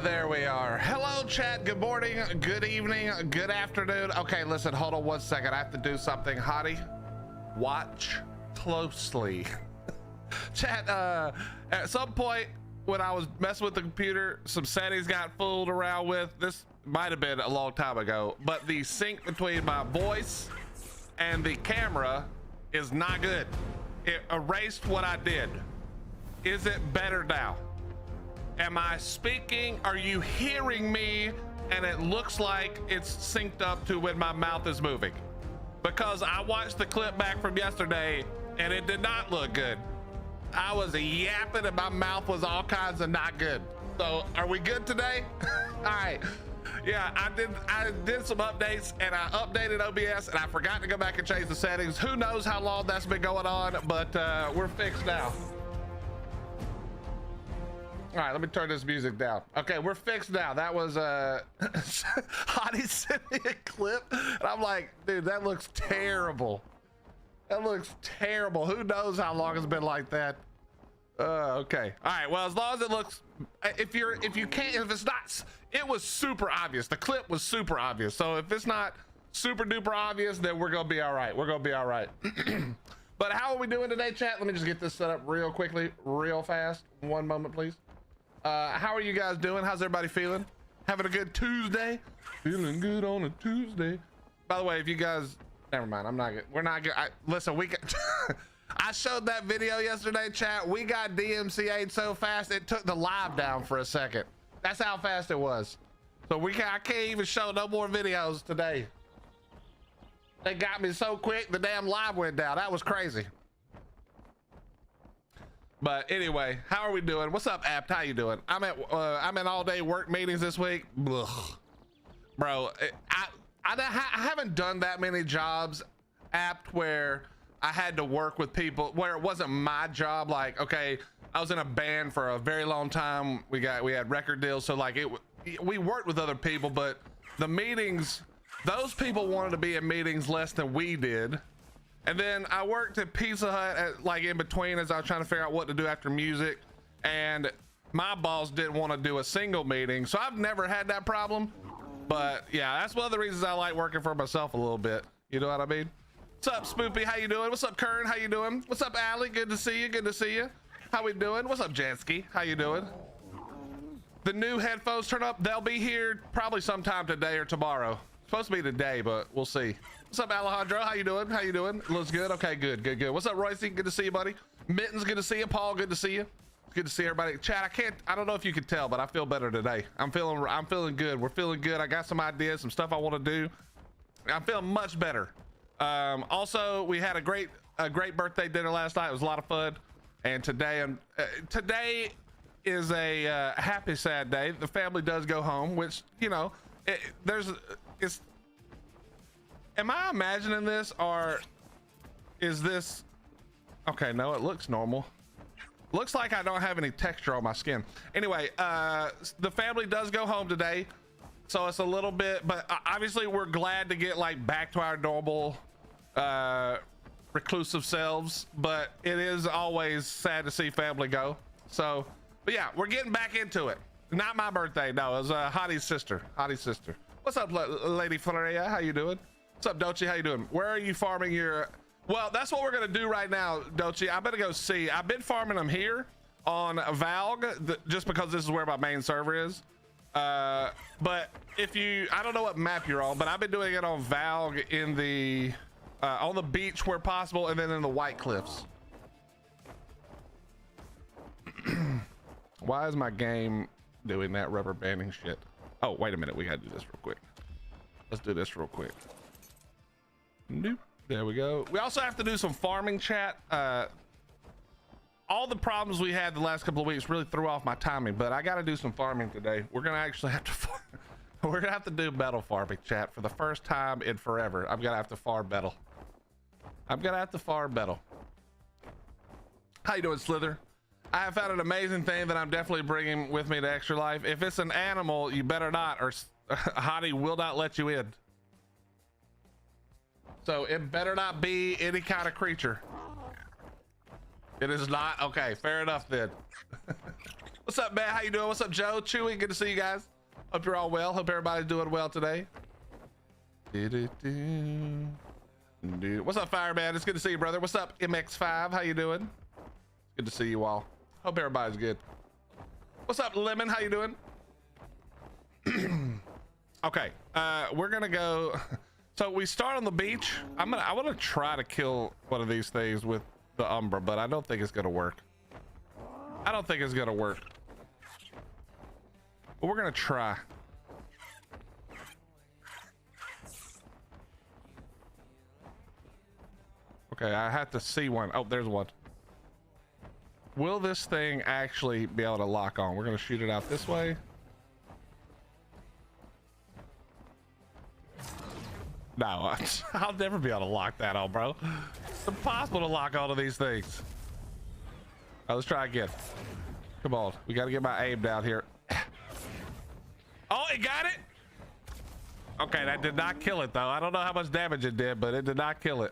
There we are. Hello, chat. Good morning, good evening, good afternoon. Okay, listen, hold on 1 second. I have to do something. Hottie, watch closely. Chat, at some point when I was messing with the computer, some settings got fooled around with. This might have been a long time ago, but the sync between my voice and the camera is not good. It erased what I did. Is it better now? Am I speaking? Are you hearing me? And it looks like it's synced up to when my mouth is moving. Because I watched the clip back from yesterday and it did not look good. I was yapping and my mouth was all kinds of not good. So are we good today? All right. Yeah, I did some updates and I updated OBS and I forgot to go back and change the settings. Who knows how long that's been going on, but we're fixed now. All right, let me turn this music down. Okay, we're fixed now. That was Hottie sent me a clip and I'm like, dude, that looks terrible. That looks terrible. Who knows how long it's been like that? Okay. All right, well, as long as it looks, if it's not, it was super obvious. The clip was super obvious. So if it's not super duper obvious, then we're gonna be all right. We're gonna be all right. But how are we doing today, chat? Let me just get this set up real quickly, real fast. 1 moment, please. How are you guys doing? How's everybody feeling? Having a good Tuesday? Feeling good on a Tuesday. By the way, if you guys, never mind, I'm not good. We're not good. Listen, we got, I showed that video yesterday, chat. We got DMCA'd so fast, it took the live down for a second. That's how fast it was. So I can't even show no more videos today. They got me so quick, the damn live went down. That was crazy. But anyway, how are we doing? What's up, Apt? How you doing? I'm in all day work meetings this week. Ugh. Bro, I haven't done that many jobs, Apt, where I had to work with people where it wasn't my job. Like, okay, I was in a band for a very long time. We had record deals, so like we worked with other people, but the meetings, those people wanted to be in meetings less than we did. And then I worked at Pizza Hut like in between as I was trying to figure out what to do after music, and my boss didn't want to do a single meeting, so I've never had that problem. But yeah, that's one of the reasons I like working for myself a little bit. You know what I mean? What's up, Spoopy? How you doing? What's up, Kern? How you doing? What's up, Allie? Good to see you. Good to see you. How we doing? What's up, Jansky? How you doing? The new headphones turn up. They'll be here probably sometime today or tomorrow. Supposed to be today, but we'll see. What's up, Alejandro? How you doing? How you doing? Looks good. Okay, good. What's up, Royce? Good to see you, buddy. Mittens, good to see you. Paul, good to see you. It's good to see everybody. Chat, I don't know if you can tell, but I feel better today. I'm feeling good. We're feeling good. I got some ideas, some stuff I want to do. I'm feeling much better. Also, we had a great birthday dinner last night. It was a lot of fun. And today is a happy, sad day. The family does go home, which, you know, am I imagining this, or is this okay? No, it looks normal. Looks like I don't have any texture on my skin. Anyway, the family does go home today, so it's a little bit, but obviously we're glad to get like back to our normal reclusive selves, but it is always sad to see family go. So, but yeah, we're getting back into it. Not my birthday, no, it was Hottie's sister. What's up, Lady Floria? How you doing? What's up, Dochi? How you doing? Where are you farming your? Well, that's what we're gonna do right now, Dochi. I better go see. I've been farming them here on Valg, just because this is where my main server is. But if you, I don't know what map you're on, but I've been doing it on Valg in the on the beach where possible, and then in the White Cliffs. Why is my game doing that rubber banding shit? Oh, wait a minute. We gotta do this real quick. Let's do this real quick. Nope. There we go. We also have to do some farming, chat. All the problems we had the last couple of weeks really threw off my timing, but I got to do some farming today. We're gonna actually have to farm. We're gonna have to do metal farming, chat, for the first time in forever. I'm gonna have to farm metal. How you doing, Slither? I have found an amazing thing that I'm definitely bringing with me to Extra Life. If it's an animal, you better not, or Hottie will not let you in. So it better not be any kind of creature. It is not. Okay, fair enough then. What's up, man? How you doing? What's up, Joe? Chewy, good to see you guys. Hope you're all well. Hope everybody's doing well today. What's up, Fireman? It's good to see you, brother. What's up, MX5? How you doing? Good to see you all. Hope everybody's good. What's up, Lemon? How you doing? Okay, we're gonna go. So we start on the beach. I want to try to kill one of these things with the Umbra, but I don't think it's gonna work. I don't think it's gonna work. But we're gonna try. Okay, I have to see one. Oh, there's one. Will this thing actually be able to lock on? We're gonna shoot it out this way. No, I'll never be able to lock that on, bro. It's impossible to lock all of these things. All right, let's try again. Come on, we gotta get my aim down here. Oh, it got it. Okay, that did not kill it though. I don't know how much damage it did, but it did not kill it.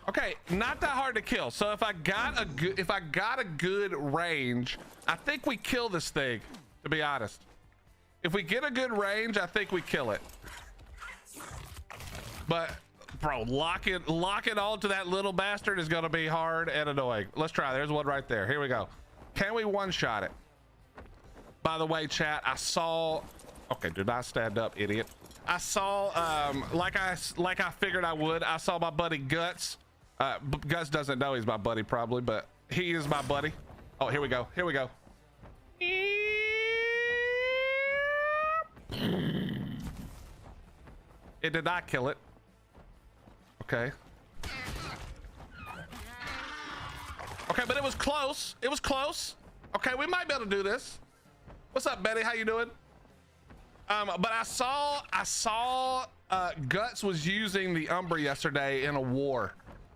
Okay, not that hard to kill. So if I got a good range, I think we kill this thing, to be honest. If we get a good range, I think we kill it. But bro, locking onto that little bastard is gonna be hard and annoying. Let's try. There's one right there. Here we go. Can we one-shot it? By the way, chat, I saw, okay, do not stand up, idiot. I saw like I figured I would. I saw my buddy Guts. Guts doesn't know he's my buddy probably, but he is my buddy. Oh, here we go. Here we go. It did not kill it. Okay. Okay, but it was close. It was close. Okay, we might be able to do this. What's up, Betty? How you doing? But I saw Guts was using the Umbra yesterday in a war.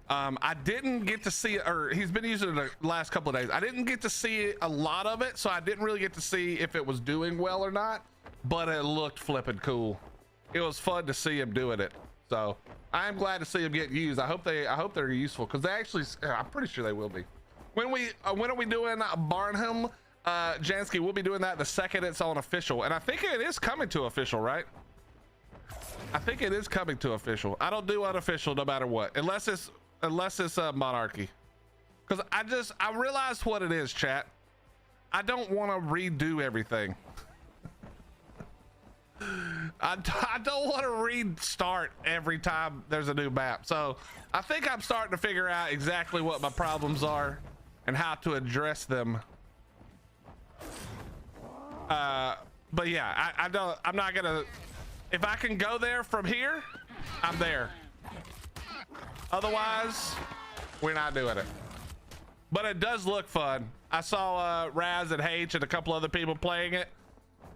I didn't get to see it, or he's been using it the last couple of days. I didn't get to see a lot of it, so I didn't really get to see if it was doing well or not, but it looked flipping cool. It was fun to see him doing it. So I'm glad to see him get used. I hope they're useful, because they actually, I'm pretty sure they will be. When are we doing Barnham? Jansky, we'll be doing that the second it's on official, and I think it is coming to official, right? I think it is coming to official. I don't do unofficial no matter what, unless it's monarchy, because I realized what it is, chat. I don't want to redo everything. I don't want to restart every time there's a new map, so I think I'm starting to figure out exactly what my problems are and how to address them. But yeah, I'm not gonna, if I can go there from here, I'm there. Otherwise, we're not doing it. But it does look fun. I saw Raz and H and a couple other people playing it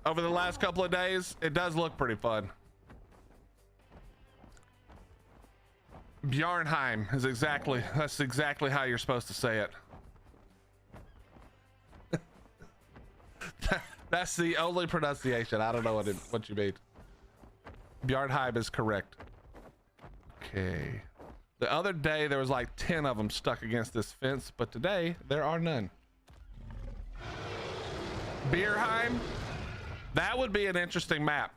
over the last couple of days. It does look pretty fun. Bjarnheim is that's exactly how you're supposed to say it. That's the only pronunciation. I don't know what you mean. Bjarnheim is correct. Okay. The other day there was like 10 of them stuck against this fence, but today there are none. Bierheim, that would be an interesting map.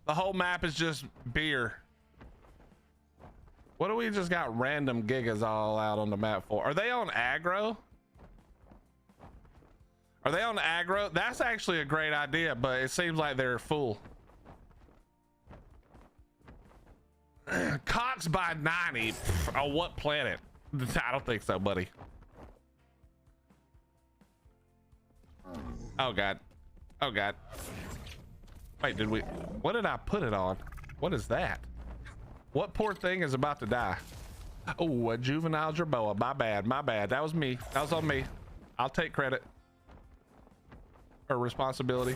The whole map is just beer. What do we just got random gigas all out on the map for? Are they on aggro? Are they on aggro? That's actually a great idea, but it seems like they're full. Cox by 90. On what planet? I don't think so, buddy. Oh god. Oh god. Wait, what did I put it on? What is that? What poor thing is about to die? Oh, a juvenile jerboa. My bad. That was me. That was on me. I'll take credit or responsibility.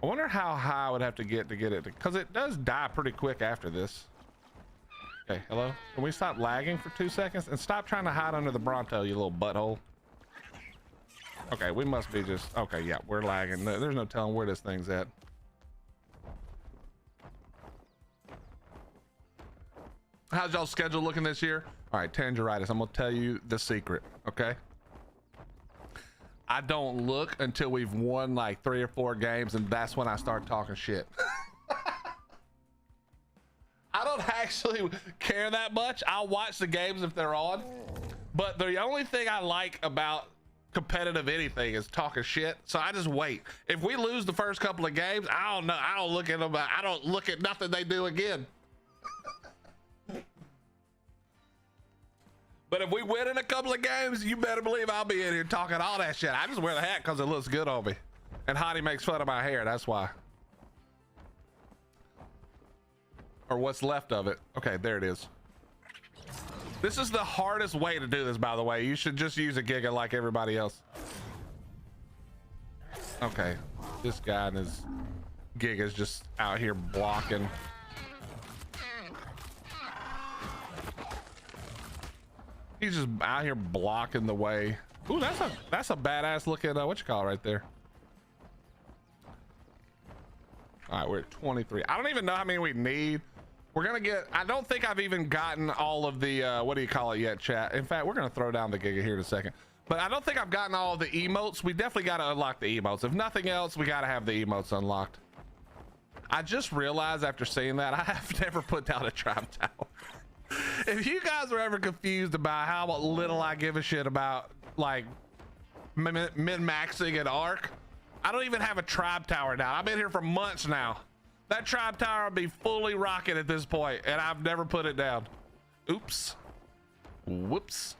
I wonder how high I would have to get it, because it does die pretty quick after this. Okay, hello? Can we stop lagging for 2 seconds and stop trying to hide under the Bronto, you little butthole? Okay, we must be just, okay, yeah, we're lagging. There's no telling where this thing's at. How's y'all's schedule looking this year? All right, Tangeritis, I'm gonna tell you the secret, okay? I don't look until we've won like 3 or 4 games, and that's when I start talking shit. I don't actually care that much. I'll watch the games if they're on, but the only thing I like about competitive anything is talking shit, so I just wait. If we lose the first couple of games, I don't know. I don't look at them. I don't look at nothing they do again. But if we win in a couple of games, you better believe I'll be in here talking all that shit. I just wear the hat because it looks good on me. And Hottie makes fun of my hair, that's why. Or what's left of it. Okay, there it is. This is the hardest way to do this, by the way. You should just use a Giga like everybody else. Okay, this guy and his Giga's just out here blocking. He's just out here blocking the way. Ooh, that's a badass looking what you call it right there. All right, we're at 23. I don't even know how many we need. We're gonna get, I don't think I've even gotten all of the what do you call it yet, chat. In fact, we're gonna throw down the Giga here in a second, but I don't think I've gotten all of the emotes. We definitely got to unlock the emotes. If nothing else, we got to have the emotes unlocked. I just realized after saying that I have never put down a tribe tower. If you guys are ever confused about how little I give a shit about like min-maxing at ARK, I don't even have a tribe tower now. I've been here for months now. That tribe tower will be fully rocking at this point, and I've never put it down. Oops. Whoops.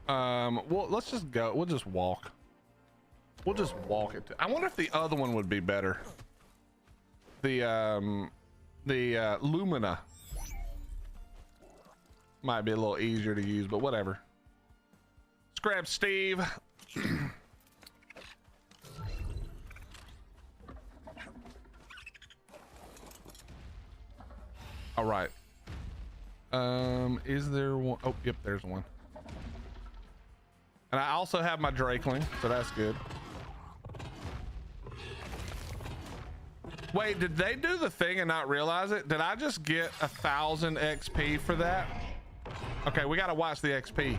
Well, let's just go. We'll just walk. We'll just walk it. I wonder if the other one would be better. The Lumina might be a little easier to use, but whatever. Let's grab Steve. All right. Is there one? Oh, yep, there's one. And I also have my Drakeling, so that's good. Wait, did they do the thing and not realize it? Did I just get 1,000 XP for that? Okay, we gotta watch the XP.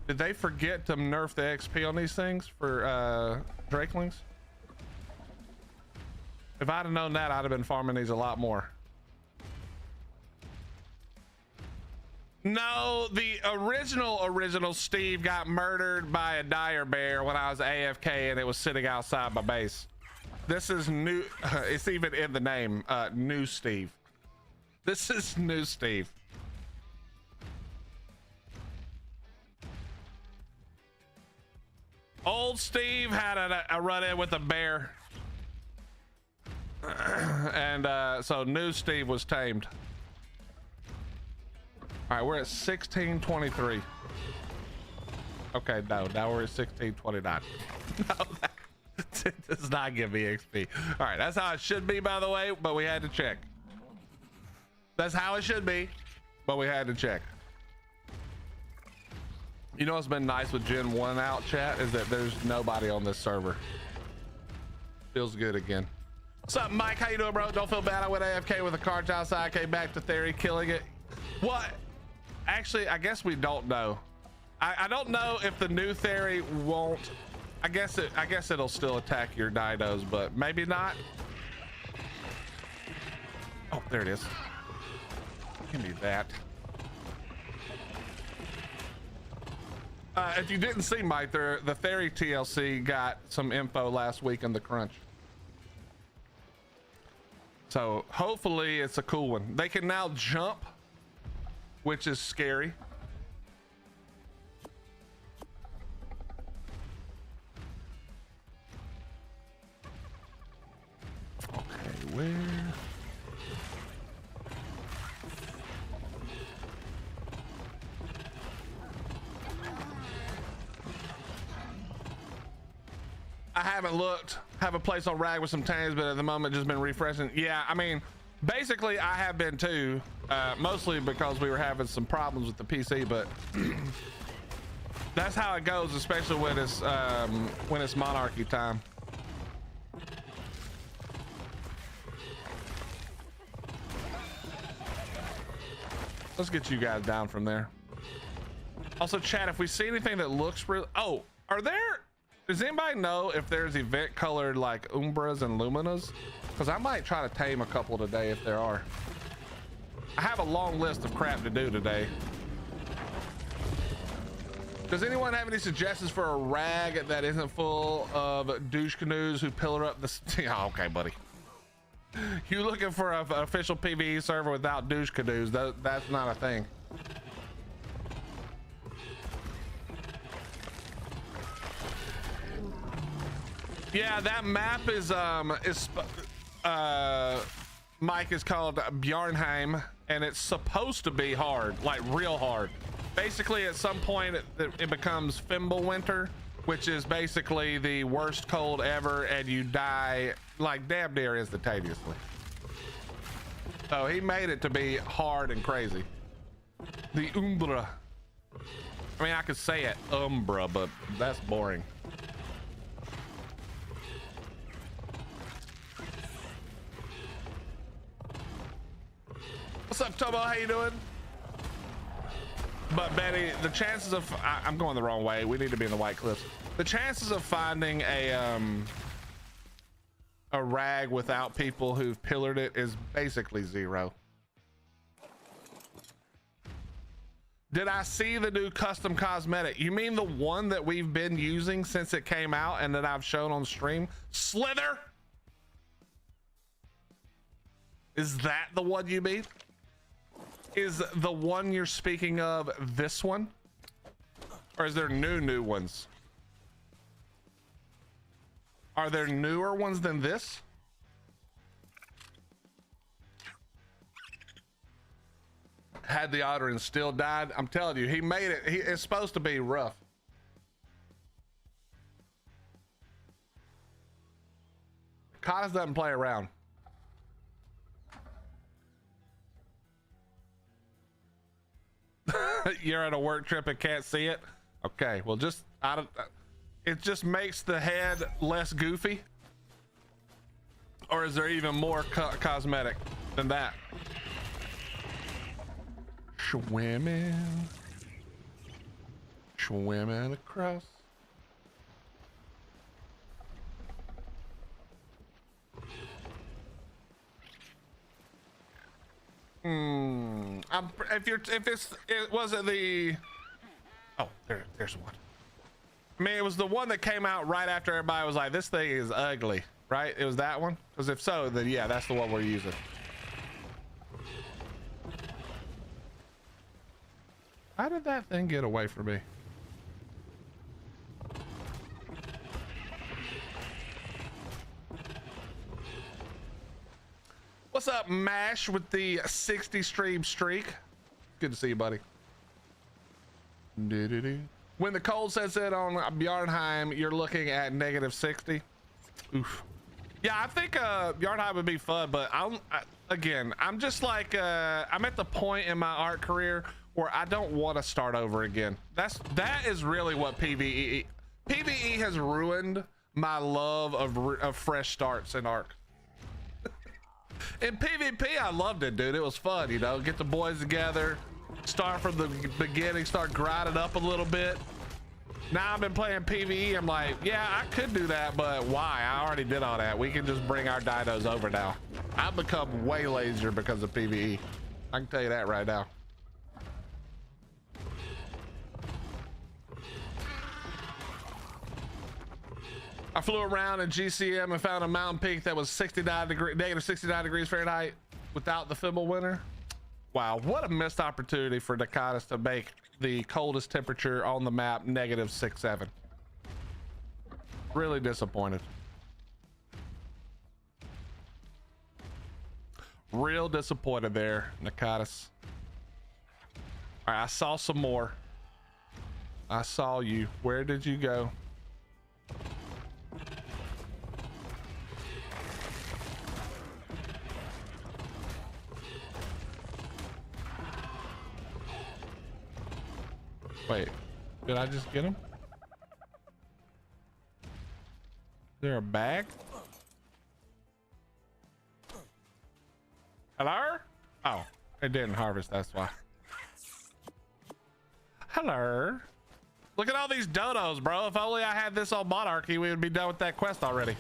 Did they forget to nerf the XP on these things for Drakelings? If I'd have known that, I'd have been farming these a lot more. No, the original Steve got murdered by a dire bear when I was AFK and it was sitting outside my base. This is new. It's even in the name. New Steve. This is new Steve. Old Steve had a run-in with a bear. And so new Steve was tamed. All right, we're at 1623. Okay, no, now we're at 1629. No, that does not give me XP. All right, that's how it should be, by the way, but we had to check. That's how it should be, but we had to check. You know what's been nice with Gen 1 out, chat, is that there's nobody on this server. Feels good again. What's up, Mike? How you doing, bro? Don't feel bad. I went AFK with a cart outside, came back to Theory, killing it. What? Actually, I guess we don't know. I don't know if the new Theory won't. I guess it'll still attack your dinos, but maybe not. Oh, there it is. Give me that. If you didn't see, Mike, the Theory TLC got some info last week in the crunch. So hopefully it's a cool one. They can now jump, which is scary. Okay, where? I haven't looked. Have a place on rag with some tames, but at the moment just been refreshing. Yeah, I mean, basically I have been too, mostly because we were having some problems with the PC, but That's how it goes, especially when it's monarchy time. Let's get you guys down from there. Also, chat, if we see anything that looks real, oh, does anybody know if there's event colored like Umbras and Luminas? Because I might try to tame a couple today if there are. I have a long list of crap to do today. Does anyone have any suggestions for a rag that isn't full of douche canoes who pillar up the... Oh, okay, buddy. You looking for an official PvE server without douche canoes? That's not a thing. Yeah, that map is Mike, is called Bjarnheim, and it's supposed to be hard, like real hard. Basically, at some point, it becomes Fimbulwinter, which is basically the worst cold ever, and you die like damn near instantaneously. So he made it to be hard and crazy. The Umbra. I mean, I could say it, Umbra, but that's boring. What's up, Tobo? How you doing? But Betty, the chances of I'm going the wrong way. We need to be in the White Cliffs. The chances of finding a rag without people who've pillared it is basically zero. Did I see the new custom cosmetic? You mean the one that we've been using since it came out and that I've shown on stream? Slither? Is that the one you mean? Is the one you're speaking of this one? Or is there new ones? Are there newer ones than this? Had the otter and still died. I'm telling you, he made it. It's supposed to be rough. Cottis doesn't play around. You're at a work trip and can't see it. Okay, well, just it just makes the head less goofy. Or is there even more cosmetic than that? Swimming across. It wasn't the... Oh, there's one. I mean, it was the one that came out right after everybody was like, this thing is ugly, right? It was that one? Because if so, then yeah, that's the one we're using. How did that thing get away from me? What's up, Mash, with the 60 stream streak? Good to see you, buddy. When the cold sets in on Bjarnheim, you're looking at -60. Oof. Yeah, I think Bjarnheim would be fun, but I'm just like I'm at the point in my art career where I don't want to start over again. That is really what PvE has ruined my love of fresh starts in Ark. In PvP, I loved it, dude. It was fun, you know, get the boys together, start from the beginning, start grinding up a little bit. Now I've been playing PvE. I'm like, yeah, I could do that, but why? I already did all that. We can just bring our dinos over now. I've become way lazier because of PvE. I can tell you that right now. I flew around in GCM and found a mountain peak that was -69 degrees Fahrenheit without the Fimbulwinter. Wow, what a missed opportunity for Nakatis to make the coldest temperature on the map -67. Really disappointed. Real disappointed there, Nakatis. All right, I saw some more. I saw you. Where did you go? Wait, Did I just get him? Is there a bag? Hello? Oh, it didn't harvest, that's why. Hello. Look at all these dodos, bro. If only I had this on Monarchy, we would be done with that quest already.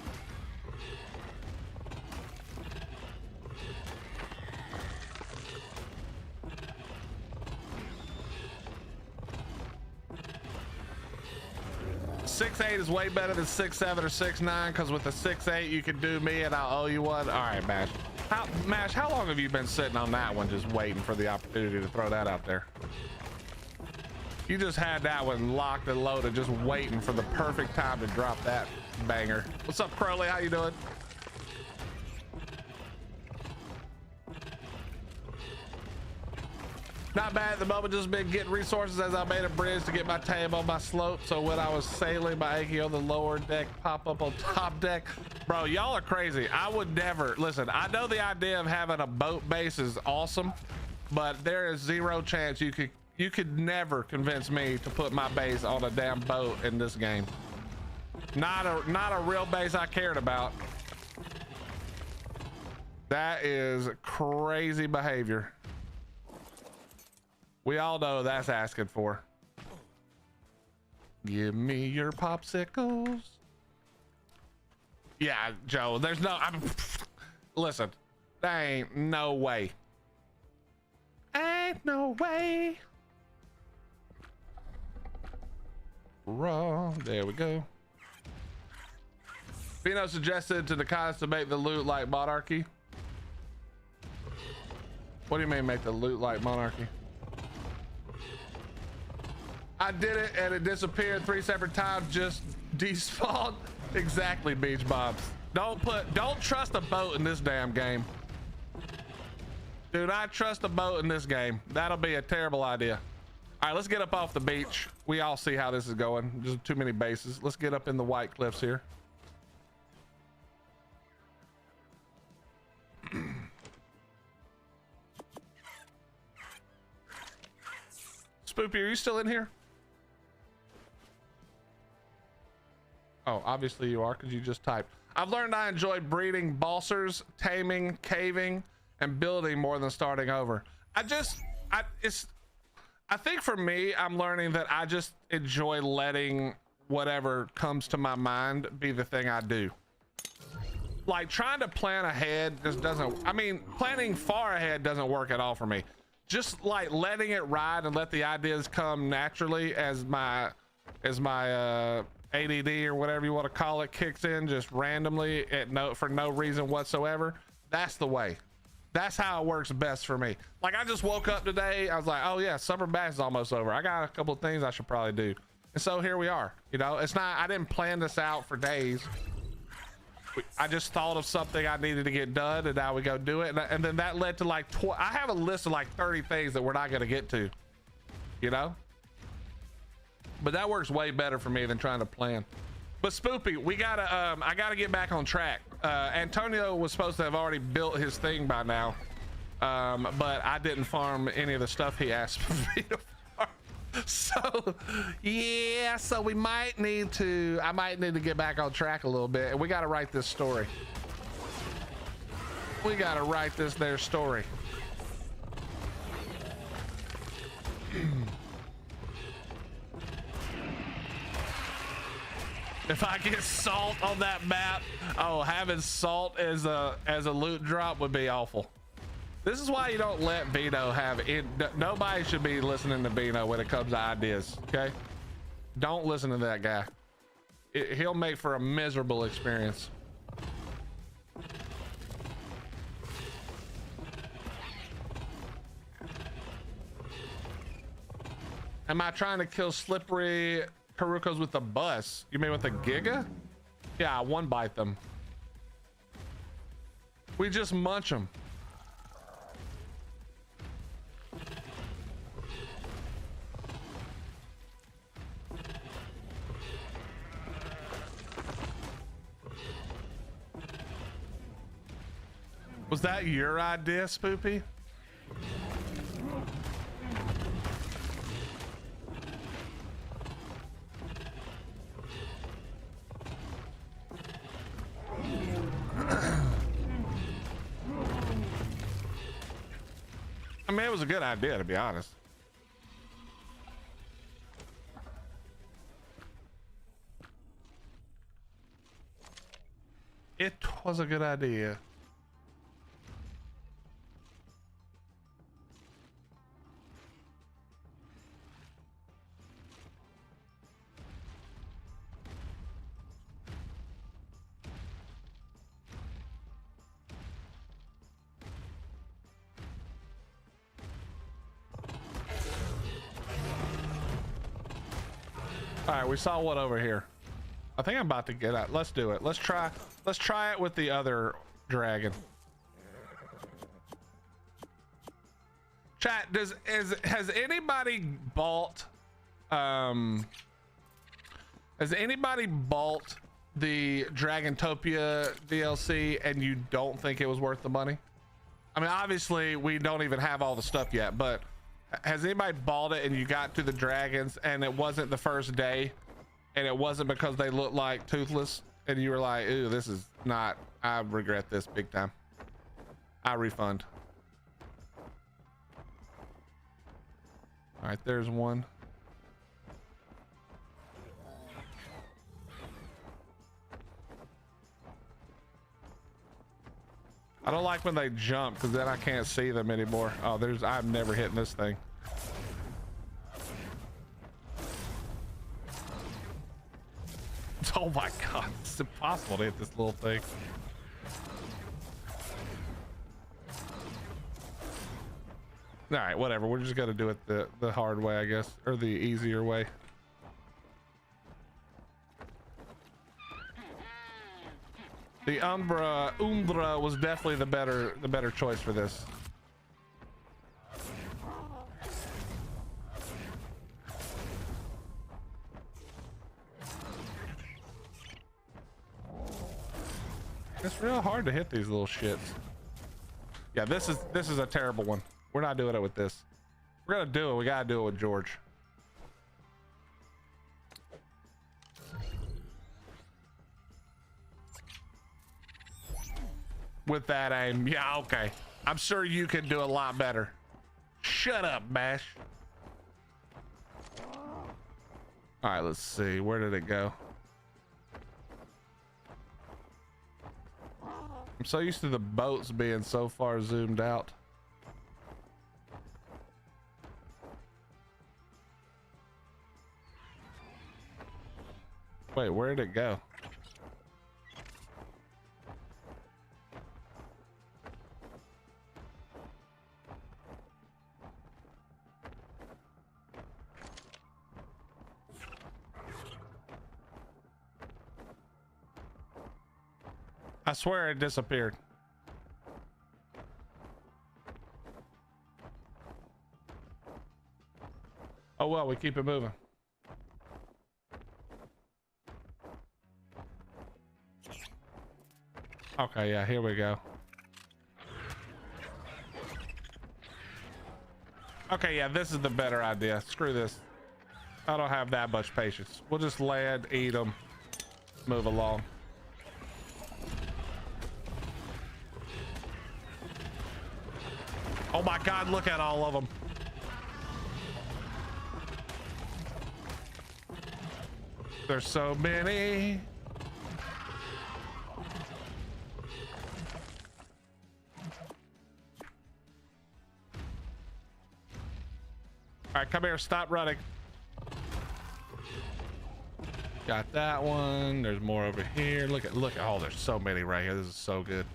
Six eight is way better than 6'7" or 6'9", because with the 6'8" you can do me and I'll owe you one. All right, Mash. Mash, how long have you been sitting on that one just waiting for the opportunity to throw that out there? You just had that one locked and loaded, just waiting for the perfect time to drop that banger. What's up, Crowley? How you doing? Not bad at the moment, just been getting resources as I made a bridge to get my tame on my slope. So when I was sailing my Aki on the lower deck, pop up on top deck. Bro, y'all are crazy. I would never, listen, I know the idea of having a boat base is awesome, but there is zero chance you could never convince me to put my base on a damn boat in this game. Not a real base I cared about. That is crazy behavior. We all know that's asking for. Give me your popsicles. Yeah, Joe, there's no, listen, there ain't no way. Ain't no way. Wrong. There we go. Pino suggested to the cons to make the loot like Monarchy. What do you mean make the loot like Monarchy? I did it and it disappeared 3 separate times, just despawned. Exactly, Beach Bobs. Don't trust a boat in this damn game. Do not trust a boat in this game. That'll be a terrible idea. All right, let's get up off the beach. We all see how this is going. Just too many bases. Let's get up in the White Cliffs here. Spoopy, are you still in here? Oh, obviously you are, because you just typed. I've learned I enjoy breeding balsers, taming, caving, and building more than starting over. I think for me, I'm learning that I just enjoy letting whatever comes to my mind be the thing I do. Like trying to plan ahead just doesn't, I mean, planning far ahead doesn't work at all for me. Just like letting it ride and let the ideas come naturally as my ADD or whatever you want to call it kicks in just randomly for no reason whatsoever. That's the way. That's how it works best for me. Like I just woke up today. I was like, oh yeah, summer bass is almost over. I got a couple of things I should probably do. And so here we are. You know, it's not, I didn't plan this out for days. I just thought of something I needed to get done and now we go do it. And then that led to like, I have a list of like 30 things that we're not going to get to, you know? But that works way better for me than trying to plan. But Spoopy, we gotta, I gotta get back on track. Antonio was supposed to have already built his thing by now. But I didn't farm any of the stuff he asked me to farm. So yeah, so we might need to, I might need to get back on track a little bit, and we gotta write this story. We gotta write this there story. If I get salt on that map, oh, having salt as a loot drop would be awful. This is why you don't let Vino have it. Nobody should be listening to Vino when it comes to ideas, okay? Don't listen to that guy. He'll make for a miserable experience. Am I trying to kill slippery Karukos with the bus? You mean with the Giga? Yeah, one bite them. We just munch them. Was that your idea, Spoopy? I mean, it was a good idea, to be honest. It was a good idea. All right, we saw one over here. I think I'm about to get out. Let's do it. Let's try it with the other dragon. Chat, has anybody bought the Dragantopia DLC and you don't think it was worth the money? I mean, obviously we don't even have all the stuff yet, but has anybody bought it and you got to the dragons and it wasn't the first day and it wasn't because they looked like toothless and you were like, ooh, this is not, I regret this big time. I refund. All right, there's one. I don't like when they jump because then I can't see them anymore. Oh, I'm never hitting this thing. Oh my God, it's impossible to hit this little thing. All right, whatever. We're just gonna do it the hard way, I guess, or the easier way. The Umbra was definitely the better choice for this. It's real hard to hit these little shits. Yeah, this is a terrible one. We're not doing it with this. We're gonna do it. We gotta do it with George. With that aim, yeah, okay. I'm sure you can do a lot better. Shut up, Bash. All right, let's see. Where did it go? I'm so used to the boats being so far zoomed out. Wait, where did it go? I swear it disappeared. Oh well, we keep it moving. Okay, yeah, here we go. Okay, yeah, this is the better idea. Screw this. I don't have that much patience. We'll just land, eat them, move along. Oh my God, look at all of them. There's so many. All right, come here, stop running. Got that one. There's more over here. Look at, oh, there's so many right here. This is so good.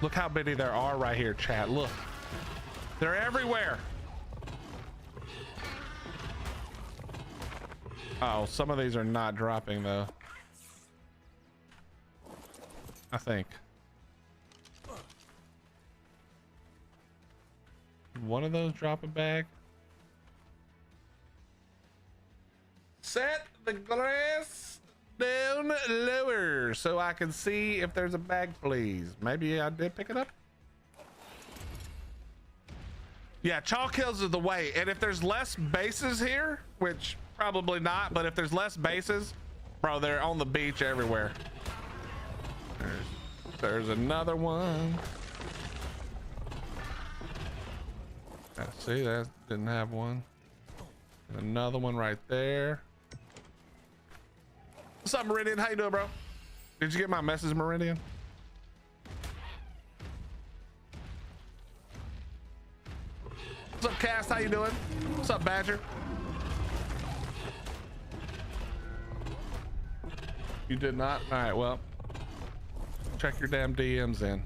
Look how many there are right here, chat. Look, they're everywhere. Oh, some of these are not dropping though. I think. One of those drop a bag. Set the glass down lower so I can see if there's a bag, please. Maybe I did pick it up. Yeah, chalk hills is the way. And if there's less bases here, which probably not, but if there's less bases, bro, they're on the beach everywhere. There's another one. Yeah, see, that didn't have one. And another one right there. What's up, Meridian? How you doing, bro? Did you get my message, Meridian? What's up, Cass? How you doing? What's up, Badger? You did not? All right, well, check your damn DMs in.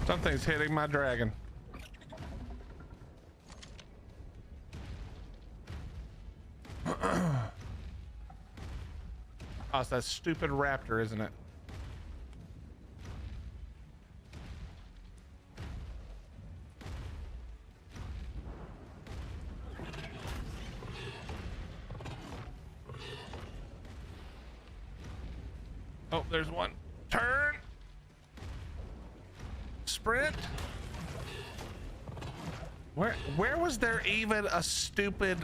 Something's hitting my dragon. Oh, it's that stupid raptor, isn't it? Oh, there's one. Turn. Sprint. Where was there even a stupid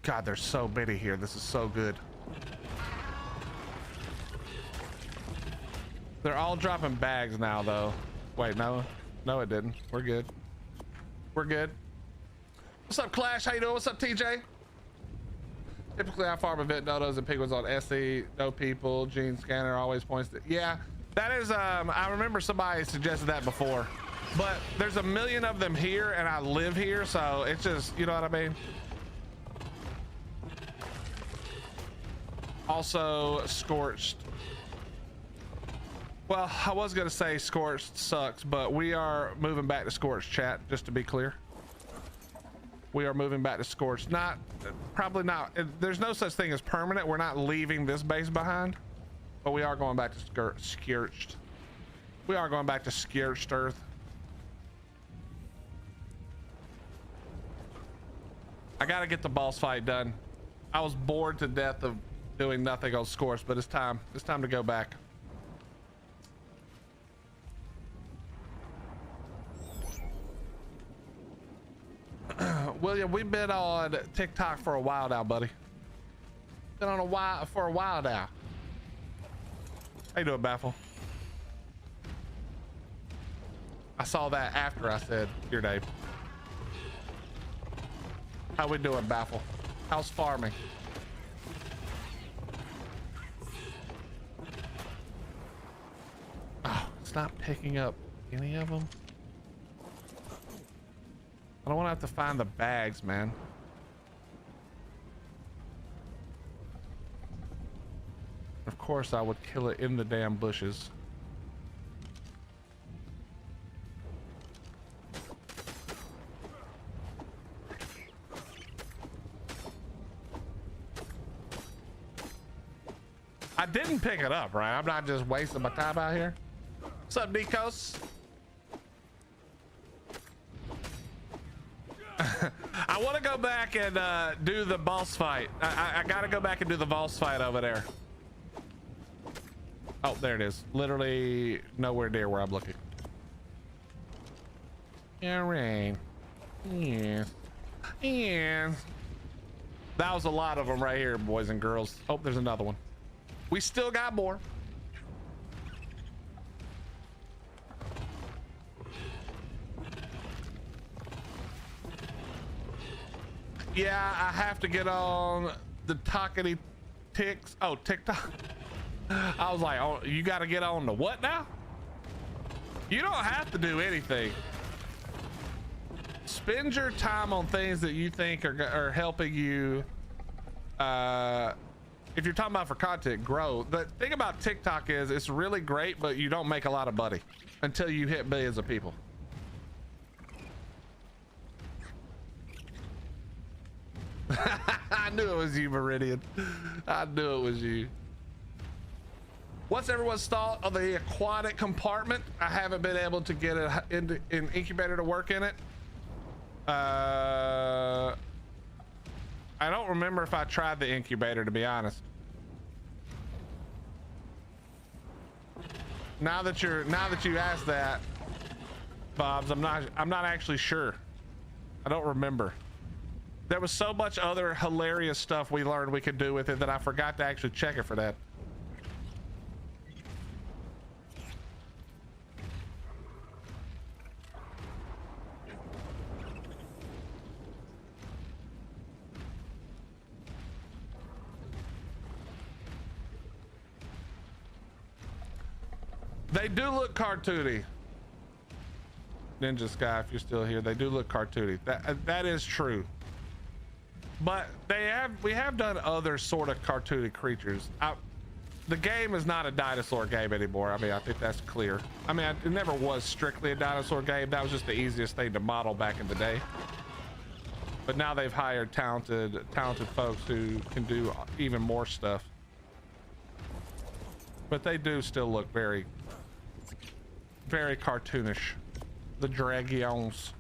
God, there's so many here. This is so good. They're all dropping bags now though. Wait, no it didn't. We're good. We're good. What's up, Clash? How you doing? What's up, TJ? Typically, I farm event dodos and penguins on SE. No people. Gene scanner always points to. Yeah, that is. I remember somebody suggested that before, but there's a million of them here, and I live here, so it's just, you know what I mean. Also, scorched. Well, I was gonna say scorched sucks, but we are moving back to scorched, chat. Just to be clear. We are moving back to scorched. Probably not. There's no such thing as permanent. We're not leaving this base behind, but we are going back to scorched. We are going back to scorched earth. I gotta get the boss fight done. I was bored to death of doing nothing on scorched, but it's time. It's time to go back. William, we've been on TikTok for a while now, buddy. Been on for a while now. How you doing, Baffle? I saw that after I said your name. How we doing, Baffle? How's farming? Oh, it's not picking up any of them. I don't want to have to find the bags, man. Of course, I would kill it in the damn bushes. I didn't pick it up, right? I'm not just wasting my time out here. What's up, Nikos? I want to go back and do the boss fight. I gotta go back and do the boss fight over there. Oh, there it is. Literally nowhere near where I'm looking. Yeah, rain. Yes. Yes. That was a lot of them right here, boys and girls. Oh, there's another one. We still got more. Yeah, I have to get on the talkity ticks. Oh, TikTok. I was like, oh, you got to get on the what now? You don't have to do anything. Spend your time on things that you think are helping you. If you're talking about for content, grow. The thing about TikTok is it's really great, but you don't make a lot of money until you hit millions of people. I knew it was you, Meridian. I knew it was you. What's everyone's thought of the aquatic compartment? I haven't been able to get an incubator to work in it. I don't remember if I tried the incubator, to be honest. Now that you asked that, Bobs, I'm not actually sure. I don't remember. There was so much other hilarious stuff we learned we could do with it that I forgot to actually check it for that. They do look cartoony. Ninja Sky, if you're still here, they do look cartoony. That is true. But we have done other sort of cartoony creatures. The game is not a dinosaur game anymore. I mean, I think that's clear. I mean, it never was strictly a dinosaur game. That was just the easiest thing to model back in the day. But now they've hired talented folks who can do even more stuff. But they do still look very, very cartoonish. The Dragons.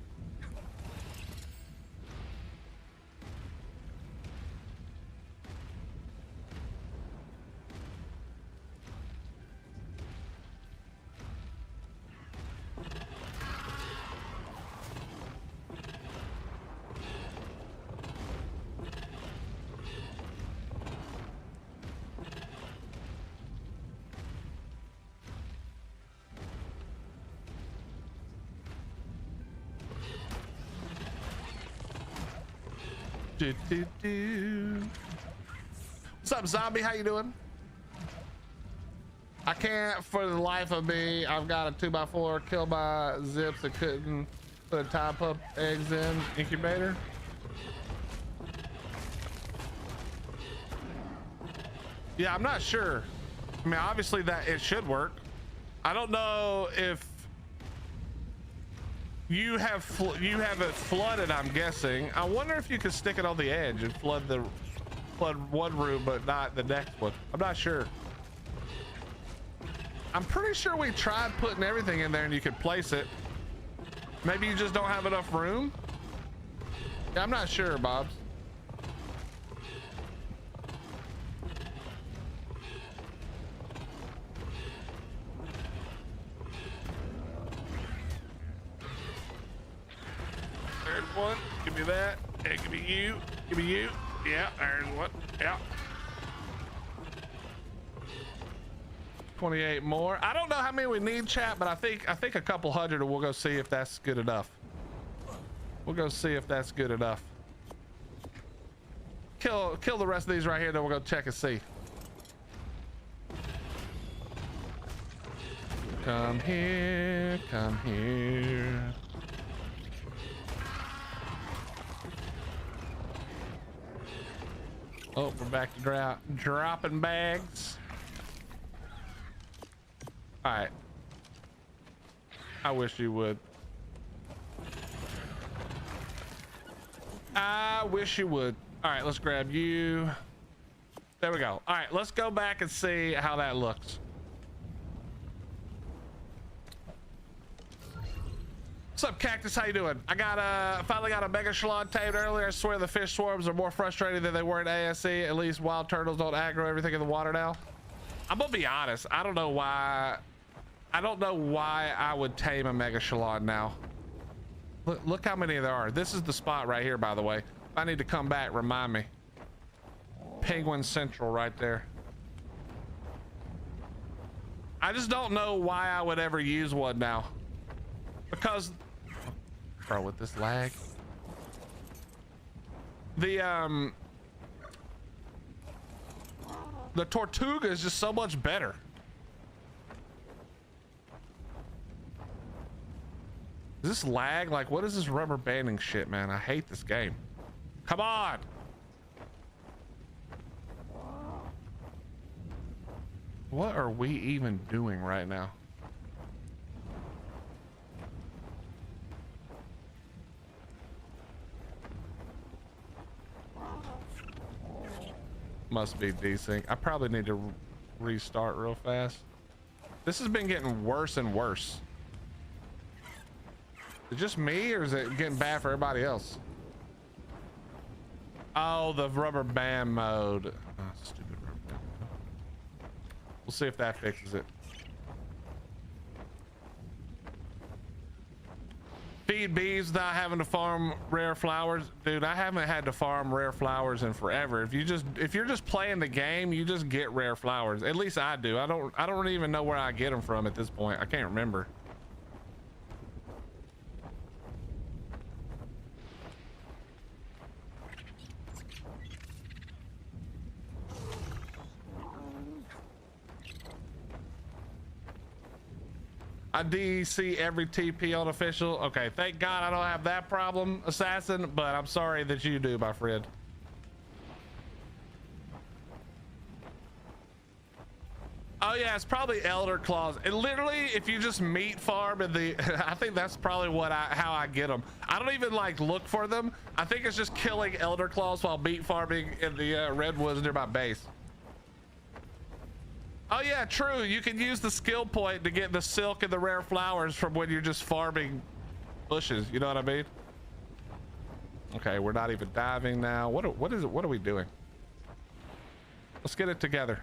What's up, zombie? How you doing? I can't for the life of me. I've got a 2x4 kill my zips that couldn't put a top up eggs in incubator. Yeah, I'm not sure. I mean, obviously that it should work. I don't know if you have it flooded. I'm guessing. I wonder if you could stick it on the edge and flood one room but not the next one. I'm not sure. I'm pretty sure we tried putting everything in there and you could place it. Maybe you just don't have enough room. Yeah, I'm not sure, Bobs. There's one. Give me that. Hey, give me you. Give me you. Yeah, there's one. Yeah. 28 more. I don't know how many we need, chat, but I think a couple hundred, and we'll go see if that's good enough. We'll go see if that's good enough. Kill the rest of these right here, then we'll go check and see. Come here, come here. Oh, we're back to dropping bags. All right. I wish you would. I wish you would. All right, let's grab you. There we go. All right, let's go back and see how that looks. What's up, Cactus? How you doing? I finally got a mega shalon tamed earlier. I swear the fish swarms are more frustrating than they were in ASE. At least wild turtles don't aggro everything in the water now. I'm gonna be honest. I don't know why I would tame a mega shalon now. Look how many there are. This is the spot right here, by the way. If I need to come back, remind me. Penguin Central right there. I just don't know why I would ever use one now. Because, bro, with this lag, the Tortuga is just so much better. Is this lag? Like, what is this rubber banding shit, man? I hate this game. Come on. What are we even doing right now? Must be desync. I probably need to restart real fast. This has been getting worse and worse. Is it just me, or is it getting bad for everybody else? Oh, the rubber band mode. Oh, stupid rubber band. We'll see if that fixes it. Feed bees without having to farm rare flowers. Dude, I haven't had to farm rare flowers in forever. If you're just playing the game, you just get rare flowers. At least I do. I don't even know where I get them from at this point. I can't remember. I DC every TP on official. Okay, thank God I don't have that problem, Assassin, but I'm sorry that you do, my friend. Oh yeah, it's probably Elder Claws. And literally, if you just meat farm in the, I think that's probably how I get them. I don't even like look for them. I think it's just killing Elder Claws while meat farming in the redwoods near my base. Oh yeah, true. You can use the skill point to get the silk and the rare flowers from when you're just farming bushes. You know what I mean? Okay, we're not even diving now. What is it? What are we doing? Let's get it together.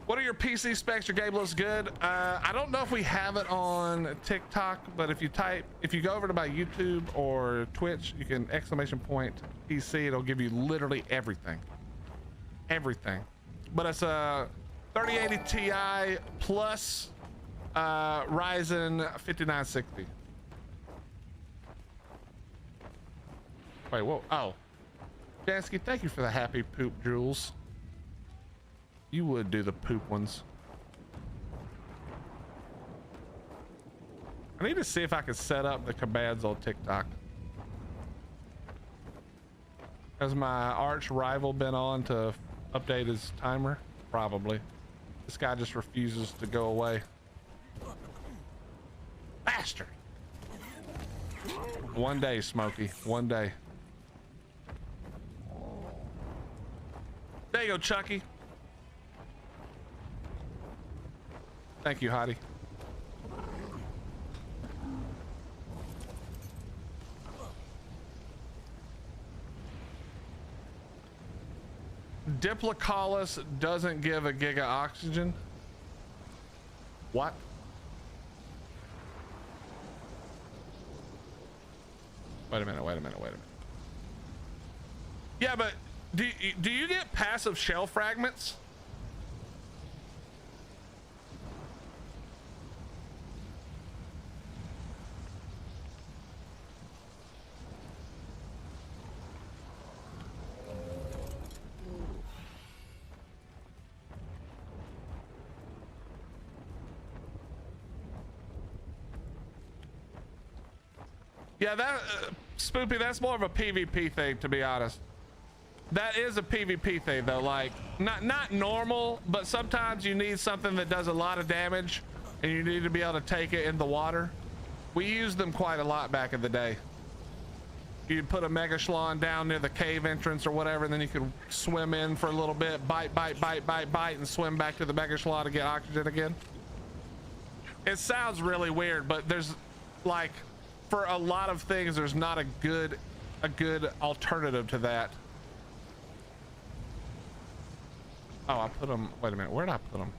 What are your PC specs? Your game looks good. I don't know if we have it on TikTok, but if you go over to my YouTube or Twitch, you can ! PC. It'll give you literally everything. Everything. But it's a 3080 Ti plus Ryzen 5960. Wait, whoa. Oh, Jansky, thank you for the happy poop jewels. You would do the poop ones. I need to see if I can set up the commands on TikTok. Has my arch rival been on to update his timer? Probably. This guy just refuses to go away. Bastard. One day, Smokey. One day. There you go, Chucky. Thank you, Hottie. Diplocaulus doesn't give a giga oxygen. What? Wait a minute. Yeah, but do you get passive shell fragments? Yeah, that Spoopy, that's more of a PvP thing, to be honest. That is a PvP thing though, like not normal, but sometimes you need something that does a lot of damage and you need to be able to take it in the water. We used them quite a lot back in the day. You'd put a mega schlon down near the cave entrance or whatever, and then you could swim in for a little bit, bite, and swim back to the mega schlon to get oxygen again. It sounds really weird, but there's like, for a lot of things, there's not a good alternative to that. Oh, I put them, wait a minute, where'd I put them?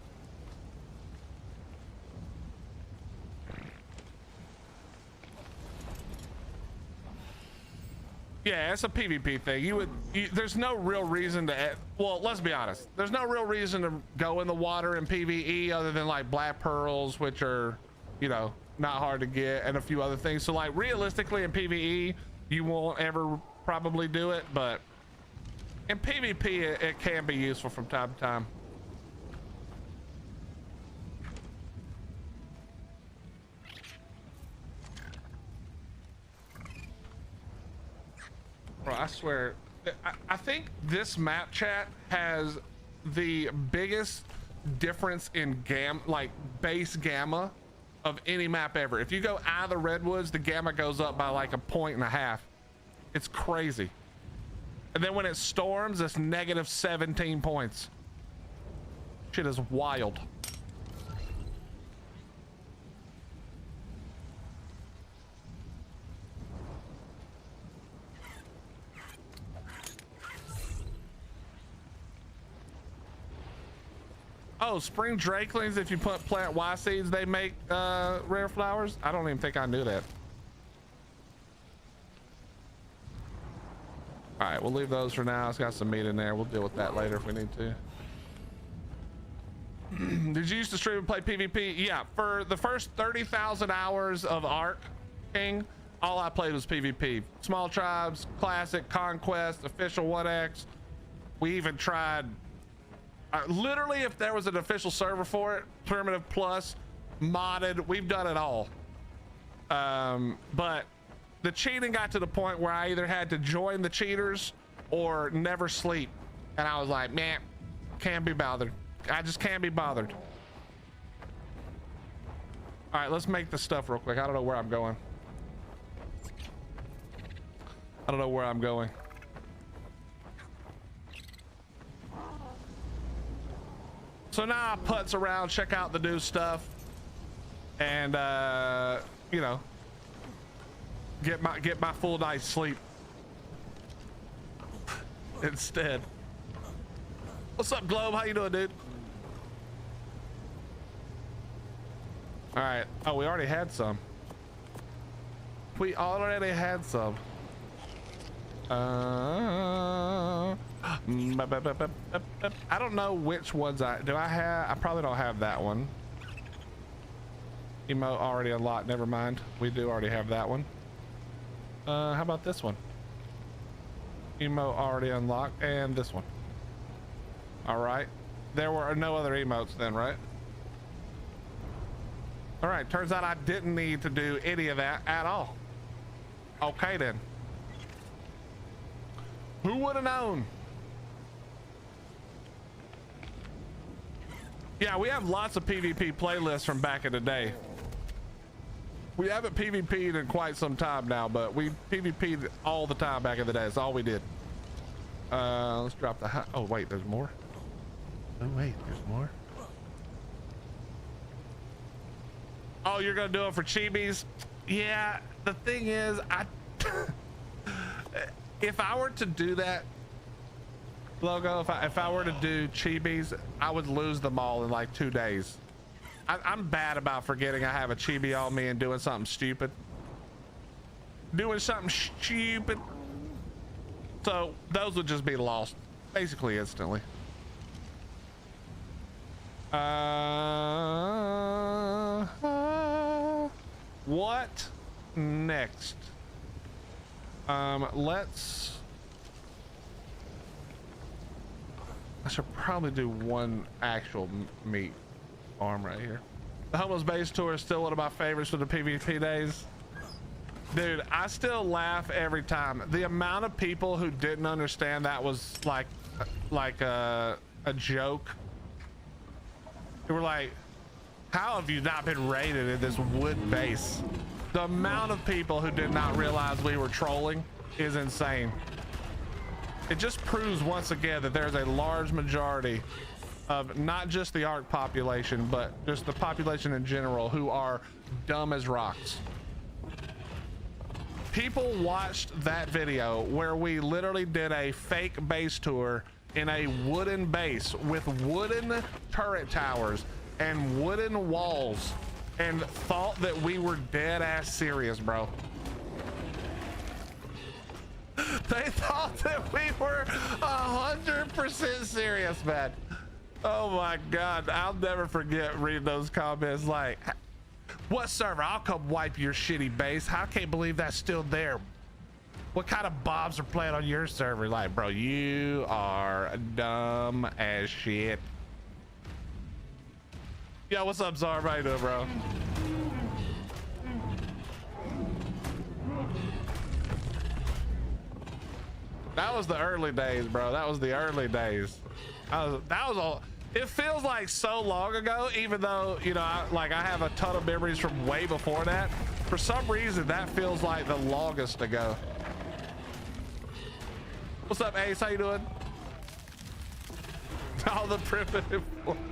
Yeah, it's a PvP thing. There's no real reason to, well, let's be honest. There's no real reason to go in the water in PvE other than like black pearls, which are, you know, not hard to get, and a few other things. So like realistically in PvE, you won't ever probably do it, but in PvP, it can be useful from time to time. Bro, I swear, I think this map chat has the biggest difference in base gamma of any map ever. If you go out of the redwoods, the gamma goes up by like 1.5 points. It's crazy. And then when it storms, it's negative 17 points. Shit is wild. Oh, spring drakelings, if you plant Y seeds, they make rare flowers? I don't even think I knew that. All right, we'll leave those for now. It's got some meat in there. We'll deal with that later if we need to. Did you used to stream and play PvP? Yeah, for the first 30,000 hours of ARK King, all I played was PvP. Small tribes, classic, conquest, official 1x. We even tried, literally if there was an official server for it, primitive plus, modded, we've done it all. But the cheating got to the point where I either had to join the cheaters or never sleep. And I was like, man, can't be bothered. I just can't be bothered. All right, let's make this stuff real quick. I don't know where I'm going. I don't know where I'm going. So now I putz around, check out the new stuff, and you know, get my full night's sleep instead. What's up, Globe? How you doing, dude? All right. Oh, we already had some. We already had some. I don't know which ones I have. I probably don't have that one. Emote already unlocked. Never mind. We do already have that one. How about this one? Emote already unlocked, and this one. All right. There were no other emotes then, right? All right. Turns out I didn't need to do any of that at all. Okay then. Who would have known? Yeah, we have lots of PvP playlists from back in the day. We haven't PvP'd in quite some time now, but we PvP'd all the time back in the day. That's all we did. Let's drop the oh wait, there's more. Oh wait, there's more. Oh, you're gonna do it for chibis? Yeah, the thing is, if I were to do that, Logo, if I were to do chibis, I would lose them all in like 2 days. I'm bad about forgetting I have a chibi on me and doing something stupid. So those would just be lost basically instantly. What next? I should probably do one actual meat farm right here. The Homeless Base Tour is still one of my favorites for the PvP days. Dude, I still laugh every time. The amount of people who didn't understand that was like a joke. They were like, how have you not been raided in this wood base? The amount of people who did not realize we were trolling is insane. It just proves once again that there's a large majority of not just the ARK population, but just the population in general who are dumb as rocks. People watched that video where we literally did a fake base tour in a wooden base with wooden turret towers and wooden walls and thought that we were dead ass serious, bro. They thought that we were 100% serious, man. Oh my God, I'll never forget reading those comments like, what server? I'll come wipe your shitty base. I can't believe that's still there. What kind of bombs are playing on your server? Like, bro, you are dumb as shit. Yo, what's up, Zarb? How you doing, bro? That was the early days, bro. That was the early days. That was all. It feels like so long ago, even though, you know, I have a ton of memories from way before that. For some reason, that feels like the longest ago. What's up, Ace? How you doing? All the primitive forces.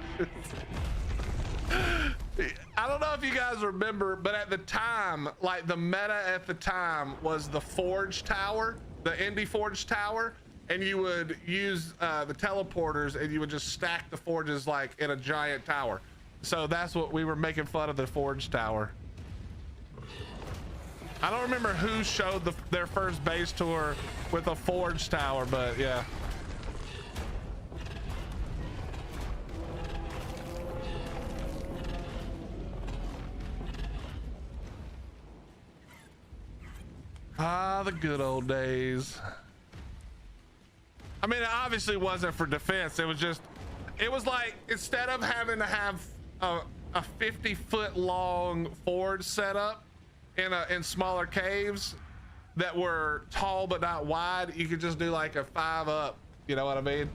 I don't know if you guys remember, but at the time, like the meta at the time was the Forge Tower, the Indie Forge Tower, and you would use the teleporters, and you would just stack the forges like in a giant tower. So that's what we were making fun of, the forge tower. I don't remember who showed their first base tour with a forge tower, but yeah. Ah, the good old days. I mean, it obviously wasn't for defense. It was like, instead of having to have a 50-foot long forge set up in smaller caves that were tall but not wide, you could just do like a 5 up. You know what I mean?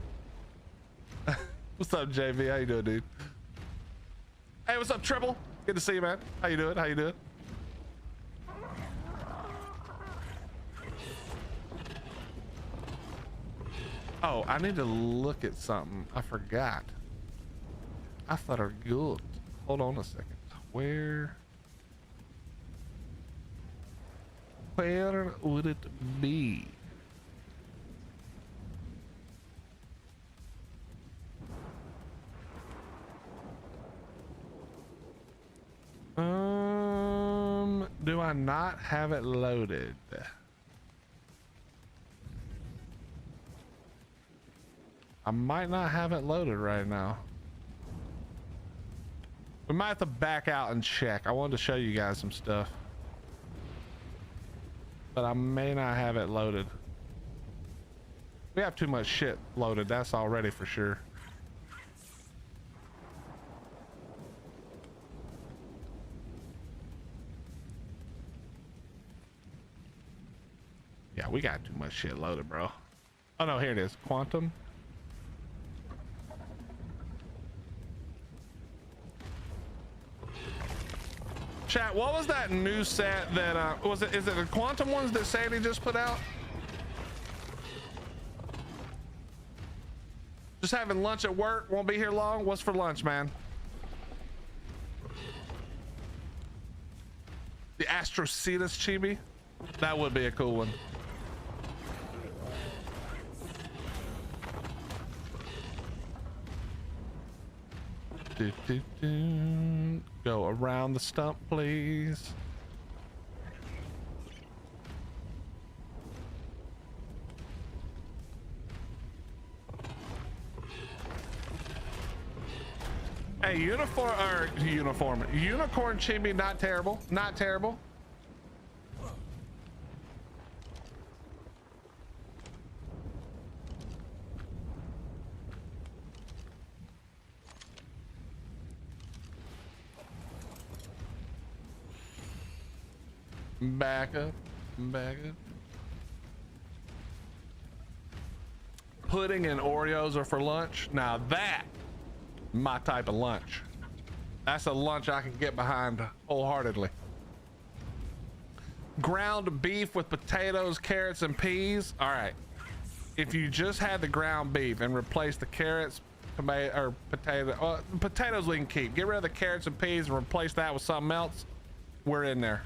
What's up, JV? How you doing, dude? Hey, what's up, Triple? Good to see you, man. How you doing? How you doing? Oh, I need to look at something. I forgot. I thought I good. Hold on a second. Where would it be? Do I not have it loaded? I might not have it loaded right now. We might have to back out and check. I wanted to show you guys some stuff, but I may not have it loaded. We have too much shit loaded, that's already for sure. Yeah, we got too much shit loaded, bro. Oh no, here it is. Quantum. Chat, what was that new set that is it the quantum ones that Sandy just put out? Just having lunch at work, won't be here long. What's for lunch, man? The Astrocetus chibi? That would be a cool one. Go around the stump, please. Hey, unicorn chibi, not terrible, not terrible. Back up, back up. Pudding and Oreos are for lunch. Now that, my type of lunch. That's a lunch I can get behind wholeheartedly. Ground beef with potatoes, carrots, and peas. All right. If you just had the ground beef and replace the carrots, tomato, or potato, potatoes we can keep. Get rid of the carrots and peas and replace that with something else. We're in there.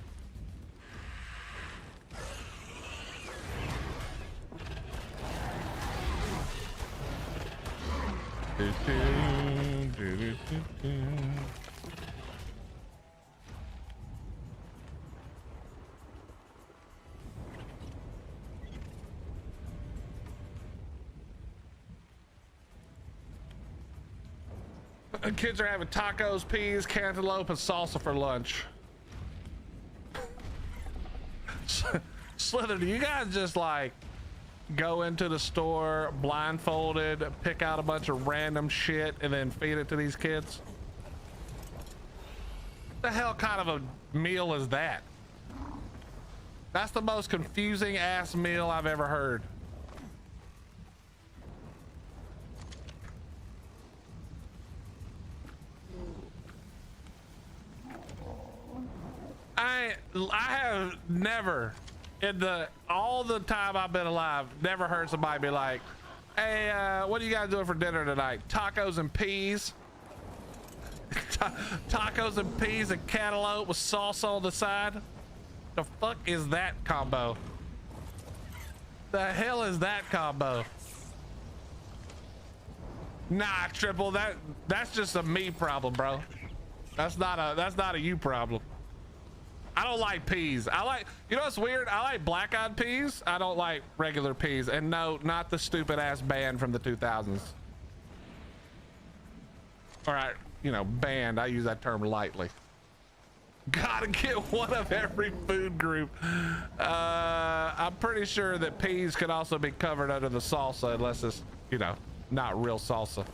Kids are having tacos, peas, cantaloupe, and salsa for lunch. Slither, do you guys just like go into the store blindfolded, pick out a bunch of random shit, and then feed it to these kids? What the hell kind of a meal is that? That's the most confusing ass meal I've ever heard. I have never, in all the time I've been alive, never heard somebody be like, hey, what are you guys doing for dinner tonight? Tacos and peas. Tacos and peas and cantaloupe with salsa on the side. The fuck is that combo? The hell is that combo? Nah, Triple, that's just a me problem, bro. That's not a you problem. I don't like peas. I like, you know what's weird? I like black-eyed peas. I don't like regular peas. And no, not the stupid ass band from the 2000s. All right, you know, band, I use that term lightly. Gotta get one of every food group. I'm pretty sure that peas could also be covered under the salsa unless it's, you know, not real salsa.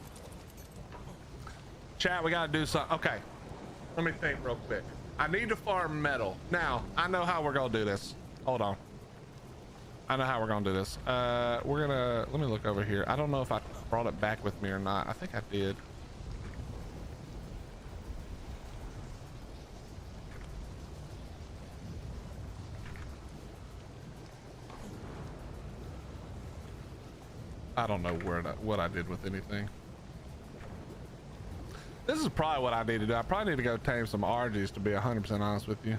Chat, we gotta do something. Okay, let me think real quick. I need to farm metal. Now, I know how we're gonna do this. Hold on. I know how we're gonna do this. We're gonna, let me look over here. I don't know if I brought it back with me or not. I think I did. I don't know what I did with anything. This is probably what I need to do. I probably need to go tame some RGs, to be 100% honest with you.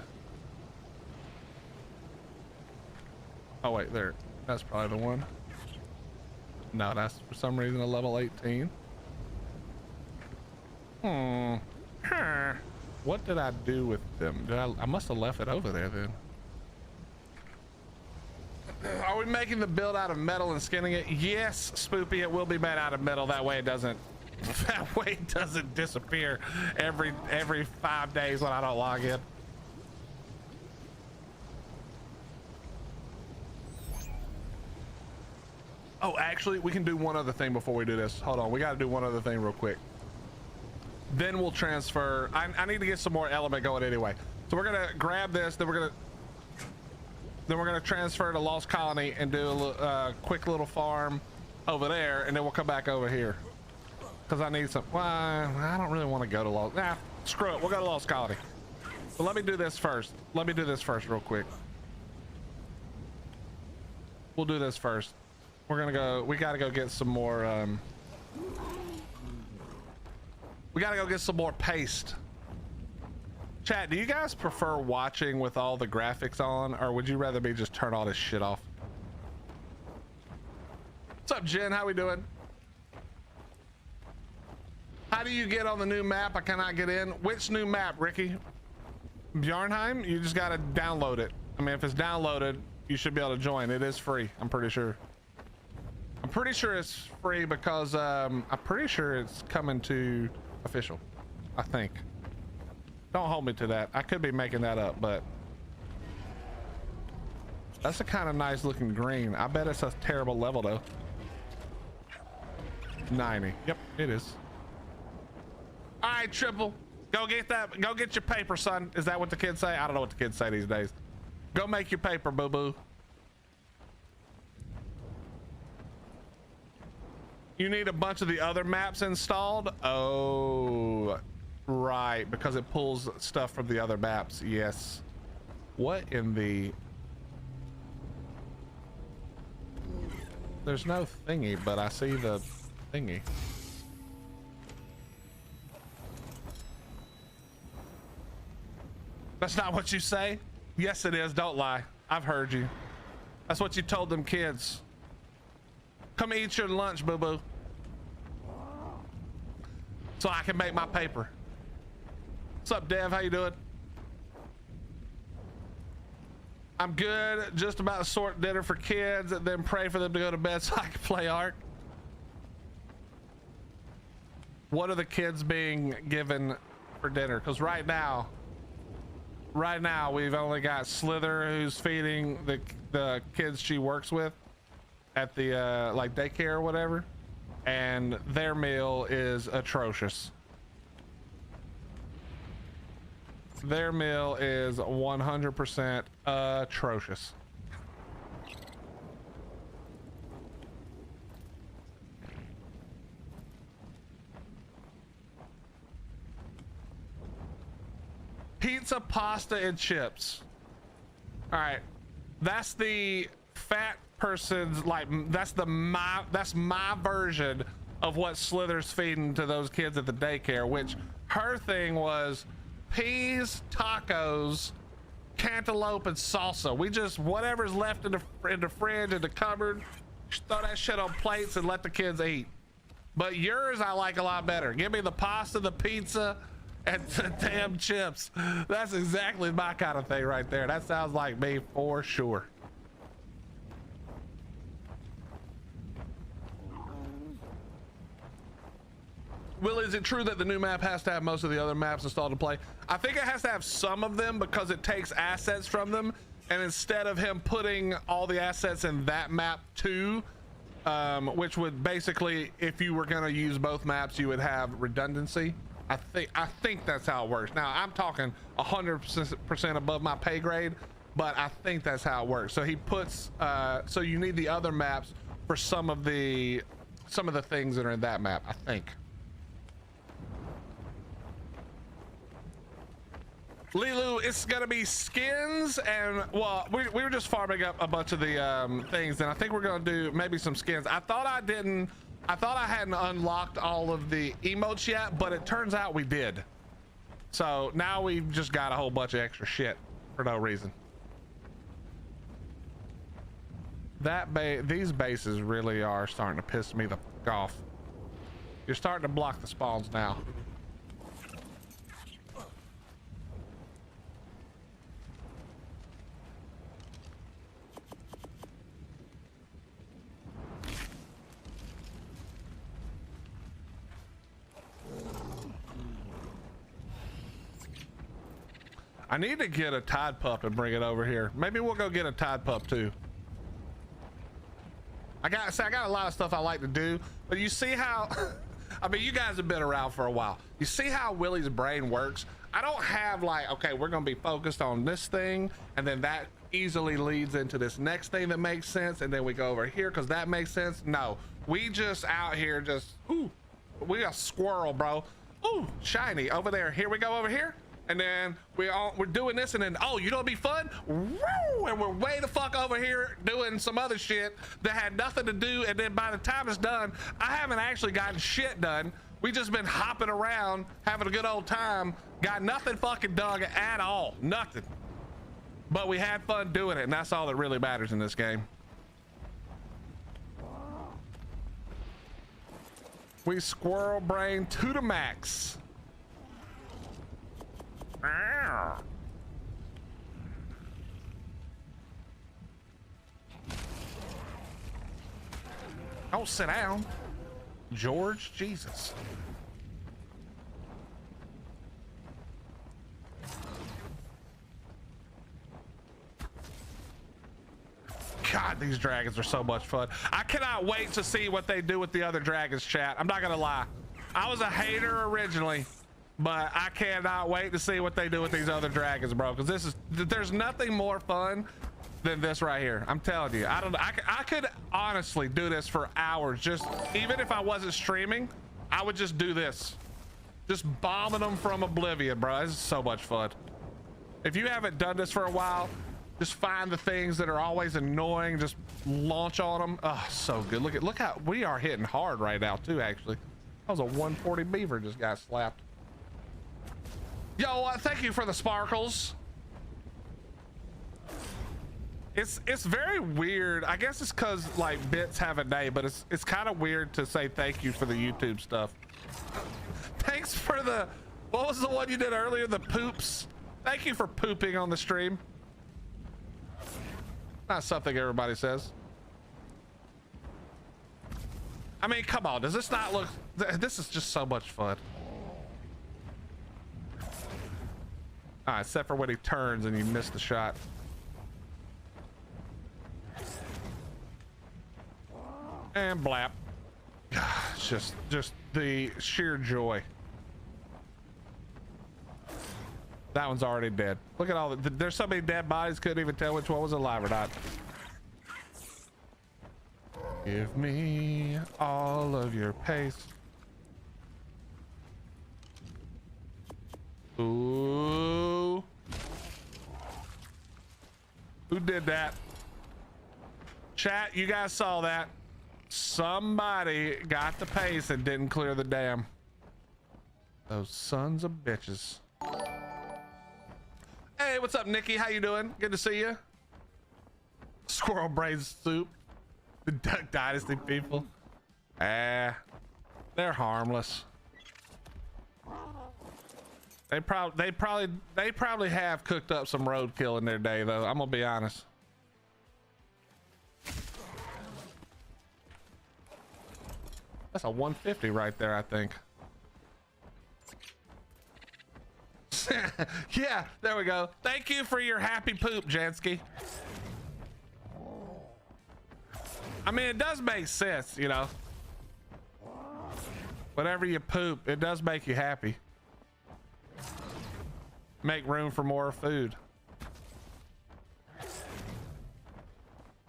Oh wait, there. That's probably the one. No, that's for some reason a level 18. What did I do with them? I must have left it over there then. Are we making the build out of metal and skinning it? Yes, Spoopy, it will be made out of metal. That way it doesn't disappear every 5 days when I don't log in. Oh, actually, we can do one other thing before we do this. Hold on, we got to do one other thing real quick. Then we'll transfer. I need to get some more element going anyway. So we're gonna grab this. Then we're gonna transfer to Lost Colony and do a quick little farm over there, and then we'll come back over here because I need some. Well, I don't really want to go to Lost. Nah, screw it. We'll go to Lost Colony. But let me do this first. Let me do this first real quick. We'll do this first. We're gonna go. We gotta go get some more. We gotta go get some more paste. Chat, do you guys prefer watching with all the graphics on, or would you rather me just turn all this shit off? What's up, Jen? How we doing? How do you get on the new map? I cannot get in. Which new map, Ricky? Bjarnheim? You just gotta download it. I mean, if it's downloaded, you should be able to join. It is free, I'm pretty sure. I'm pretty sure it's free because I'm pretty sure it's coming to official, I think. Don't hold me to that. I could be making that up, but that's a kind of nice looking green. I bet it's a terrible level though. 90. Yep, it is. All right, Triple, go get that. Go get your paper, son. Is that what the kids say? I don't know what the kids say these days. Go make your paper, boo-boo. You need a bunch of the other maps installed? Oh, right, because it pulls stuff from the other maps. Yes. What in the... There's no thingy, but I see the thingy. That's not what you say? Yes, it is. Don't lie. I've heard you. That's what you told them kids. Come eat your lunch, boo-boo. So I can make my paper. What's up, Dev? How you doing? I'm good. Just about to sort dinner for kids and then pray for them to go to bed so I can play ARK. What are the kids being given for dinner? Because right now we've only got Slither, who's feeding the kids she works with at the like daycare or whatever, and their meal is atrocious. Their meal is 100% atrocious. Pizza, pasta, and chips. All right, that's the fat person's, like, that's my version of what Slither's feeding to those kids at the daycare, which her thing was peas, tacos, cantaloupe, and salsa. We just, whatever's left in the fridge, in the cupboard, just throw that shit on plates and let the kids eat. but yours I like a lot better. Give me the pasta, the pizza, and the damn chips. That's exactly my kind of thing right there. That sounds like me for sure. Will, is it true that the new map has to have most of the other maps installed to play? I think it has to have some of them because it takes assets from them, and instead of him putting all the assets in that map too, which would basically, if you were going to use both maps, you would have redundancy. I think that's how it works. Now I'm talking 100% above my pay grade, but I think that's how it works. So he puts so you need the other maps for some of the things that are in that map, I think. Lilu, it's gonna be skins, and well, we were just farming up a bunch of the things, and I think we're gonna do maybe some skins. I thought I hadn't unlocked all of the emotes yet, but it turns out we did. So now we've just got a whole bunch of extra shit for no reason. These bases really are starting to piss me the fuck off. You're starting to block the spawns now. I need to get a Tide Pup and bring it over here. Maybe we'll go get a Tide Pup too. I got a lot of stuff I like to do, but you see how I mean, you guys have been around for a while. You see how Willie's brain works? I don't have like, okay, we're gonna be focused on this thing, and then that easily leads into this next thing that makes sense, and then we go over here because that makes sense. No, we just out here just, ooh, we a squirrel, bro. Ooh, shiny over there. Here we go over here. And then we're doing this, and then, oh, you know what'd be fun? Woo! And we're way the fuck over here doing some other shit that had nothing to do, and then by the time it's done, I haven't actually gotten shit done. We just been hopping around, having a good old time, got nothing fucking done at all, nothing. But we had fun doing it, and that's all that really matters in this game. We squirrel brain to the max. Don't sit down, George. Jesus. God, these dragons are so much fun. I cannot wait to see what they do with the other dragons, chat. I'm not gonna lie. I was a hater originally, but I cannot wait to see what they do with these other dragons, bro. Because there's nothing more fun than this right here. I'm telling you, I could honestly do this for hours. Just even if I wasn't streaming, I would just do this. Just bombing them from oblivion, bro. This is so much fun. If you haven't done this for a while, just find the things that are always annoying. Just launch on them. Oh, so good. Look how we are hitting hard right now too. Actually, that was a 140 beaver just got slapped. Yo, thank you for the sparkles. It's very weird. I guess it's because like bits have a name, but it's kind of weird to say thank you for the YouTube stuff. Thanks for the, what was the one you did earlier? The poops. Thank you for pooping on the stream. Not something everybody says. I mean, come on. Does this not look, this is just so much fun. Except for when he turns and you miss the shot. And blap. It's just the sheer joy. That one's already dead. Look at all there's so many dead bodies, couldn't even tell which one was alive or not. Give me all of your pace. Ooh. Who did that? Chat, you guys saw that. Somebody got the pace and didn't clear the dam. Those sons of bitches. Hey, what's up, Nikki? How you doing? Good to see you. Squirrel brain soup. The Duck Dynasty people. They're harmless. They probably have cooked up some roadkill in their day, though. I'm gonna be honest. That's a 150 right there, I think. Yeah, there we go. Thank you for your happy poop, Jansky. I mean, it does make sense, you know. Whatever you poop, it does make you happy. Make room for more food.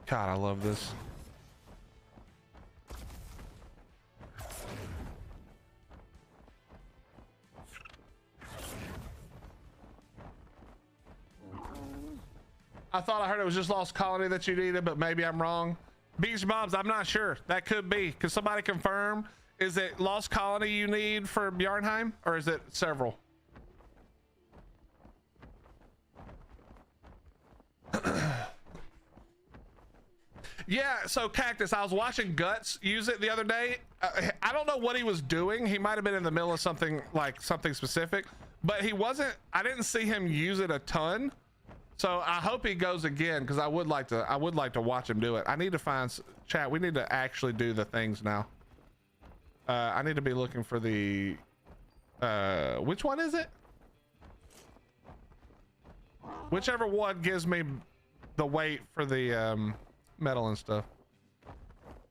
God, I love this. I thought I heard it was just Lost Colony that you needed, but maybe I'm wrong. Beach Bombs, I'm not sure. That could be. Could somebody confirm? Is it Lost Colony you need for Bjarnheim, or is it several? Yeah, so Cactus, I was watching Guts use it the other day. I don't know what he was doing. He might have been in the middle of something, like something specific, but he wasn't. I didn't see him use it a ton. So I hope he goes again, because I would like to watch him do it. I need to find chat. We need to actually do the things now. I need to be looking for the which one is it? Whichever one gives me the weight for the metal and stuff.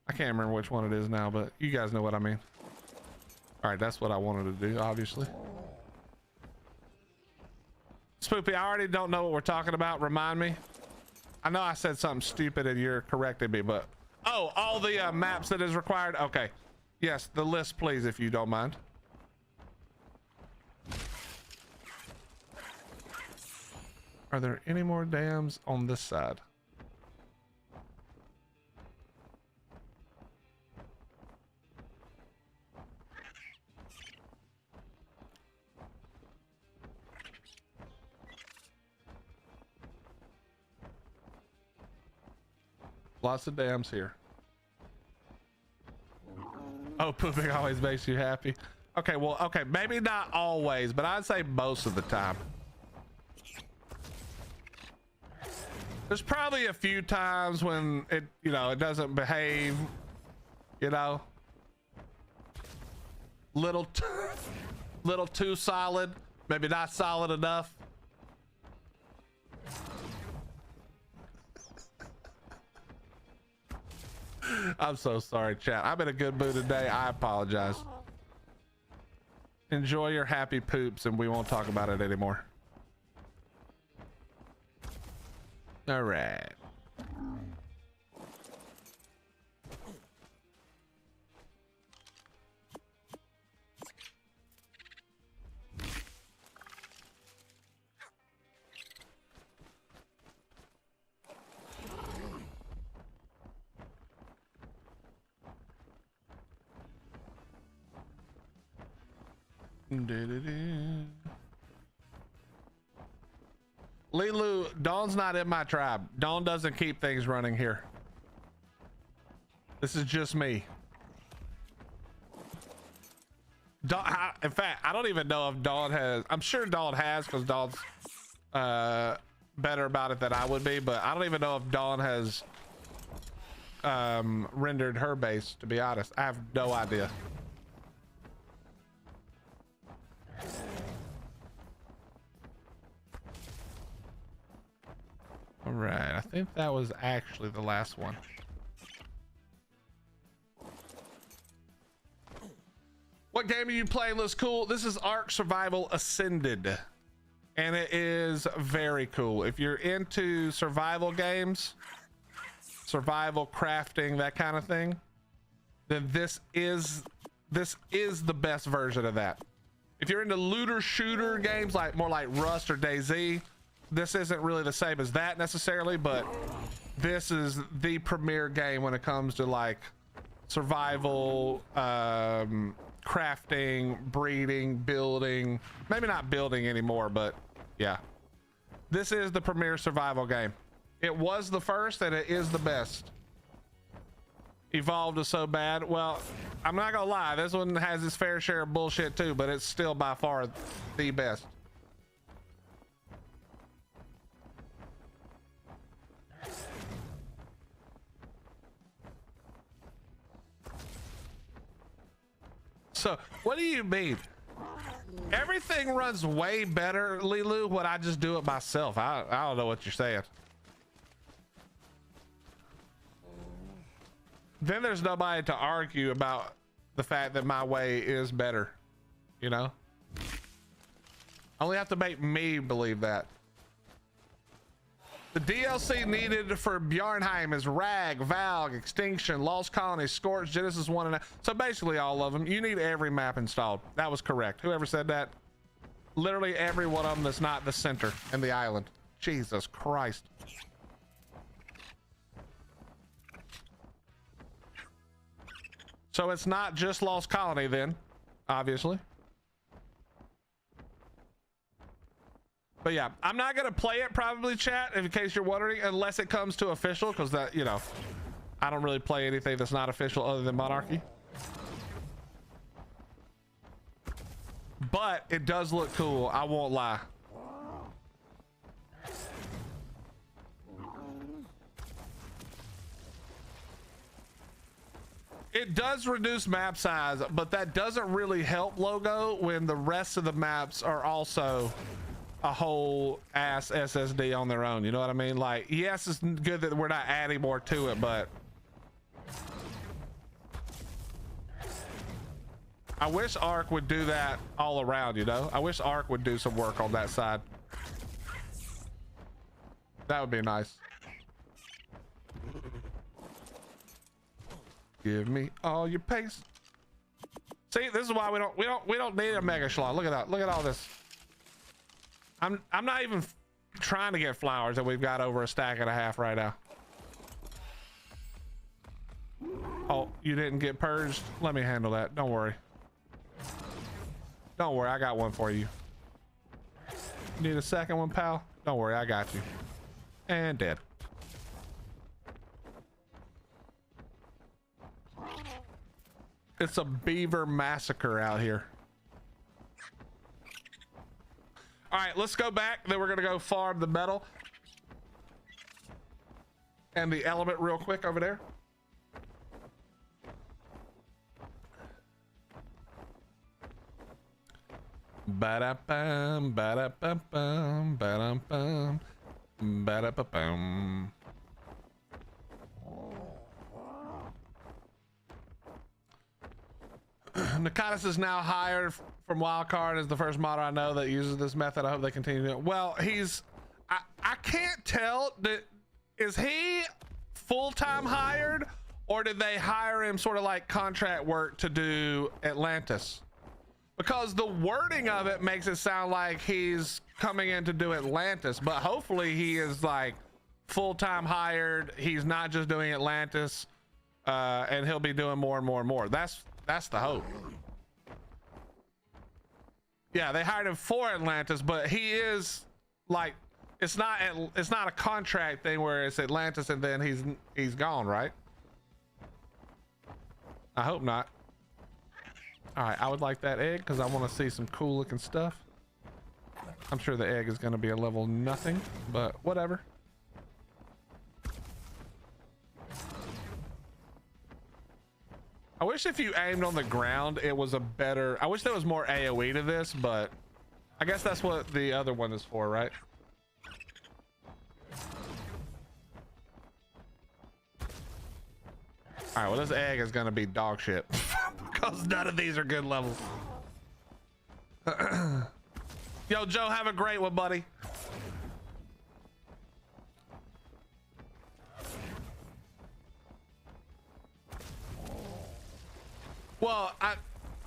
I can't remember which one it is now, but you guys know what I mean. All right, that's what I wanted to do, obviously. Spoopy, I already don't know what we're talking about. Remind me. I know I said something stupid and you're correcting me, but oh, all the maps that is required. Okay, yes, the list, please, if you don't mind. Are there any more dams on this side? Lots of dams here. Oh, pooping always makes you happy. Okay, well, okay, maybe not always, but I'd say most of the time. There's probably a few times when it, you know, it doesn't behave, you know, little too solid, maybe not solid enough. I'm so sorry, chat. I'm in a good mood today. I apologize. Enjoy your happy poops and we won't talk about it anymore. All right. Lilu, Dawn's not in my tribe. Dawn doesn't keep things running here. This is just me. Dawn, in fact, I don't even know if Dawn has. I'm sure Dawn has, because Dawn's better about it than I would be, but I don't even know if Dawn has rendered her base, to be honest. I have no idea. All right, I think that was actually the last one. What game are you playing? Looks cool. This is Ark Survival Ascended, and it is very cool. If you're into survival games, survival crafting, that kind of thing, then this is the best version of that. If you're into looter shooter games, like more like Rust or DayZ, this isn't really the same as that necessarily, but this is the premier game when it comes to like survival, crafting, breeding, building. Maybe not building anymore, but yeah, this is the premier survival game. It was the first and it is the best. Evolved is so bad. Well, I'm not gonna lie, this one has its fair share of bullshit too, but it's still by far the best. So what do you mean? Everything runs way better, Lilu, when I just do it myself. I don't know what you're saying. Then there's nobody to argue about the fact that my way is better, you know? I only have to make me believe that. The DLC needed for Bjarnheim is Rag, Valg, Extinction, Lost Colony, Scorch, Genesis 1 and so basically all of them. You need every map installed. That was correct. Whoever said that, literally every one of them that's not the center and the island. Jesus Christ. So it's not just Lost Colony then, obviously. But yeah, I'm not gonna play it probably, chat, in case you're wondering, unless it comes to official, because that, you know, I don't really play anything that's not official other than Monarchy. But it does look cool, I won't lie. It does reduce map size, but that doesn't really help Logo when the rest of the maps are also a whole ass SSD on their own. You know what I mean? Like, yes, it's good that we're not adding more to it, but I wish ARK would do that all around, you know? I wish ARK would do some work on that side. That would be nice. Give me all your pace. See, this is why we don't need a mega schlong. Look at that. Look at all this. I'm not even trying to get flowers, and we've got over a stack and a half right now. Oh, you didn't get purged? Let me handle that. Don't worry. Don't worry, I got one for you. Need a second one, pal? Don't worry, I got you. And dead. It's a beaver massacre out here. All right, let's go back. Then we're gonna go farm the metal and the element real quick over there. Ba-da-bum, ba-da-bum, ba-dum-bum, ba-da-ba-bum. Nakatis is now hired from Wildcard as the first modder I know that uses this method. I hope they continue to. Well, I can't tell. Is he full-time hired, or did they hire him sort of like contract work to do Atlantis? Because the wording of it makes it sound like he's coming in to do Atlantis, but hopefully he is like full-time hired. He's not just doing Atlantis, and he'll be doing more and more and more. That's the hope. Yeah, they hired him for Atlantis, but he is like, it's not a contract thing where it's Atlantis and then he's gone, right? I hope not. All right, I would like that egg because I want to see some cool looking stuff. I'm sure the egg is going to be a level nothing, but whatever. I wish if you aimed on the ground, it was a better... I wish there was more AoE to this, but I guess that's what the other one is for, right? All right, well, this egg is going to be dog shit because none of these are good levels. Yo, Joe, have a great one, buddy. Well,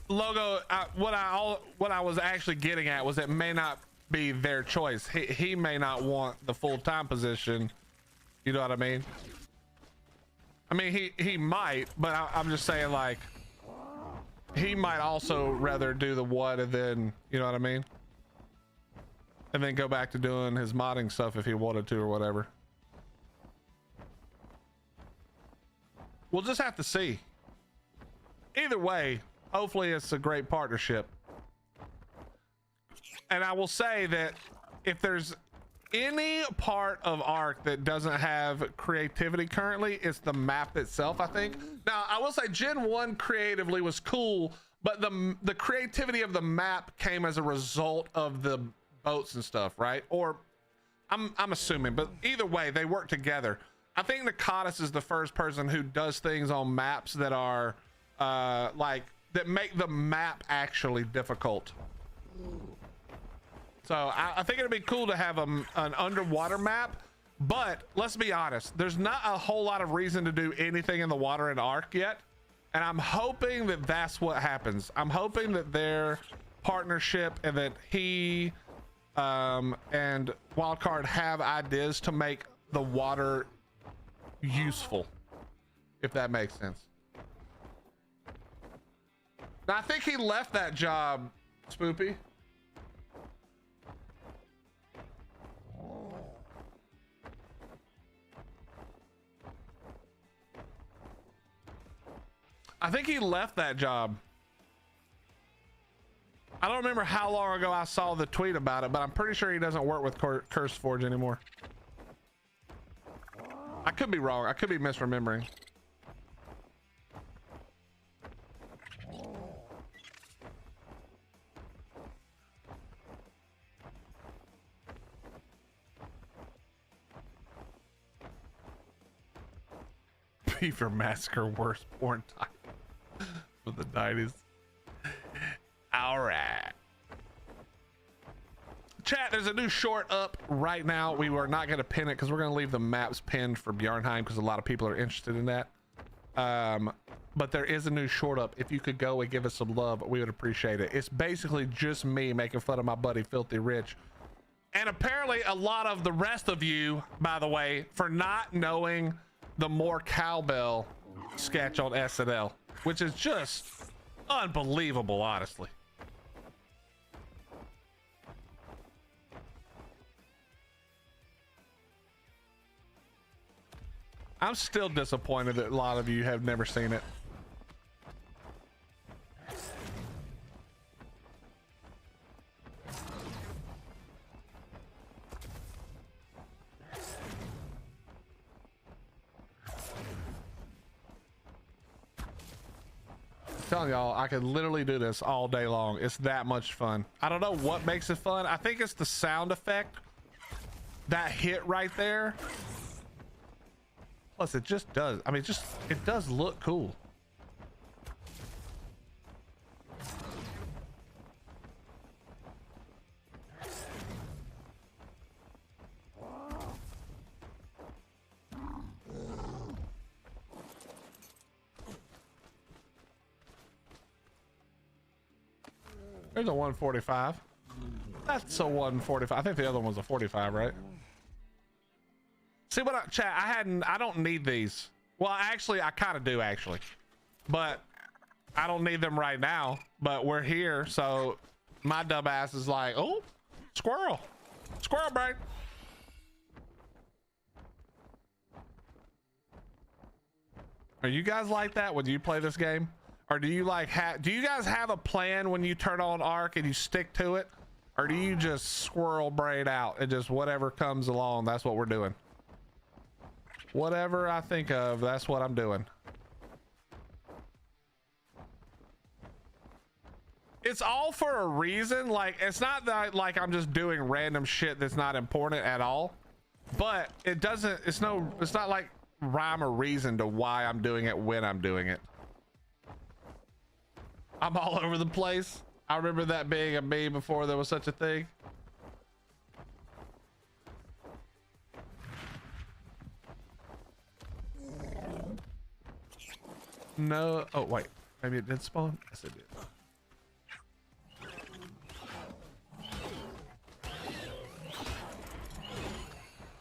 what I was actually getting at was it may not be their choice. He may not want the full-time position. You know what I mean? I mean, he might, but I'm just saying, like, he might also rather do the one and then, you know what I mean? And then go back to doing his modding stuff if he wanted to or whatever. We'll just have to see. Either way, hopefully it's a great partnership. And I will say that if there's any part of ARK that doesn't have creativity currently, it's the map itself, I think. Now, I will say Gen 1 creatively was cool, but the creativity of the map came as a result of the boats and stuff, right? Or I'm assuming, but either way, they work together. I think Nakatis is the first person who does things on maps that are like that make the map actually difficult. So I think it'd be cool to have an underwater map, but let's be honest, there's not a whole lot of reason to do anything in the water in ARK yet. And I'm hoping that that's what happens. I'm hoping that their partnership and that he and Wildcard have ideas to make the water useful, if that makes sense. Now, I think he left that job, Spoopy. I think he left that job. I don't remember how long ago I saw the tweet about it, but I'm pretty sure he doesn't work with CurseForge anymore. I could be wrong. I could be misremembering. Beaver Massacre, worst porn title for the 90s. All right. Chat, there's a new short up right now. We were not going to pin it because we're going to leave the maps pinned for Bjarnheim because a lot of people are interested in that. But there is a new short up. If you could go and give us some love, we would appreciate it. It's basically just me making fun of my buddy Filthy Rich. And apparently a lot of the rest of you, by the way, for not knowing the More Cowbell sketch on SNL, which is just unbelievable, honestly. I'm still disappointed that a lot of you have never seen it. I'm telling y'all, I could literally do this all day long. It's that much fun. I don't know what makes it fun. I think it's the sound effect. That hit right there. Plus, it just does. I mean, it does look cool. There's a 145. That's a 145. I think the other one was a 45, right? See what chat, I don't need these. Well, actually, I kind of do actually, but I don't need them right now, but we're here. So my dumb ass is like, oh, squirrel brain. Are you guys like that when you play this game? Or do you like do you guys have a plan when you turn on ARK and you stick to it? Or do you just squirrel brain out and just whatever comes along, that's what we're doing? Whatever I think of, that's what I'm doing. It's all for a reason. Like, it's not that like I'm just doing random shit that's not important at all, but it doesn't, it's not like rhyme or reason to why I'm doing it when I'm doing it. I'm all over the place. I remember that being a meme before there was such a thing. No. Oh, wait. Maybe it did spawn? Yes, it did.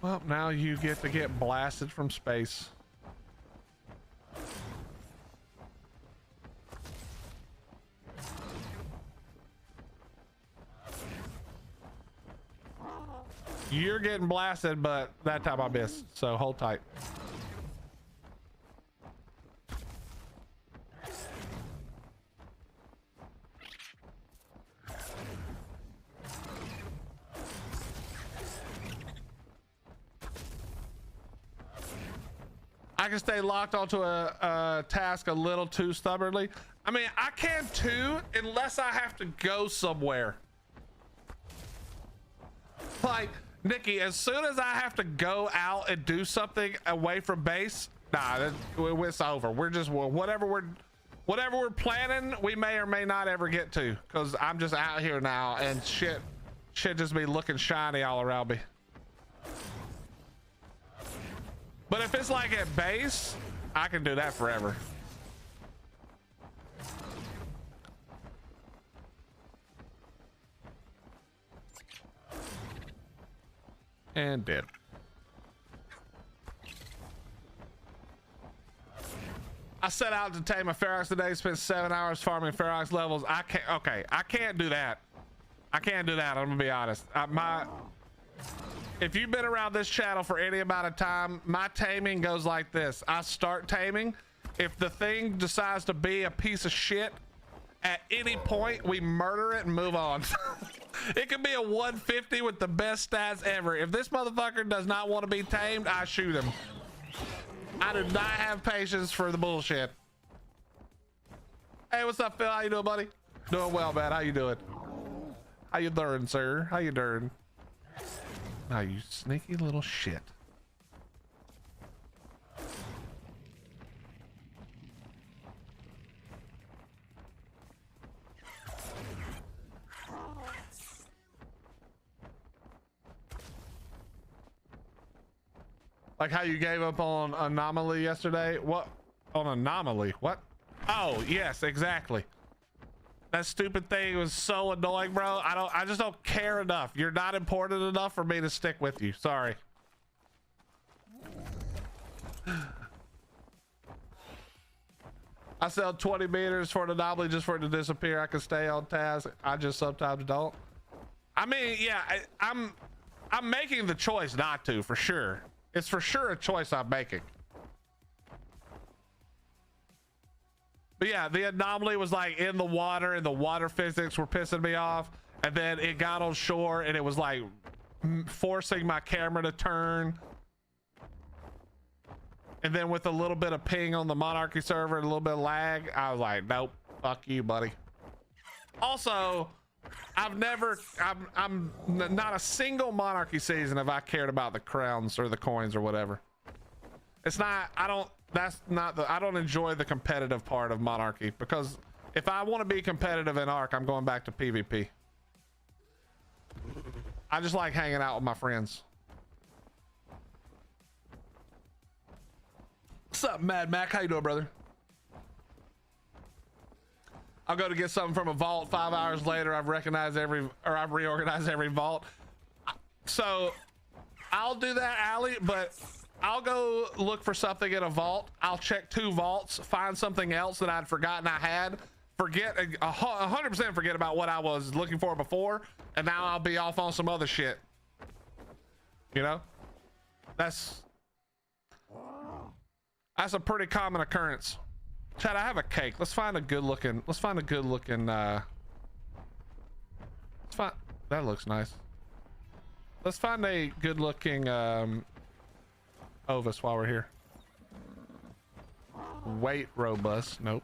Well, now you get to get blasted from space. You're getting blasted, but that time I missed, so hold tight. I can stay locked onto a task a little too stubbornly. I mean, I can too, unless I have to go somewhere. Like, Nikki, as soon as I have to go out and do something away from base, nah, it's over. We're just, whatever we're planning, we may or may not ever get to, because I'm just out here now and shit just be looking shiny all around me. But if it's like at base, I can do that forever. And dead. I set out to tame a Ferox today, spent 7 hours farming Ferox levels. I can't do that. I can't do that, I'm gonna be honest. If you've been around this channel for any amount of time, my taming goes like this. I start taming. If the thing decides to be a piece of shit, at any point we murder it and move on. It could be a 150 with the best stats ever. If this motherfucker does not want to be tamed, I shoot him. I do not have patience for the bullshit. Hey, what's up, Phil? How you doing, buddy? Doing well, man. How you doing? How you doing, sir? How you doing? Now, you sneaky little shit. Like how you gave up on Anomaly yesterday? What? On Anomaly? What? Oh, yes, exactly. That stupid thing was so annoying, bro. I just don't care enough. You're not important enough for me to stick with you. Sorry. I sell 20 meters for an anomaly just for it to disappear. I can stay on task. I just sometimes don't. I mean, yeah, I'm making the choice not to, for sure. It's for sure a choice I'm making. But yeah, the anomaly was like in the water and the water physics were pissing me off. And then it got on shore and it was like forcing my camera to turn. And then with a little bit of ping on the Monarchy server and a little bit of lag, I was like, nope, fuck you, buddy. Also, I'm not a single Monarchy season have I cared about the crowns or the coins or whatever. It's not, I don't enjoy the competitive part of Monarchy, because if I want to be competitive in ARK, I'm going back to PvP. I just like hanging out with my friends. What's up, Mad Mac? How you doing, brother? I'll go to get something from a vault. 5 hours later, I've reorganized every vault. So I'll do that, Ali, but I'll go look for something in a vault. I'll check 2 vaults, find something else that I'd forgotten I had, forget 100% forget about what I was looking for before, and now I'll be off on some other shit. You know, that's a pretty common occurrence. Chad, I have a cake. Let's find a good looking that looks nice. Let's find a good looking Ovis while we're here. Weight robust. Nope.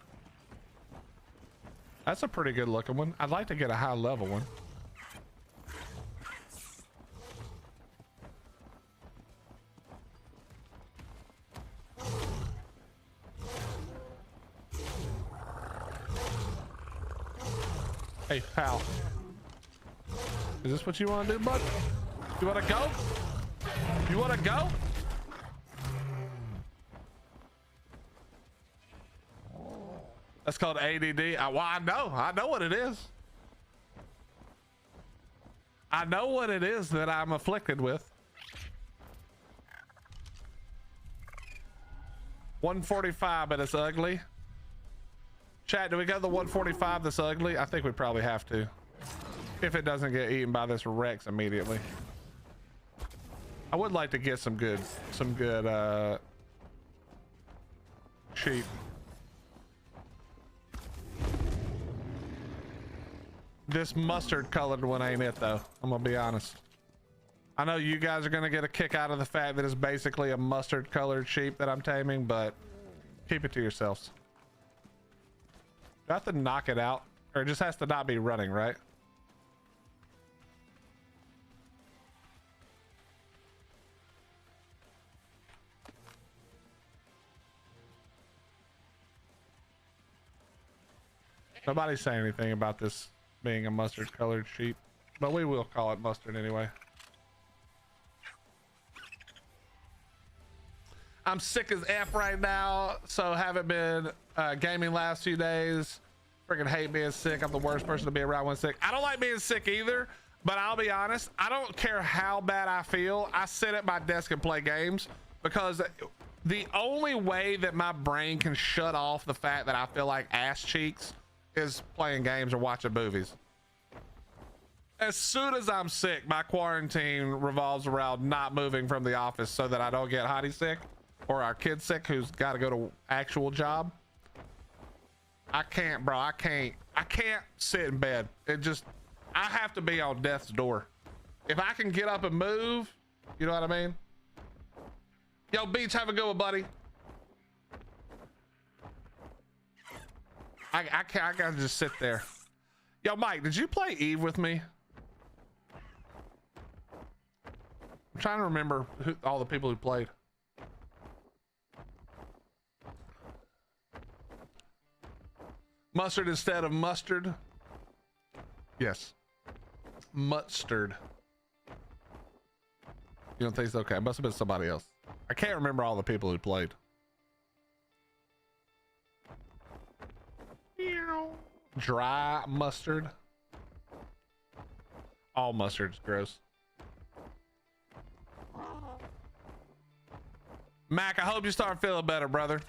That's a pretty good looking one. I'd like to get a high level one. Hey, pal. Is this what you want to do, bud? You want to go? You want to go? That's called ADD. Well, I know what it is. I know what it is that I'm afflicted with. 145, but it's ugly. Chat, do we go to the 145 that's ugly? I think we probably have to, if it doesn't get eaten by this Rex immediately. I would like to get some good sheep. This mustard colored one ain't it though. I'm gonna be honest. I know you guys are gonna get a kick out of the fact that it's basically a mustard colored sheep that I'm taming, but keep it to yourselves. Do I have to knock it out? Or it just has to not be running, right? Nobody's saying anything about this being a mustard colored sheep, but we will call it mustard anyway. I'm sick as F right now, so haven't been gaming last few days. Freaking hate being sick. I'm the worst person to be around when sick. I don't like being sick either, but I'll be honest, I don't care how bad I feel. I sit at my desk and play games because the only way that my brain can shut off the fact that I feel like ass cheeks is playing games or watching movies. As soon as I'm sick, my quarantine revolves around not moving from the office so that I don't get Hottie sick or our kid sick who's got to go to actual job. I can't, bro. I can't sit in bed. I have to be on death's door. If I can get up and move, you know what I mean? Yo, Beach, have a good one, buddy. I gotta just sit there. Yo, Mike, did you play Eve with me? I'm trying to remember all the people who played. Mustard instead of mustard. Yes. Mustard. You don't think it's okay? It must have been somebody else. I can't remember all the people who played. Dry mustard. All mustard's gross. Mac, I hope you start feeling better, brother.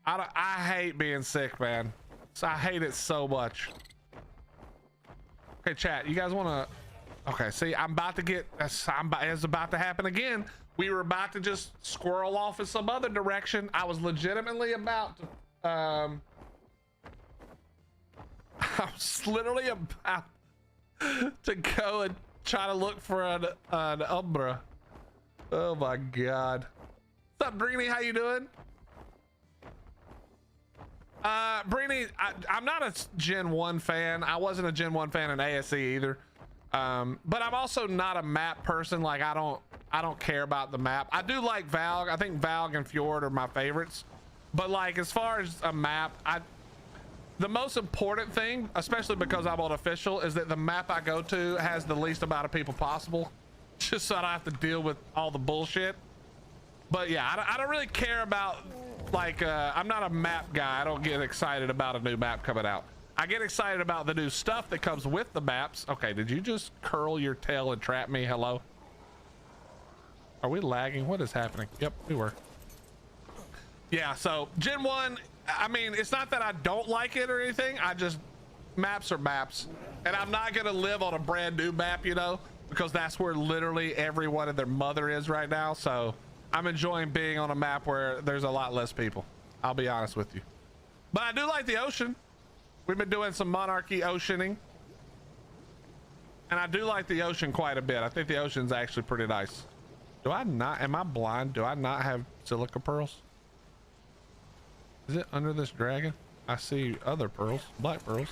I hate being sick, man. So I hate it so much. Okay, chat, you guys want to... Okay, see, I'm about to get... It's about to happen again. We were about to just squirrel off in some other direction. I was legitimately about to... I was literally about to go and try to look for an Umbra. Oh my god. What's up, Breeny? How you doing? Breeny, I'm not a Gen 1 fan. I wasn't a Gen 1 fan in ASE either. But I'm also not a map person. Like I don't care about the map. I do like Valg. I think Valg and Fjord are my favorites. But like as far as a map, the most important thing, especially because I'm on official, is that the map I go to has the least amount of people possible, just so I don't have to deal with all the bullshit. But yeah, I don't really care about, like, I'm not a map guy. I don't get excited about a new map coming out. I get excited about the new stuff that comes with the maps. Okay, did you just curl your tail and trap me? Hello? Are we lagging? What is happening? Yep, we were. Yeah, so Gen 1, I mean, it's not that I don't like it or anything. I just, maps are maps. And I'm not gonna live on a brand new map, you know, because that's where literally everyone and their mother is right now. So I'm enjoying being on a map where there's a lot less people. I'll be honest with you. But I do like the ocean. We've been doing some monarchy oceaning. And I do like the ocean quite a bit. I think the ocean's actually pretty nice. Do I not, am I blind? Do I not have silica pearls? Is it under this dragon? I see other pearls, black pearls.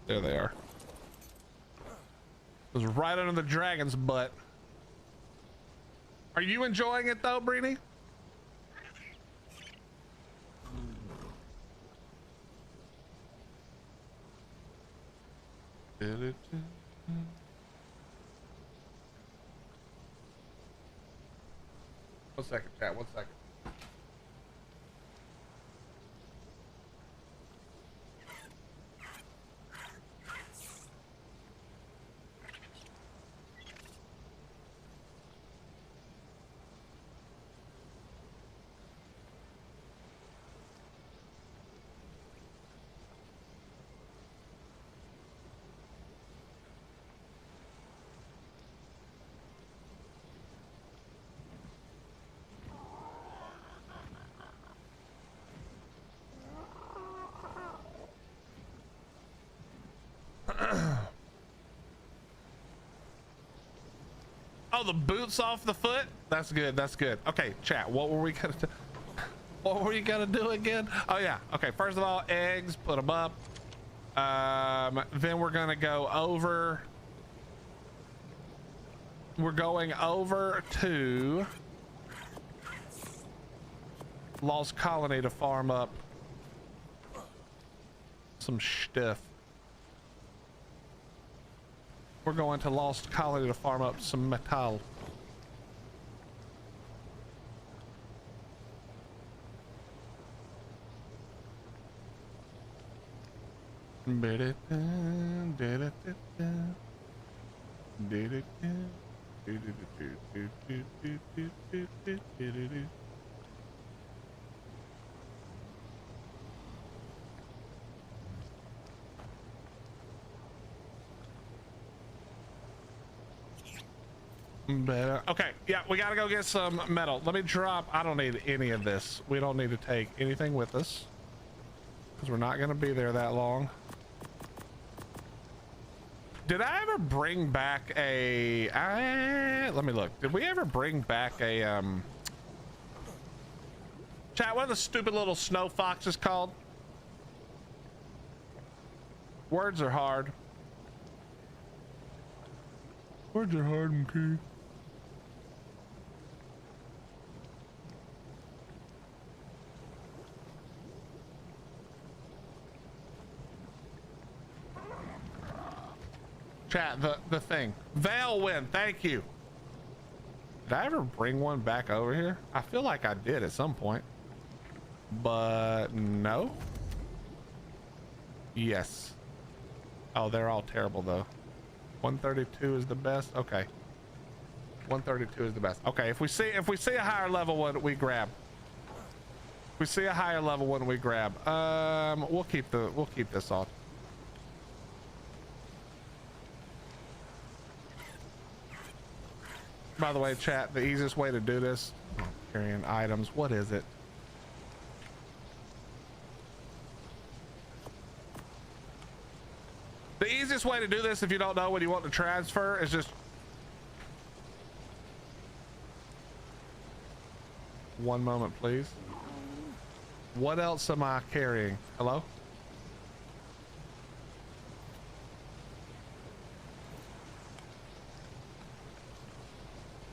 There they are. It was right under the dragon's butt. Are you enjoying it though, Breeny? One second, chat, 1 second. Oh, the boots off the foot. That's good. That's good. Okay, chat. What were we gonna do? What were you gonna do again? Oh yeah. Okay. First of all, eggs. Put them up. Then we're gonna go over. We're going over to Lost Colony to farm up some stuff. We're going to Lost Colony to farm up some metal. Better. Okay, yeah, we gotta go get some metal. Let me drop. I don't need any of this. We don't need to take anything with us because we're not gonna be there that long. Did I ever bring back a let me look. Did we ever bring back a chat, what are the stupid little snow foxes called? Words are hard. Words are hard, okay. Chat, the thing. Valwyn, thank you. Did I ever bring one back over here? I feel like I did at some point. But no. Yes. Oh, they're all terrible though. 132 is the best. Okay. 132 is the best. Okay, if we see a higher level one, we grab. If we see a higher level one, we grab. We'll keep this on. By the way, chat, the easiest way to do this, carrying items, what is it? The easiest way to do this, if you don't know what you want to transfer, is just one moment, please. What else am I carrying? Hello?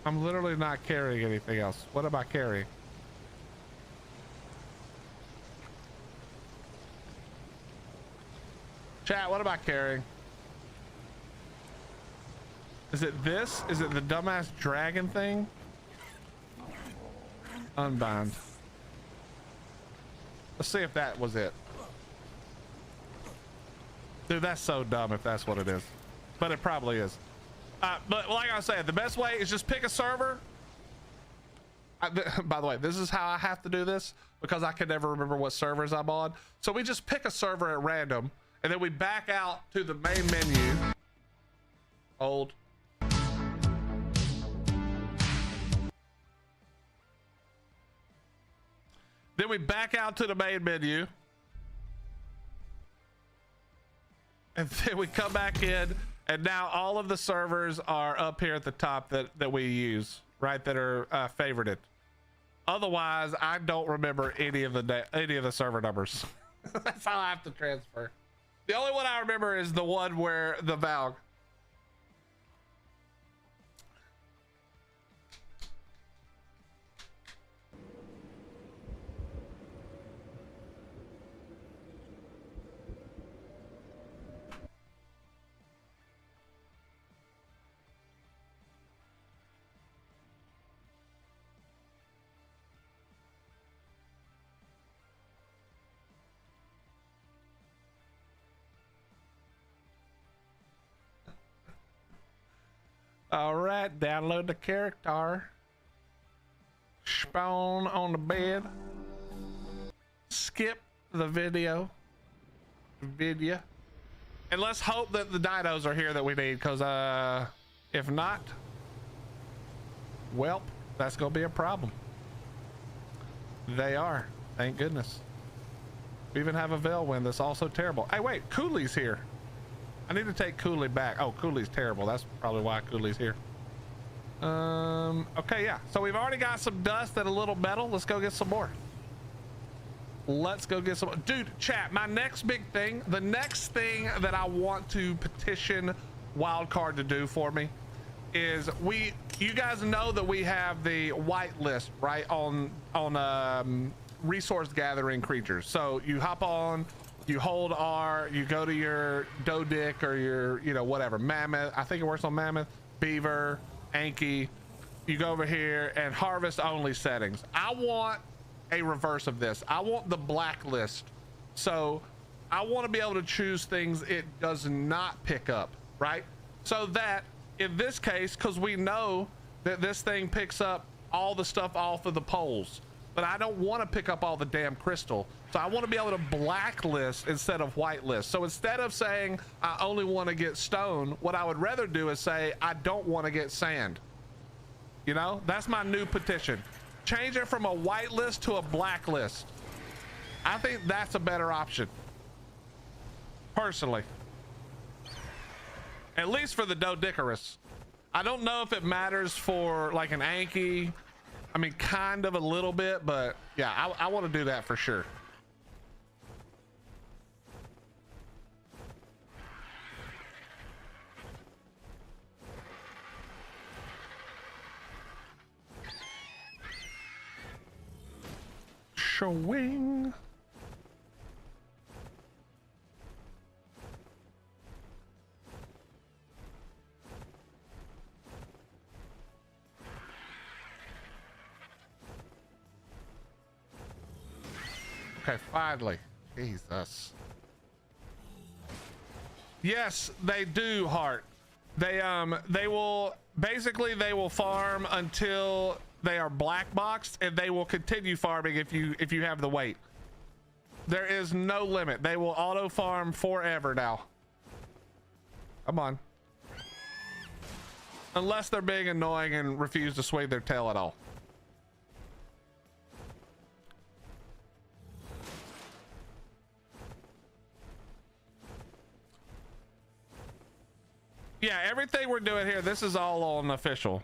I'm literally not carrying anything else. What am I carrying? Chat, what am I carrying? Is it this? Is it the dumbass dragon thing? Unbind. Let's see if that was it. Dude, that's so dumb if that's what it is. But it probably is. But like I said, the best way is just pick a server. By the way, this is how I have to do this because I can never remember what servers I'm on. So we just pick a server at random and then we back out to the main menu. Hold. Then we back out to the main menu. And then we come back in. And now all of the servers are up here at the top that we use, right? That are favorited. Otherwise, I don't remember any of the server numbers. That's how I have to transfer. The only one I remember is the one where the Valg. All right, download the character. Spawn on the bed. Skip the video. And let's hope that the dinos are here that we need, because if not, well, that's gonna be a problem. They are, thank goodness. We even have a Velwind that's also terrible. Hey, wait, Cooley's here. I need to take Cooley back. Oh, Cooley's terrible. That's probably why Cooley's here. Okay, yeah. So we've already got some dust and a little metal. Let's go get some more. Let's go get some. Dude, chat, my next big thing, the next thing that I want to petition Wildcard to do for me is you guys know that we have the whitelist, right, on resource gathering creatures. So you hop on, you hold R, you go to your Dodic or your, you know, whatever, mammoth. I think it works on mammoth, beaver, Anki. You go over here and harvest only settings. I want a reverse of this. I want the blacklist. So I want to be able to choose things it does not pick up, right? So that in this case, because we know that this thing picks up all the stuff off of the poles, but I don't want to pick up all the damn crystal. So I want to be able to blacklist instead of whitelist. So instead of saying I only want to get stone, what I would rather do is say I don't want to get sand. You know, that's my new petition. Change it from a whitelist to a blacklist. I think that's a better option, personally. At least for the Doedicarus. I don't know if it matters for like an Anki. I mean, kind of a little bit, but yeah, I want to do that for sure. Showing. Okay, finally. Jesus. Yes, they do, Heart. They will basically farm until they are black boxed, and they will continue farming if you have the weight. There is no limit. They will auto farm forever now. Come on. Unless they're being annoying and refuse to sway their tail at all. Yeah, everything we're doing here, this is all on official.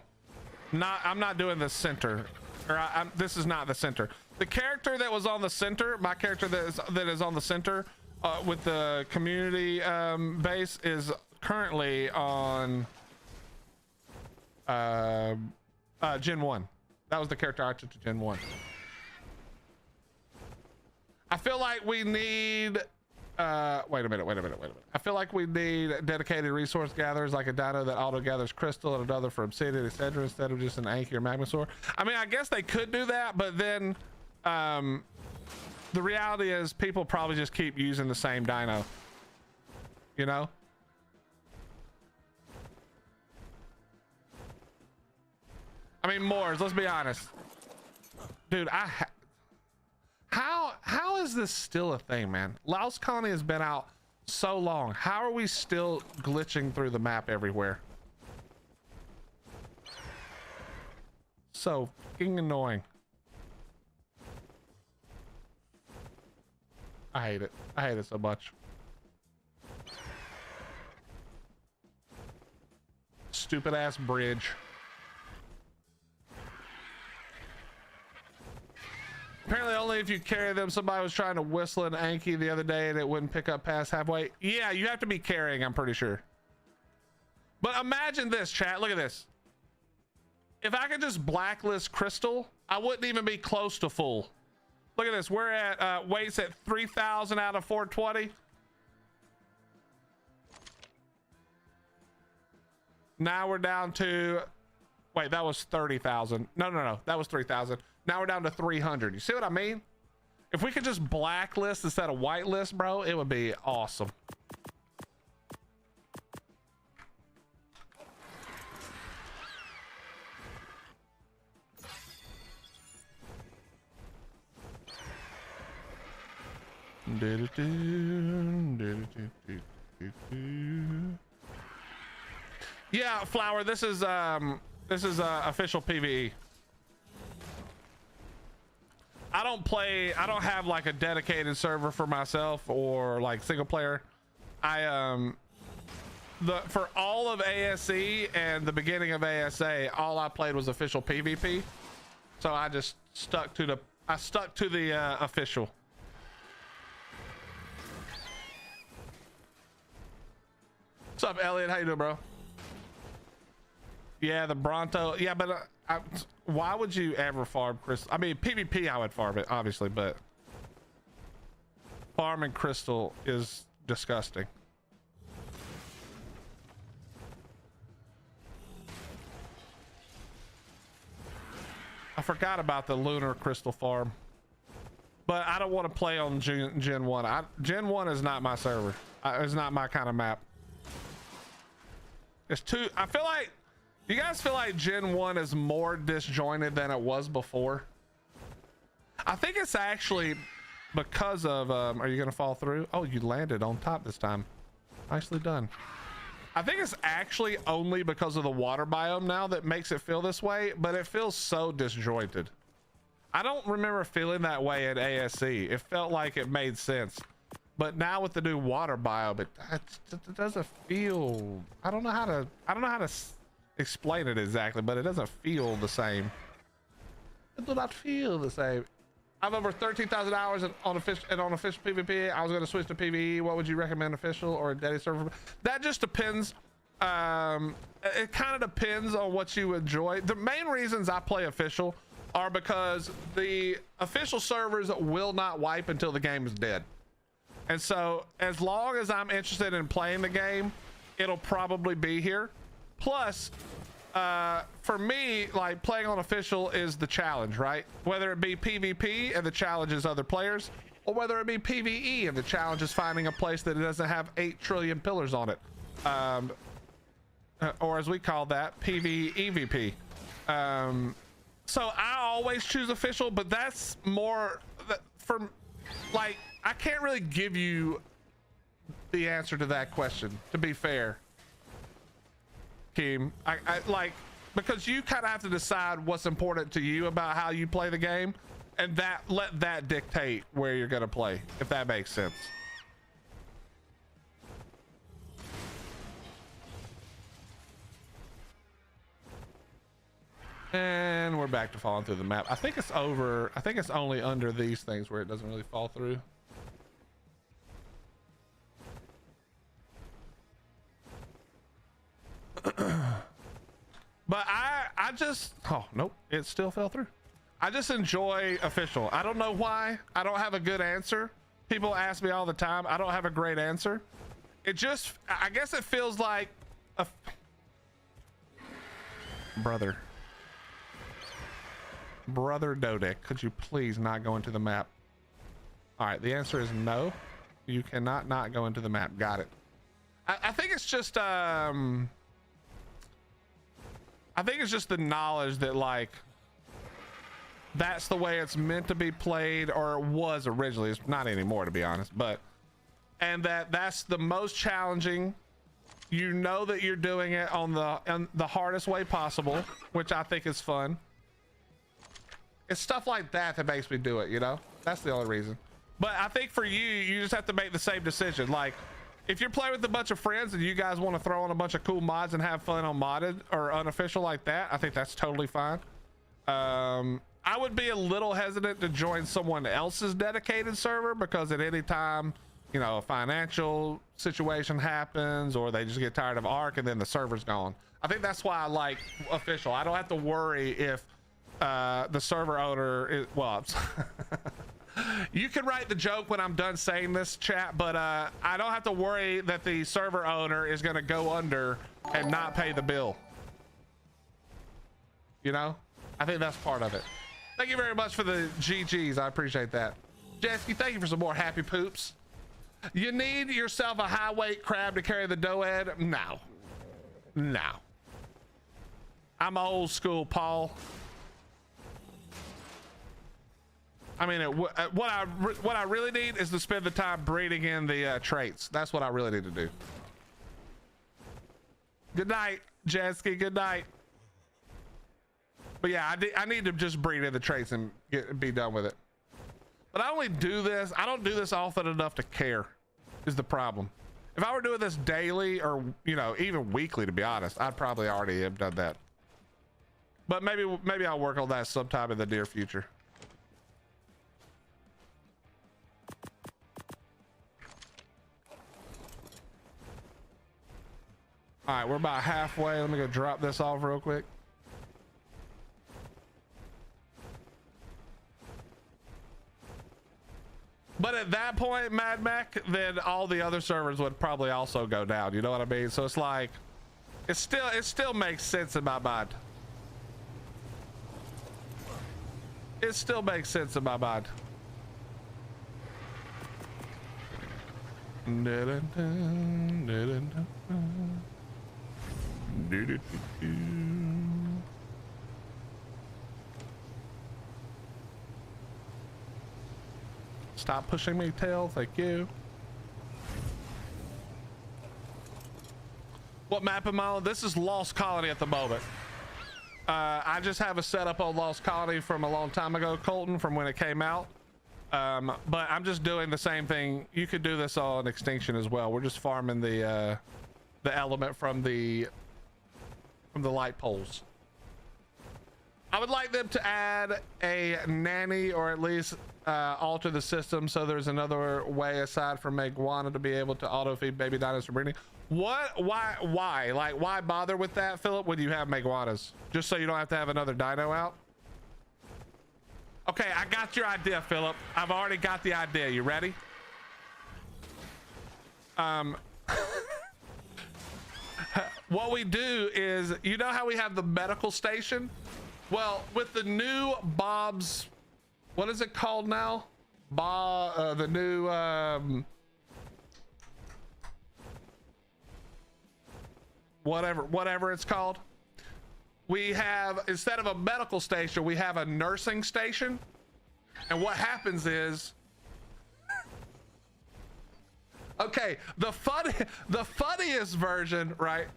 I'm not doing the center, or this is not the center. The character that was on the center, my character that is on the center with the community base is currently on Gen 1. That was the character I took to Gen 1. I feel like we need wait a minute. I feel like we need dedicated resource gatherers, like a dino that auto gathers crystal and another for obsidian, etc., instead of just an Anki or magmasaur. I mean, I guess they could do that, but then the reality is people probably just keep using the same dino, you know? I mean, Moors, let's be honest. Dude, how is this still a thing, man? Louse Colony has been out so long. How are we still glitching through the map everywhere? So fucking annoying. I hate it. I hate it so much. Stupid ass bridge. Apparently only if you carry them. Somebody was trying to whistle an Anki the other day and it wouldn't pick up past halfway. Yeah, you have to be carrying, I'm pretty sure. But imagine this, chat. Look at this. If I could just blacklist crystal, I wouldn't even be close to full. Look at this. We're at weights at 3,000 out of 420. Now we're down to, wait, that was 30,000. No, that was 3,000. Now we're down to 300. You see what I mean? If we could just blacklist instead of whitelist, bro, it would be awesome. Yeah, Flower, this is official PvE. I don't have like a dedicated server for myself or like single player. for all of ASE and the beginning of ASA, all I played was official PvP. So I just stuck to the official. What's up, Elliot? How you doing, bro? Yeah, the Bronto. Yeah, but why would you ever farm crystal? I mean, PvP, I would farm it, obviously, but farming crystal is disgusting. I forgot about the lunar crystal farm, but I don't want to play on Gen 1. Gen 1 is not my server. It's not my kind of map. It's too, I feel like, you guys feel like Gen 1 is more disjointed than it was before? I think it's actually because of, are you gonna fall through? Oh, you landed on top this time. Nicely done. I think it's actually only because of the water biome now that makes it feel this way, but it feels so disjointed. I don't remember feeling that way at ASC. It felt like it made sense. But now with the new water biome, it doesn't feel, I don't know how to explain it exactly, but it doesn't feel the same. It does not feel the same. I've over 13,000 hours on official PvP. I was going to switch to PvE. What would you recommend, official or a daddy server? That just depends. It kind of depends on what you enjoy. The main reasons I play official are because the official servers will not wipe until the game is dead. And so as long as I'm interested in playing the game, it'll probably be here. Plus, for me, like playing on official is the challenge, right? Whether it be PvP and the challenge is other players, or whether it be PvE and the challenge is finding a place that doesn't have 8 trillion pillars on it. Or as we call that, PvEVP. So I always choose official, but that's more for, like, I can't really give you the answer to that question, to be fair. Keem, I like, because you kind of have to decide what's important to you about how you play the game, and let that dictate where you're gonna play, if that makes sense. And we're back to falling through the map. I think it's over. I think it's only under these things where it doesn't really fall through. But I just, oh nope, it still fell through. I just enjoy official. I don't know why. I don't have a good answer. People ask me all the time. I don't have a great answer. It just, I guess it feels like a brother Dodek, could you please not go into the map? All right, the answer is no. You cannot not go into the map. Got it. I think it's just I think it's just the knowledge that, like, that's the way it's meant to be played, or it was originally. It's not anymore, to be honest, but, and that's the most challenging. You know that you're doing it on the hardest way possible, which I think is fun. It's stuff like that that makes me do it, you know? That's the only reason. But I think for you, you just have to make the same decision. Like, if you're playing with a bunch of friends and you guys want to throw on a bunch of cool mods and have fun on modded or unofficial like that, I think that's totally fine. I would be a little hesitant to join someone else's dedicated server, because at any time, you know, a financial situation happens or they just get tired of ARK and then the server's gone. I think that's why I like official. I don't have to worry if the server owner is, well, you can write the joke when I'm done saying this, chat, but I don't have to worry that the server owner is going to go under and not pay the bill. You know, I think that's part of it. Thank you very much for the GGs. I appreciate that. Jesky, thank you for some more happy poops. You need yourself a high weight crab to carry the doed? No. I'm old school, Paul. I mean, what I really need is to spend the time breeding in the traits. That's what I really need to do. Good night, Jesky. Good night. But yeah, I need to just breed in the traits and be done with it. But I only do this. I don't do this often enough to care, is the problem. If I were doing this daily or, you know, even weekly, to be honest, I'd probably already have done that. But maybe I'll work on that sometime in the near future. All right, we're about halfway. Let me go drop this off real quick. But at that point, Mad Mac, then all the other servers would probably also go down. You know what I mean? So it's like, it still makes sense in my mind. It still makes sense in my mind. Stop pushing me, tail. Thank you. What map am I on? This is Lost Colony at the moment. I just have a setup on Lost Colony from a long time ago, Colton, from when it came out. But I'm just doing the same thing. You could do this on Extinction as well. We're just farming the element from the light poles. I would like them to add a nanny, or at least alter the system so there's another way aside from Iguana to be able to auto feed baby dinosaur breeding. What? Why? Like, why bother with that, Philip, when you have Meguanas? Just so you don't have to have another dino out? Okay, I got your idea, Philip. I've already got the idea. You ready? What we do is, you know how we have the medical station? Well, with the new Bob's, what is it called now? The new, whatever it's called. We have, instead of a medical station, we have a nursing station. And what happens is, okay, the funniest version, right?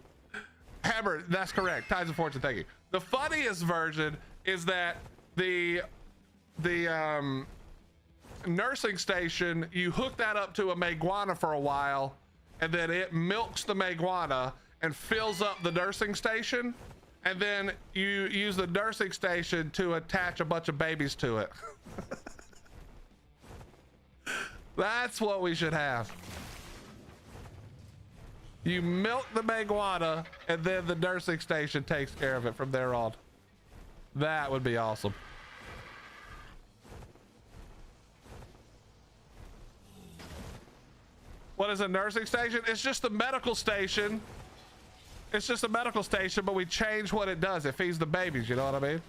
Hammer, that's correct. Tides of Fortune, thank you. The funniest version is that the nursing station, you hook that up to a Meguana for a while, and then it milks the Meguana and fills up the nursing station, and then you use the nursing station to attach a bunch of babies to it. That's what we should have. You milk the Meguana, and then the nursing station takes care of it from there on. That would be awesome. What is a nursing station? It's just a medical station. It's just a medical station, but we change what it does. It feeds the babies, you know what I mean?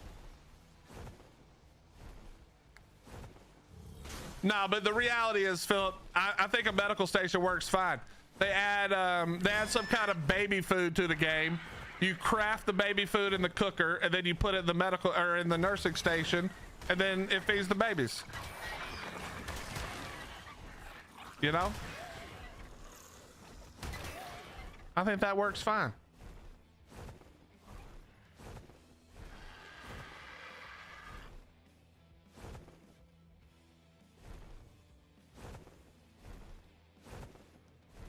No, but the reality is, Philip, I think a medical station works fine. They add some kind of baby food to the game. You craft the baby food in the cooker, and then you put it in the medical or in the nursing station, and then it feeds the babies. You know? I think that works fine.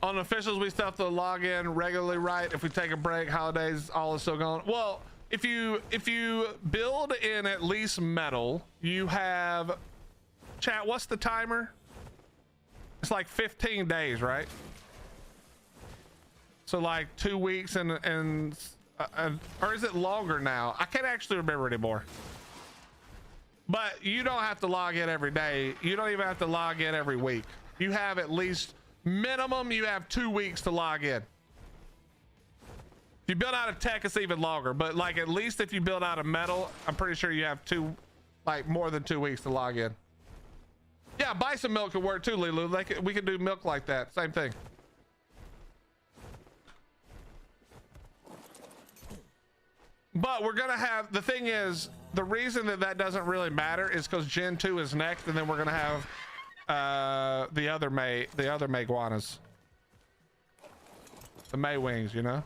On officials, we still have to log in regularly, right? If we take a break, holidays, all is still going. Well, if you build in at least metal, you have, chat, what's the timer? It's like 15 days, right? So like 2 weeks and or is it longer now? I can't actually remember anymore. But you don't have to log in every day. You don't even have to log in every week. You have at least minimum, you have 2 weeks to log in. If you build out of tech, it's even longer, but like at least if you build out of metal, I'm pretty sure you have more than 2 weeks to log in. Yeah, bison milk could work too, Lulu. We could do milk like that, same thing. But we're gonna have, the thing is, the reason that doesn't really matter is because Gen 2 is next, and then we're gonna have the other Meguanas, the May wings, you know.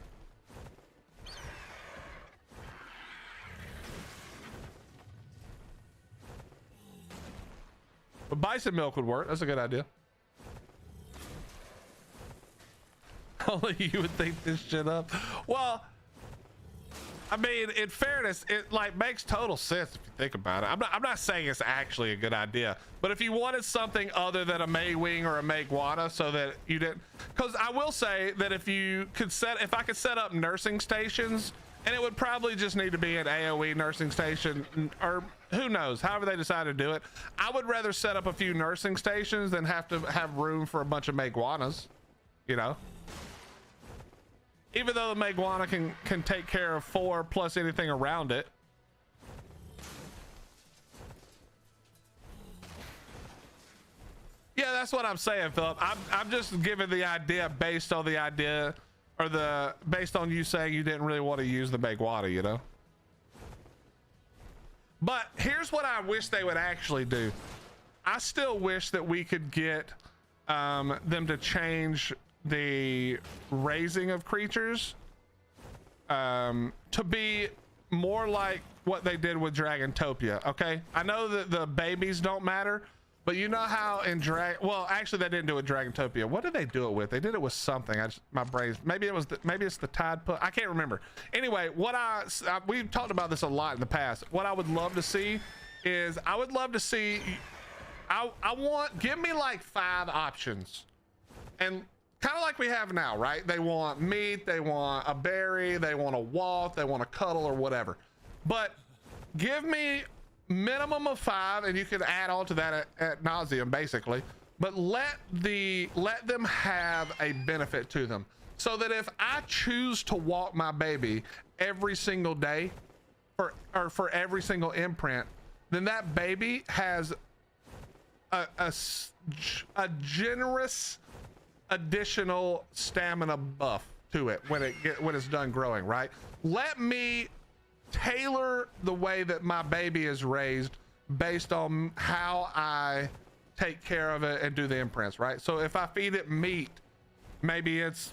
But bison milk would work. That's a good idea. Only you would think this shit up. Well, I mean, in fairness, it like makes total sense if you think about it. I'm not saying it's actually a good idea, but if you wanted something other than a Maywing or a Maguana, so that you didn't, because I will say that if I could set up nursing stations, and it would probably just need to be an AOE nursing station, or who knows, however they decide to do it. I would rather set up a few nursing stations than have to have room for a bunch of Maguanas, you know? Even though the Maguana can take care of 4 plus anything around it. Yeah, that's what I'm saying, Philip. I'm just giving the idea based on the idea, or based on you saying you didn't really want to use the Maguana, you know? But here's what I wish they would actually do. I still wish that we could get them to change the raising of creatures to be more like what they did with Dragantopia. Okay, I know that the babies don't matter, but you know how in well, actually they didn't do it with Dragantopia. What did they do it with? They did it with something. My brain, maybe it's the Tide Put. I can't remember. Anyway, we've talked about this a lot in the past. What I would love to see is give me like 5 options, and kind of like we have now, right? They want meat, they want a berry, they want a walk, they want a cuddle or whatever. But give me minimum of 5, and you can add on to that at nauseum, basically. But let them have a benefit to them, so that if I choose to walk my baby every single day for every single imprint, then that baby has a generous additional stamina buff to it when it's done growing, right? Let me tailor the way that my baby is raised based on how I take care of it and do the imprints, right? So if I feed it meat, maybe it's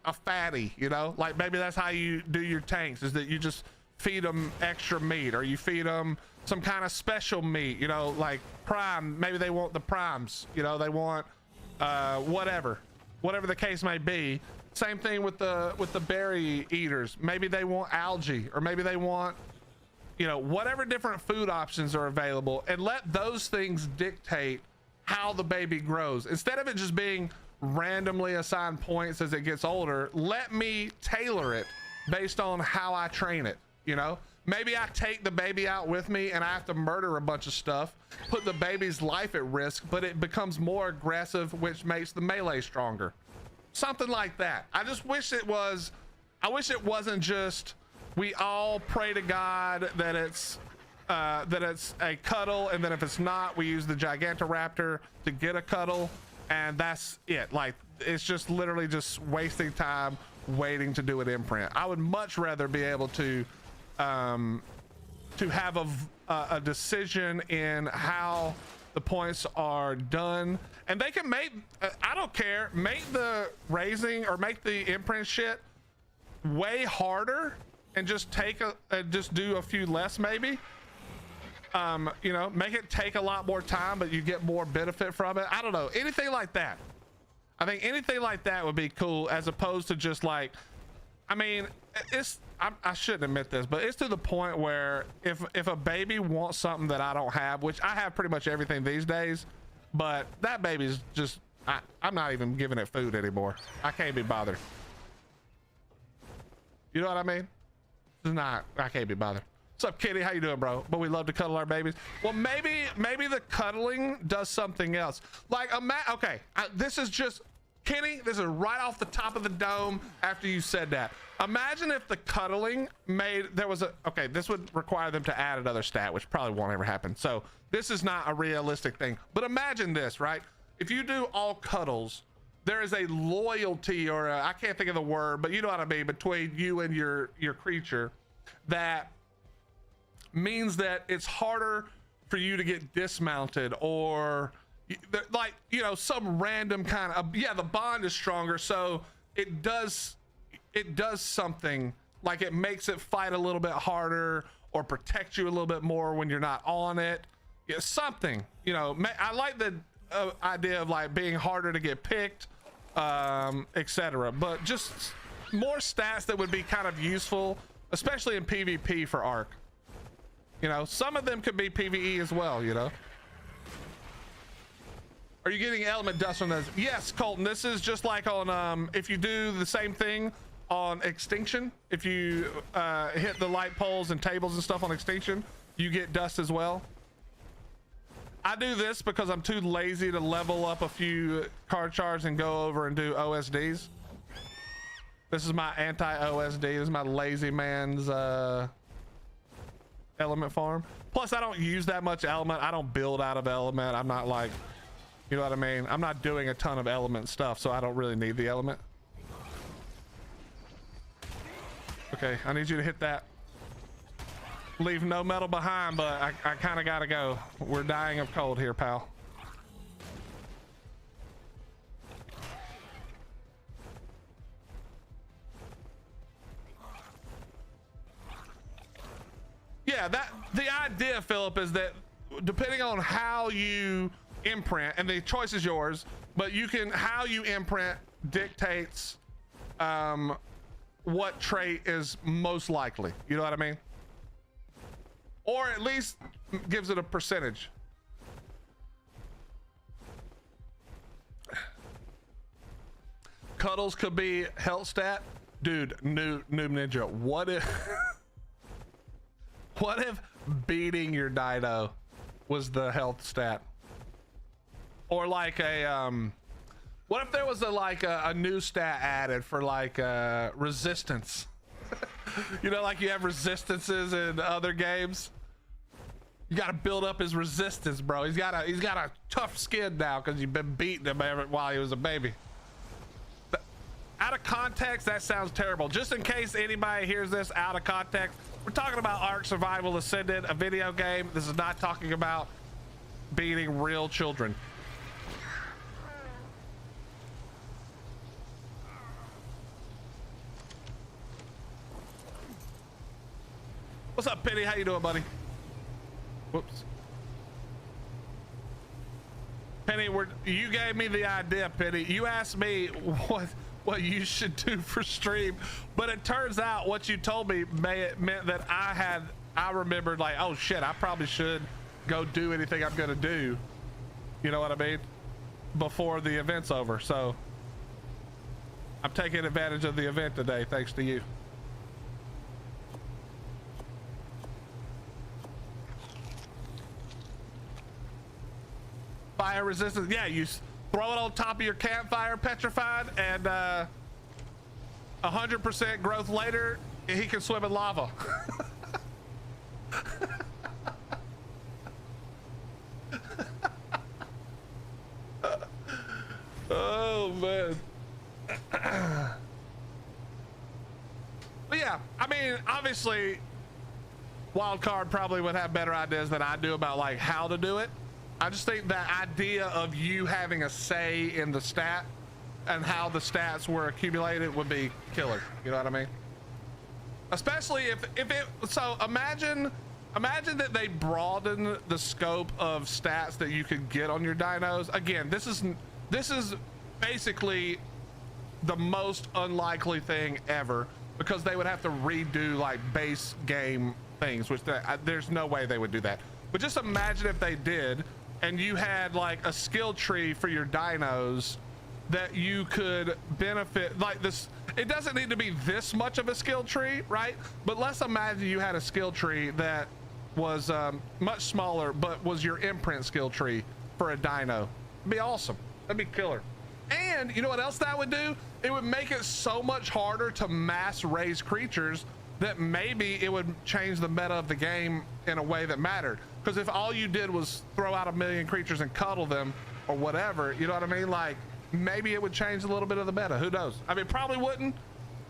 a fatty, you know, like maybe that's how you do your tanks, is that you just feed them extra meat, or you feed them some kind of special meat, you know, like prime. Maybe they want the primes, you know, they want whatever the case may be. Same thing with the berry eaters. Maybe they want algae, or maybe they want, you know, whatever different food options are available, and let those things dictate how the baby grows. Instead of it just being randomly assigned points as it gets older, let me tailor it based on how I train it, you know? Maybe I take the baby out with me and I have to murder a bunch of stuff, put the baby's life at risk, but it becomes more aggressive, which makes the melee stronger. Something like that. I wish it wasn't just, we all pray to God that it's a cuddle, and then if it's not, we use the Gigantoraptor to get a cuddle, and that's it. Like, it's just literally just wasting time waiting to do an imprint. I would much rather be able to have a decision in how the points are done, and they can make, I don't care, make the raising or make the imprint shit way harder, and just just do a few less, maybe. You know, make it take a lot more time, but you get more benefit from it. I don't know, anything like that. I think anything like that would be cool, as opposed to just like, I mean, I shouldn't admit this, but it's to the point where if a baby wants something that I don't have, which I have pretty much everything these days, but that baby's just, I'm not even giving it food anymore. I can't be bothered. You know what I mean? It's not, I can't be bothered. What's up, Kitty? How you doing, bro? But we love to cuddle our babies. Well, maybe the cuddling does something else. Like, okay, this is just, Kenny, this is right off the top of the dome after you said that. Imagine if the cuddling okay, this would require them to add another stat, which probably won't ever happen. So this is not a realistic thing, but imagine this, right? If you do all cuddles, there is a loyalty, or I can't think of the word, but you know what I mean, between you and your creature, that means that it's harder for you to get dismounted, or like, you know, some random kind of, yeah, the bond is stronger, so it does something, like it makes it fight a little bit harder, or protect you a little bit more when you're not on it. Yeah, something, you know. I like the idea of like being harder to get picked, etc. But just more stats that would be kind of useful, especially in PvP for ARK. You know, some of them could be PvE as well, you know. Are you getting element dust from those? Yes, Colton. This is just like on if you do the same thing on Extinction, if you hit the light poles and tables and stuff on Extinction, you get dust as well. I do this because I'm too lazy to level up a few card shards and go over and do OSDs. This is my anti-OSD. This is my lazy man's element farm. Plus, I don't use that much element. I don't build out of element. I'm not like, you know what I mean? I'm not doing a ton of element stuff, so I don't really need the element. Okay, I need you to hit that. Leave no metal behind, but I kind of gotta go. We're dying of cold here, pal. Yeah, the idea, Philip, is that depending on how you imprint, and the choice is yours, but how you imprint dictates what trait is most likely. You know what I mean? Or at least gives it a percentage. Cuddles could be health stat. Dude, Noob Ninja, what if what if beating your dino was the health stat? Or like what if there was a new stat added for like resistance? You know, like you have resistances in other games. You got to build up his resistance, bro. He's got a tough skin now because you've been beating him while he was a baby. But out of context, that sounds terrible. Just in case anybody hears this out of context, we're talking about ARK Survival Ascended, a video game. This is not talking about beating real children. What's up, Penny? How you doing, buddy? Whoops. Penny, you gave me the idea, Penny. You asked me what you should do for stream, but it turns out what you told me meant that I remembered like, oh shit, I probably should go do anything I'm gonna do. You know what I mean? Before the event's over. So I'm taking advantage of the event today, thanks to you. Fire resistance, yeah, you throw it on top of your campfire petrified, and 100% growth later, he can swim in lava. Oh man. But yeah, I mean, obviously Wildcard probably would have better ideas than I do about like how to do it. I just think that idea of you having a say in the stat and how the stats were accumulated would be killer. You know what I mean? Especially if it, so imagine that they broaden the scope of stats that you could get on your dinos. Again, this is basically the most unlikely thing ever, because they would have to redo like base game things, which there's no way they would do that. But just imagine if they did, and you had like a skill tree for your dinos that you could benefit like this. It doesn't need to be this much of a skill tree, right? But let's imagine you had a skill tree that was much smaller, but was your imprint skill tree for a dino. It'd be awesome. That'd be killer. And you know what else that would do? It would make it so much harder to mass raise creatures that maybe it would change the meta of the game in a way that mattered. Because if all you did was throw out 1 million creatures and cuddle them or whatever, you know what I mean? Like maybe it would change a little bit of the meta. Who knows? I mean, probably wouldn't,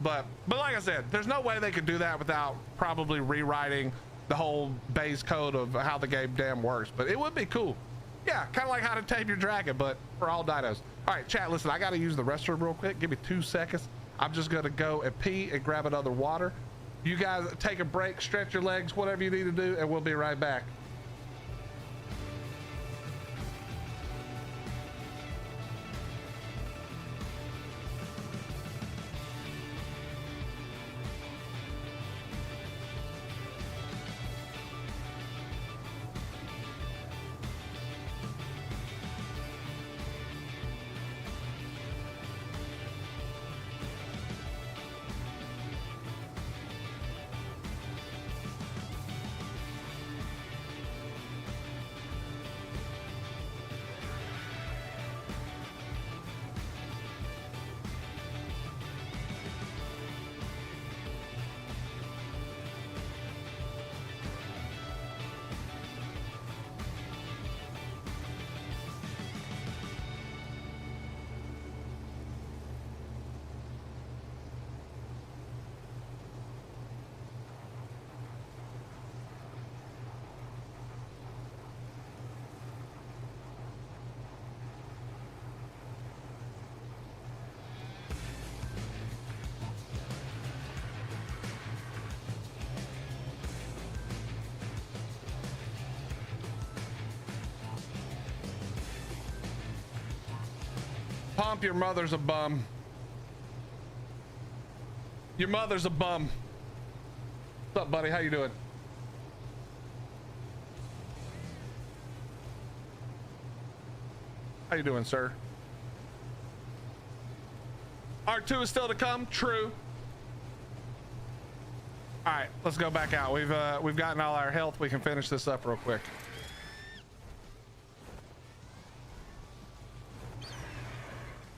but like I said, there's no way they could do that without probably rewriting the whole base code of how the game damn works. But it would be cool. Yeah, kind of like How to Tame Your Dragon, but for all dinos. All right, chat, listen, I got to use the restroom real quick. Give me 2 seconds. I'm just going to go and pee and grab another water. You guys take a break, stretch your legs, whatever you need to do, and we'll be right back. Pomp, your mother's a bum. Your mother's a bum. What's up, buddy? How you doing? How you doing, sir? ARK 2 is still to come. True. All right, let's go back out. We've gotten all our health. We can finish this up real quick.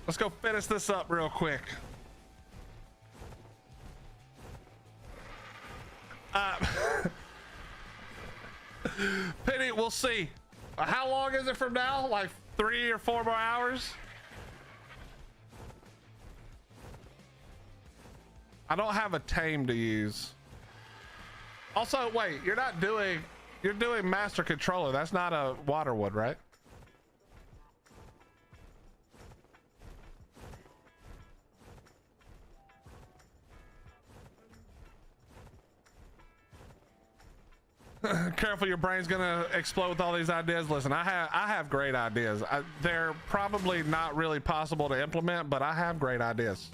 Let's go finish this up real quick. Penny, we'll see. How long is it from now? Like 3 or 4 more hours? I don't have a tame to use. Also, wait, you're doing master controller. That's not a waterwood, right? Careful, your brain's gonna explode with all these ideas. Listen, I have great ideas. They're probably not really possible to implement, but I have great ideas.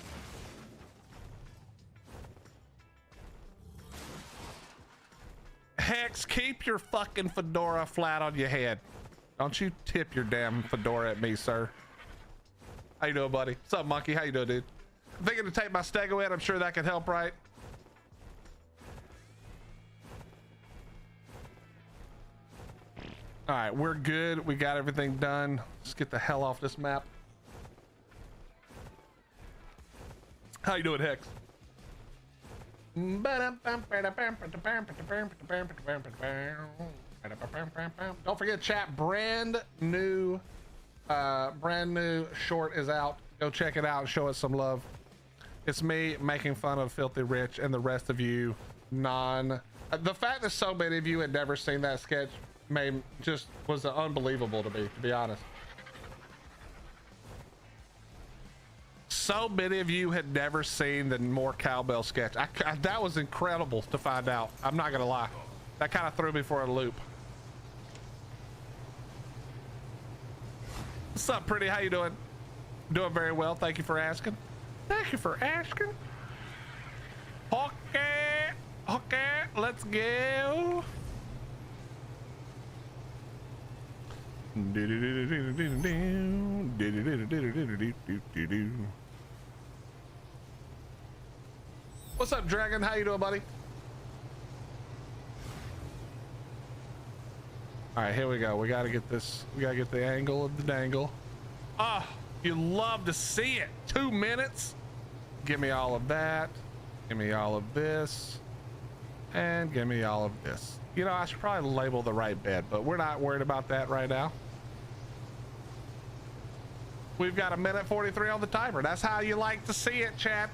Hex, keep your fucking fedora flat on your head. Don't you tip your damn fedora at me, sir. How you doing, buddy? What's up, monkey? How you doing, dude? I'm thinking to take my stego in. I'm sure that could help, right? All right, we're good. We got everything done. Let's get the hell off this map. How you doing, Hex? Don't forget, chat, brand new short is out. Go check it out and show us some love. It's me making fun of Filthy Rich and the rest of you the fact that so many of you had never seen that sketch was unbelievable to me, to be honest. So many of you had never seen the More Cowbell sketch. That was incredible to find out. I'm not gonna lie. That kind of threw me for a loop. What's up, pretty? How you doing? Doing very well. Thank you for asking. Thank you for asking. Okay. Okay, let's go. What's up, Dragon? How you doing, buddy? All right, here we go. We gotta get this. We gotta get the angle of the dangle. Ah, you love to see it. 2 minutes. Give me all of that. Give me all of this. And give me all of this. You know, I should probably label the right bed, but we're not worried about that right now. We've got 1:43 on the timer. That's how you like to see it, chat.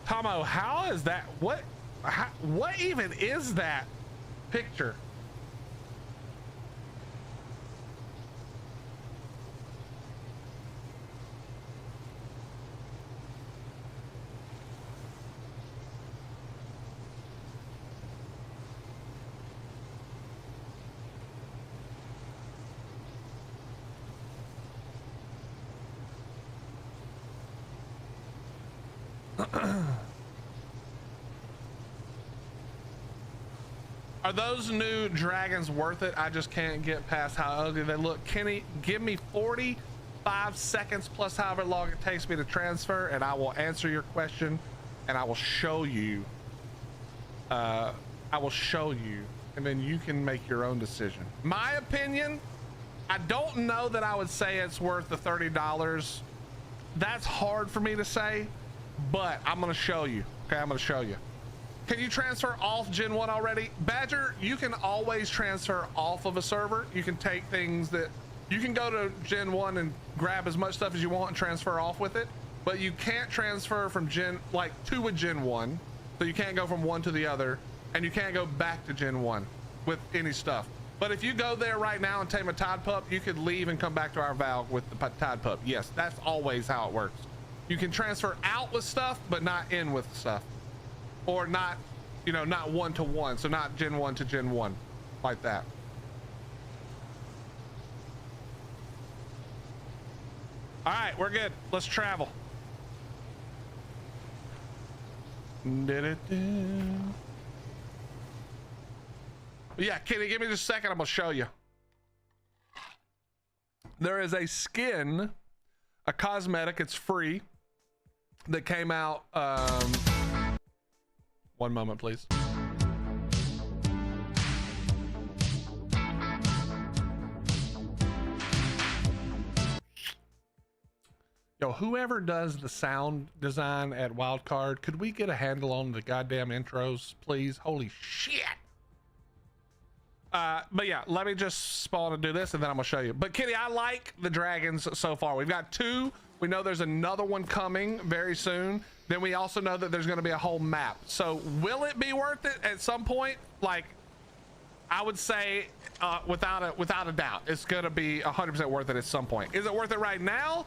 Tomo, how is that? What even is that picture? Are those new dragons worth it? I just can't get past how ugly they look. Kenny, give me 45 seconds plus however long it takes me to transfer, and I will answer your question, and I will show you. I will show you, and then you can make your own decision. My opinion, I don't know that I would say it's worth the $30. That's hard for me to say, but I'm gonna show you. Okay, I'm gonna show you. Can you transfer off Gen 1 already? Badger, you can always transfer off of a server. You can take things that you can go to Gen 1 and grab as much stuff as you want and transfer off with it, but you can't transfer from to a Gen 1. So you can't go from one to the other, and you can't go back to Gen 1 with any stuff. But if you go there right now and tame a Tide Pup, you could leave and come back to our Valve with the Tide Pup. Yes, that's always how it works. You can transfer out with stuff, but not in with stuff, or not, you know, not 1 to 1. So not Gen 1 to Gen 1 like that. All right, we're good. Let's travel. Yeah, Kitty, give me just a second. I'm gonna show you. There is a skin, a cosmetic. It's free. That came out. One moment, please. Yo, whoever does the sound design at Wildcard, could we get a handle on the goddamn intros, please? Holy shit. But yeah, let me just spawn and do this, and then I'm gonna show you. But Kitty, I like the dragons so far. We've got 2. We know there's another one coming very soon. Then we also know that there's gonna be a whole map. So will it be worth it at some point? Like, I would say without a doubt, it's gonna be 100% worth it at some point. Is it worth it right now?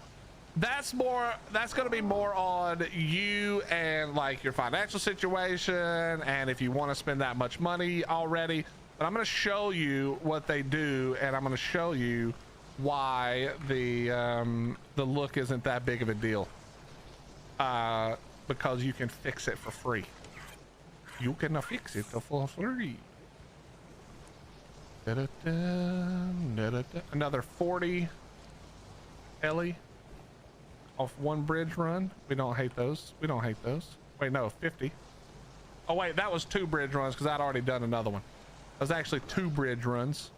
That's gonna be more on you and like your financial situation, and if you want to spend that much money already. But I'm gonna show you what they do, and I'm gonna show you why the look isn't that big of a deal, because you can fix it for free. You can fix it for free. Another 40 Ellie off 1 bridge run. We don't hate those. We don't hate those. Wait, no, 50. Oh wait, that was 2 bridge runs because I'd already done another one. That was actually 2 bridge runs.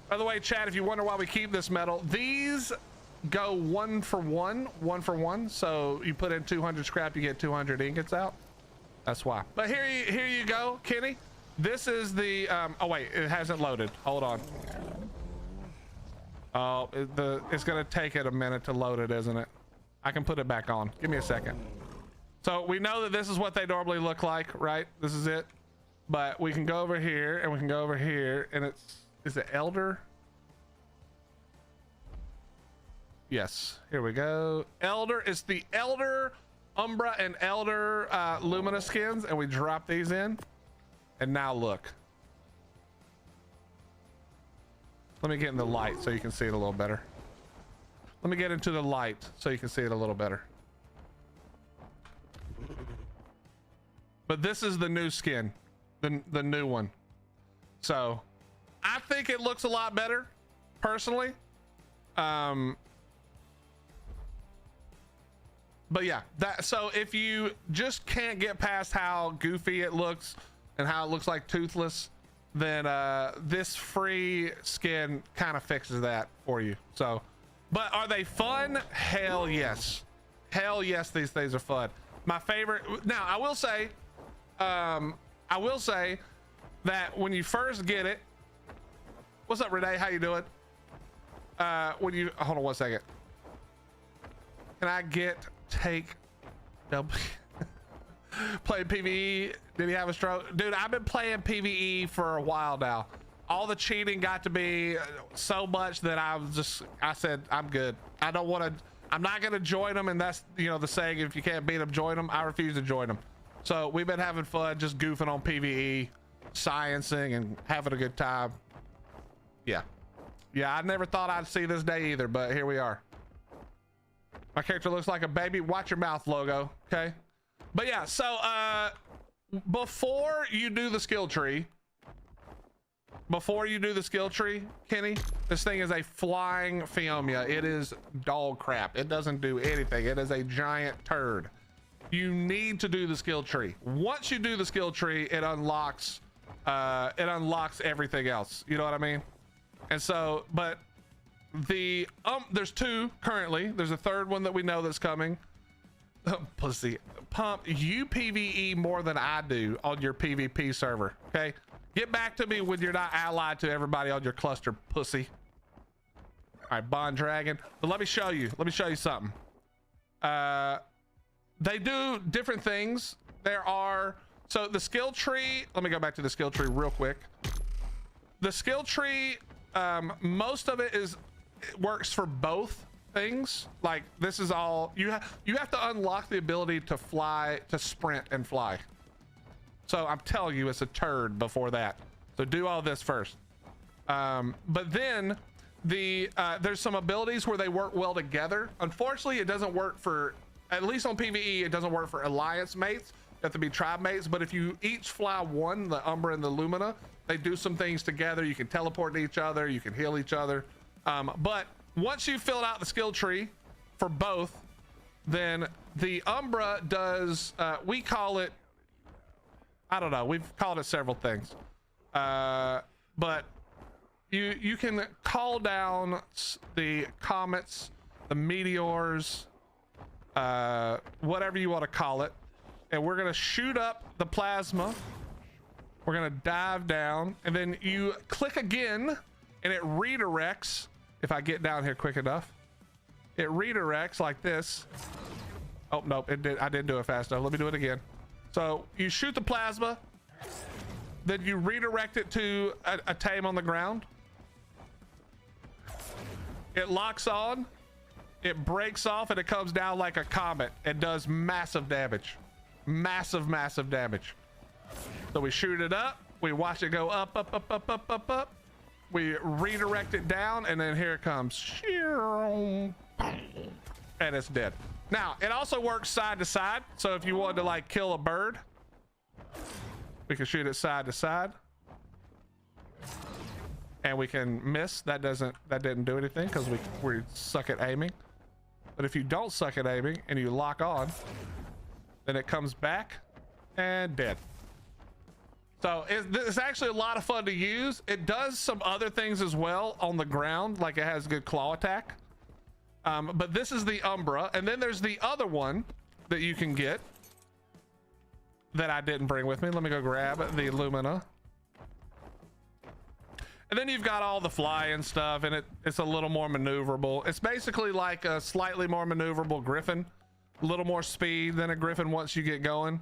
By the way, chat, if you wonder why we keep this metal, these go 1 for 1, 1 for 1. So you put in 200 scrap, you get 200 ingots out. That's why. But here you go, Kenny. This is the oh wait, it hasn't loaded. Hold on. Oh, it's gonna take it a minute to load it, isn't it? I can put it back on. Give me a second. So we know that this is what they normally look like, right? This is it. But we can go over here, and we can go over here, and is it Elder? Yes, here we go. Elder, it's the Elder Umbra and Elder Lumina skins, and we drop these in. And now look. Let me get in the light so you can see it a little better. Let me get into the light so you can see it a little better. But this is the new skin, the new one. So I think it looks a lot better personally. But yeah, so if you just can't get past how goofy it looks and how it looks like Toothless, then this free skin kind of fixes that for you. So, but are they fun? Hell yes. Hell yes, these things are fun. My favorite. Now I will say that when you first get it, what's up, Renee? How you doing? When you hold on 1 second. Can I take W? Playing PvE? Did he have a stroke? Dude, I've been playing PvE for a while now. All the cheating got to be so much that I said I'm good. I don't want to. I'm not gonna join them, and that's, you know, the saying, if you can't beat them, join them. I refuse to join them. So we've been having fun, just goofing on PvE, sciencing, and having a good time. Yeah, I never thought I'd see this day either, but here we are. My character looks like a baby. Watch your mouth, logo. Okay. But yeah, so before you do the skill tree, Kenny, this thing is a flying Phiomia. It is dog crap. It doesn't do anything. It is a giant turd. You need to do the skill tree. Once you do the skill tree, it unlocks everything else. You know what I mean? And so, but there's 2 currently. There's a 3rd one that we know that's coming. Pussy. Pump, you PvE more than I do on your PvP server. Okay, get back to me when you're not allied to everybody on your cluster, pussy. All right, Bond Dragon. But let me show you something. They do different things. So the skill tree, let me go back to the skill tree real quick. The skill tree, most of it works for both things. Like this is all you have to unlock the ability to fly, to sprint and fly. So I'm telling you, it's a turd before that. So do all this first. But then there's some abilities where they work well together. Unfortunately, it doesn't work for, at least on PvE, it doesn't work for alliance mates. You have to be tribe mates. But if you each fly one, the Umbra and the Lumina, they do some things together. You can teleport to each other. You can heal each other. But once you've filled out the skill tree for both, then the Umbra does, we call it, I don't know, we've called it several things. But you can call down the comets, the meteors, whatever you want to call it, and we're gonna shoot up the plasma. We're gonna dive down, and then you click again, and it redirects. If I get down here quick enough, it redirects like this. Oh nope, I didn't do it fast enough. Let me do it again. So you shoot the plasma, then you redirect it to a tame on the ground. It locks on, it breaks off, and it comes down like a comet. It does massive damage. Massive damage. So we shoot it up, we watch it go up, up. We redirect it down, and then here it comes. And it's dead. Now, it also works side to side. So if you wanted to like kill a bird, we can shoot it side to side. And we can miss. That didn't do anything because we suck at aiming. But if you don't suck at aiming and you lock on, then it comes back and dead. So it's actually a lot of fun to use. It does some other things as well on the ground, like it has good claw attack. But this is the Umbra, and then there's the other one that you can get that I didn't bring with me. Let me go grab the Lumina. And then you've got all the flying stuff, and it's a little more maneuverable. It's basically like a slightly more maneuverable Griffin, a little more speed than a Griffin once you get going.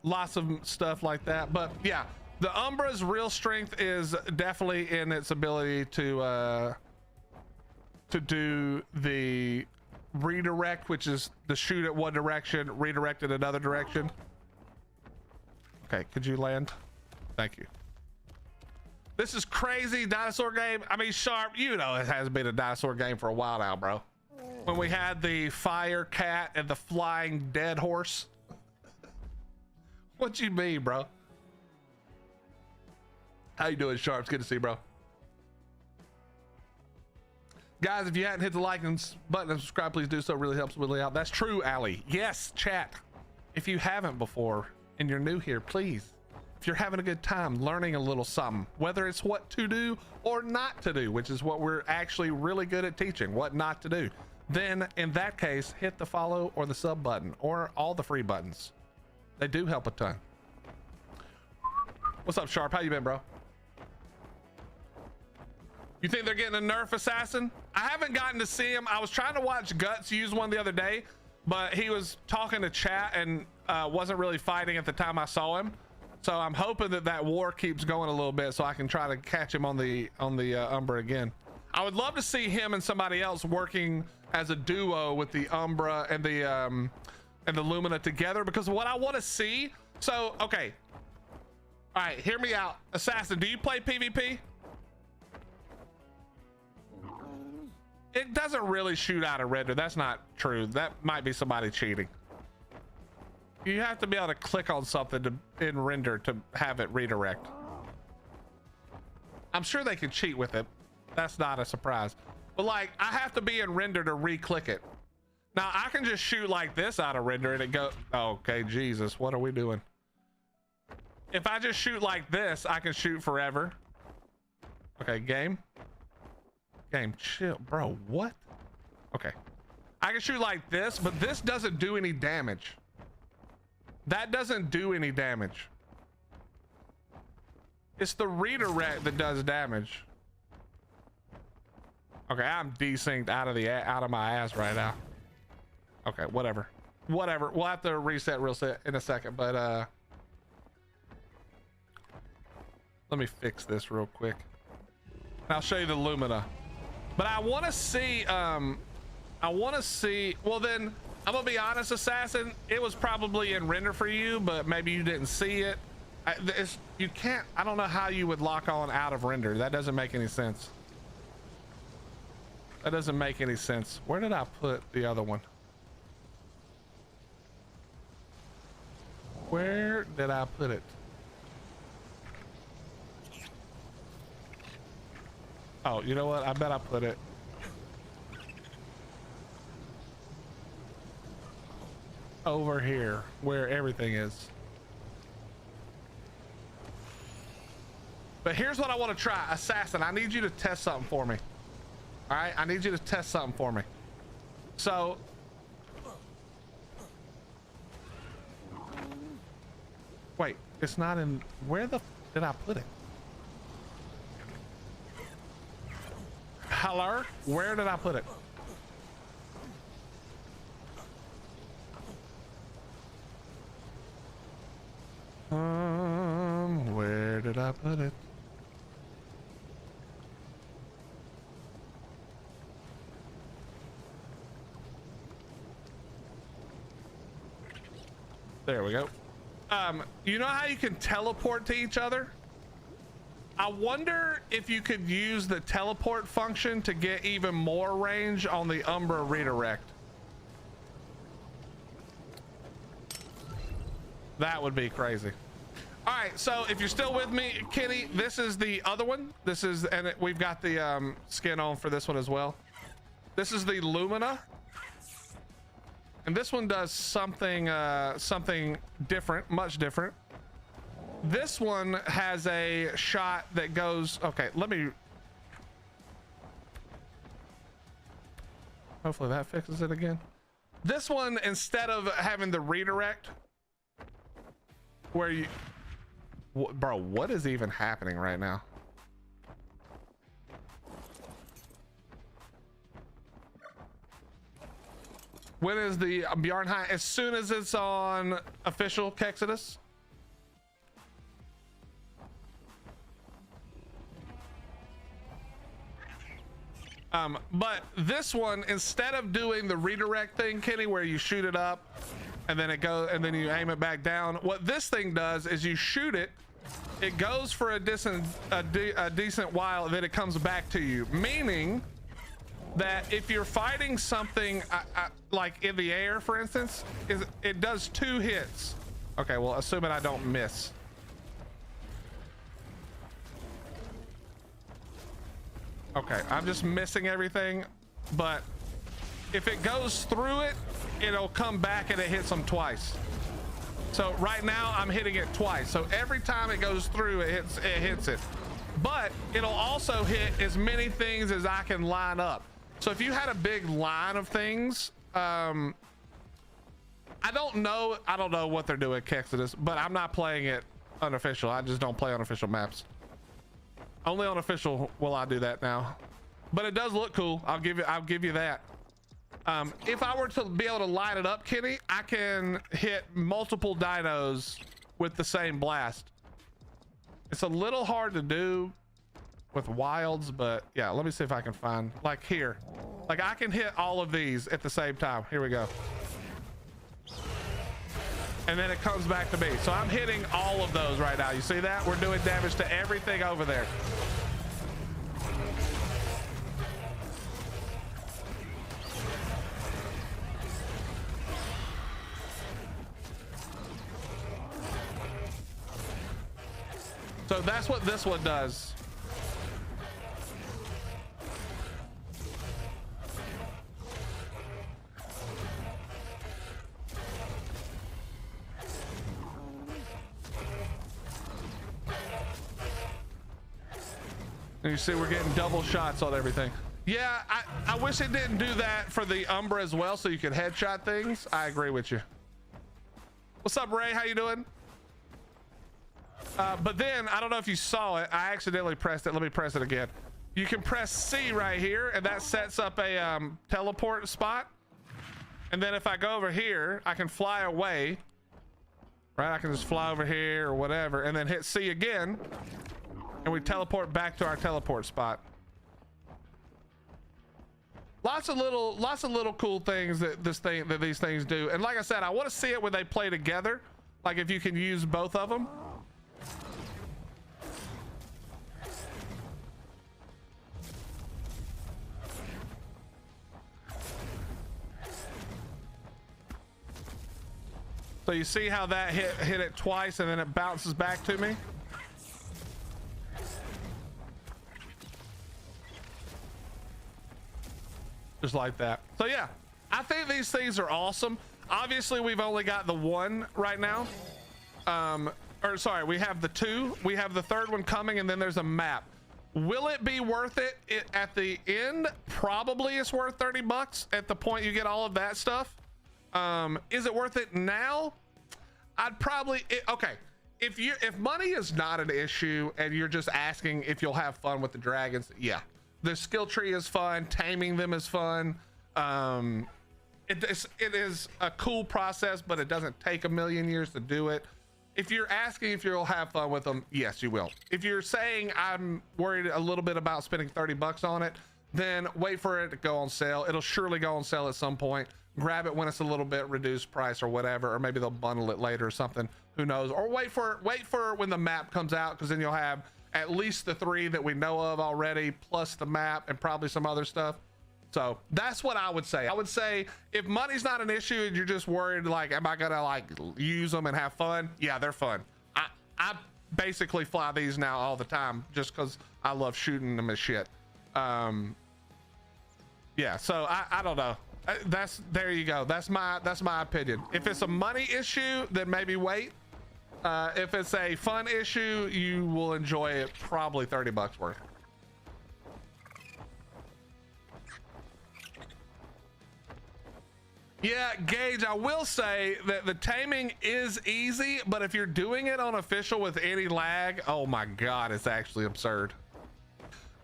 Lots of stuff like that. But yeah, the Umbra's real strength is definitely in its ability to do the redirect, which is the shoot at one direction, redirect in another direction. Okay, could you land? Thank you. This is crazy dinosaur game. I mean, Sharp, you know it has been a dinosaur game for a while now, bro. When we had the fire cat and the flying dead horse. What you mean, bro? How you doing, Sharp? It's good to see you, bro. Guys, if you hadn't hit the like button and subscribe, please do so. It really helps Willie out. That's true, Allie. Yes, chat. If you haven't before and you're new here, please, if you're having a good time learning a little something, whether it's what to do or not to do, which is what we're actually really good at teaching, what not to do, then in that case, hit the follow or the sub button or all the free buttons. They do help a ton. What's up, Sharp? How you been, bro? You think they're getting a nerf assassin? I haven't gotten to see him. I was trying to watch Guts use one the other day, but he was talking to chat and wasn't really fighting at the time I saw him. So I'm hoping that war keeps going a little bit so I can try to catch him on the Umbra again. I would love to see him and somebody else working as a duo with the Umbra and the Lumina together, because what I want to see. So okay, all right, hear me out. Assassin, do you play PvP? It doesn't really shoot out a render. That's not true. That might be somebody cheating. You have to be able to click on something in render to have it redirect. I'm sure they can cheat with it. That's not a surprise. But like, I have to be in render to re-click it. Now I can just shoot like this out of render and it go, okay, Jesus, what are we doing? If I just shoot like this, I can shoot forever. Okay, game, chill, bro, what? Okay, I can shoot like this, but this doesn't do any damage. That doesn't do any damage. It's the redirect that does damage. Okay, I'm desynced out of my ass right now. Okay, whatever. We'll have to reset in a second, but Let me fix this real quick. I'll show you the Lumina. But I want to see, well then, I'm gonna be honest, Assassin, it was probably in render for you, but maybe you didn't see it. You can't, I don't know how you would lock on out of render. That doesn't make any sense. That doesn't make any sense. Where did I put the other one? Where did I put it? Oh, you know what? I bet I put it. Over here, where everything is. But here's what I want to try. Assassin, I need you to test something for me. All right, I need you to test something for me. So, wait, it's not in, where the did I put it? Hello? Where did I put it? Where did I put it? There we go. You know how you can teleport to each other? I wonder if you could use the teleport function to get even more range on the Umbra redirect. That would be crazy. All right, so if you're still with me, Kenny, this is the other one. This is, and we've got the skin on for this one as well. This is the Lumina. And this one does something something different, much different. This one has a shot that goes, okay, let me, hopefully that fixes it again. This one, instead of having the redirect where you, bro, what is even happening right now? When is the Bjorn High? As soon as it's on official Kexodus. But this one, instead of doing the redirect thing, Kenny, where you shoot it up and then it goes and then you aim it back down, what this thing does is you shoot it, it goes for a decent while, then it comes back to you, meaning that if you're fighting something like in the air, for instance, it does 2 hits. Okay, well, assuming I don't miss. Okay, I'm just missing everything, but if it goes through it, it'll come back and it hits them twice. So right now I'm hitting it twice. So every time it goes through, it hits it. But it'll also hit as many things as I can line up. So if you had a big line of things, I don't know what they're doing at Kexodus, but I'm not playing it unofficial. I just don't play unofficial maps. Only on official will I do that now, but it does look cool. I'll give you that. If I were to be able to line it up, Kenny, I can hit multiple dinos with the same blast. It's a little hard to do with wilds, but yeah, let me see if I can find, like here, like I can hit all of these at the same time. Here we go. And then it comes back to me. So I'm hitting all of those right now. You see that? We're doing damage to everything over there. So that's what this one does. And you see we're getting double shots on everything. Yeah, I wish it didn't do that for the Umbra as well, so you could headshot things. I agree with you. What's up, Ray? How you doing? But then, I don't know if you saw it. I accidentally pressed it. Let me press it again. You can press C right here, and that sets up a teleport spot. And then if I go over here, I can fly away. Right? I can just fly over here or whatever, and then hit C again. and we teleport back to our teleport spot. Lots of little cool things that these things do. And like I said, I want to see it when they play together. Like if you can use both of them. So you see how that hit it twice and then it bounces back to me? Just like that. So yeah, I think these things are awesome. Obviously we've only got the one right now. Or sorry, we have the two. We have the third one coming, and then there's a map. Will it be worth it at the end? Probably it's worth 30 bucks at the point you get all of that stuff. Is it worth it now? I'd probably, okay. If money is not an issue and you're just asking if you'll have fun with the dragons, yeah. The skill tree is fun. Taming them is fun. It is a cool process, but it doesn't take a million years to do it. If you're asking if you'll have fun with them, yes, you will. If you're saying I'm worried a little bit about spending 30 bucks on it, then wait for it to go on sale. It'll surely go on sale at some point. Grab it when it's a little bit reduced price or whatever, or maybe they'll bundle it later or something. Who knows? Or wait for when the map comes out, because then you'll have at least the 3 that we know of already, plus the map and probably some other stuff. So that's what I would say. I would say if money's not an issue and you're just worried, like, am I gonna like use them and have fun? Yeah, they're fun. I basically fly these now all the time just because I love shooting them as shit. Yeah, so I don't know. There you go. That's my opinion. If it's a money issue, then maybe wait. If it's a fun issue, you will enjoy it. Probably 30 bucks worth. Yeah, Gage, I will say that the taming is easy, but if you're doing it on official with any lag, oh my god, it's actually absurd.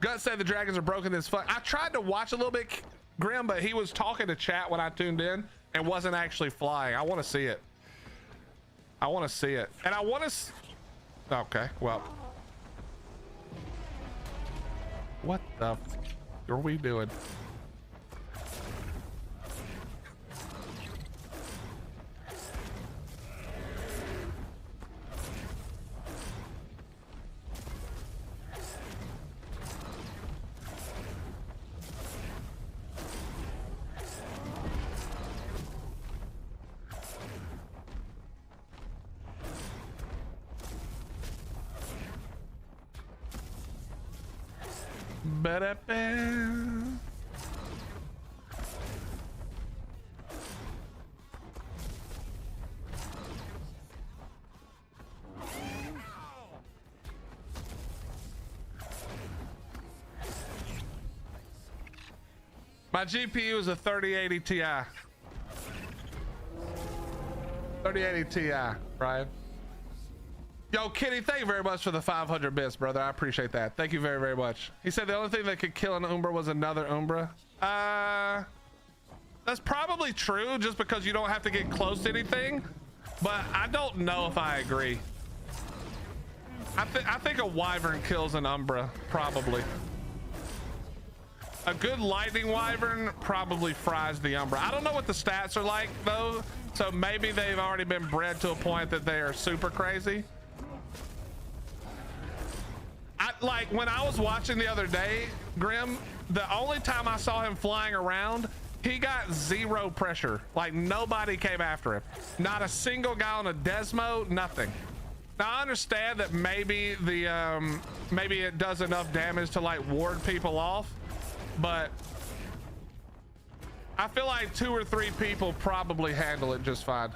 Gut said the dragons are broken as fuck. I tried to watch a little bit, Grim, but he was talking to chat when I tuned in and wasn't actually flying. I want to see it. I want to see it. And I want to... Okay, well. What the f are we doing? My GPU is a 3080 Ti. 3080 Ti, right? Yo, Kitty, thank you very much for the 500 bits, brother. I appreciate that. Thank you very, very much. He said the only thing that could kill an Umbra was another Umbra. That's probably true, just because you don't have to get close to anything. But I don't know if I agree. I think a Wyvern kills an Umbra, probably. A good lightning Wyvern probably fries the Umbra. I don't know what the stats are like, though. So maybe they've already been bred to a point that they are super crazy. Like when I was watching the other day, Grim, the only time I saw him flying around, he got 0 pressure. Like nobody came after him. Not a single guy on a Desmo, nothing. Now I understand that maybe the maybe it does enough damage to like ward people off, but I feel like 2 or 3 people probably handle it just fine.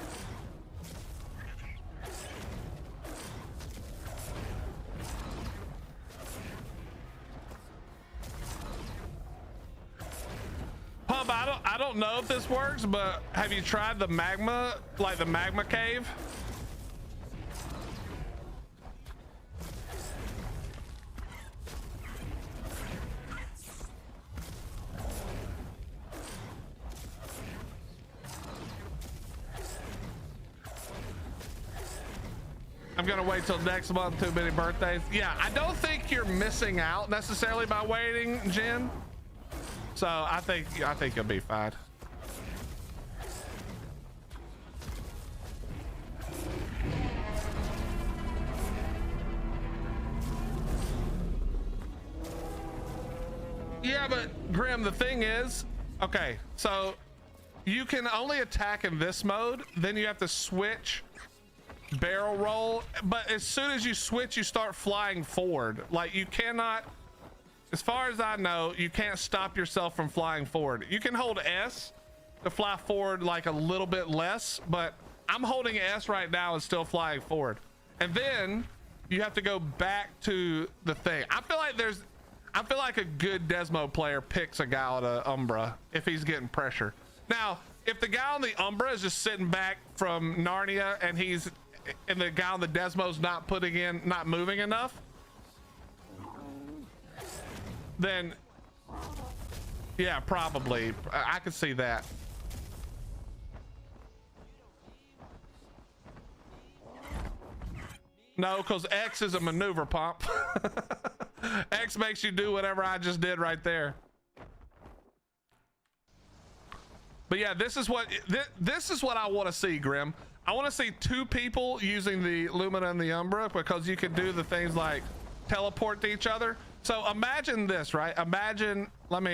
Pump, I don't know if this works, but have you tried the magma, like the magma cave? I'm gonna wait till next month. Too many birthdays. Yeah, I don't think you're missing out necessarily by waiting, Jen. So I think you'll be fine. Yeah, but Grim, the thing is, okay, so you can only attack in this mode, then you have to switch barrel roll, but as soon as you switch, you start flying forward. Like, you cannot, as far as I know, you can't stop yourself from flying forward. You can hold S to fly forward like a little bit less, but I'm holding S right now and still flying forward. And then you have to go back to the thing. I feel like a good Desmo player picks a guy on an Umbra if he's getting pressure. Now, if the guy on the Umbra is just sitting back from Narnia and the guy on the Desmo's not moving enough, then yeah, probably. I could see that. No, because X is a maneuver pump. X makes you do whatever I just did right there. But yeah, this is what I want to see, Grim. I want to see two people using the Lumina and the Umbra, because you can do the things like teleport to each other. So imagine this, right? Imagine that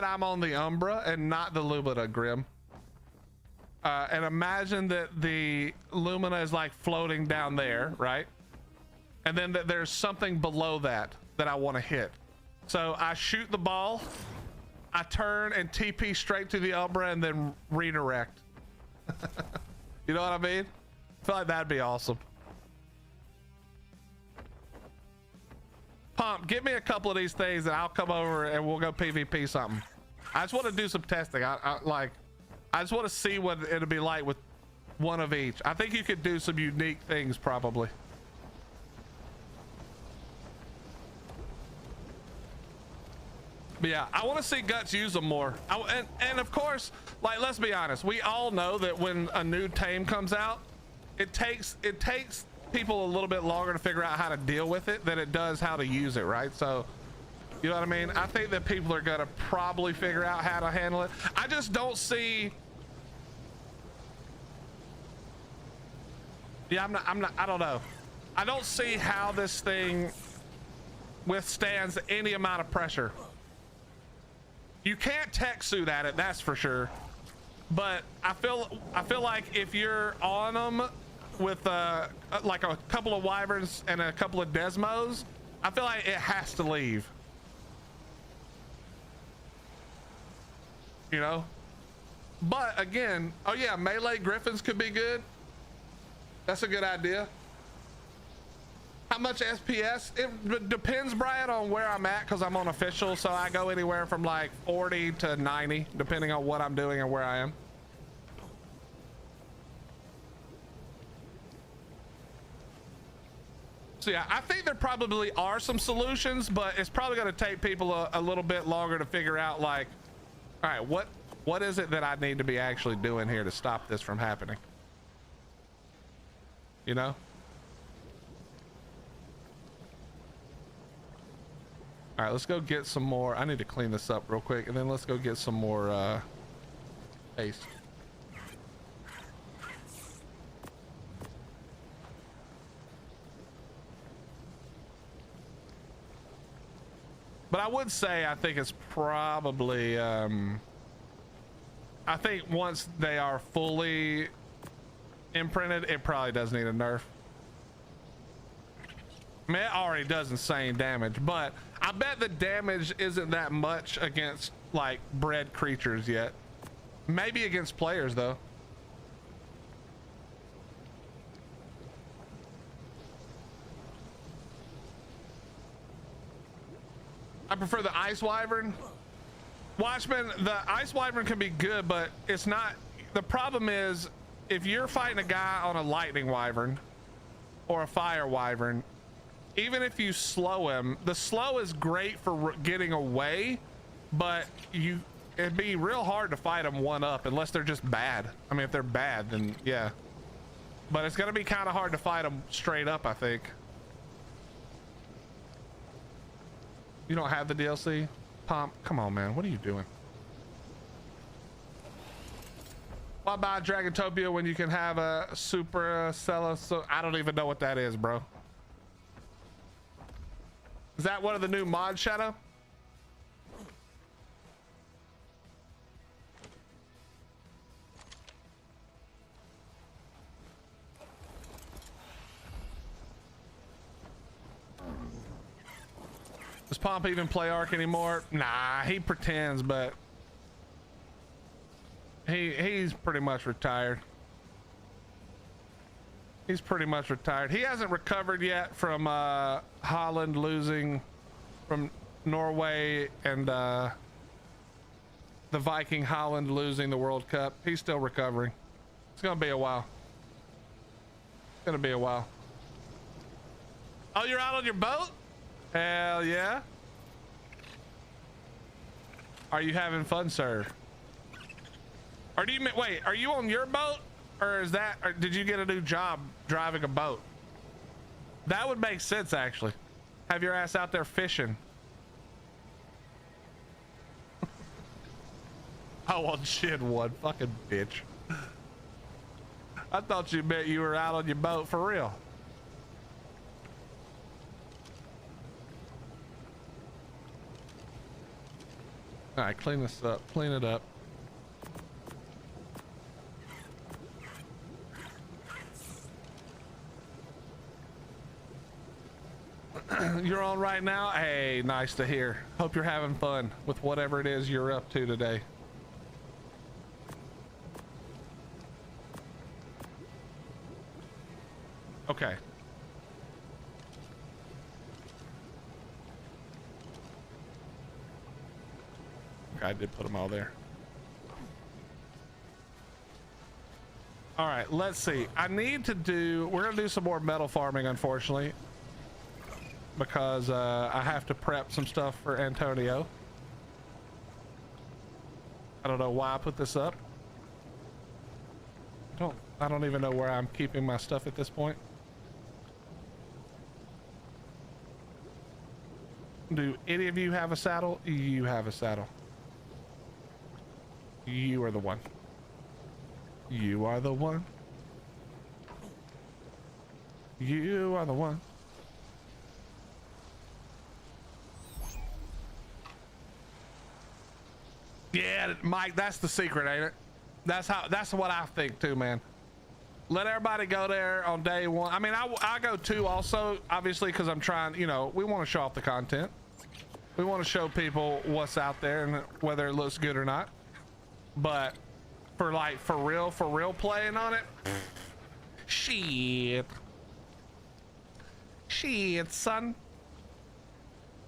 I'm on the Umbra and not the Lumina, Grim. And imagine that the Lumina is like floating down there, right? And then that there's something below that I want to hit. So I shoot the ball, I turn and TP straight to the Umbra and then redirect. You know what I mean? I feel like that'd be awesome. Pump, give me a couple of these things and I'll come over and we'll go PvP something. I just want to do some testing. I just want to see what it'll be like with one of each. I think you could do some unique things probably. But yeah, I want to see Guts use them more. And of course, like, let's be honest, we all know that when a new tame comes out, it takes people a little bit longer to figure out how to deal with it than it does how to use it, right? So, you know what I mean? I think that people are gonna probably figure out how to handle it. I just don't see. Yeah, I don't know. I don't see how this thing withstands any amount of pressure. You can't tech suit at it, that's for sure. But I feel like if you're on them with like a couple of Wyverns and a couple of Desmos, I feel like it has to leave. You know? But again, oh yeah, melee Griffins could be good. That's a good idea. How much SPS? It depends, Brian, on where I'm at, because I'm on official, so I go anywhere from like 40 to 90, depending on what I'm doing and where I am. So yeah, I think there probably are some solutions, but it's probably going to take people a little bit longer to figure out, like, all right, what is it that I need to be actually doing here to stop this from happening? You know? All right, let's go get some more. I need to clean this up real quick, and then let's go get some more paste. But I would say I think it's probably I think once they are fully imprinted, it probably does need a nerf. I mean, it already does insane damage, but I bet the damage isn't that much against like bred creatures yet. Maybe against players though. I prefer the Ice Wyvern. Watchman, the Ice Wyvern can be good, but it's not. The problem is if you're fighting a guy on a Lightning Wyvern or a Fire Wyvern, even if you slow him, the slow is great for getting away, but it'd be real hard to fight them one up unless they're just bad. I mean, if they're bad, then yeah. But it's gonna be kind of hard to fight them straight up, I think. You don't have the DLC? Pomp, come on, man. What are you doing? Why buy Dragotopia when you can have a Supercella? So I don't even know what that is, bro. Is that one of the new mods, Shadow? Does Pomp even play ARK anymore? Nah, he pretends, but he's pretty much retired. He's pretty much retired. He hasn't recovered yet from Holland losing from Norway and the Viking Holland losing the World Cup. He's still recovering. It's gonna be a while. It's gonna be a while. Oh, you're out on your boat? Hell yeah. Are you having fun, sir? Or do you wait, are you on your boat? Or is that, or did you get a new job driving a boat? That would make sense, actually. Have your ass out there fishing. Oh, on Shin 1, fucking bitch. I thought you meant you were out on your boat for real. All right, clean this up, clean it up. You're on right now? Hey, nice to hear. Hope you're having fun with whatever it is you're up to today. Okay. I did put them all there. All right, let's see. I need to do, we're gonna do some more metal farming, unfortunately, because I have to prep some stuff for Antonio. I don't know why I put this up. I don't even know where I'm keeping my stuff at this point. Do any of you have a saddle? You have a saddle. You are the one. You are the one. You are the one. Yeah, Mike, that's the secret, ain't it? That's what I think too, man. Let everybody go there on day one. I mean, I go too also, obviously, because I'm trying, you know, we want to show off the content. We want to show people what's out there and whether it looks good or not. But for like, for real playing on it, shit, son.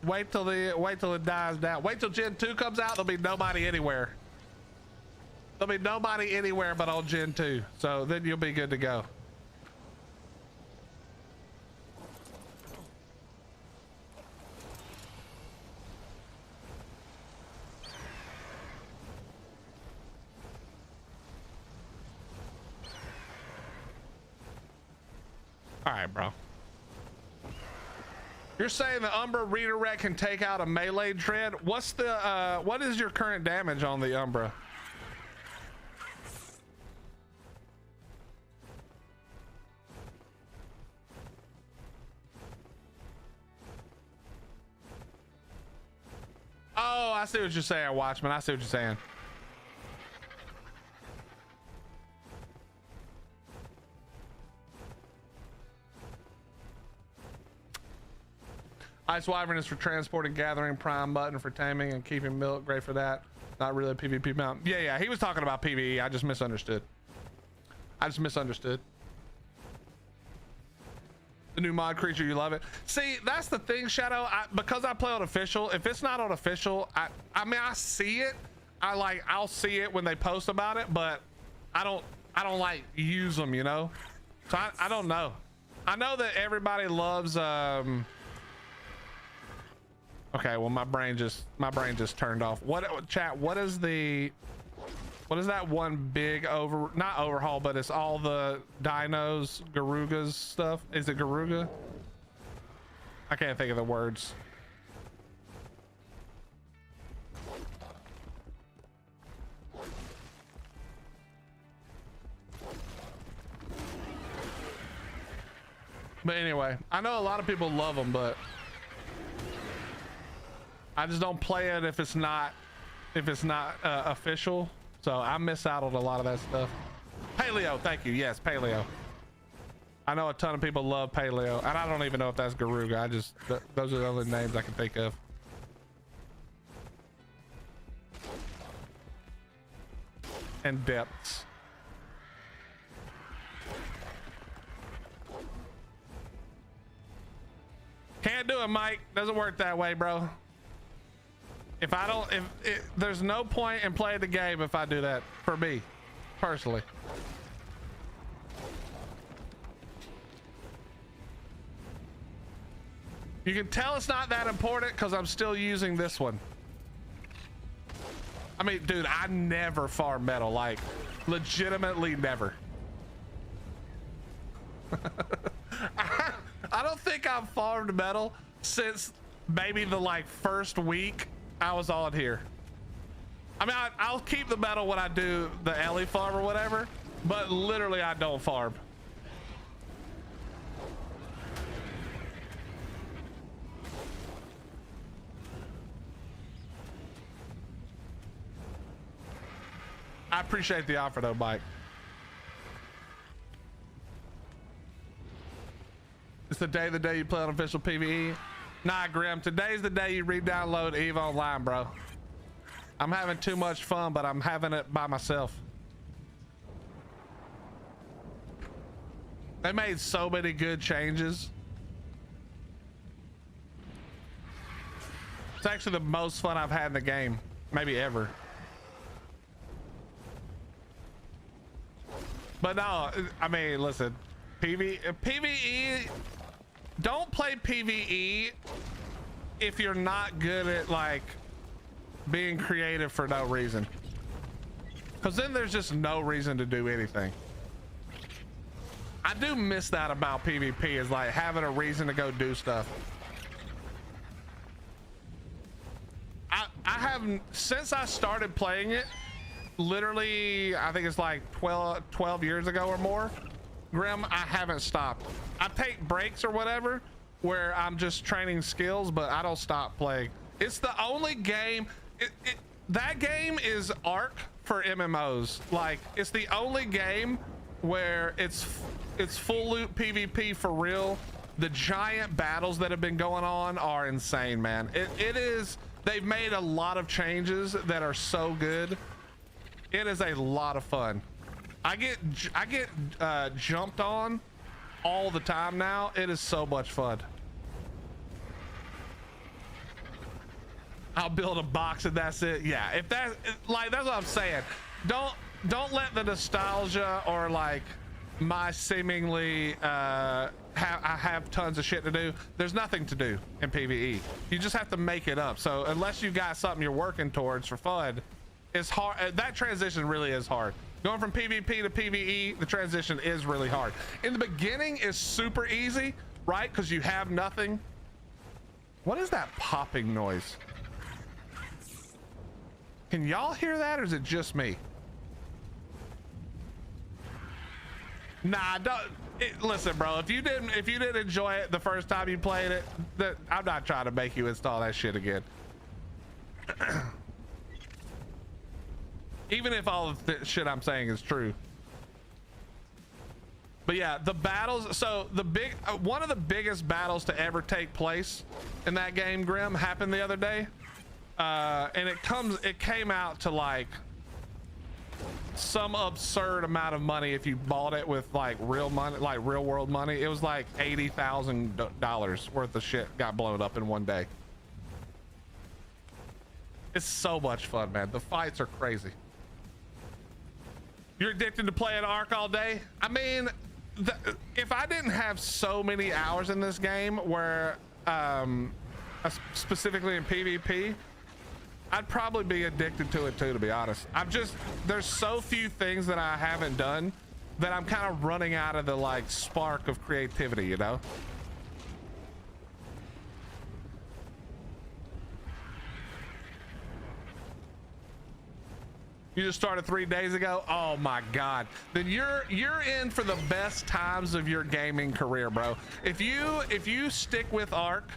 Wait till it dies down. Wait till Gen 2 comes out. There'll be nobody anywhere. There'll be nobody anywhere but on Gen 2. So then you'll be good to go. All right, bro. You're saying the Umbra redirect can take out a melee tread? What's the what is your current damage on the Umbra? Oh, I see what you're saying, Watchman. I see what you're saying. Ice Wyvern is for transporting, gathering, prime button for taming and keeping milk. Great for that. Not really a PvP mount. Yeah, he was talking about PvE. I just misunderstood. The new mod creature, you love it. See, that's the thing, Shadow. Because I play on official, if it's not on official, I mean, I see it. I'll see it when they post about it, but I don't like use them, you know? So I don't know. I know that everybody loves Okay, well my brain just turned off. What chat? What is that one big not overhaul, but it's all the dinos, Garugas stuff. Is it Garuga? I can't think of the words. But anyway, I know a lot of people love them, but I just don't play it if it's not official. So I miss out on a lot of that stuff. Paleo, thank you. Yes, Paleo. I know a ton of people love Paleo, and I don't even know if that's Garuga. Those are the only names I can think of. And depths. Can't do it, Mike. Doesn't work that way, bro. There's no point in playing the game if I do that, for me personally. You can tell it's not that important because I'm still using this one. I mean, dude, I never farm metal, like legitimately never. I don't think I've farmed metal since maybe the first week I was on here. I mean, I'll keep the metal when I do the alley farm or whatever, but literally I don't farm. I appreciate the offer though, Mike. It's the day you play on official PvE. Nah, Grim, today's the day you re-download EVE Online, bro. I'm having too much fun, but I'm having it by myself. They made so many good changes. It's actually the most fun I've had in the game, maybe ever. But no, I mean, listen, PvE, don't play PvE if you're not good at being creative for no reason, because then there's just no reason to do anything. I do miss that about PvP, is having a reason to go do stuff. I haven't, since I started playing it, literally I think it's 12 years ago or more, Grim, I haven't stopped. I take breaks or whatever where I'm just training skills, but I don't stop playing. It's the only game, that game is ARK for MMOs. It's the only game where it's full loot PvP for real. The giant battles that have been going on are insane, man. It is, they've made a lot of changes that are so good. It is a lot of fun. I get jumped on all the time now. It is so much fun. I'll build a box and that's it. Yeah, if that's that's what I'm saying. Don't let the nostalgia or my seemingly I have tons of shit to do. There's nothing to do in PvE. You just have to make it up. So unless you got something you're working towards for fun, it's hard. That transition really is hard. Going from PvP to PvE, the transition is really hard. In the beginning is super easy, right? Because you have nothing. What is that popping noise? Can y'all hear that, or is it just me? Nah, don't. Listen, bro. If you didn't enjoy it the first time you played it, I'm not trying to make you install that shit again. Even if all of the shit I'm saying is true. But yeah, the battles. So one of the biggest battles to ever take place in that game, Grim, happened the other day, and it came out to some absurd amount of money if you bought it with real money, real world money. It was $80,000 worth of shit got blown up in one day. It's so much fun, man. The fights are crazy. You're addicted to playing ARK all day? I mean, if I didn't have so many hours in this game where specifically in PvP, I'd probably be addicted to it too, to be honest. There's so few things that I haven't done that I'm kind of running out of the like spark of creativity, you know? You just started 3 days ago? Oh my God. Then you're in for the best times of your gaming career, bro. If you stick with ARK,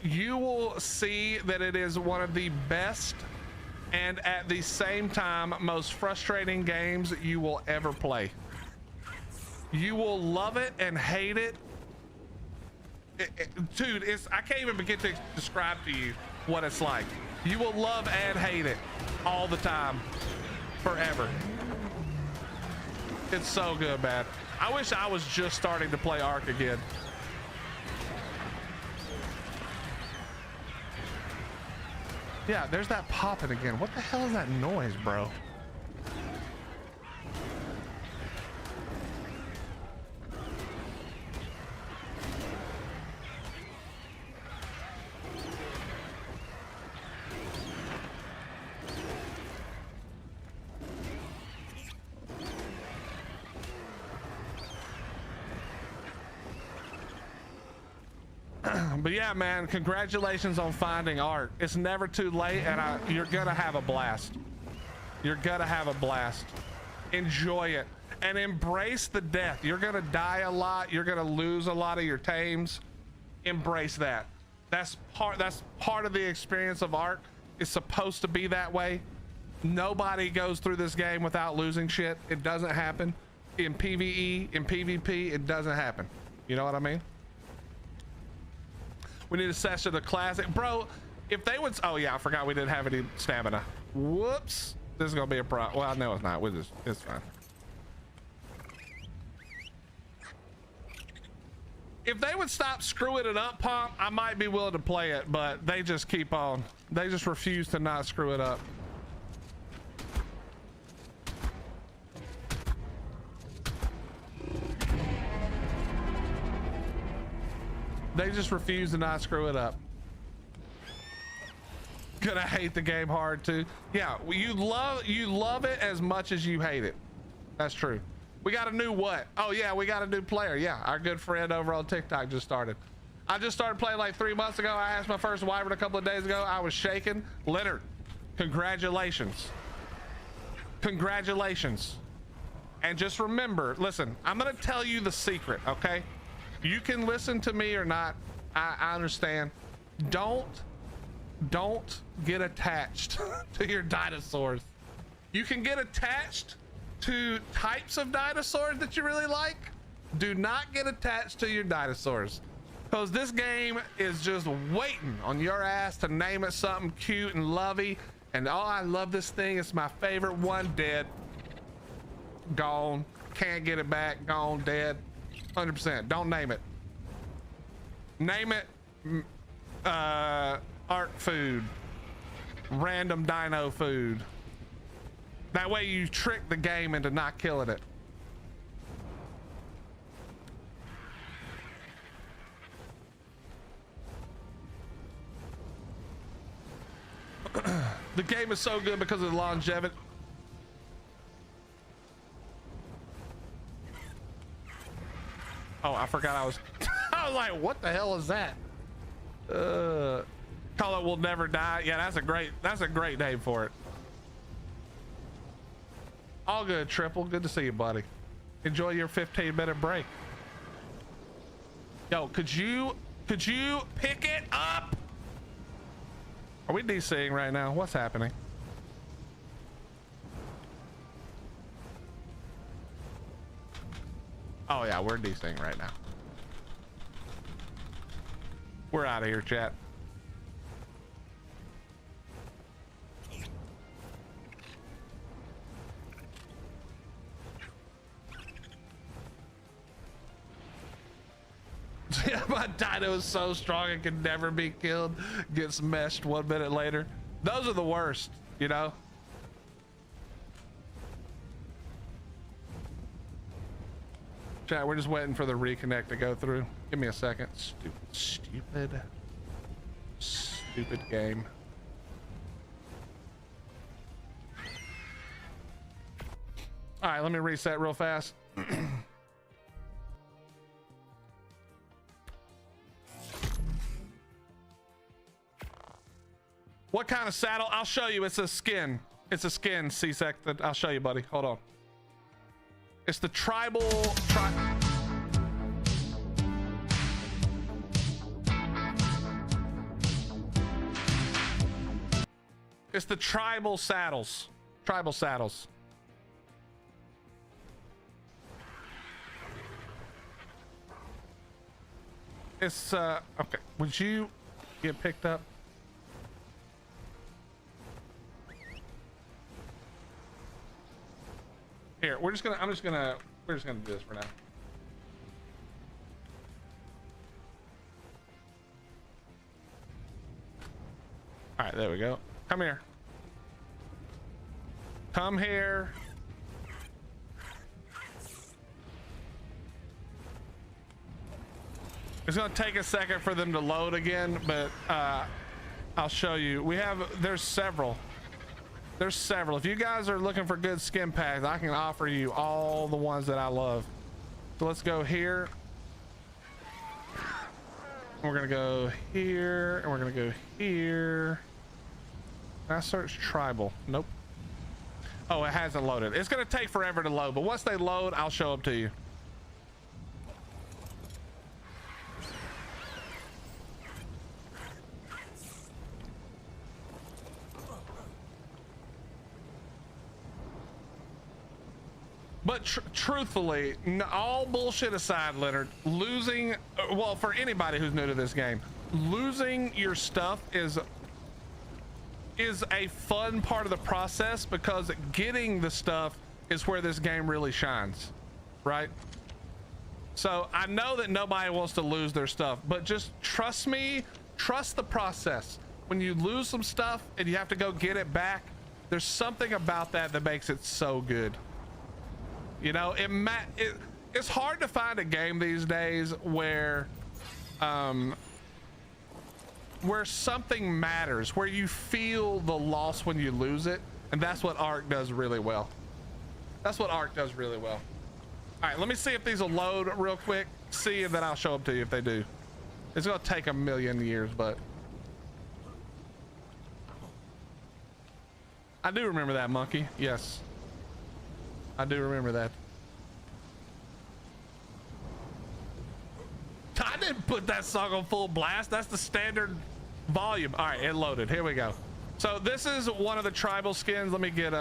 you will see that it is one of the best and at the same time most frustrating games you will ever play. You will love it and hate it. Dude, I can't even begin to describe to you what it's like. You will love and hate it all the time, forever. It's so good, man. I wish I was just starting to play ARK again. Yeah, there's that popping again. What the hell is that noise, bro? But yeah, man, congratulations on finding ARK. It's never too late, and you're gonna have a blast. You're gonna have a blast. Enjoy it and embrace the death. You're gonna die a lot. You're gonna lose a lot of your tames. Embrace that. That's part of the experience of ARK. It's supposed to be that way. Nobody goes through this game without losing shit. It doesn't happen. In PvE, in PvP, it doesn't happen. You know what I mean? We need a session of classic, bro. If they would, oh yeah, I forgot we didn't have any stamina. Whoops, this is gonna be a problem. Well, no, it's not. It's fine. If they would stop screwing it up, Pomp, I might be willing to play it, but they just keep on. They just refuse to not screw it up. They just refuse to not screw it up. Gonna hate the game hard too. Yeah, you love it as much as you hate it. That's true. We got a new what? Oh yeah, we got a new player. Yeah, our good friend over on TikTok just started. I just started playing like 3 months ago. I asked my first wyvern a couple of days ago. I was shaking. Leonard, congratulations. Congratulations. And just remember, listen, I'm gonna tell you the secret, okay? You can listen to me or not. I understand. Don't get attached to your dinosaurs. You can get attached to types of dinosaurs that you really like. Do not get attached to your dinosaurs, because this game is just waiting on your ass to name it something cute and lovey. And oh, I love this thing. It's my favorite one. Dead. Gone. Can't get it back. Gone. Dead. 100%. Don't name it. Name it ARK food. Random dino food. That way you trick the game into not killing it. The game is so good because of the longevity. Oh, I forgot I was I was like, what the hell is that? Call it Will Never Die. Yeah, that's a great name for it. All good, Triple. Good to see you, buddy. Enjoy your 15-minute break. Yo, could you pick it up? Are we DCing right now? What's happening? Oh yeah, we're DCing right now. We're out of here, chat. Yeah, my dino is so strong it can never be killed. Gets meshed 1 minute later. Those are the worst, you know? Chat, we're just waiting for the reconnect to go through. Give me a second. Stupid game. All right, let me reset real fast. What kind of saddle? I'll show you. It's a skin. It's a skin, C-Sec. That I'll show you, buddy. Hold on. It's the tribal. It's the tribal saddles. Tribal saddles. It's okay. Would you get picked up? Here, we're just gonna do this for now. All right, there we go. Come here. Come here. It's gonna take a second for them to load again, but I'll show you. There's several. If you guys are looking for good skin packs, I can offer you all the ones that I love. So let's go here. We're gonna go here, and we're gonna go here. Can I search tribal? Nope. Oh, it hasn't loaded. It's gonna take forever to load, but once they load, I'll show them to you. But truthfully, all bullshit aside, Leonard, losing, well, for anybody who's new to this game, losing your stuff is a fun part of the process, because getting the stuff is where this game really shines, right? So I know that nobody wants to lose their stuff, but just trust me, trust the process. When you lose some stuff and you have to go get it back, there's something about that makes it so good. You know, it's hard to find a game these days where something matters, where you feel the loss when you lose it, and that's what ARK does really well. All right, let me see if these will load real quick, see if then I'll show them to you if they do. It's gonna take a million years, but I do remember that monkey. Yes, I do remember that. I didn't put that song on full blast. That's the standard volume. All right, it loaded. Here we go. So this is one of the tribal skins. Let me get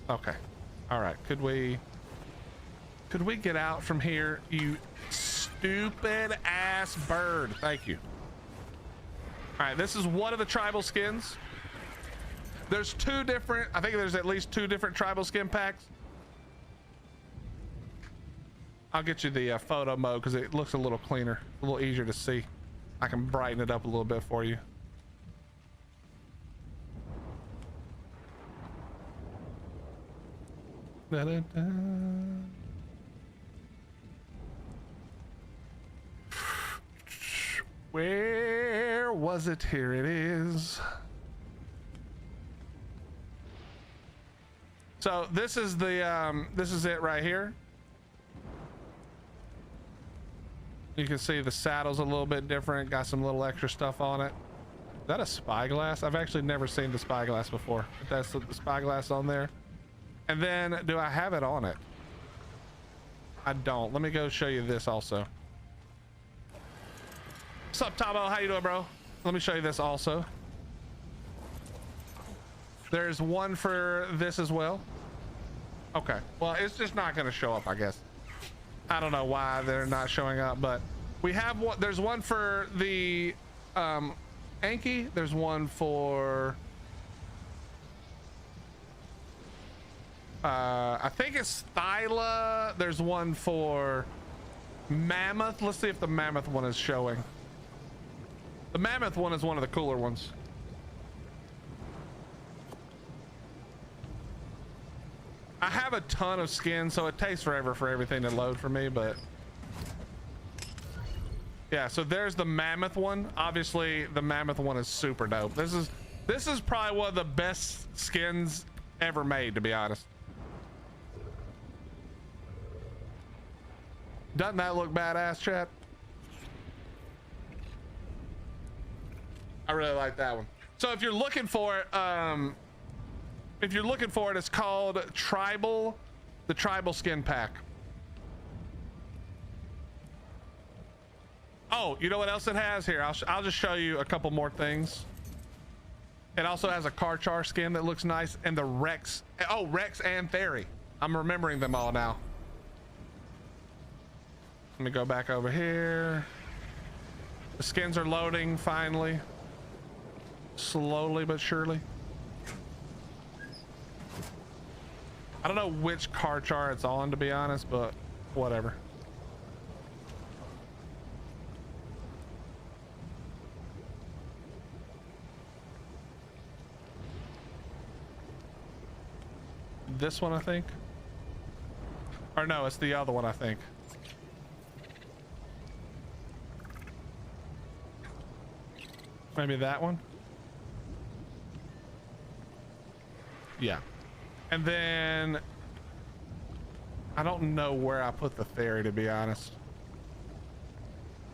okay. All right. Could we get out from here? You stupid ass bird. Thank you. All right. This is one of the tribal skins. There's two different, I think there's at least two different tribal skin packs. I'll get you the photo mode because it looks a little cleaner, a little easier to see. I can brighten it up a little bit for you. Da, da, da. Where was it? Here it is. So this is it right here. You can see the saddle's a little bit different, got some little extra stuff on it. Is that a spyglass? I've actually never seen the spyglass before. But that's the spyglass on there. And then, do I have it on it? I don't. Let me go show you this also. What's up, Tabo? How you doing, bro? Let me show you this also. There's one for this as well. Okay, well, it's just not going to show up, I guess. I don't know why they're not showing up, but we have one. There's one for the Anki. There's one for I think it's Thyla. There's one for Mammoth. Let's see if the Mammoth one is showing. The Mammoth one is one of the cooler ones. I have a ton of skins, so it takes forever for everything to load for me, but Yeah, so there's the mammoth one. Obviously, the mammoth one is super dope. This is probably one of the best skins ever made, to be honest. Doesn't that look badass, chat? I really like that one. So if you're looking for it, it's called the Tribal Skin Pack. Oh, you know what else it has here? I'll just show you a couple more things. It also has a Karchar skin that looks nice, and the Rex. Oh, Rex and Theory. I'm remembering them all now. Let me go back over here. The skins are loading finally. Slowly but surely. I don't know which Karchar it's on, to be honest, but whatever. This one, I think. Or no, it's the other one, I think. Maybe that one. Yeah. And then I don't know where I put the Theory, to be honest.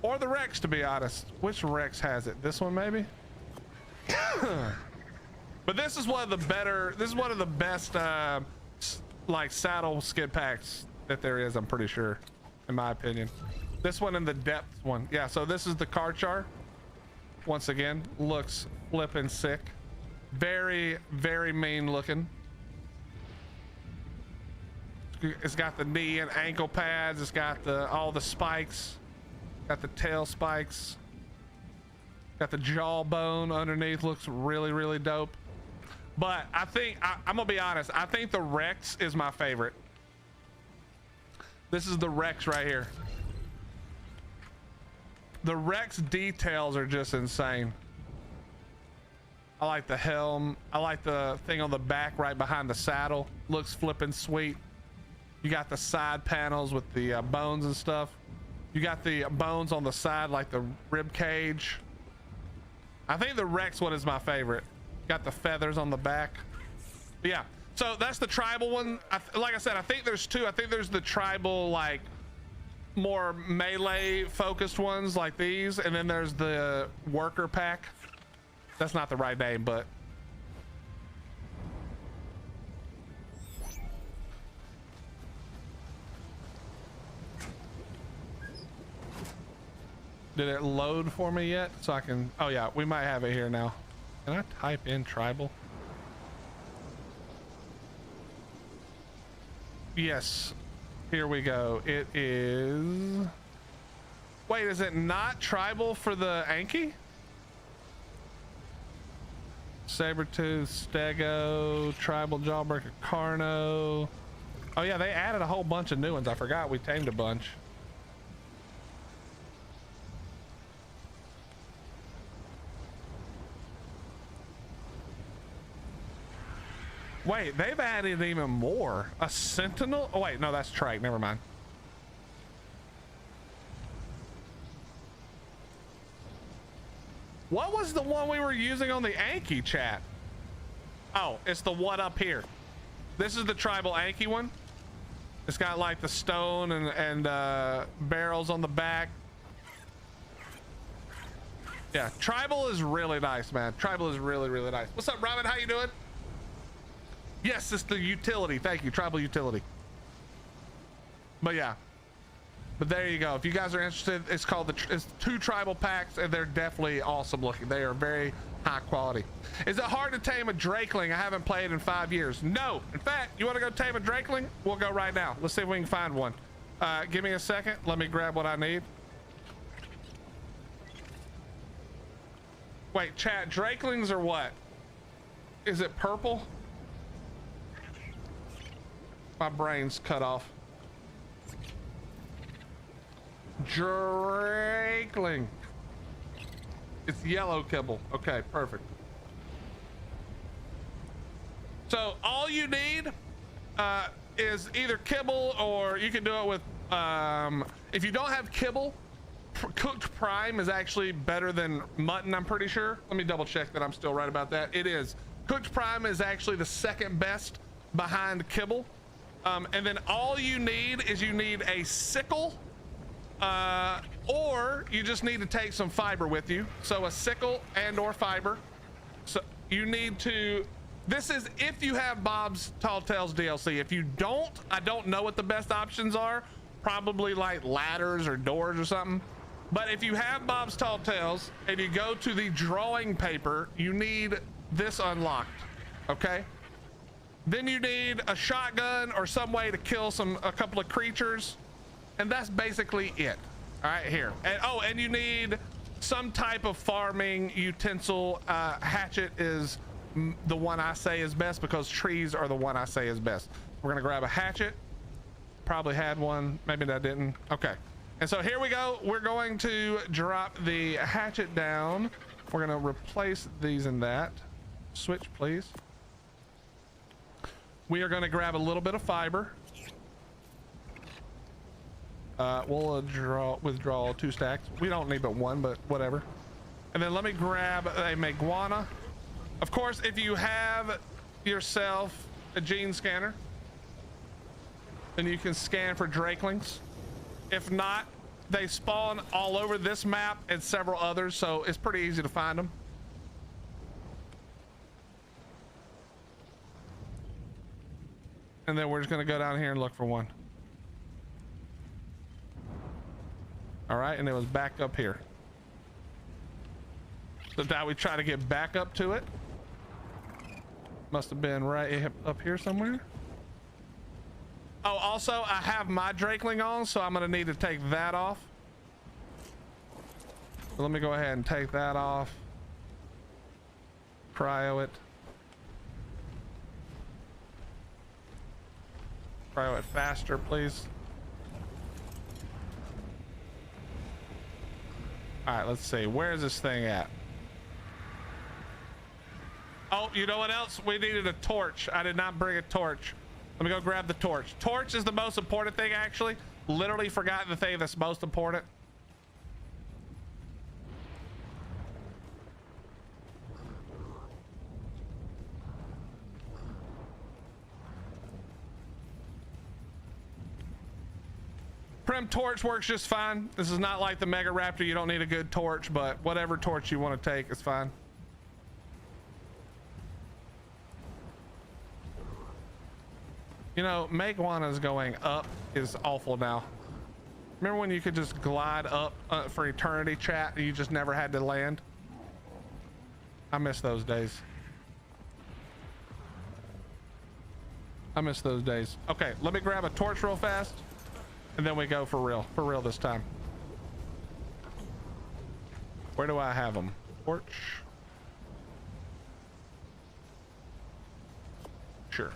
Or the Rex, to be honest. Which Rex has it? This one, maybe? But this is one of the better, this is one of the best like saddle skin packs that there is, I'm pretty sure, in my opinion. This one and the depth one. Yeah, so this is the Karchar. Once again, looks flippin' sick. Very, very mean looking. It's got the knee and ankle pads. It's got all the spikes. Got the tail spikes. Got the jawbone underneath. Looks really, really dope. But I think, I'm gonna be honest, I think the Rex is my favorite. This is the Rex right here. The Rex details are just insane. I like the helm. I like the thing on the back right behind the saddle. Looks flippin' sweet. You got the side panels with the bones and stuff. You got the bones on the side like the rib cage. I think the Rex one is my favorite. Got the feathers on the back. But yeah, so that's the tribal one. Like I said, I think there's two. I think there's the tribal, like more melee focused ones like these, and then there's the worker pack. That's not the right name, but did it load for me yet? So I can, oh yeah, we might have it here now. Can I type in tribal? Yes, here we go. It is, wait, is it not tribal for the Anki? Sabertooth, Stego, Tribal Jawbreaker, Carno. Oh yeah, they added a whole bunch of new ones. I forgot we tamed a bunch. Wait, they've added even more. A Sentinel? Oh wait, no, that's Trike. Never mind. What was the one we were using on the Anki, chat? Oh, it's the one up here. This is the tribal Anki one. It's got like the stone and barrels on the back. Yeah, tribal is really nice, man. Tribal is really, really nice. What's up, Robin? How you doing? Yes, it's the utility. Thank you, tribal utility. But yeah, but there you go. If you guys are interested, it's called it's 2 tribal packs, and they're definitely awesome looking. They are very high quality. Is it hard to tame a Drakeling? I haven't played in 5 years. No. In fact, you want to go tame a Drakeling? We'll go right now. Let's see if we can find one. Give me a second. Let me grab what I need. Wait, chat. Drakelings are what? Is it purple? My brain's cut off. Drakeling. It's yellow kibble. Okay, perfect. So all you need is either kibble, or you can do it with if you don't have kibble, cooked prime is actually better than mutton, I'm pretty sure. Let me double check that I'm still right about that. It is. Cooked prime is actually the second best behind kibble. And then all you need is you need a sickle, or you just need to take some fiber with you. So a sickle and or fiber. So you need to, this is if you have Bob's Tall Tales DLC. If you don't, I don't know what the best options are. Probably like ladders or doors or something. But if you have Bob's Tall Tales and you go to the drawing paper, you need this unlocked, okay? Then you need a shotgun or some way to kill a couple of creatures, and that's basically it. All right, here. And oh, and you need some type of farming utensil. Hatchet is the one I say is best because trees are the one I say is best. We're gonna grab a hatchet. Probably had one, maybe I didn't. Okay, and so here we go. We're going to drop the hatchet down. We're gonna replace these and that. Switch, please. We are going to grab a little bit of fiber. We'll withdraw 2 stacks. We don't need but 1, but whatever. And then let me grab a Meguana. Of course, if you have yourself a gene scanner, then you can scan for drakelings. If not, they spawn all over this map and several others, so it's pretty easy to find them. And then we're just gonna go down here and look for one. All right, and it was back up here. So now we try to get back up to it. Must have been right up here somewhere. Oh, also I have my drakeling on, so I'm gonna need to take that off. So let me go ahead and take that off. Cryo it. Cryo it faster, please. All right, let's see. Where's this thing at? Oh, you know what else? We needed a torch. I did not bring a torch. Let me go grab the torch. Torch is the most important thing, actually. Literally forgot the thing that's most important. Prim torch works just fine. This is not like the Mega Raptor. You don't need a good torch, but whatever torch you want to take is fine. You know, Meguana's going up is awful now. Remember when you could just glide up for eternity, chat, and you just never had to land? I miss those days. I miss those days. Okay, let me grab a torch real fast. And then we go for real this time. Where do I have them? Torch. Sure.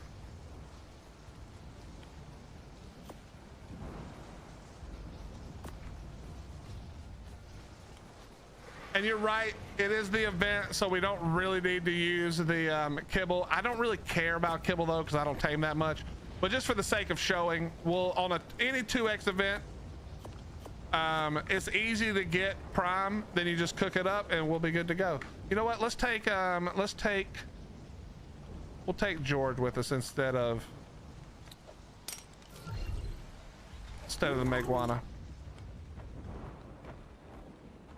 And you're right, it is the event, so we don't really need to use the kibble. I don't really care about kibble though, because I don't tame that much. But just for the sake of showing, we'll on any 2x event, it's easy to get prime. Then you just cook it up, and we'll be good to go. You know what? We'll take George with us instead of the Meguana.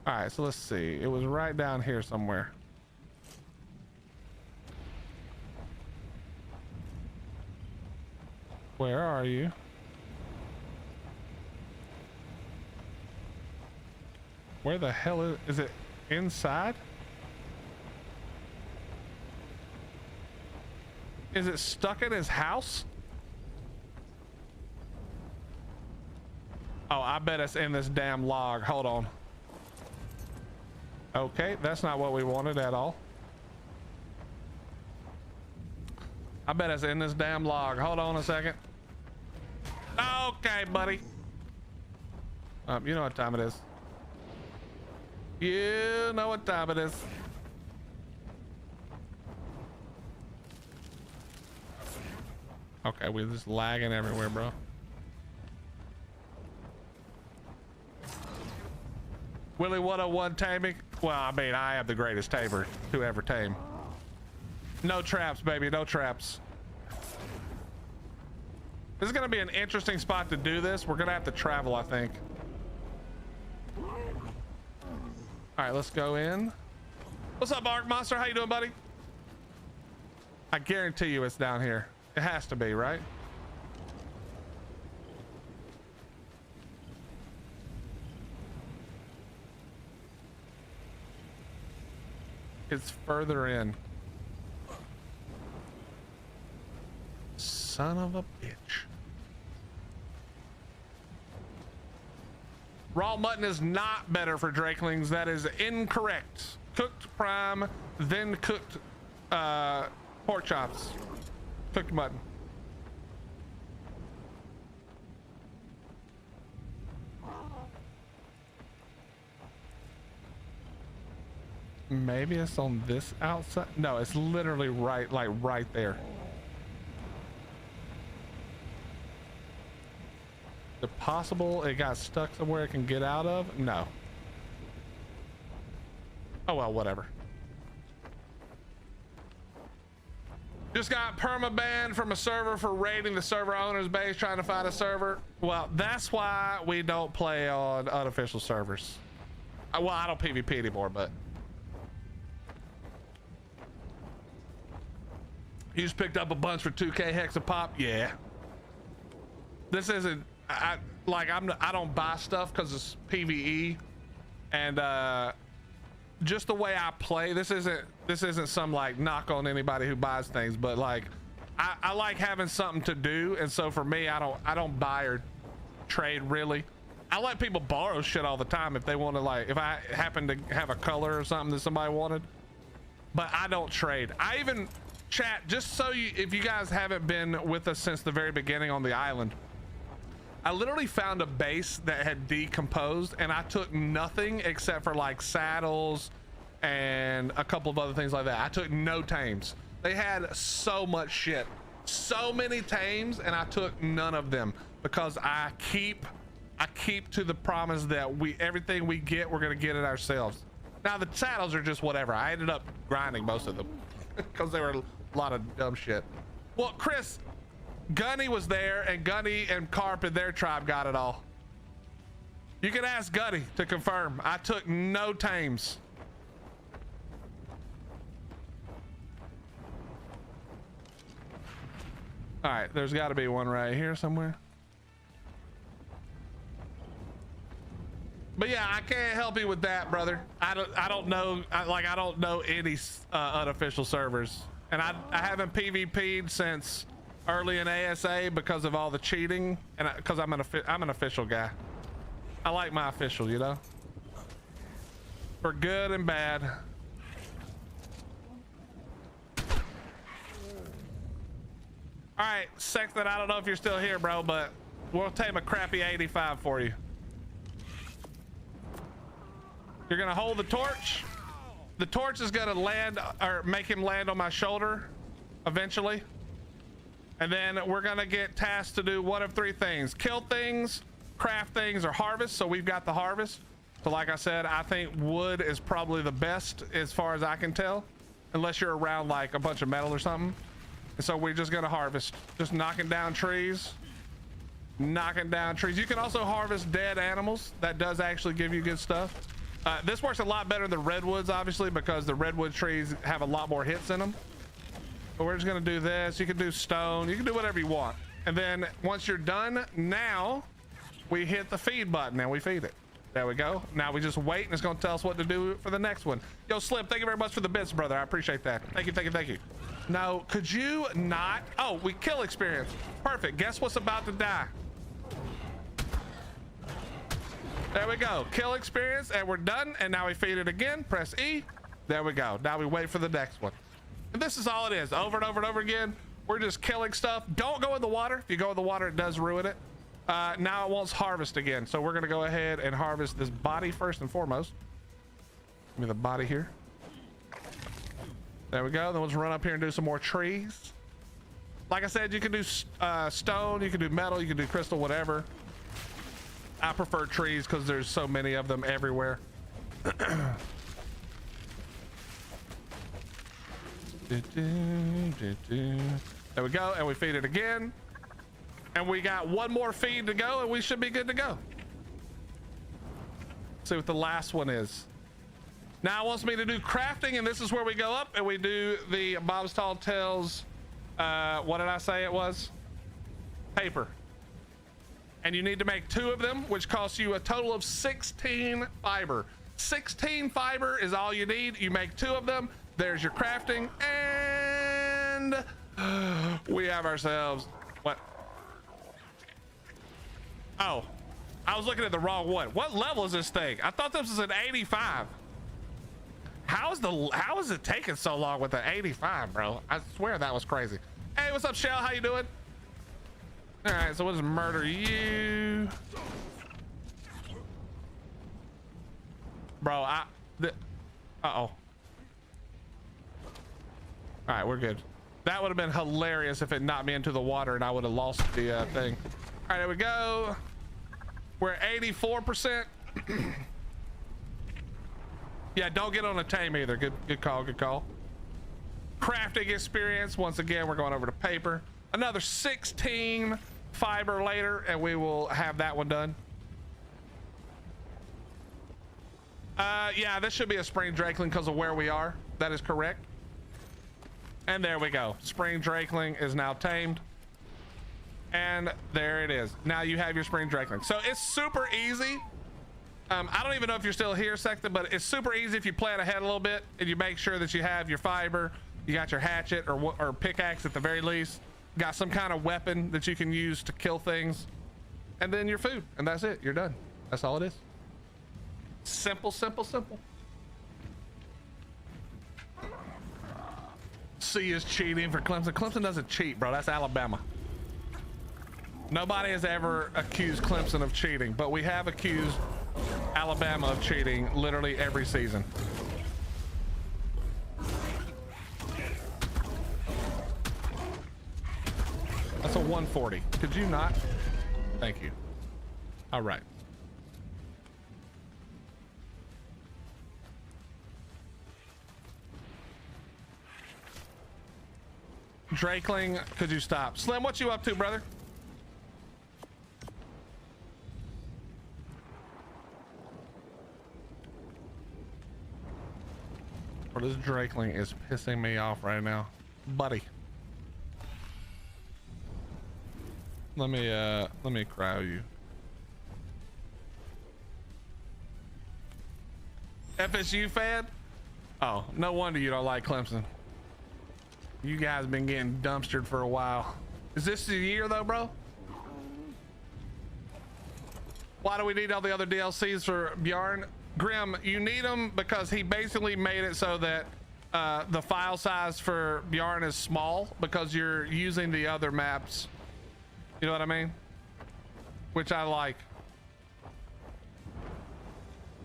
All right, so let's see. It was right down here somewhere. Where are you? Where the hell is it? Inside? Is it stuck in his house? Oh, I bet it's in this damn log. Hold on. Okay, that's not what we wanted at all. I bet it's in this damn log. Hold on a second. Okay, buddy. You know what time it is. You know what time it is. Okay, we're just lagging everywhere, bro. Willie 101 taming. Well, I mean, I am the greatest tamer to ever tame. No traps, baby, no traps. This is gonna be an interesting spot to do this. We're gonna have to travel, I think. All right, let's go in. What's up, Ark Monster? How you doing, buddy? I guarantee you it's down here. It has to be, right? It's further in. Son of a bitch. Raw mutton is not better for drakelings. That is incorrect. Cooked prime, then cooked pork chops. Cooked mutton. Maybe it's on this outside. No, it's literally right, like right there. Is it possible it got stuck somewhere it can get out of? No. Oh well, whatever. Just got perma-banned from a server for raiding the server owner's base trying to find a server. Well, that's why we don't play on unofficial servers. Well, I don't PvP anymore, but you just picked up a bunch for 2K hex a pop. Yeah. This isn't. I don't buy stuff because it's PvE, and just the way I play, this isn't some like knock on anybody who buys things, but like I like having something to do, and so for me, I don't buy or trade really. I let people borrow shit all the time if they want to, like if I happen to have a color or something that somebody wanted, but I don't trade. I even chat, just so you, if you guys haven't been with us since the very beginning on the island, I literally found a base that had decomposed, and I took nothing except for like saddles and a couple of other things like that. I took no tames. They had so much shit, so many tames, and I took none of them because I keep to the promise that everything we get, we're gonna get it ourselves. Now the saddles are just whatever. I ended up grinding most of them because they were a lot of dumb shit. Well, Chris, Gunny was there, and Gunny and Carp and their tribe got it all. You can ask Gunny to confirm. I took no tames. All right, there's got to be one right here somewhere. But yeah, I can't help you with that, brother. I don't know. I don't know any unofficial servers, and I haven't PvP'd since early in ASA because of all the cheating, and because I'm an official guy. I like my official, you know, for good and bad. All right, Sexton, I don't know if you're still here, bro, but we'll tame a crappy 85 for you. You're gonna hold the torch. The torch is gonna land, or make him land on my shoulder eventually. And then we're gonna get tasked to do one of three things: kill things, craft things, or harvest. So we've got the harvest. So like I said, I think wood is probably the best as far as I can tell, unless you're around like a bunch of metal or something. And so we're just gonna harvest, just knocking down trees. Knocking down trees. You can also harvest dead animals. That does actually give you good stuff. This works a lot better than redwoods, obviously, because the redwood trees have a lot more hits in them. But we're just gonna do this. You can do stone, you can do whatever you want. And then once you're done, now we hit the feed button and we feed it. There we go. Now we just wait, and it's gonna tell us what to do for the next one. Yo, Slim, thank you very much for the bits, brother. I appreciate that. Thank you, thank you, thank you. Now, could you not? Oh, we kill experience. Perfect. Guess what's about to die? There we go. Kill experience, and we're done. And now we feed it again. Press E. There we go. Now we wait for the next one. And this is all it is, over and over and over again. We're just killing stuff. Don't go in the water. If you go in the water, it does ruin it. Now it wants harvest again. So we're gonna go ahead and harvest this body first and foremost. Give me the body here. There we go. Then let's run up here and do some more trees. Like I said, you can do stone, you can do metal, you can do crystal, whatever. I prefer trees because there's so many of them everywhere. There we go, and we feed it again. And we got one more feed to go, and we should be good to go. See what the last one is. Now it wants me to do crafting, and this is where we go up and we do the Bob's Tall Tales. What did I say it was? Paper. And you need to make 2 of them, which costs you a total of 16 fiber. 16 fiber is all you need. You make 2 of them. There's your crafting, and we have ourselves what? Oh, I was looking at the wrong one. What level is this thing? I thought this was an 85. How is it taking so long with the 85, bro? I swear that was crazy. Hey, what's up, Shell? How you doing? All right, so what is murder you? Bro, uh-oh. All right, we're good. That would have been hilarious if it knocked me into the water and I would have lost the thing. All right, there we go. We're at 84%. Yeah, don't get on a tame either. Good call, good call. Crafting experience. Once again, we're going over to paper. Another 16 fiber later, and we will have that one done. Yeah, this should be a spring drakeling because of where we are. That is correct. And there we go. Spring drakeling is now tamed. And there it is. Now you have your spring drakeling. So it's super easy. I don't even know if you're still here, Secta, but it's super easy if you plan ahead a little bit and you make sure that you have your fiber, you got your hatchet or pickaxe at the very least, got some kind of weapon that you can use to kill things, and then your food, and that's it. You're done. That's all it is. Simple, simple, simple. C is cheating for Clemson. Clemson doesn't cheat, bro. That's Alabama. Nobody has ever accused Clemson of cheating, but we have accused Alabama of cheating literally every season. That's a 140. Could you not? Thank you. All right. Drakeling, could you stop? Slim, what you up to, brother? Or this Drakeling is pissing me off right now, buddy. Let me cryo you. FSU fan? Oh, no wonder you don't like Clemson. You guys been getting dumpstered for a while. Is this the year though, bro? Why do we need all the other DLCs for Bjarn? Grim, you need them because he basically made it so that the file size for Bjarn is small because you're using the other maps. You know what I mean? Which I like.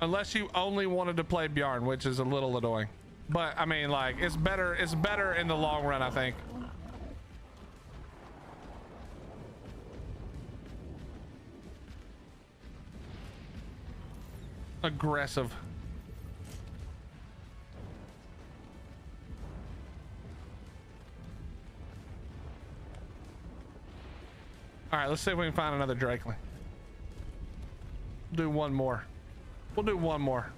Unless you only wanted to play Bjarn, which is a little annoying. But I mean, like, it's better in the long run, I think. Aggressive. All right, let's see if we can find another Drakeling. Do one more. We'll do one more.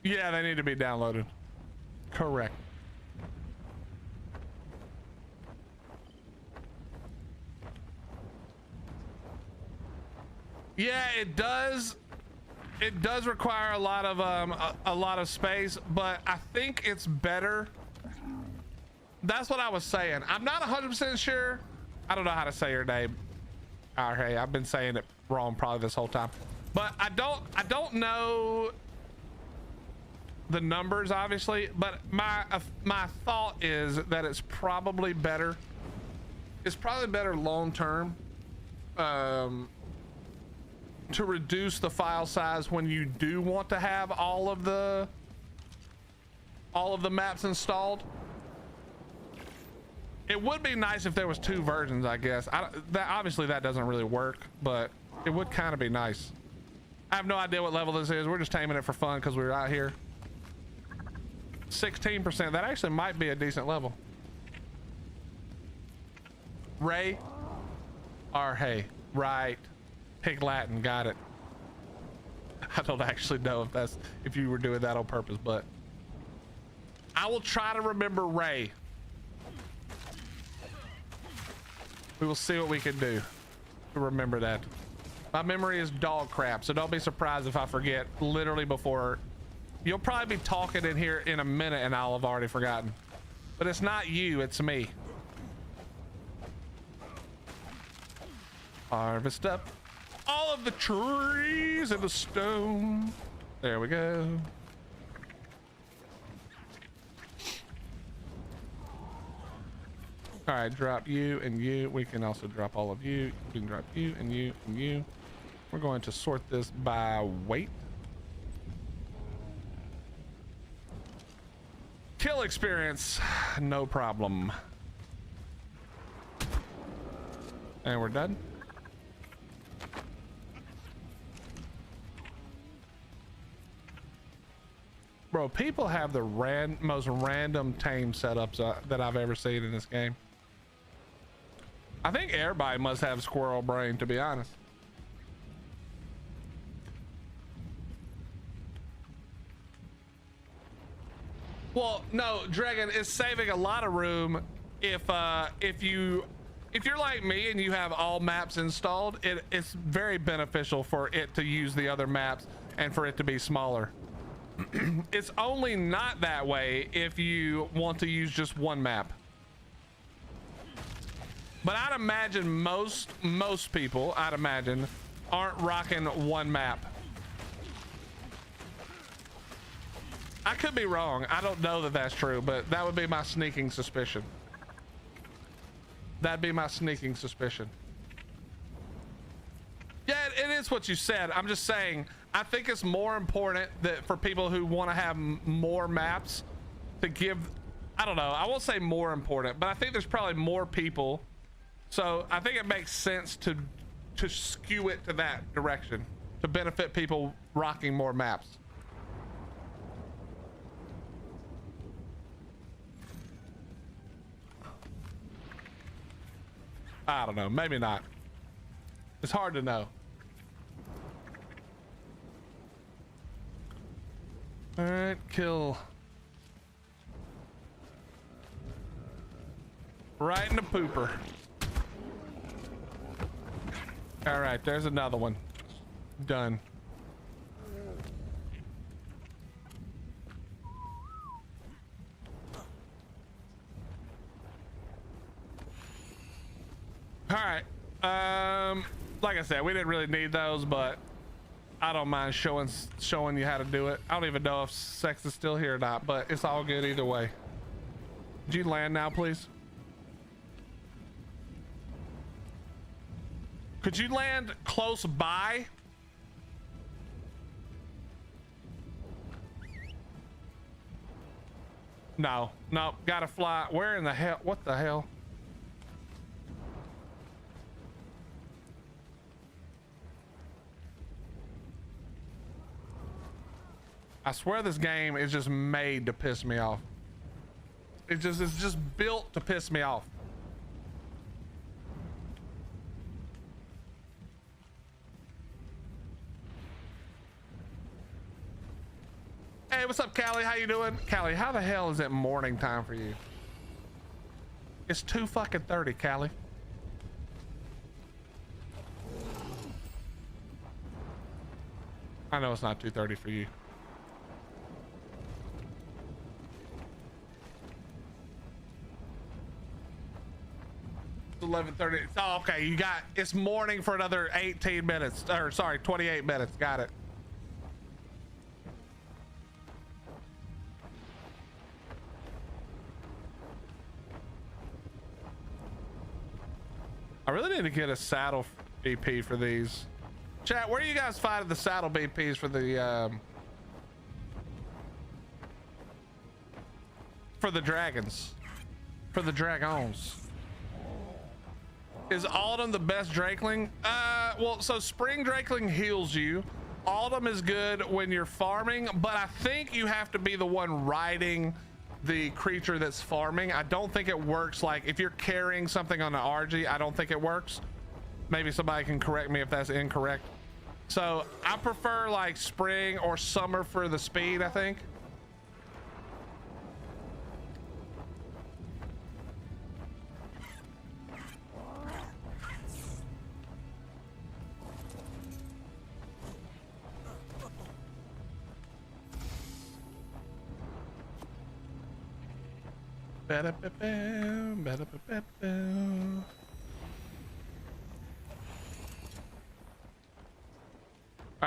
Yeah, they need to be downloaded. Correct. Yeah, it does. It does require a lot of space, but I think it's better. That's what I was saying. I'm not 100% sure. I don't know how to say your name. All right, I've been saying it wrong probably this whole time, but I don't know the numbers obviously, but my thought is that it's probably better. It's probably better long term to reduce the file size when you do want to have all of the maps installed. It would be nice if there was 2 versions, I guess. Obviously that doesn't really work, but it would kind of be nice. I have no idea what level this is. We're just taming it for fun because we're out here. 16%. That actually might be a decent level. Ray or hey, right. Pig Latin, got it. I don't actually know if you were doing that on purpose, but I will try to remember Ray. We will see what we can do to remember that. My memory is dog crap, so don't be surprised if I forget literally before. You'll probably be talking in here in a minute and I'll have already forgotten. But it's not you, it's me. Harvest up all of the trees and the stone. There we go. All right, drop you and you. We can also drop all of you. We can drop you and you and you. We're going to sort this by weight. Kill experience, no problem. And we're done. Bro, people have the most random tame setups that I've ever seen in this game. I think everybody must have squirrel brain, to be honest. Well, no, Dragon is saving a lot of room if you're like me and you have all maps installed. It's very beneficial for it to use the other maps and for it to be smaller. It's only not that way if you want to use just one map. But I'd imagine most people, I'd imagine, aren't rocking one map. I could be wrong. I don't know that that's true, but that would be my sneaking suspicion. That'd be my sneaking suspicion. Yeah, it is what you said. I'm just saying, I think it's more important that for people who want to have more maps to give, I don't know, I won't say more important, but I think there's probably more people. So I think it makes sense to skew it to that direction to benefit people rocking more maps. I don't know, maybe not. It's hard to know. All right, kill. Right in the pooper. All right, there's another one. Done. All right. Like I said, we didn't really need those, but I don't mind showing you how to do it. I don't even know if Sex is still here or not, but it's all good either way. Could you land now, please? Could you land close by? No, gotta fly. Where in the hell? What the hell? I swear this game is just made to piss me off. It's just built to piss me off. Hey, what's up, Callie? How you doing? Callie, how the hell is it morning time for you? It's 2:30, Callie. I know it's not 2:30 for you. 11:30. Oh, okay. You got, it's morning for another 18 minutes, or sorry, 28 minutes. Got it. I really need to get a saddle BP for these. Chat, where are you guys finding the saddle BPs for the dragons? for the dragons. Is autumn the best drakeling? Well, so spring drakeling heals you. Autumn is good when you're farming, but I think you have to be the one riding the creature that's farming. I don't think it works. Like if you're carrying something on an RG, I don't think it works. Maybe somebody can correct me if that's incorrect. So I prefer like spring or summer for the speed, I think. All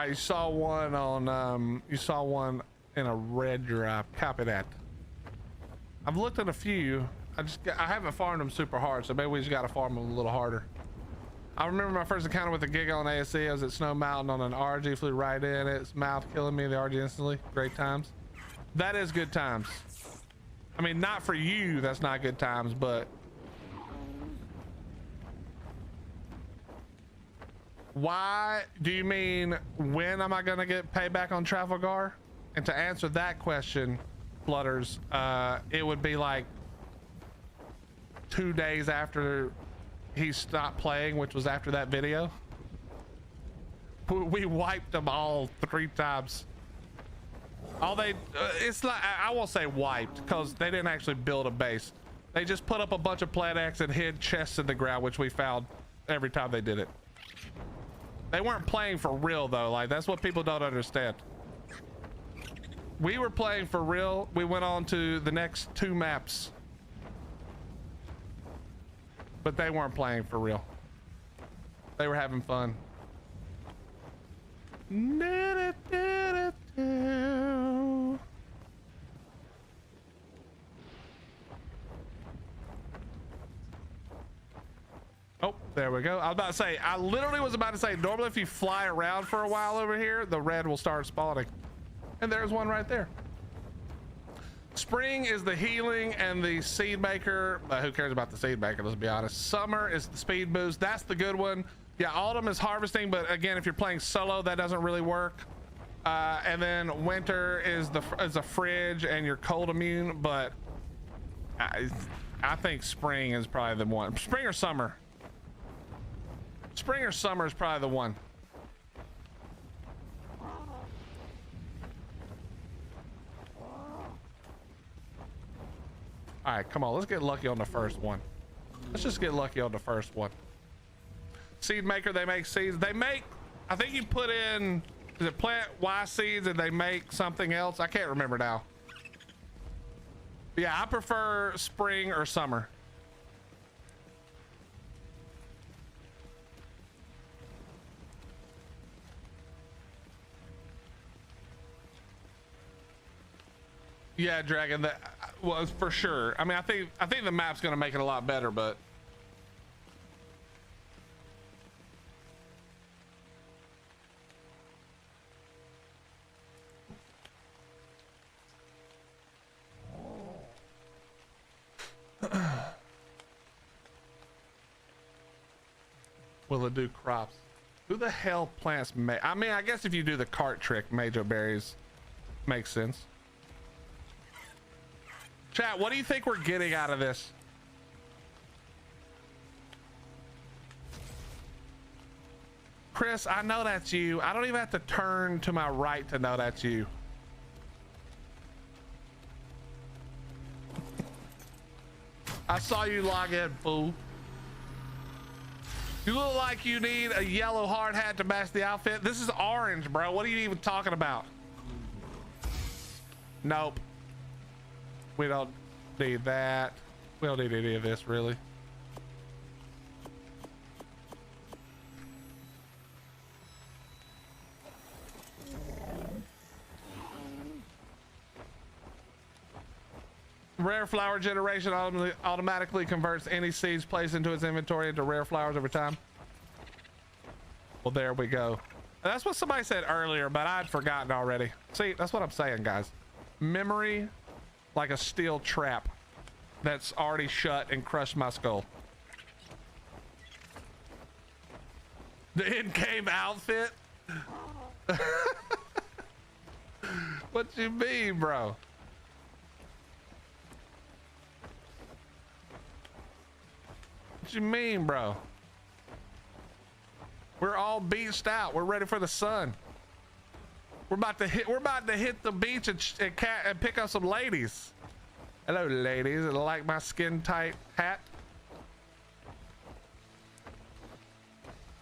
right, you saw one on you saw one in a red drop. Copy that. I've looked at a few. I haven't farmed them super hard, so maybe we just got to farm them a little harder. I remember my first encounter with a gig on ASE. I was at Snow Mountain on an RG, flew right in its mouth, killing me. The RG instantly. Great times. That is good times. I mean, not for you, that's not good times, but why do you mean when am I gonna get payback on Trafalgar? And to answer that question, Flutters, it would be like 2 days after he stopped playing, which was after that video. We wiped them all 3 times. All they it's like, I won't say wiped because they didn't actually build a base. They just put up a bunch of plant X and hid chests in the ground, which we found every time they did it. They weren't playing for real though. Like that's what people don't understand. We were playing for real. We went on to the next 2 maps, but they weren't playing for real. They were having fun. Oh, there we go. I was about to say, I literally was about to say, normally if you fly around for a while over here, the red will start spawning. And there's one right there. Spring is the healing and the seed maker, but who cares about the seed maker, let's be honest. Summer is the speed boost. That's the good one. Yeah, autumn is harvesting, but again, if you're playing solo, that doesn't really work. And then winter is a fridge and you're cold immune, but I think spring is probably the one. Spring or summer? Spring or summer is probably the one. All right, come on, let's get lucky on the first one. Let's just get lucky on the first one. Seed maker, they make seeds. They make, I think you put in, is it plant Y seeds and they make something else? I can't remember now. Yeah, I prefer spring or summer. Yeah, Dragon, that was for sure. I mean, I think the map's gonna make it a lot better, but will it do crops? Who the hell plants I mean, I guess if you do the cart trick, Majo berries makes sense. Chat, what do you think we're getting out of this? Chris, I know that's you. I don't even have to turn to my right to know that's you. I saw you log in, fool. You look like you need a yellow hard hat to match the outfit. This is orange, bro. What are you even talking about? Nope. We don't need that. We don't need any of this, really. Rare flower generation automatically converts any seeds placed into its inventory into rare flowers over time. Well, there we go. That's what somebody said earlier, but I'd forgotten already. See, that's what I'm saying, guys. Memory like a steel trap. that's already shut and crushed my skull. The in-game outfit? What you mean, bro? What you mean, bro? We're all beached out. We're ready for the sun. We're about to hit the beach and pick up some ladies. Hello, ladies. Like my skin tight hat?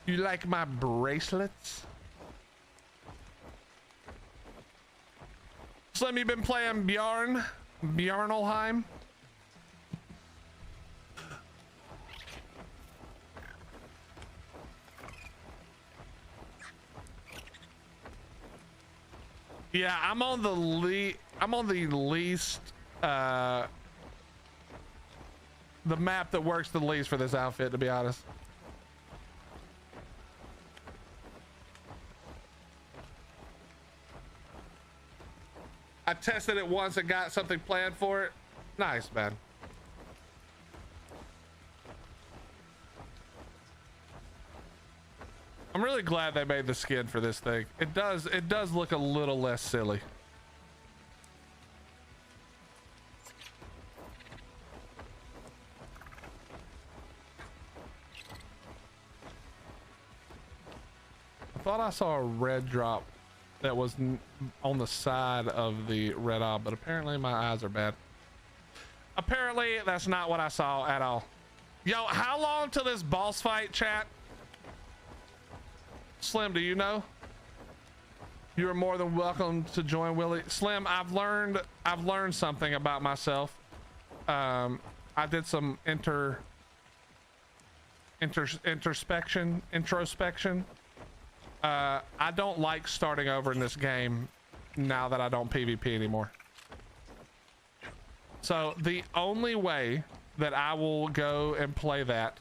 You like my bracelets? Slim, you been playing Bjarnalheim? Yeah, I'm on the least the map that works the least for this outfit, to be honest. I tested it once and got something planned for it. Nice, man. I'm really glad they made the skin for this thing. It does look a little less silly. I thought I saw a red drop that was on the side of the red orb, but apparently my eyes are bad. Apparently that's not what I saw at all. Yo, how long till this boss fight, chat? Slim, do you know? You are more than welcome to join Willie. Slim, I've learned something about myself. I did some introspection. I don't like starting over in this game now that I don't PvP anymore. So the only way that I will go and play that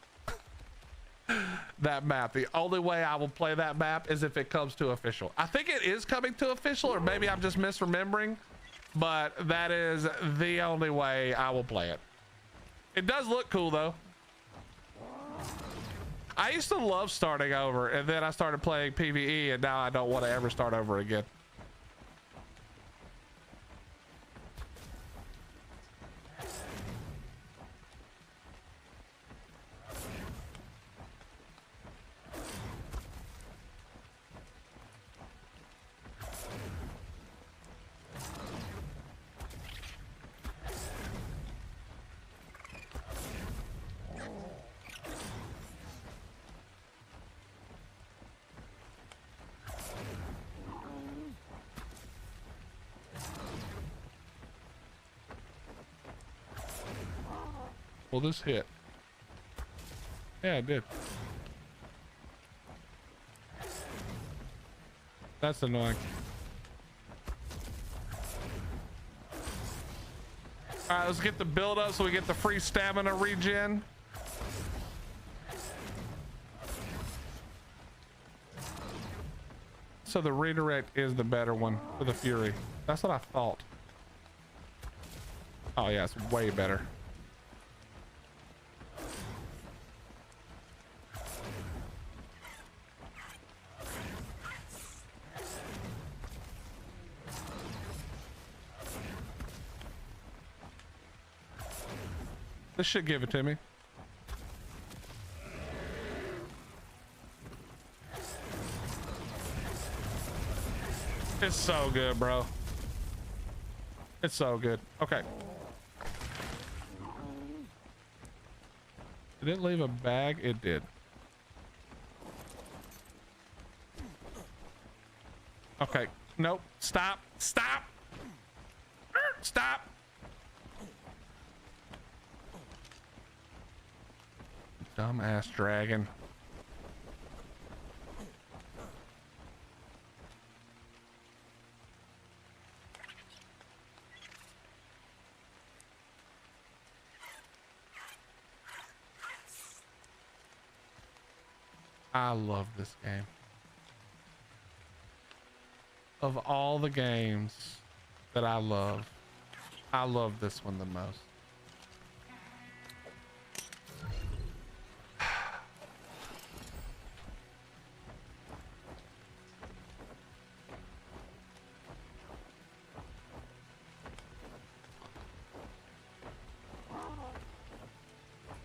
map, the only way I will play that map is if it comes to official. I think it is coming to official, or maybe I'm just misremembering, but that is the only way I will play it. It does look cool though. I used to love starting over, and then I started playing PvE, and now I don't want to ever start over again. Will this hit? Yeah, it did. That's annoying. All right, let's get the build up so we get the free stamina regen. So the redirect is the better one for the Fury. That's what I thought. Oh yeah, it's way better. This should give it to me. It's so good, bro. It's so good. Okay. Did it leave a bag? It did. Okay. Nope. Stop. Stop. Stop. Dumbass dragon. I love this game. Of all the games that I love this one the most.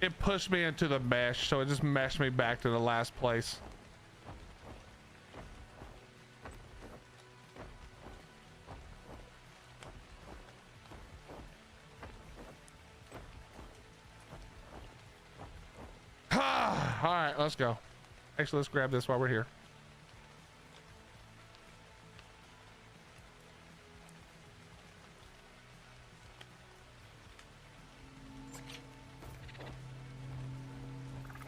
it pushed me into the mesh, so it just meshed me back to the last place. All right, let's go. Actually, let's grab this while we're here.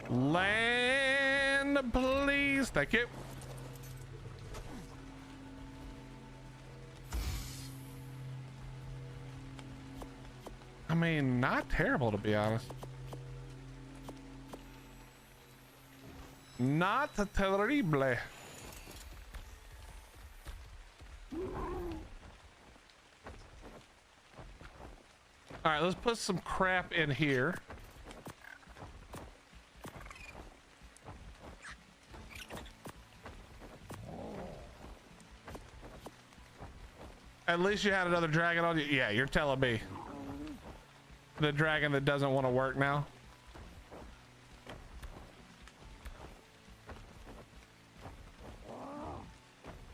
Land, please. Thank you. I mean, not terrible, to be honest. Not terrible. All right, let's put some crap in here. At least you had another dragon on you. Yeah, you're telling me. The dragon that doesn't want to work now.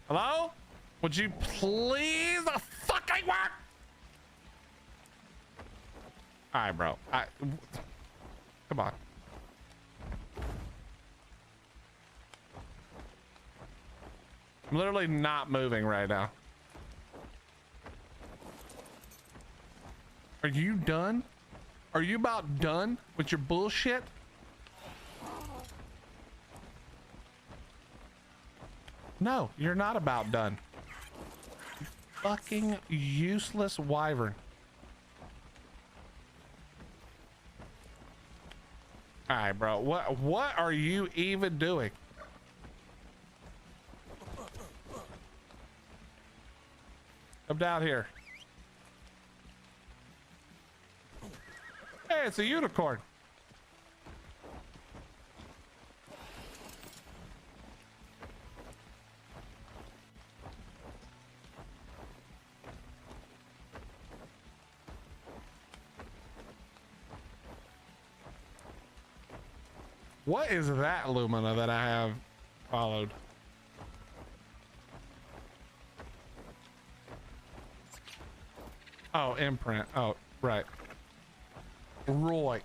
Hello? Would you please fucking work? All right, bro. Come on. I'm literally not moving right now. Are you done? Are you about done with your bullshit? No, you're not about done. You fucking useless wyvern. All right, bro. What are you even doing? Come down here. Hey, it's a unicorn. What is that Lumina that I have followed? Oh, imprint. Oh, right. Roy.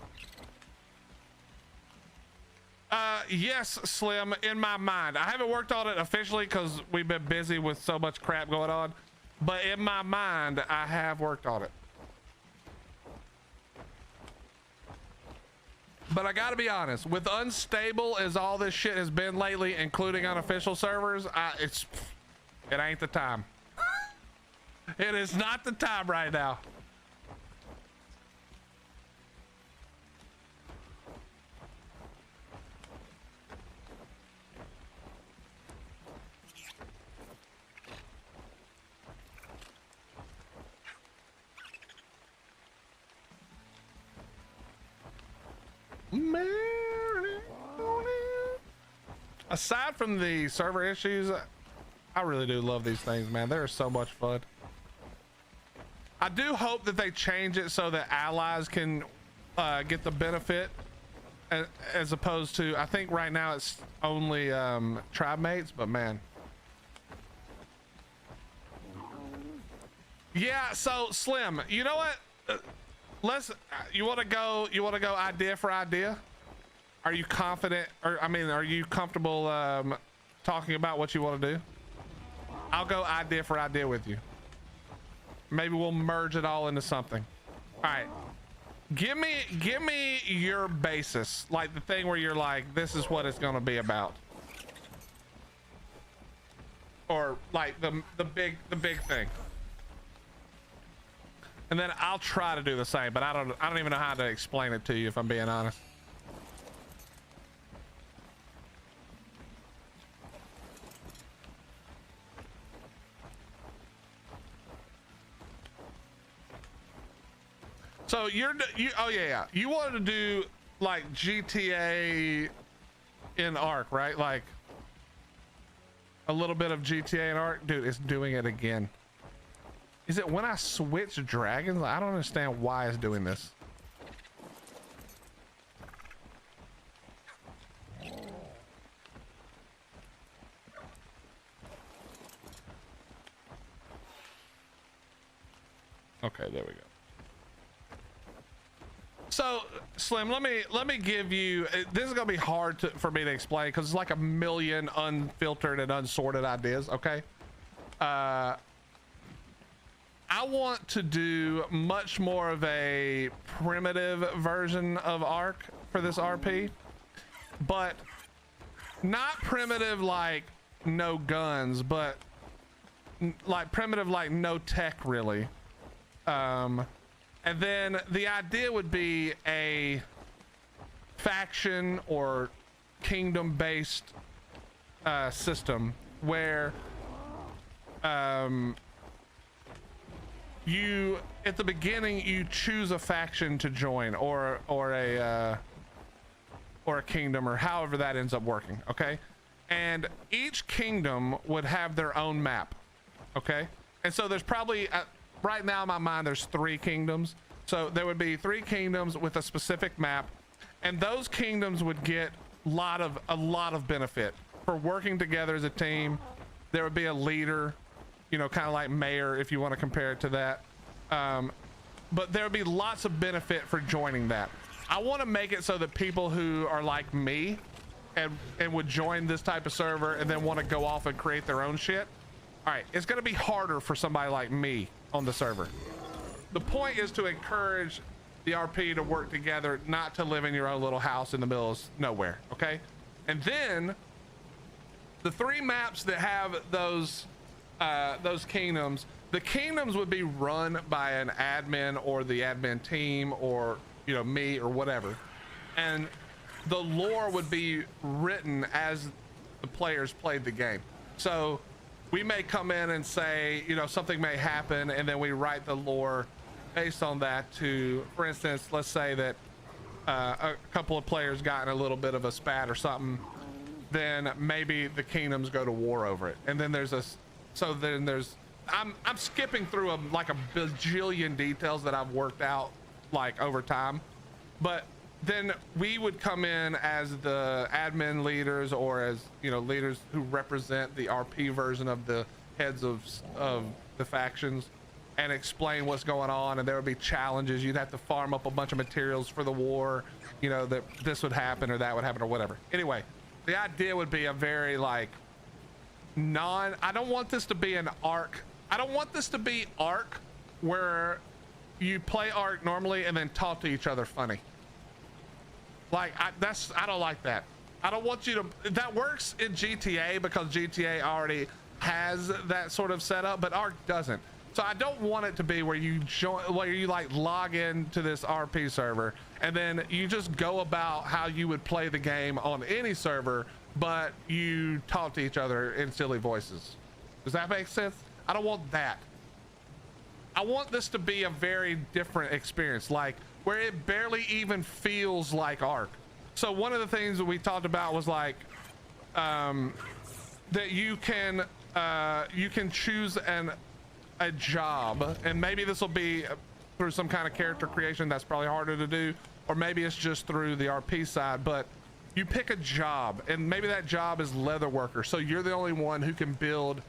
Yes, Slim, in my mind. I haven't worked on it officially because we've been busy with so much crap going on, but in my mind, I have worked on it. But I gotta be honest, with unstable as all this shit has been lately, including unofficial servers, it ain't the time. It is not the time right now. Aside from the server issues, I really do love these things, man. They're so much fun. I do hope that they change it so that allies can get the benefit as opposed to, I think right now it's only tribe mates, but man. Yeah, so Slim, you know what? You want to go idea for idea? Are you confident, or I mean, are you comfortable talking about what you want to do? I'll go idea for idea with you. Maybe we'll merge it all into something. All right, give me your basis, like the thing where you're like, this is what it's going to be about, or like the big thing. And then I'll try to do the same, but I don't even know how to explain it to you, if I'm being honest. So oh yeah, you wanted to do like GTA in ARK, right? Like a little bit of GTA in ARK. Dude, it's doing it again. Is it when I switch dragons? I don't understand why it's doing this. Okay, there we go. So Slim, let me give you, this is gonna be hard for me to explain because it's like a million unfiltered and unsorted ideas. Okay, I want to do much more of a primitive version of ARK for this RP, but not primitive like no guns, but like primitive like no tech really. And then the idea would be a faction or kingdom based system where you at the beginning you choose a faction to join or a kingdom or however that ends up working. Okay, and each kingdom would have their own map. Okay, and so there's probably right now in my mind there's 3 kingdoms, so there would be 3 kingdoms with a specific map, and those kingdoms would get a lot of benefit for working together as a team. There would be a leader, you know, kind of like mayor if you want to compare it to that, but there would be lots of benefit for joining that. I want to make it so that people who are like me and would join this type of server and then want to go off and create their own shit, all right, it's going to be harder for somebody like me on the server. The point is to encourage the RP to work together, not to live in your own little house in the middle of nowhere. Okay, and then the 3 maps that have those kingdoms, the kingdoms would be run by an admin or the admin team or, you know, me or whatever, and the lore would be written as the players played the game. So we may come in and say, you know, something may happen, and then we write the lore based on that to, for instance, let's say that a couple of players got in a little bit of a spat or something, then maybe the kingdoms go to war over it. And then there's I'm skipping through like a bajillion details that I've worked out like over time, but then we would come in as the admin leaders or as, you know, leaders who represent the RP version of the heads of the factions and explain what's going on. And there would be challenges. You'd have to farm up a bunch of materials for the war, you know, that this would happen or that would happen or whatever. Anyway, the idea would be a very like I don't want this to be an ARK. I don't want this to be ARK where you play ARK normally and then talk to each other funny. Like I don't like that. I don't want you to, that works in GTA because GTA already has that sort of setup, but ARK doesn't. So I don't want it to be where you join, where you like log into this RP server and then you just go about how you would play the game on any server, but you talk to each other in silly voices. Does that make sense? I don't want that. I want this to be a very different experience, like where it barely even feels like ARK. So one of the things that we talked about was like that you can choose a job, and maybe this will be through some kind of character creation that's probably harder to do, or maybe it's just through the RP side, but you pick a job and maybe that job is leather worker, so you're the only one who can build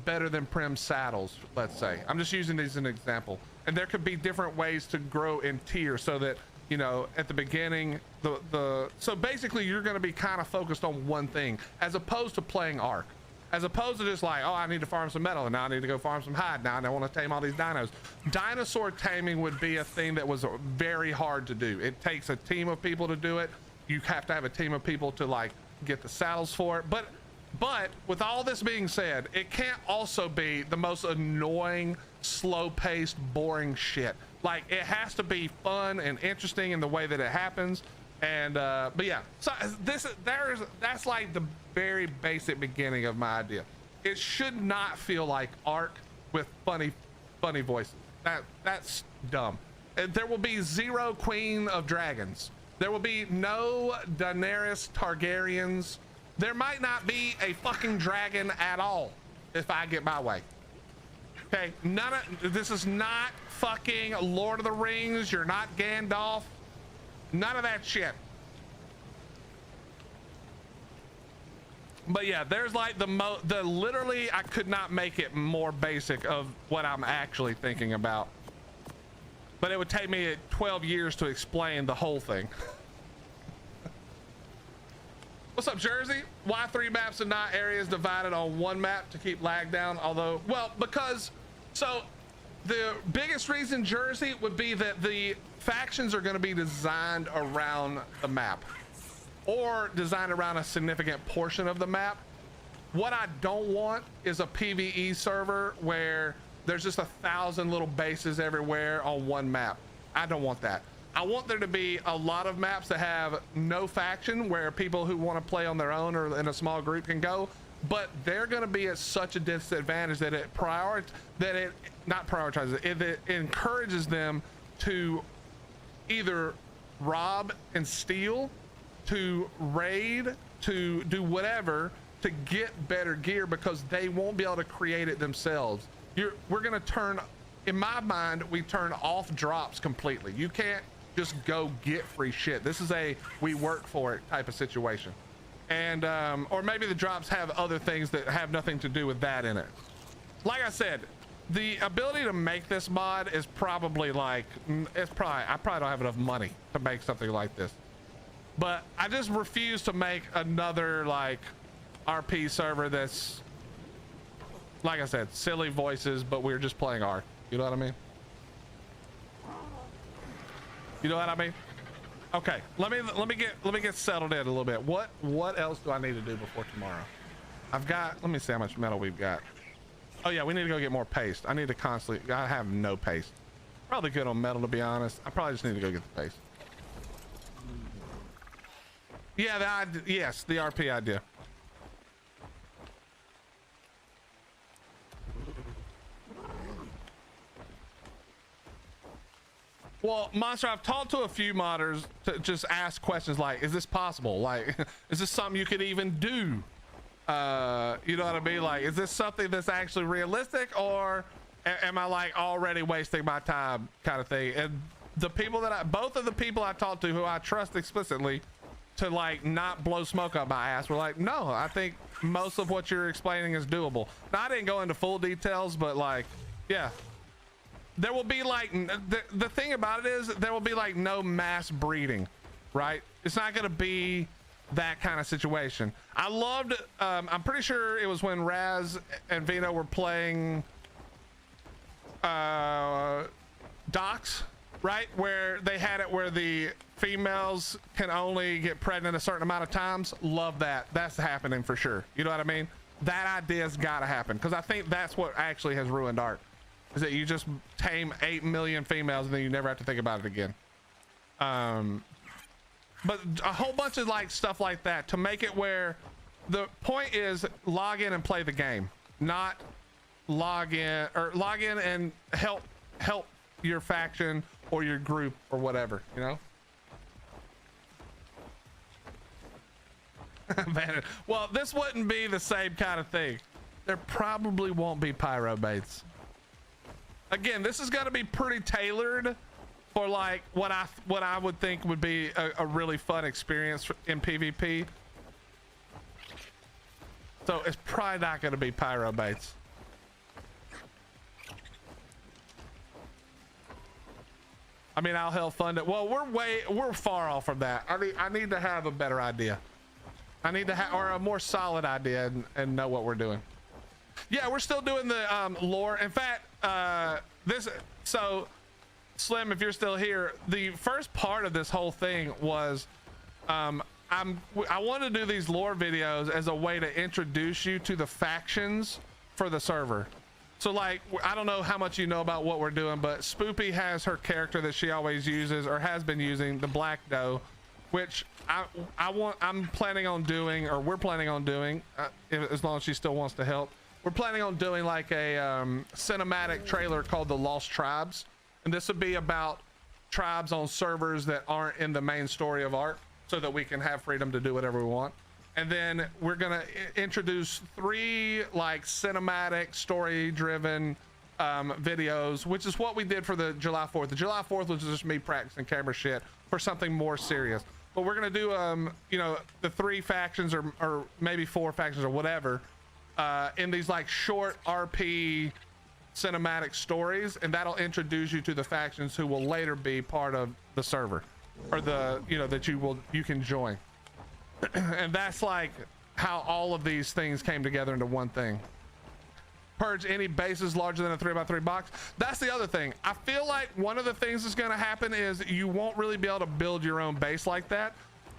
better than Prim saddles, let's say. I'm just using these as an example, and there could be different ways to grow in tier so that, you know, at the beginning so basically you're going to be kind of focused on one thing as opposed to playing ARK, as opposed to just like, oh, I need to farm some metal and now I need to go farm some hide, now I want to tame all these dinos. Dinosaur taming would be a thing that was very hard to do. It takes a team of people to do it. You have to have a team of people to like get the saddles for it, but with all this being said, it can't also be the most annoying, slow-paced, boring shit. Like, it has to be fun and interesting in the way that it happens. And but yeah, so that's like the very basic beginning of my idea. It should not feel like ARK with funny voices. That's dumb. And there will be 0 Queen of Dragons. There will be no Daenerys Targaryens. There might not be a fucking dragon at all if I get my way. Okay, this is not fucking Lord of the Rings. You're not Gandalf. None of that shit. But yeah, there's like the literally I could not make it more basic of what I'm actually thinking about, but it would take me 12 years to explain the whole thing. What's up, Jersey? Why 3 maps and not areas divided on 1 map to keep lag down? Although, well, because so the biggest reason, Jersey, would be that the factions are going to be designed around the map, or designed around a significant portion of the map. What I don't want is a PvE server where there's just 1,000 little bases everywhere on 1 map. I don't want that. I want there to be a lot of maps that have no faction, where people who want to play on their own or in a small group can go, but they're going to be at such a disadvantage that it encourages them to either rob and steal, to raid, to do whatever to get better gear, because they won't be able to create it themselves. We're gonna turn, in my mind, we turn off drops completely. You can't just go get free shit. This is a we work for it type of situation. And or maybe the drops have other things that have nothing to do with that in it. Like I said, the ability to make this mod is probably like, I probably don't have enough money to make something like this. But I just refuse to make another like RP server that's, like I said, silly voices, but we're just playing ARK. You know what I mean? You know what I mean? Okay, let me get settled in a little bit. What else do I need to do before tomorrow? Let me see how much metal we've got. Oh yeah, we need to go get more paste. I have no paste. Probably good on metal, to be honest. I probably just need to go get the paste. Yeah, yes, the RP idea. Well, Monster, I've talked to a few modders to just ask questions like, is this possible? Like, is this something you could even do? You know what I mean? Like, is this something that's actually realistic, or am I like already wasting my time kind of thing? And the people that both of the people I talked to who I trust explicitly to like not blow smoke up my ass were like, no, I think most of what you're explaining is doable. Now, I didn't go into full details, but like, yeah, there will be like, the thing about it is there will be like no mass breeding, right? It's not going to be that kind of situation. I loved, I'm pretty sure it was when Raz and Vino were playing Docs, right? Where they had it where the females can only get pregnant a certain amount of times. Love that. That's happening for sure. You know what I mean? That idea's gotta happen, because I think that's what actually has ruined ARK, is that you just tame 8 million females and then you never have to think about it again. But a whole bunch of like stuff like that to make it where the point is log in and play the game, not log in and help your faction or your group or whatever, you know? Well, this wouldn't be the same kind of thing. There probably won't be pyro baits. Again, this is going to be pretty tailored for like what I would think would be a really fun experience in PvP. So it's probably not going to be pyro baits. I mean, I'll help fund it. Well, we're far off from that. I need to have a better idea. I need to have, or a more solid idea, and know what we're doing. Yeah, we're still doing the lore. In fact, so Slim, if you're still here, the first part of this whole thing was I wanted to do these lore videos as a way to introduce you to the factions for the server. So like, I don't know how much you know about what we're doing, but Spoopy has her character that she always uses, or has been using, the Black Doe, which I'm planning on doing, or we're planning on doing, as long as she still wants to help. We're planning on doing like a cinematic trailer called The Lost Tribes. And this would be about tribes on servers that aren't in the main story of ARK, so that we can have freedom to do whatever we want. And then we're gonna introduce 3 like cinematic story driven videos, which is what we did for the July 4th. The July 4th was just me practicing camera shit for something more serious. but we're gonna do you know, the 3 factions or maybe 4 factions or whatever in these like short RP cinematic stories, and that'll introduce you to the factions who will later be part of the server, or the, you know, that you can join. And that's like how all of these things came together into one thing. Purge any bases larger than a 3x3 box. That's the other thing. I feel like one of the things that's going to happen is you won't really be able to build your own base like that,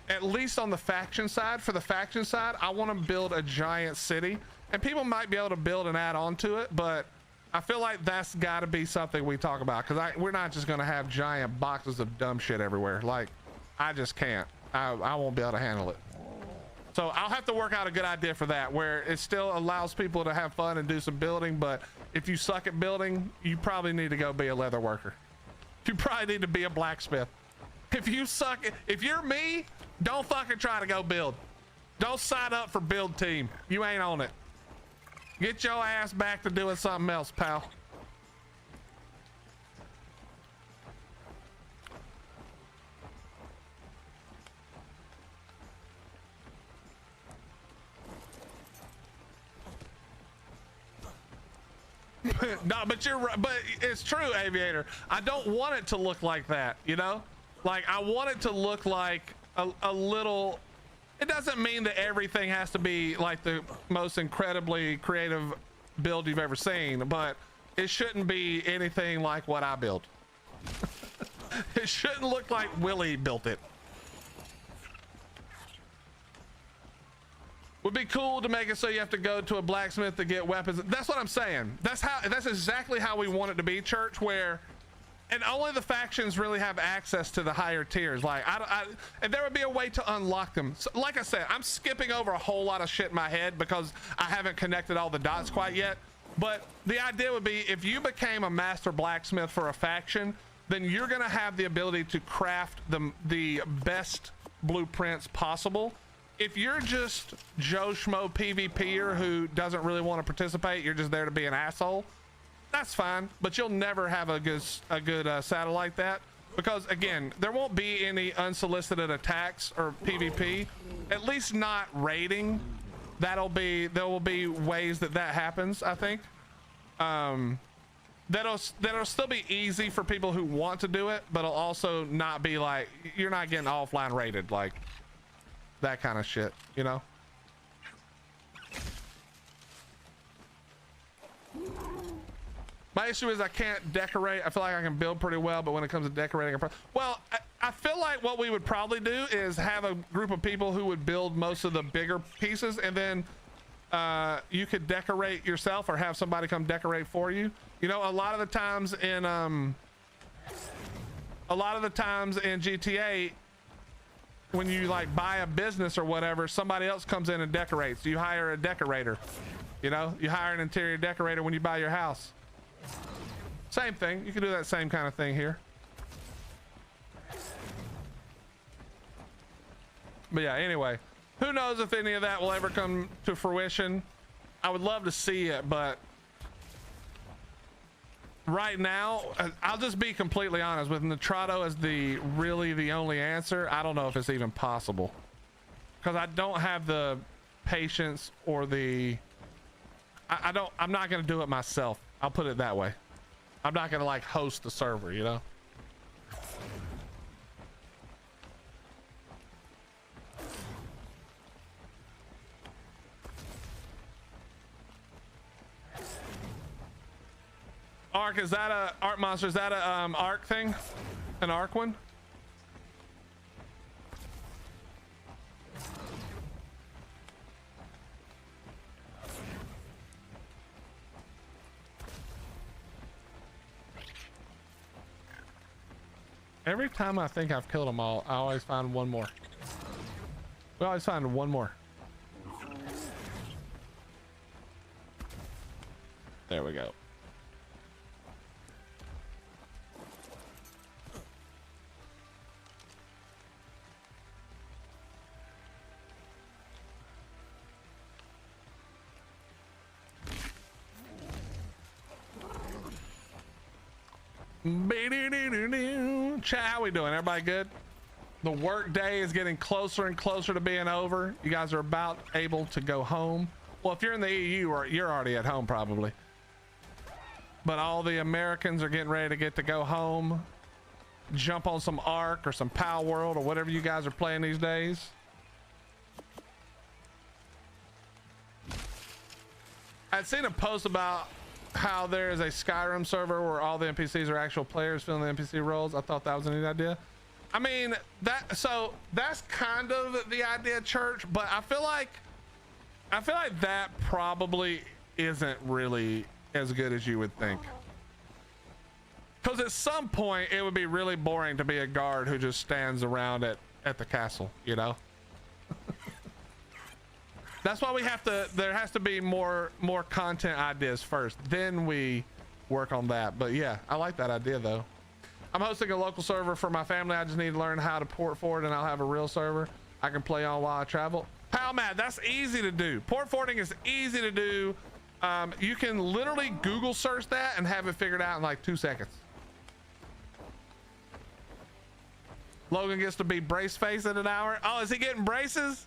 at least on the faction side. For the faction side, I want to build a giant city, and people might be able to build and add on to it, but I feel like that's got to be something we talk about, because we're not just going to have giant boxes of dumb shit everywhere. Like, I just can't. I won't be able to handle it. So I'll have to work out a good idea for that, where it still allows people to have fun and do some building, but if you suck at building, you probably need to go be a leather worker. You probably need to be a blacksmith. If you suck, if you're me, don't fucking try to go build. Don't sign up for build team. You ain't on it. Get your ass back to doing something else, pal. No, but it's true, Aviator. I don't want it to look like that, you know? Like, I want it to look like a little. It doesn't mean that everything has to be like the most incredibly creative build you've ever seen, but it shouldn't be anything like what I built. It shouldn't look like Willie built it. Would be cool to make it so you have to go to a blacksmith to get weapons. That's what I'm saying. That's exactly how we want it to be, Church, where, and only the factions really have access to the higher tiers. Like, and there would be a way to unlock them. So, like I said, I'm skipping over a whole lot of shit in my head because I haven't connected all the dots quite yet. But the idea would be, if you became a master blacksmith for a faction, then you're gonna have the ability to craft the best blueprints possible. If you're just Joe Schmo PvPer who doesn't really want to participate, you're just there to be an asshole, that's fine, but you'll never have a good saddle like that, because again, there won't be any unsolicited attacks or PvP, at least not raiding. There will be ways that happens, I think. That'll still be easy for people who want to do it, but it'll also not be like, you're not getting offline raided, like that kind of shit, you know? My issue is I can't decorate. I feel like I can build pretty well, but when it comes to decorating, well, I feel like what we would probably do is have a group of people who would build most of the bigger pieces, and then you could decorate yourself or have somebody come decorate for you. You know, a lot of the times in GTA, when you like buy a business or whatever, somebody else comes in and decorates. You hire a decorator, you know, you hire an interior decorator when you buy your house. Same thing. You can do that same kind of thing here. But yeah, anyway, who knows if any of that will ever come to fruition. I would love to see it, but right now, I'll just be completely honest, with Nitrado as really the only answer, I don't know if it's even possible, because I don't have the patience or I'm not going to do it myself. I'll put it that way. I'm not going to like host the server, you know? ARK, is that a ARK monster? Is that a ARK thing? An ARK one? Every time I think I've killed them all, I always find one more. We always find one more. There we go. Chat, how we doing? Everybody good? The work day is getting closer and closer to being over. You guys are about able to go home. Well, if you're in the EU, you're already at home probably. But all the Americans are getting ready to go home. Jump on some ARK or some Pal World or whatever you guys are playing these days. I'd seen a post about how there is a Skyrim server where all the NPCs are actual players filling the NPC roles. I thought that was a neat idea. I mean, that's kind of the idea, Church, but I feel like that probably isn't really as good as you would think. Because at some point it would be really boring to be a guard who just stands around at the castle, you know? That's why there has to be more content ideas first, then we work on that. But yeah, I like that idea though. I'm hosting a local server for my family. I just need to learn how to port forward and I'll have a real server I can play on while I travel. Pal Matt, that's easy to do. Port forwarding is easy to do. You can literally Google search that and have it figured out in like 2 seconds. Logan gets to be brace face in an hour. Oh, is he getting braces?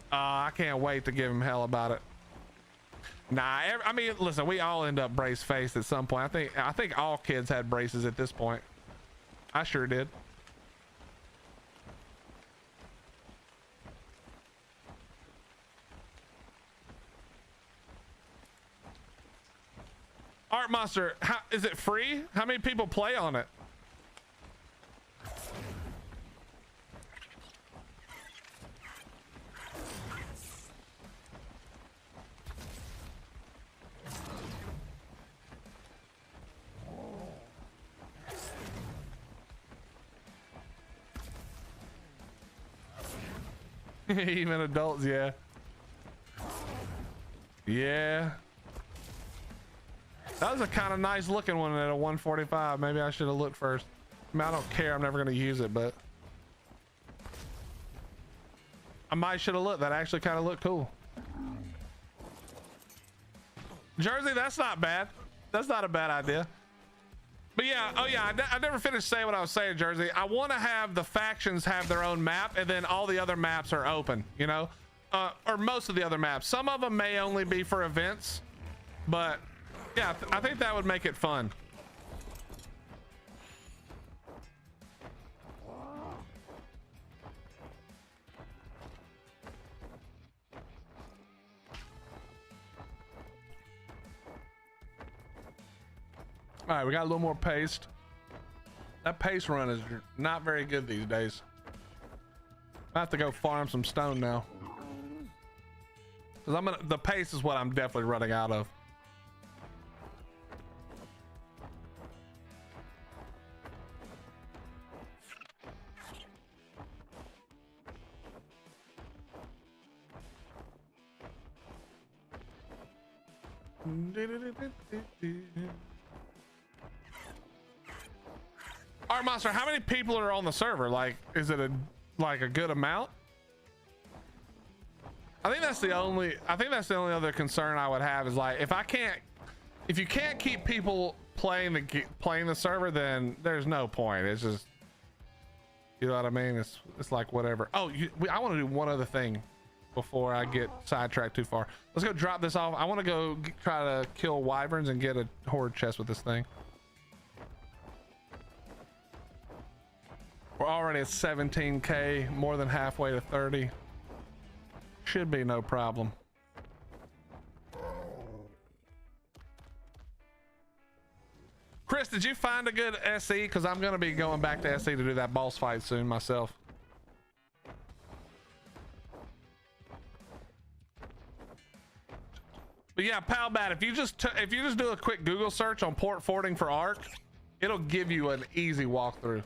I can't wait to give him hell about it. Nah, I mean, listen, we all end up brace faced at some point. I think all kids had braces at this point. I sure did. Art Monster, is it free? How many people play on it? Even adults, yeah. Yeah. That was a kind of nice looking one at a 145. Maybe I should have looked first. I mean, I don't care. I'm never going to use it, but I might should have looked. That actually kind of looked cool. Jersey, that's not bad. That's not a bad idea. But yeah, oh yeah, I never finished saying what I was saying, Jersey. I want to have the factions have their own map and then all the other maps are open, you know? Or most of the other maps. Some of them may only be for events, but yeah, I think that would make it fun. All right, we got a little more paste. That paste run is not very good these days. I have to go farm some stone now. Cause the paste is what I'm definitely running out of. Art Monster, how many people are on the server? Like, is it a good amount? I think that's the only other concern I would have is like, if you can't keep people playing the server, then there's no point. It's just, you know what I mean? It's like whatever. Oh, I want to do one other thing before I get sidetracked too far. Let's go drop this off. I want to go try to kill wyverns and get a horde chest with this thing. We're already at 17K, more than halfway to 30. Should be no problem. Chris, did you find a good SE? Because I'm going to be going back to SE to do that boss fight soon myself. But yeah, pal bat, if you just do a quick Google search on port forwarding for ARK, it'll give you an easy walkthrough.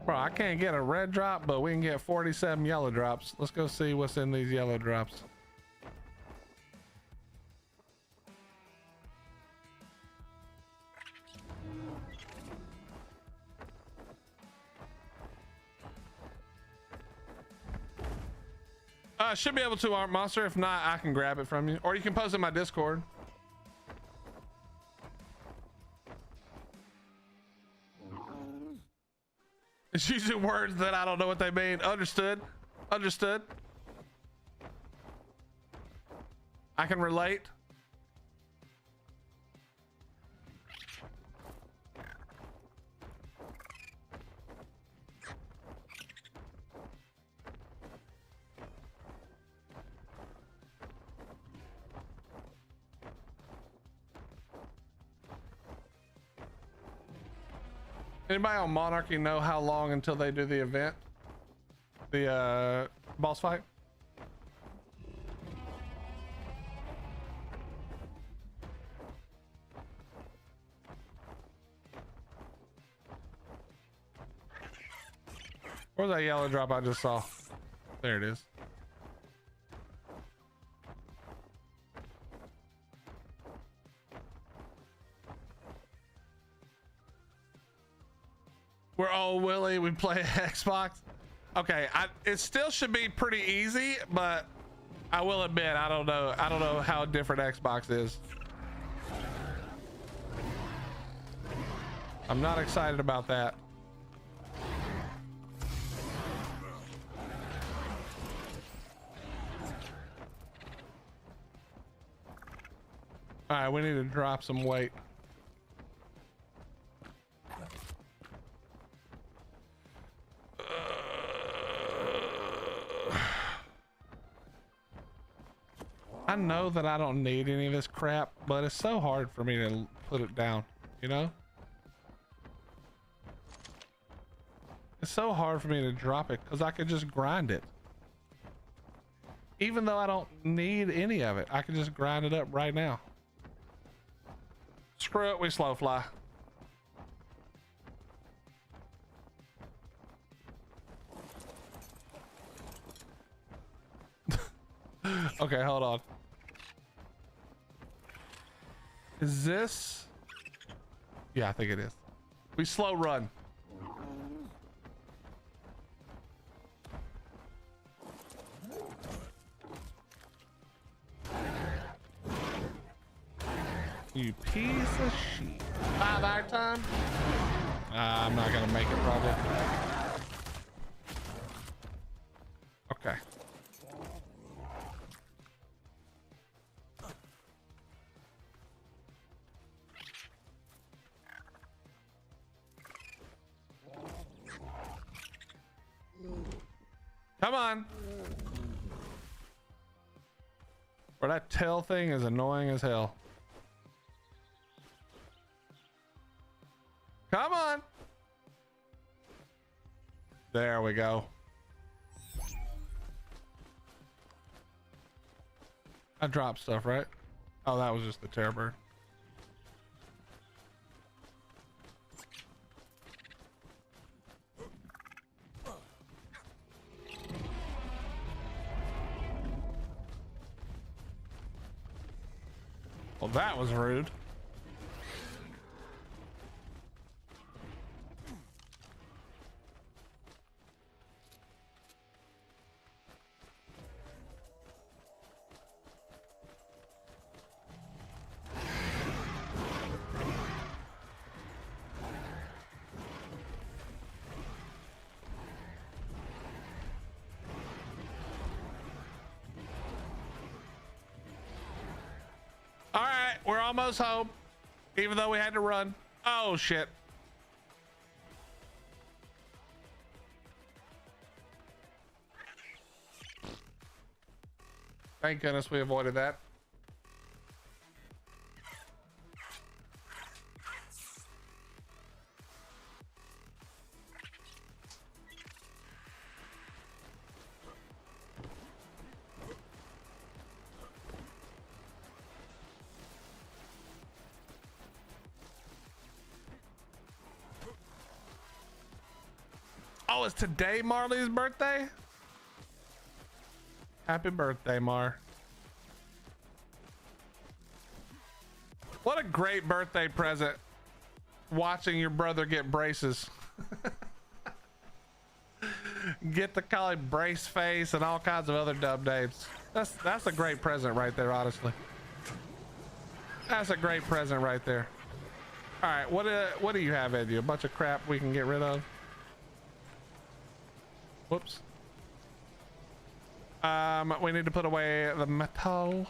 Bro, I can't get a red drop, but we can get 47 yellow drops. Let's go see what's in these yellow drops. Should be able to, Art Monster. If not, I can grab it from you, or you can post in my Discord. It's using words that I don't know what they mean. Understood. Understood. I can relate. Anybody on Monarchy know how long until they do the event? The boss fight? Where's that yellow drop I just saw? There it is. We're all Willie. We play Xbox. Okay, it still should be pretty easy, but I will admit I don't know. I don't know how different Xbox is. I'm not excited about that. All right, we need to drop some weight. I know that I don't need any of this crap, but it's so hard for me to put it down, you know? It's so hard for me to drop it because I could just grind it. Even though I don't need any of it, I can just grind it up right now. Screw it, we slow fly. Okay, hold on. Is this? Yeah, I think it is. We slow run. You piece of shit. 5 hour time? I'm not gonna make it probably. Okay. Come on. Bro, that tail thing is annoying as hell. Come on. There we go. I dropped stuff, right? Oh, that was just the terror bird. Well, that was rude. We're almost home, even though we had to run. Oh shit. Thank goodness we avoided that. Oh, is today Marley's birthday? Happy birthday, Mar. What a great birthday present. Watching your brother get braces. Get to call him Brace Face and all kinds of other dumb names. That's a great present right there, honestly. That's a great present right there. All right, what do you have in you? A bunch of crap we can get rid of. Whoops. We need to put away the metal.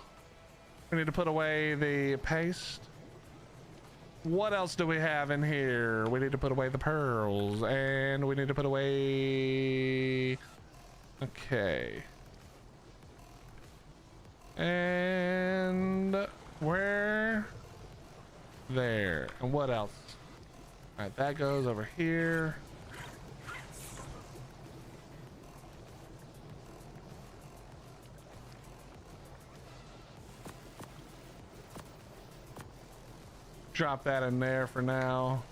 We need to put away the paste. What else do we have in here? We need to put away the pearls, and we need to put away... Okay. And where? There. And what else? All right, that goes over here. Drop that in there for now.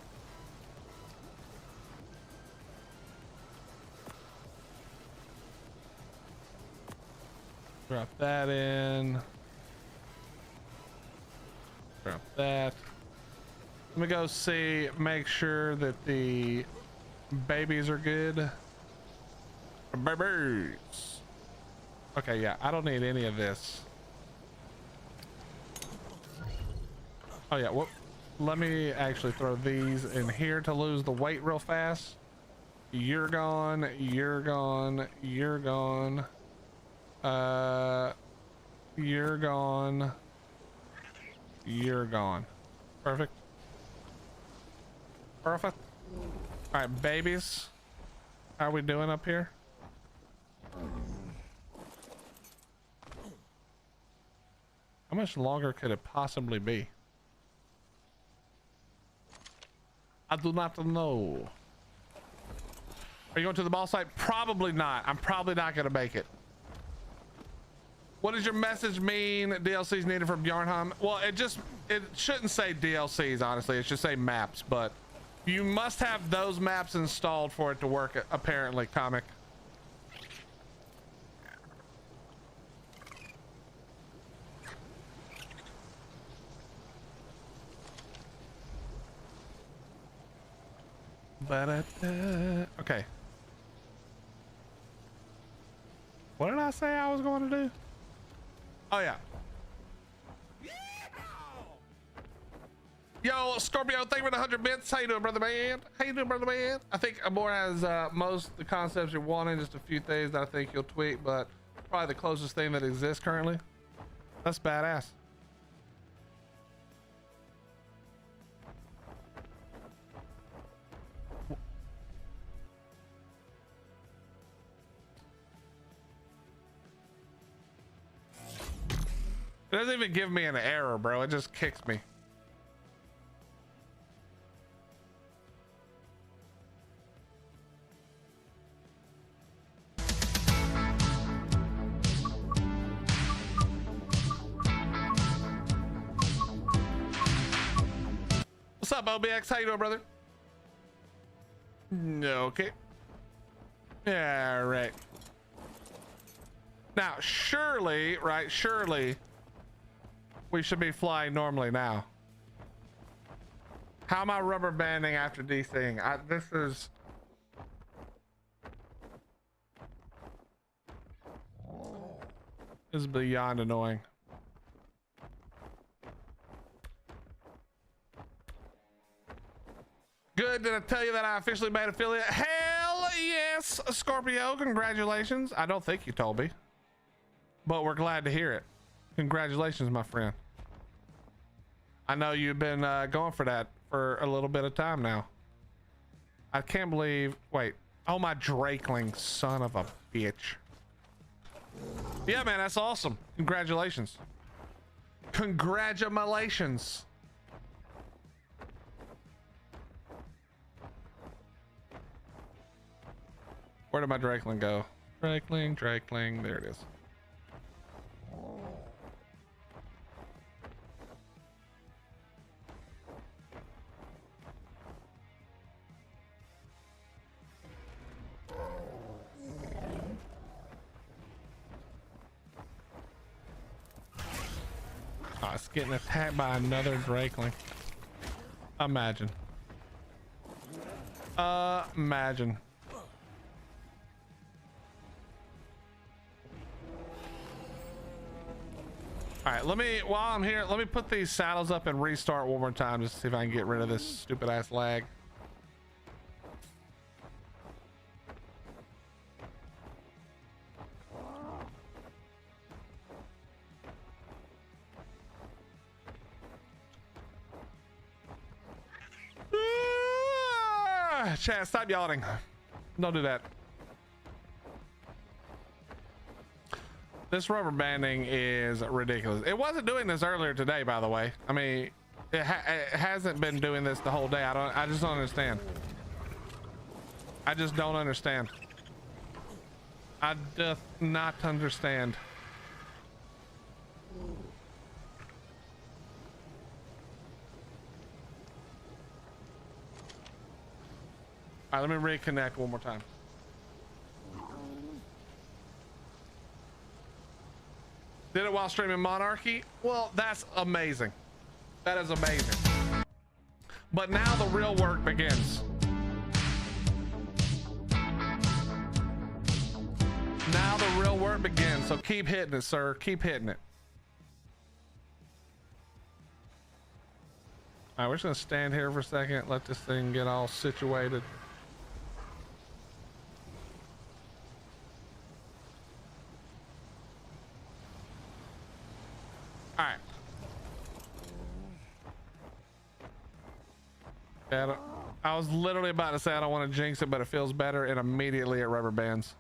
Drop that in. Drop that. Let me go see, make sure that the babies are good. Babies. Okay, yeah, I don't need any of this. Oh yeah, whoop. Let me actually throw these in here to lose the weight real fast. You're gone, you're gone, you're gone. You're gone. You're gone. Perfect. Perfect. All right, babies. How are we doing up here? How much longer could it possibly be? I do not know. Are you going to the ball site? Probably not. I'm probably not going to make it. What does your message mean? DLCs needed for Bjarnheim? Well, it shouldn't say DLCs, honestly. It should say maps, but you must have those maps installed for it to work, apparently, comic. Okay. What did I say I was going to do? Oh yeah. Yo, Scorpio, thank you for the 100 bits. How you doing, brother man? How you doing, brother man? I think Amor has most of the concepts you're wanting, just a few things that I think you'll tweak, but probably the closest thing that exists currently. That's badass. It doesn't even give me an error, bro. It just kicks me. What's up, OBX? How you doing, brother? Okay. Yeah, right. Now, surely, right? Surely we should be flying normally now. How am I rubber banding after DCing? This is beyond annoying. Good. Did I tell you that I officially made affiliate? Hell yes, Scorpio. Congratulations. I don't think you told me, but we're glad to hear it. Congratulations, my friend. I know you've been going for that for a little bit of time now. I can't believe, wait. Oh, my Drakeling, son of a bitch. Yeah, man, that's awesome. Congratulations. Congratulations. Where did my Drakeling go? Drakeling, there it is. Oh, it's getting attacked by another Drakeling. Imagine. Imagine. All right, while I'm here, let me put these saddles up and restart one more time just to see if I can get rid of this stupid ass lag. Chat, stop yelling. Don't do that. This rubber banding is ridiculous. It wasn't doing this earlier today, by the way. I mean, it hasn't been doing this the whole day. I just don't understand. I just don't understand. I do not understand. All right, let me reconnect one more time. Did it while streaming Monarchy? Well, that's amazing. That is amazing. But now the real work begins. Now the real work begins. So keep hitting it, sir. Keep hitting it. All right, we're just gonna stand here for a second, let this thing get all situated. All right. And I was literally about to say I don't want to jinx it, but it feels better, and immediately it rubber bands.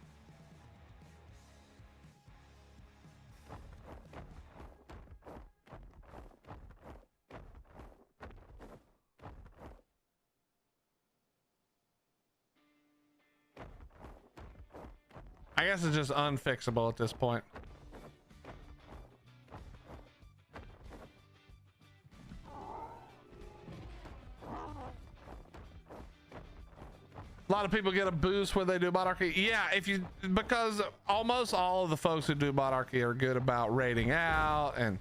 I guess it's just unfixable at this point. A lot of people get a boost when they do Monarchy. Yeah, because almost all of the folks who do Monarchy are good about raiding out and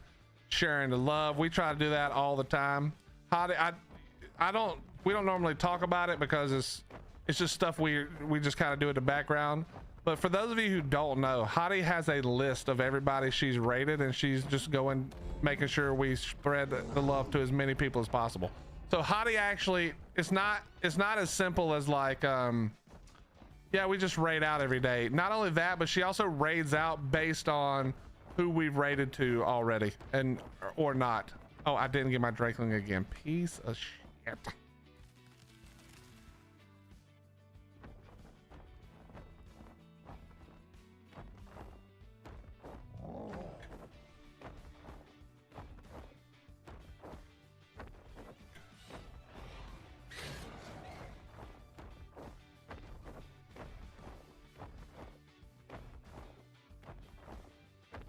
sharing the love. We try to do that all the time. We don't normally talk about it because it's just stuff we just kind of do in the background. But for those of you who don't know, Hottie has a list of everybody she's raided, and she's just making sure we spread the love to as many people as possible. So Hottie actually, it's not as simple as like, yeah, we just raid out every day. Not only that, but she also raids out based on who we've raided to already or not. Oh, I didn't get my Drakeling again. Piece of shit.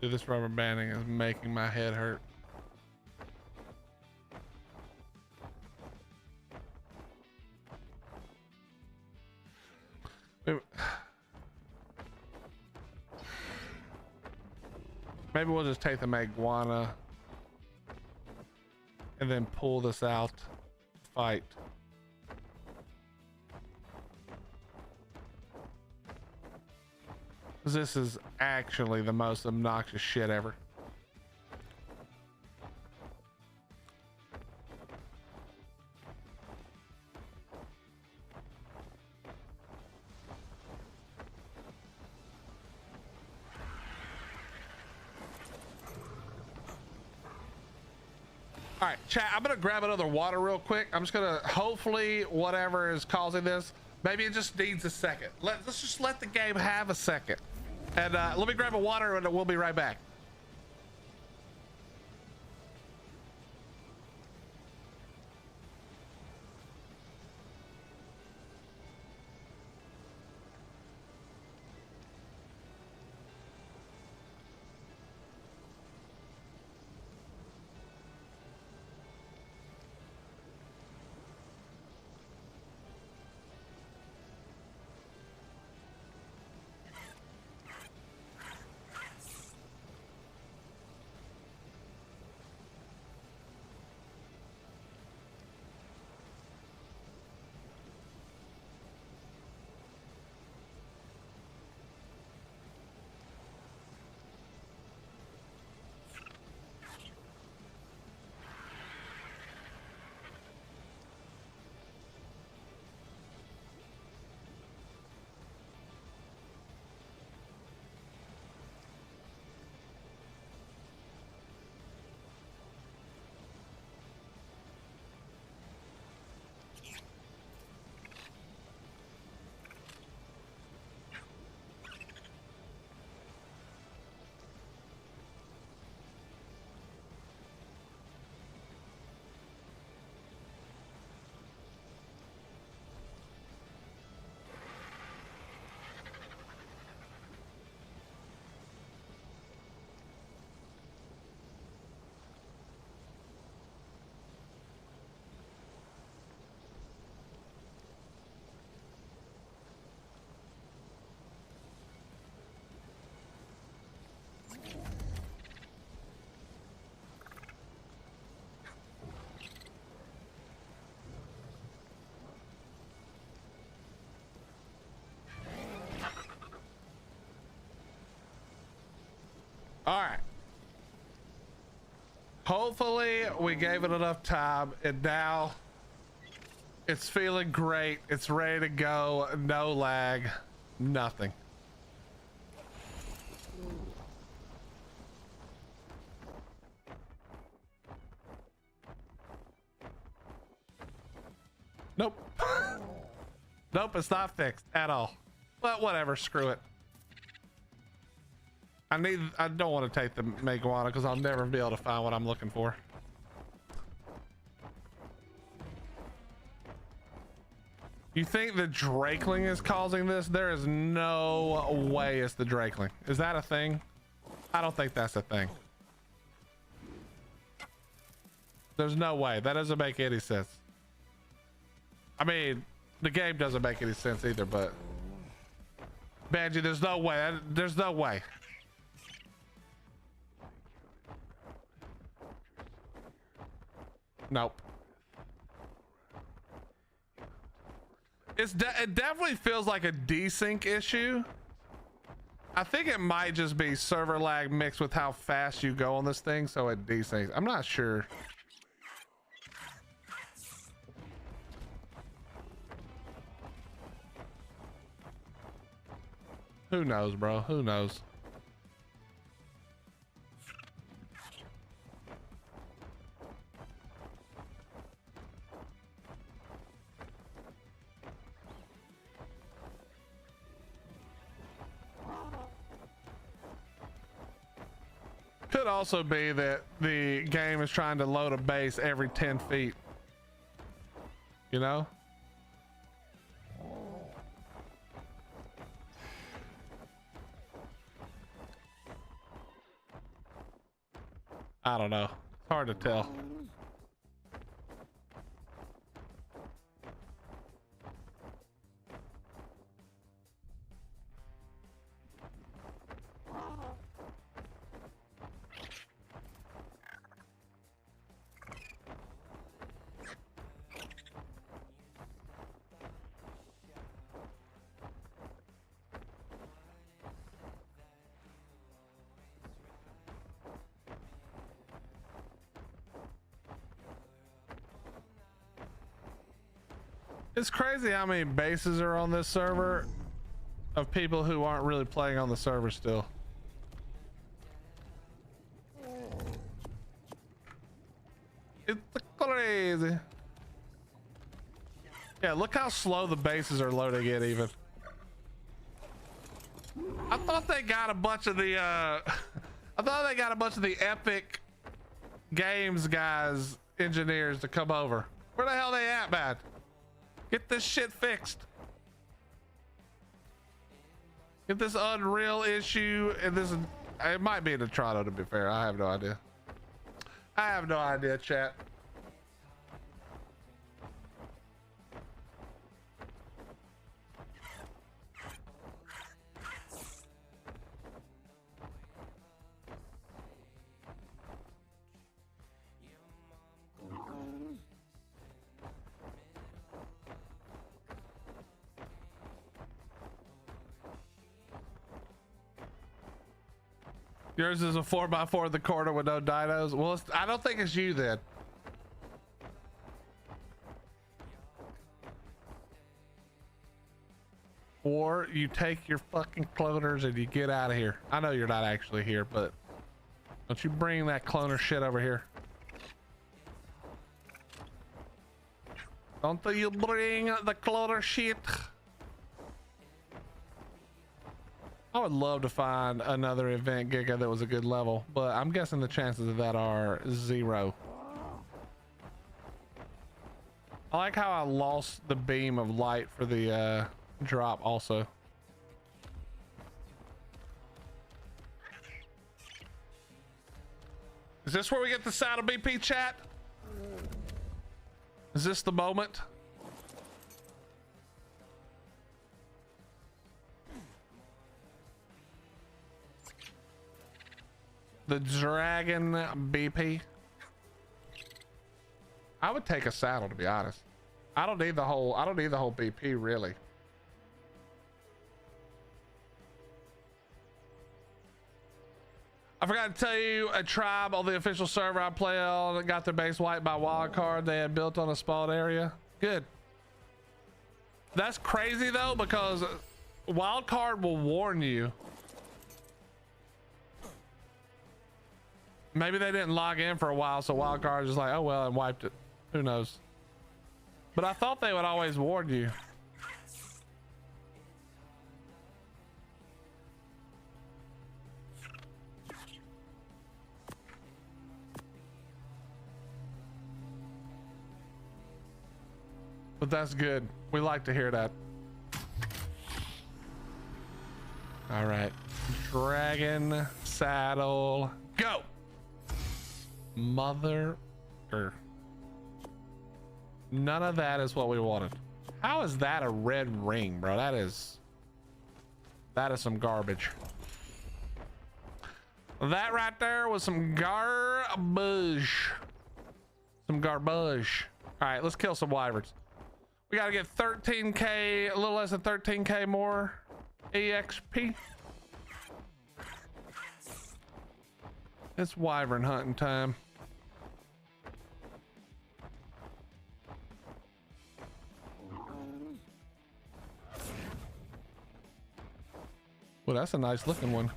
Dude, this rubber banding is making my head hurt. Maybe we'll just take the Maguana and then pull this out to fight. This is actually the most obnoxious shit ever. All right, chat, I'm gonna grab another water real quick. I'm just gonna, hopefully whatever is causing this, maybe it just needs a second. Let's just let the game have a second. And let me grab a water and we'll be right back. All right. Hopefully we gave it enough time, and now it's feeling great. It's ready to go. No lag, nothing. Nope. Nope, it's not fixed at all. But whatever, screw it. I don't want to take the Meguana because I'll never be able to find what I'm looking for. You think the Drakeling is causing this? There is no way it's the Drakeling. Is that a thing? I don't think that's a thing. There's no way. That doesn't make any sense. I mean, the game doesn't make any sense either, but Banji, there's no way. There's no way. Nope. It definitely feels like a desync issue. I think it might just be server lag mixed with how fast you go on this thing, so it desyncs. I'm not sure. Who knows, bro? Who knows? Could also be that the game is trying to load a base every 10 feet. You know? I don't know. It's hard to tell. It's crazy how many bases are on this server of people who aren't really playing on the server still. It's crazy. Yeah, look how slow the bases are loading in even. I thought they got a bunch of the I thought they got a bunch of the Epic Games guys, engineers to come over. Where the hell they at, man? Get this shit fixed. Get this Unreal issue, and this, it might be the Toronto, to be fair. I have no idea. I have no idea, chat. Yours is a 4x4 in the corner with no dinos. Well, I don't think it's you then. Or you take your fucking cloners and you get out of here. I know you're not actually here, but don't you bring that cloner shit over here. Don't you bring the cloner shit. I would love to find another event Giga that was a good level, but I'm guessing the chances of that are 0. I like how I lost the beam of light for the drop also. Is this where we get the saddle BP, chat? Is this the moment? The dragon BP. I would take a saddle, to be honest. I don't need the whole BP really. I forgot to tell you, a tribe on the official server I play on that got their base wiped by wild card they had built on a spawned area. Good. That's crazy though, because wild card will warn you. Maybe they didn't log in for a while, so wild card is just like, oh well, and wiped it. Who knows? But I thought they would always warn you. But that's good. We like to hear that. All right. Dragon saddle, go. Mother. None of that is what we wanted. How is that a red ring, bro? That is some garbage. That right there was some garbage. Some garbage. All right, let's kill some wyverns. We got to get 13k, a little less than 13k more EXP. It's wyvern hunting time. Well, that's a nice looking one.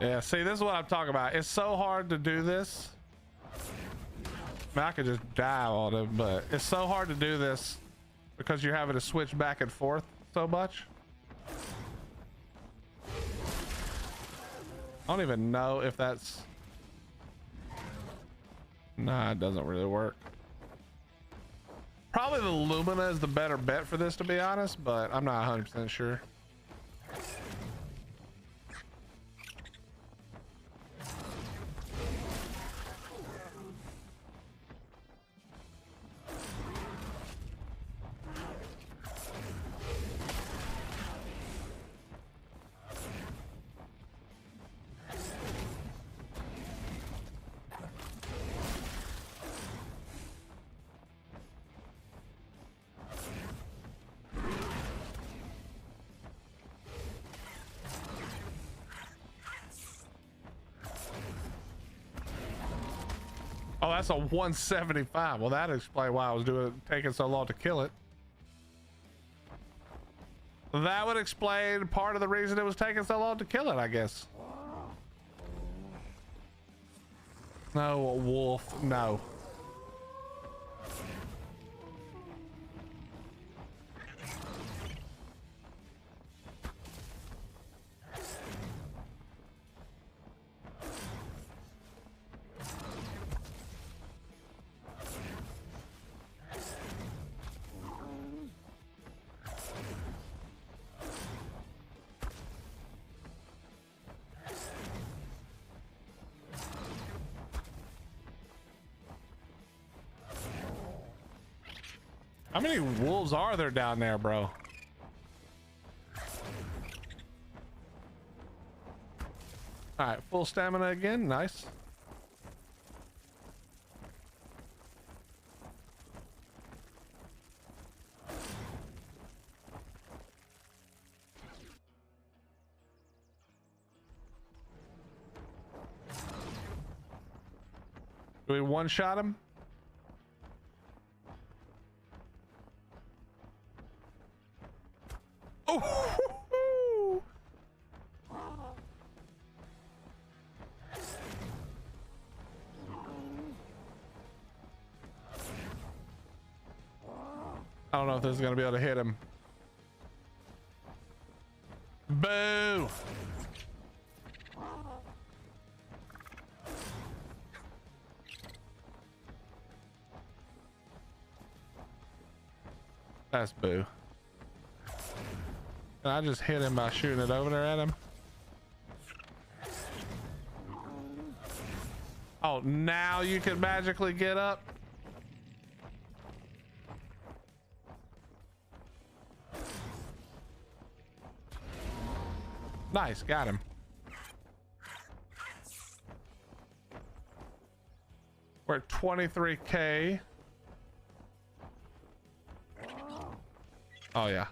Yeah, see, this is what I'm talking about. It's so hard to do this. I mean, I could just die on it, but it's so hard to do this because you're having to switch back and forth so much. I don't even know if that's... Nah, it doesn't really work. Probably the Lumina is the better bet for this, to be honest, but I'm not 100% sure. Oh, that's a 175. Well, that explains why I was taking so long to kill it. That would explain part of the reason it was taking so long to kill it, I guess. No, wolf, no. How many wolves are there down there, bro? All right, full stamina again. Nice. Do we one-shot him? Oh! I don't know if this is gonna be able to hit him. Boo! That's boo. And I just hit him by shooting it over there at him. Oh, now you can magically get up. Nice, got him. We're at 23K. Oh yeah.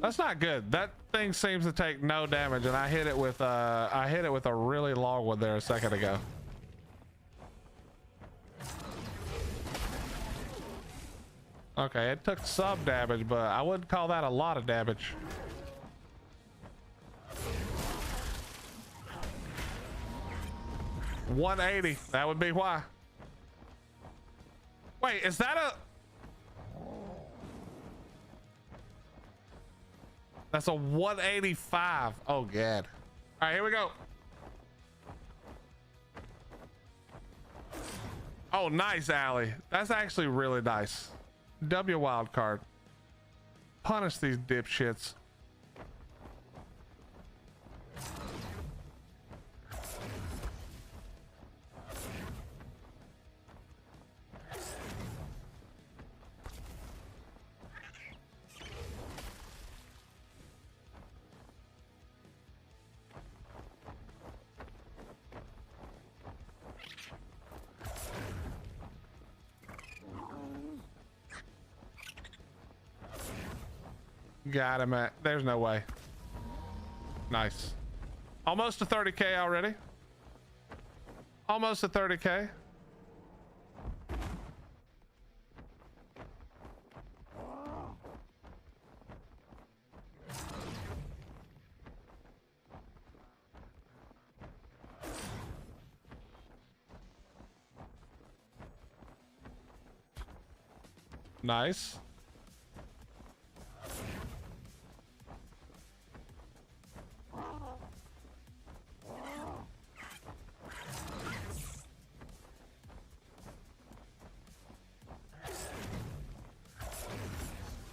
That's not good. That thing seems to take no damage, and I hit it with a really long one there a second ago. Okay, it took some damage, but I wouldn't call that a lot of damage. $180. That would be why. Wait, is that a... That's a 185. Oh, God. All right, here we go. Oh, nice, Allie. That's actually really nice. W wild card. Punish these dipshits. Got him at, there's no way. Nice. Almost to 30K already. Almost to 30K. Nice.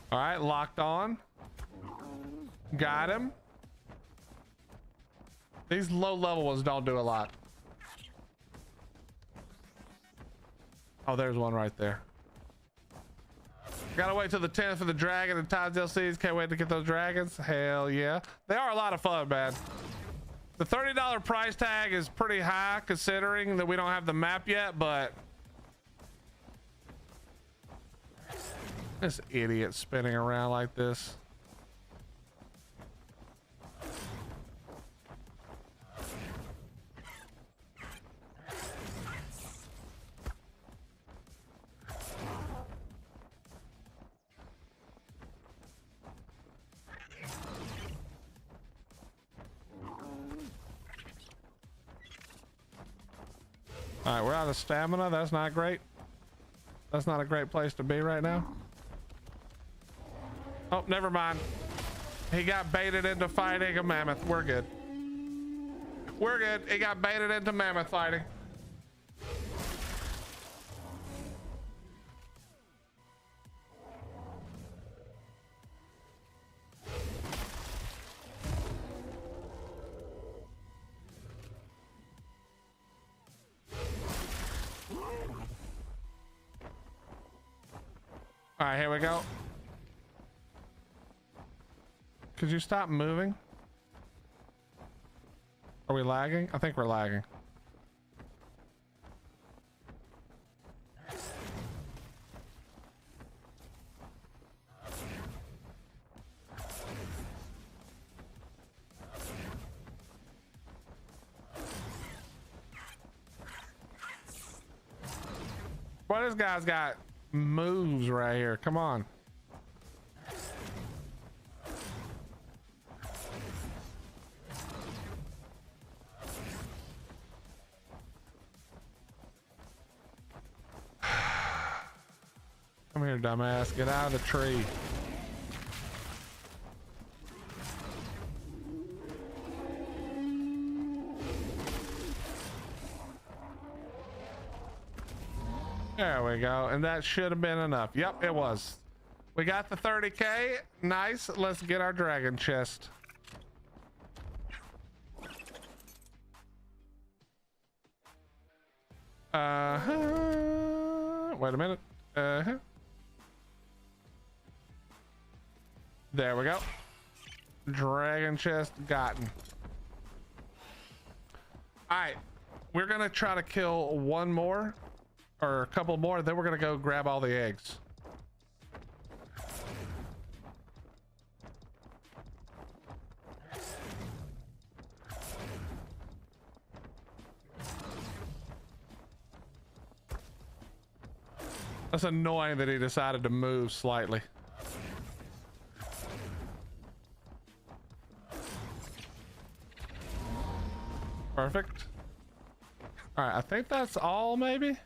All right, locked on. Got him. These low level ones don't do a lot. Oh, there's one right there. Gotta wait till the 10th for the dragon and Tides LCs. Can't wait to get those dragons. Hell yeah. They are a lot of fun, man. The $30 price tag is pretty high considering that we don't have the map yet, but this idiot spinning around like this. All right, we're out of stamina. That's not great. That's not a great place to be right now. Oh, never mind. He got baited into fighting a mammoth. We're good. We're good. He got baited into mammoth fighting. All right, here we go. Could you stop moving? Are we lagging? I think we're lagging. Boy, this guy's got moves right here. Come on. Come here, dumbass. Get out of the tree. There we go. And that should have been enough. Yep, it was. We got the 30K. Nice. Let's get our dragon chest. Wait a minute. There we go. Dragon chest gotten. All right, we're gonna try to kill one more or a couple more, then we're gonna go grab all the eggs. That's annoying that he decided to move slightly. Perfect. All right, I think that's all, maybe.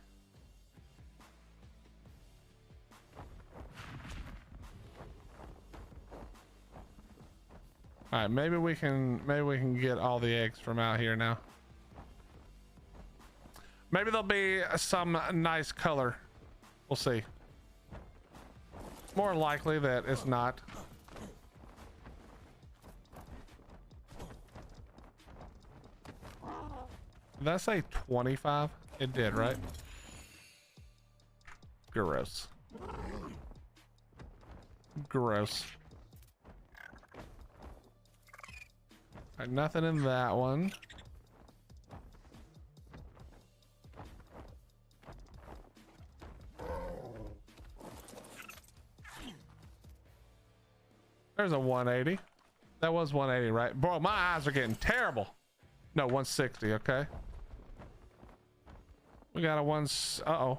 All right, maybe we can get all the eggs from out here now. Maybe there'll be some nice color. We'll see. More likely that it's not. Did that say 25? It did, right? Gross. Gross. All right, nothing in that one. There's a 180. That was 180, right? Bro, my eyes are getting terrible. No, 160, okay. We got a uh-oh.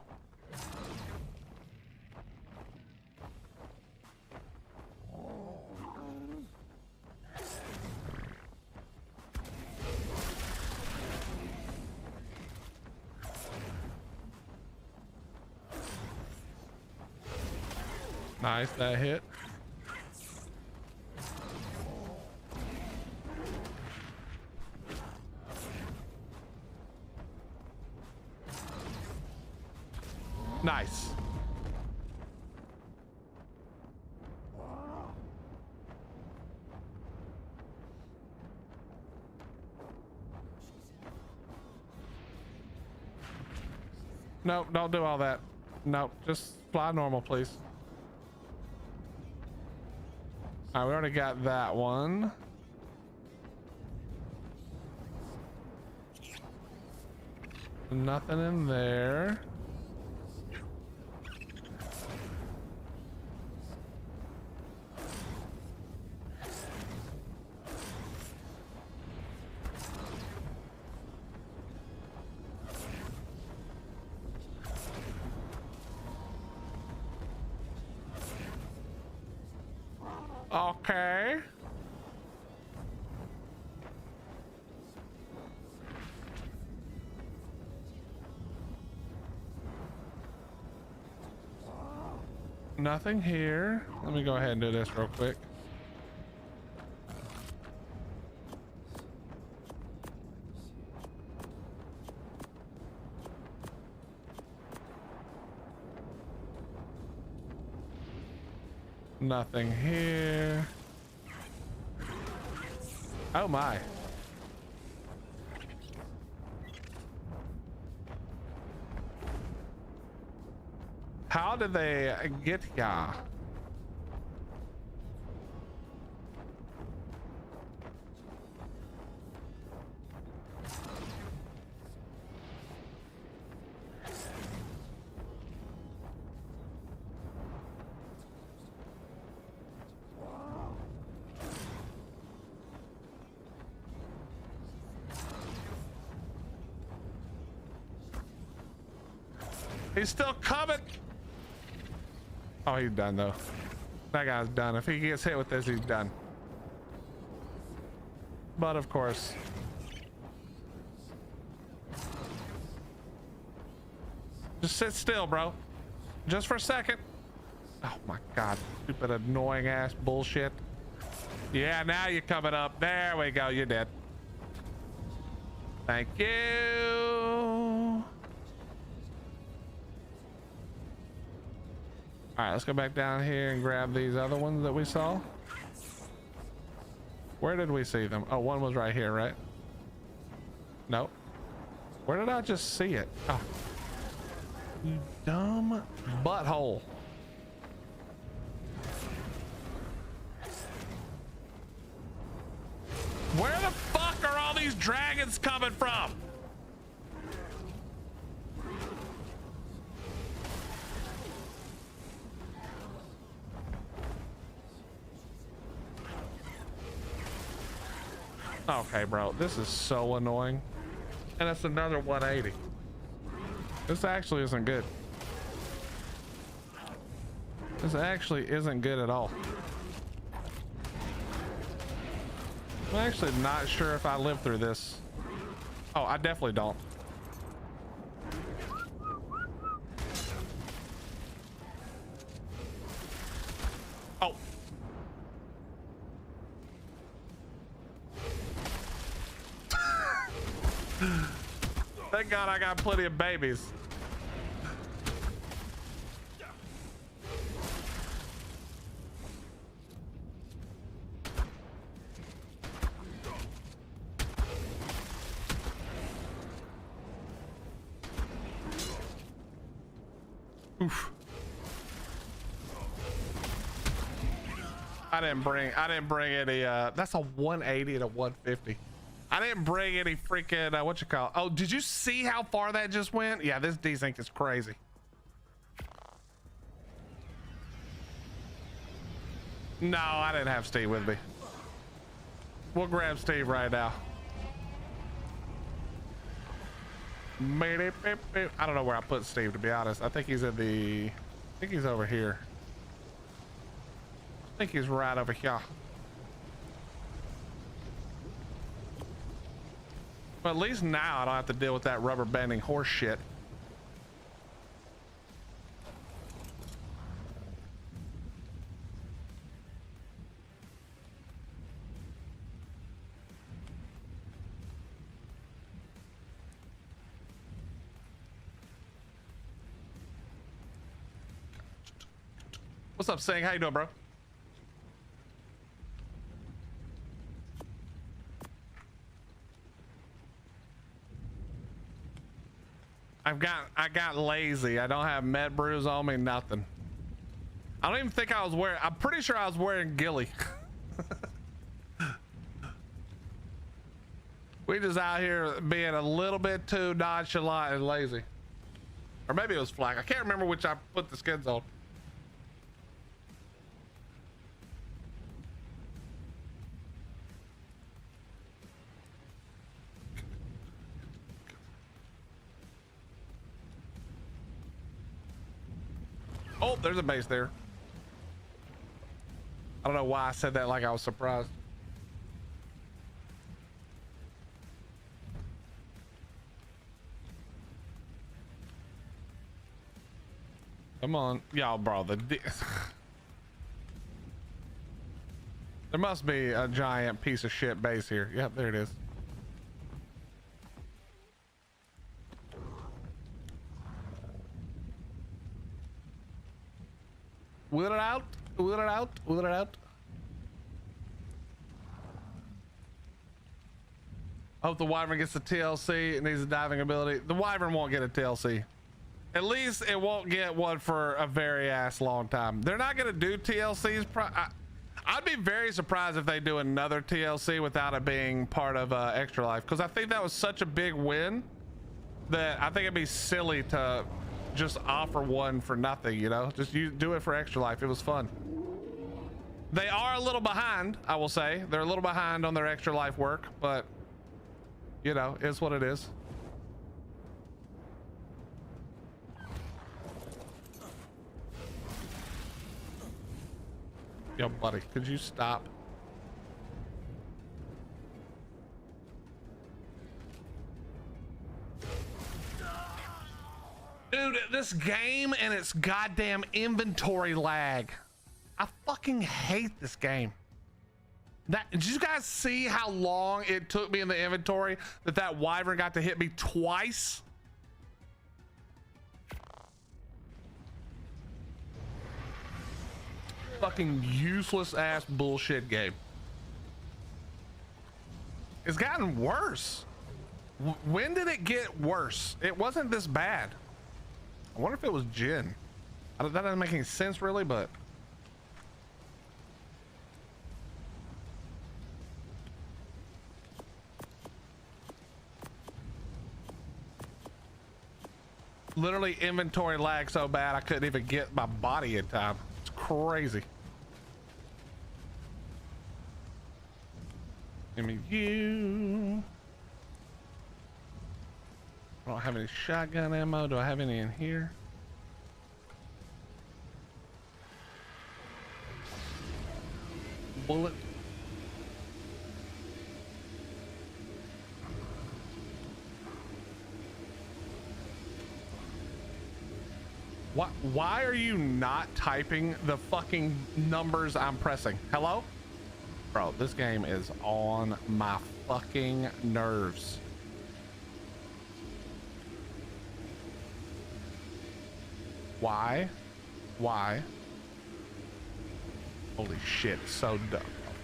Nice, that hit. Nice. No, don't do all that. No, just fly normal, please. All right, we already got that one. Nothing in there. Okay. Nothing here. Let me go ahead and do this real quick. Nothing here. Oh my. How did they get ya? He's still coming. Oh, he's done though. That guy's done. If he gets hit with this, he's done. But of course. Just sit still, bro. Just for a second. Oh my God. Stupid annoying ass bullshit. Yeah, now you're coming up. There we go. You're dead. Thank you. All right, let's go back down here and grab these other ones that we saw. Where did we see them? Oh, one was right here, right? Nope. Where did I just see it? Oh. You dumb butthole. Where the fuck are all these dragons coming from? Okay, bro, this is so annoying. And it's another 180. This actually isn't good. This actually isn't good at all. I'm actually not sure if I live through this. Oh, I definitely don't. Oh. Thank God I got plenty of babies. Oof. I didn't bring any that's a 180 to 150. I didn't bring any freaking what you call. Oh, did you see how far that just went? Yeah, this desync is crazy. No, I didn't have Steve with me. We'll grab Steve right now. I don't know where I put Steve, to be honest. I think he's in the, I think he's over here. I think he's right over here. But at least now I don't have to deal with that rubber banding horse shit. What's up, Sing? How you doing, bro? I got lazy. I don't have med brews on me, nothing. I don't even think I was wearing, I'm pretty sure I was wearing ghillie. We just out here being a little bit too nonchalant and lazy. Or maybe it was flak. I can't remember which I put the skins on. Oh, there's a base there. I don't know why I said that like I was surprised. Come on, y'all, bro. There must be a giant piece of shit base here. Yep, there it is. Wheel it out, wheel it out, wheel it out. Hope the Wyvern gets the TLC. It needs a diving ability. The Wyvern won't get a TLC. At least it won't get one for a very ass long time. They're not gonna do TLCs. I'd be very surprised if they do another TLC without it being part of Extra Life, because I think that was such a big win that I think it'd be silly to just offer one for nothing, you know? Just do it for Extra Life. It was fun. They are a little behind, I will say. They're a little behind on their Extra Life work, but you know, it's what it is. Yo, buddy, could you stop? Dude, this game and its goddamn inventory lag. I fucking hate this game. Did you guys see how long it took me in the inventory that Wyvern got to hit me twice? fucking useless ass bullshit game. It's gotten worse. When did it get worse? It wasn't this bad. I wonder if it was Jin. That doesn't make any sense really, but literally inventory lag so bad I couldn't even get my body in time. It's crazy. Give me you. I don't have any shotgun ammo. Do I have any in here? Bullet. Why are you not typing the fucking numbers I'm pressing? Hello? Bro, this game is on my fucking nerves. Why? Why? Holy shit, so dumb.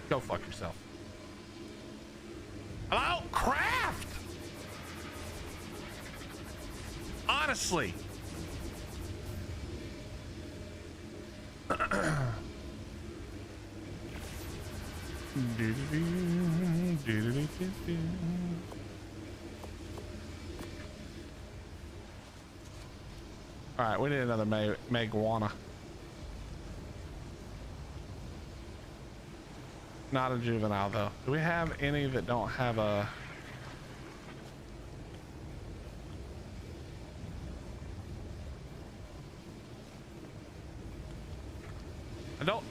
Go fuck yourself. Hello? Craft! Honestly. All right, we need another Meguana. Not a juvenile though. Do we have any that don't have a? I don't.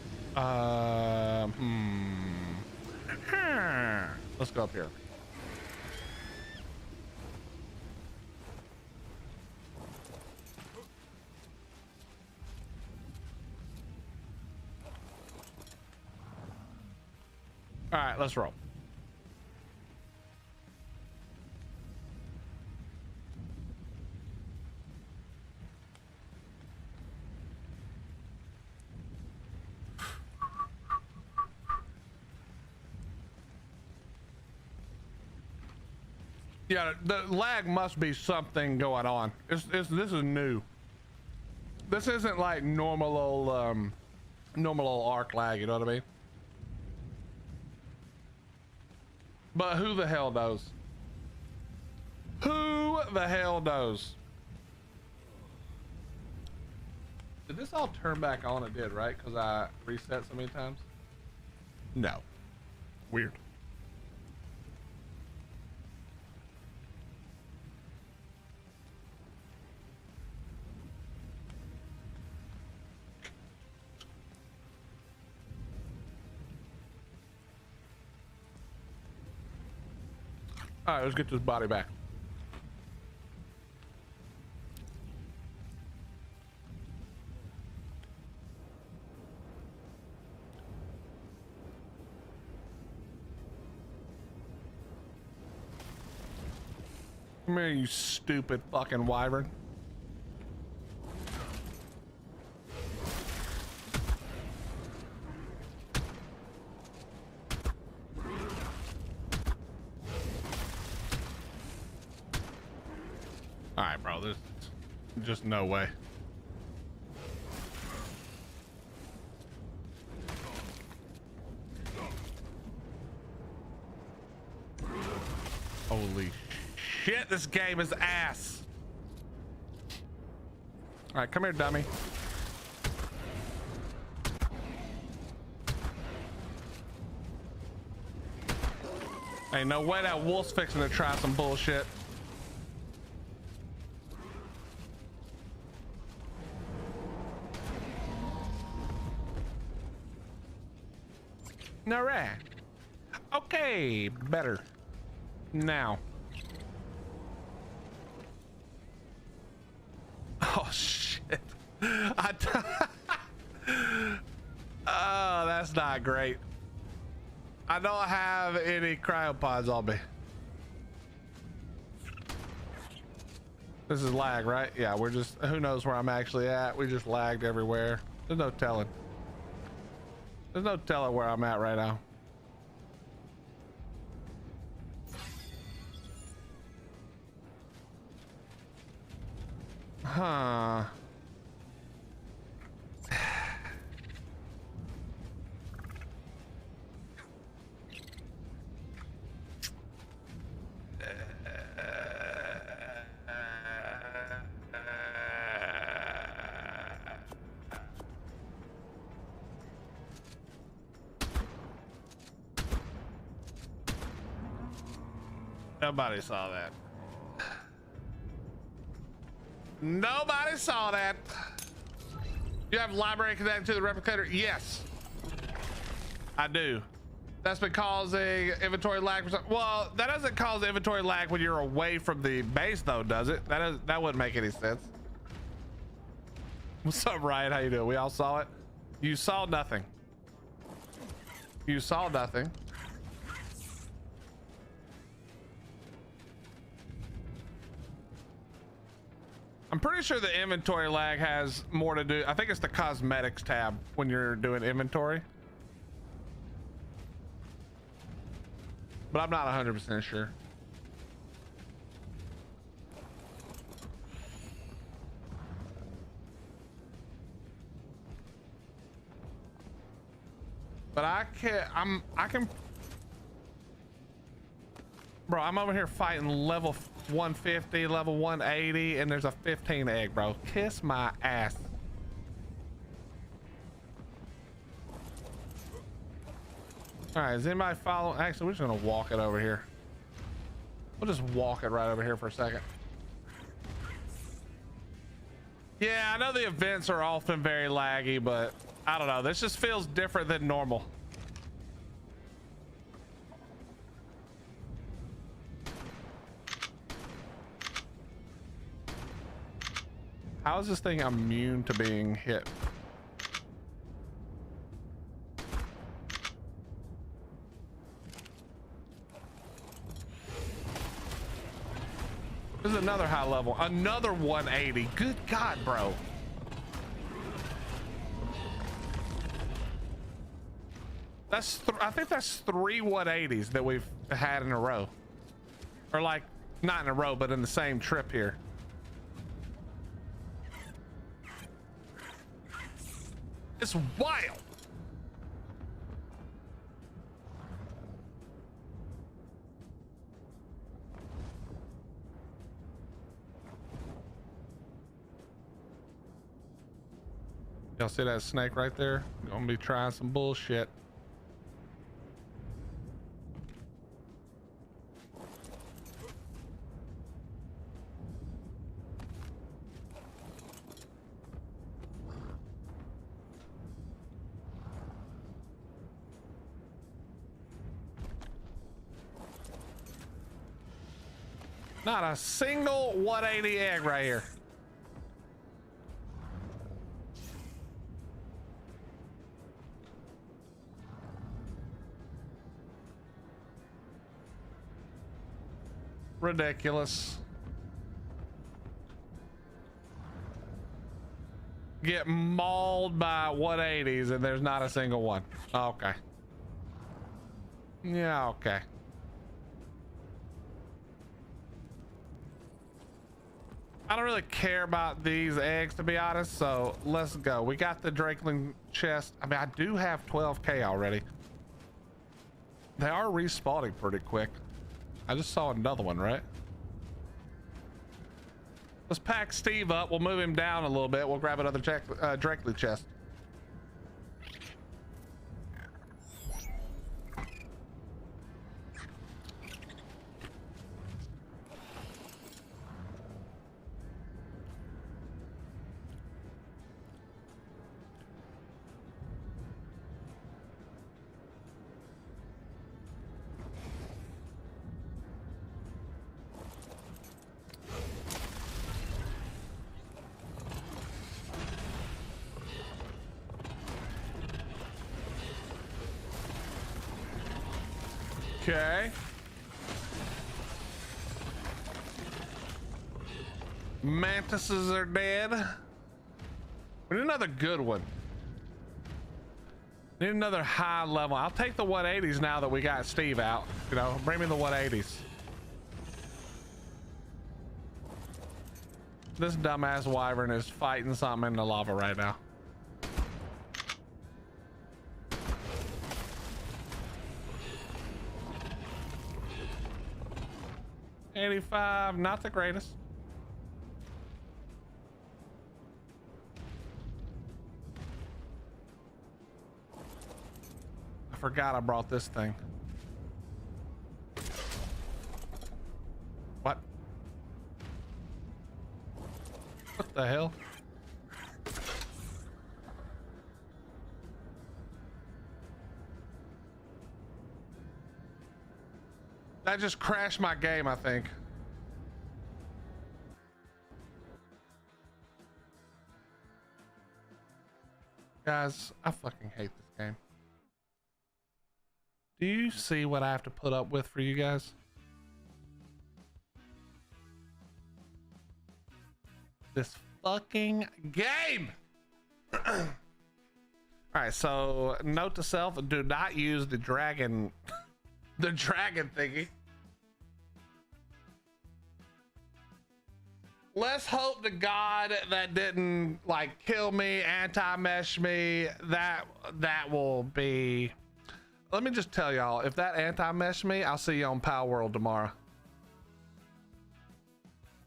Let's go up here. All right, let's roll. Yeah, the lag must be something going on. This is new. This isn't like normal old ARK lag, you know what I mean? But who the hell knows? Who the hell knows? Did this all turn back on? It did, right? Because I reset so many times? No. Weird. All right, let's get this body back. Come here, you stupid fucking wyvern. All right, bro, there's just no way. Holy shit, this game is ass. All right, come here, dummy. Ain't no way that wolf's fixing to try some bullshit. All right. Okay, better. Now. Oh shit. Oh, that's not great. I don't have any cryopods on me. This is lag, right? Yeah, we're just, who knows where I'm actually at. We just lagged everywhere. There's no telling. There's no telling where I'm at right now. Huh. Nobody saw that. Nobody saw that. You have library connected to the replicator? Yes, I do. That's been causing inventory lag. Well, that doesn't cause inventory lag when you're away from the base, though, does it? That wouldn't make any sense. What's up, Ryan? How you doing? We all saw it. You saw nothing. You saw nothing. I'm pretty sure the inventory lag has more to do. I think it's the cosmetics tab when you're doing inventory. But I'm not 100% sure. But I can. Bro, I'm over here fighting level 150, level 180, and there's a 15 egg, bro. Kiss my ass. All right, is anybody following? Actually, we're just gonna walk it over here. We'll just walk it right over here for a second. Yeah, I know the events are often very laggy, but I don't know. This just feels different than normal. How is this thing immune to being hit? This is another high level, another 180. Good God, bro. I think that's 3 180s that we've had in a row. Or like, not in a row, but in the same trip here. It's wild. Y'all see that snake right there? Gonna be trying some bullshit. Not a single 180 egg right here. Ridiculous. Get mauled by 180s and there's not a single one. Okay. Yeah, okay. I don't really care about these eggs, to be honest, so let's go. We got the Drakeling chest. I mean, I do have 12k already. They are respawning pretty quick. I just saw another one, right? Let's pack Steve up. We'll move him down a little bit. We'll grab another Drakeling chest. Okay. Mantises are dead. We need another good one. Need another high level. I'll take the 180s now that we got Steve out. You know, bring me the 180s. This dumbass wyvern is fighting something in the lava right now. $85, not the greatest. I forgot I brought this thing. What? What the hell? That just crashed my game, I think. Guys, I fucking hate this game. Do you see what I have to put up with for you guys? This fucking game. All right, so note to self, do not use the dragon the dragon thingy. Let's hope to God that didn't like kill me, anti-mesh me. That will be. Let me just tell y'all, if that anti-mesh me, I'll see you on Power World tomorrow.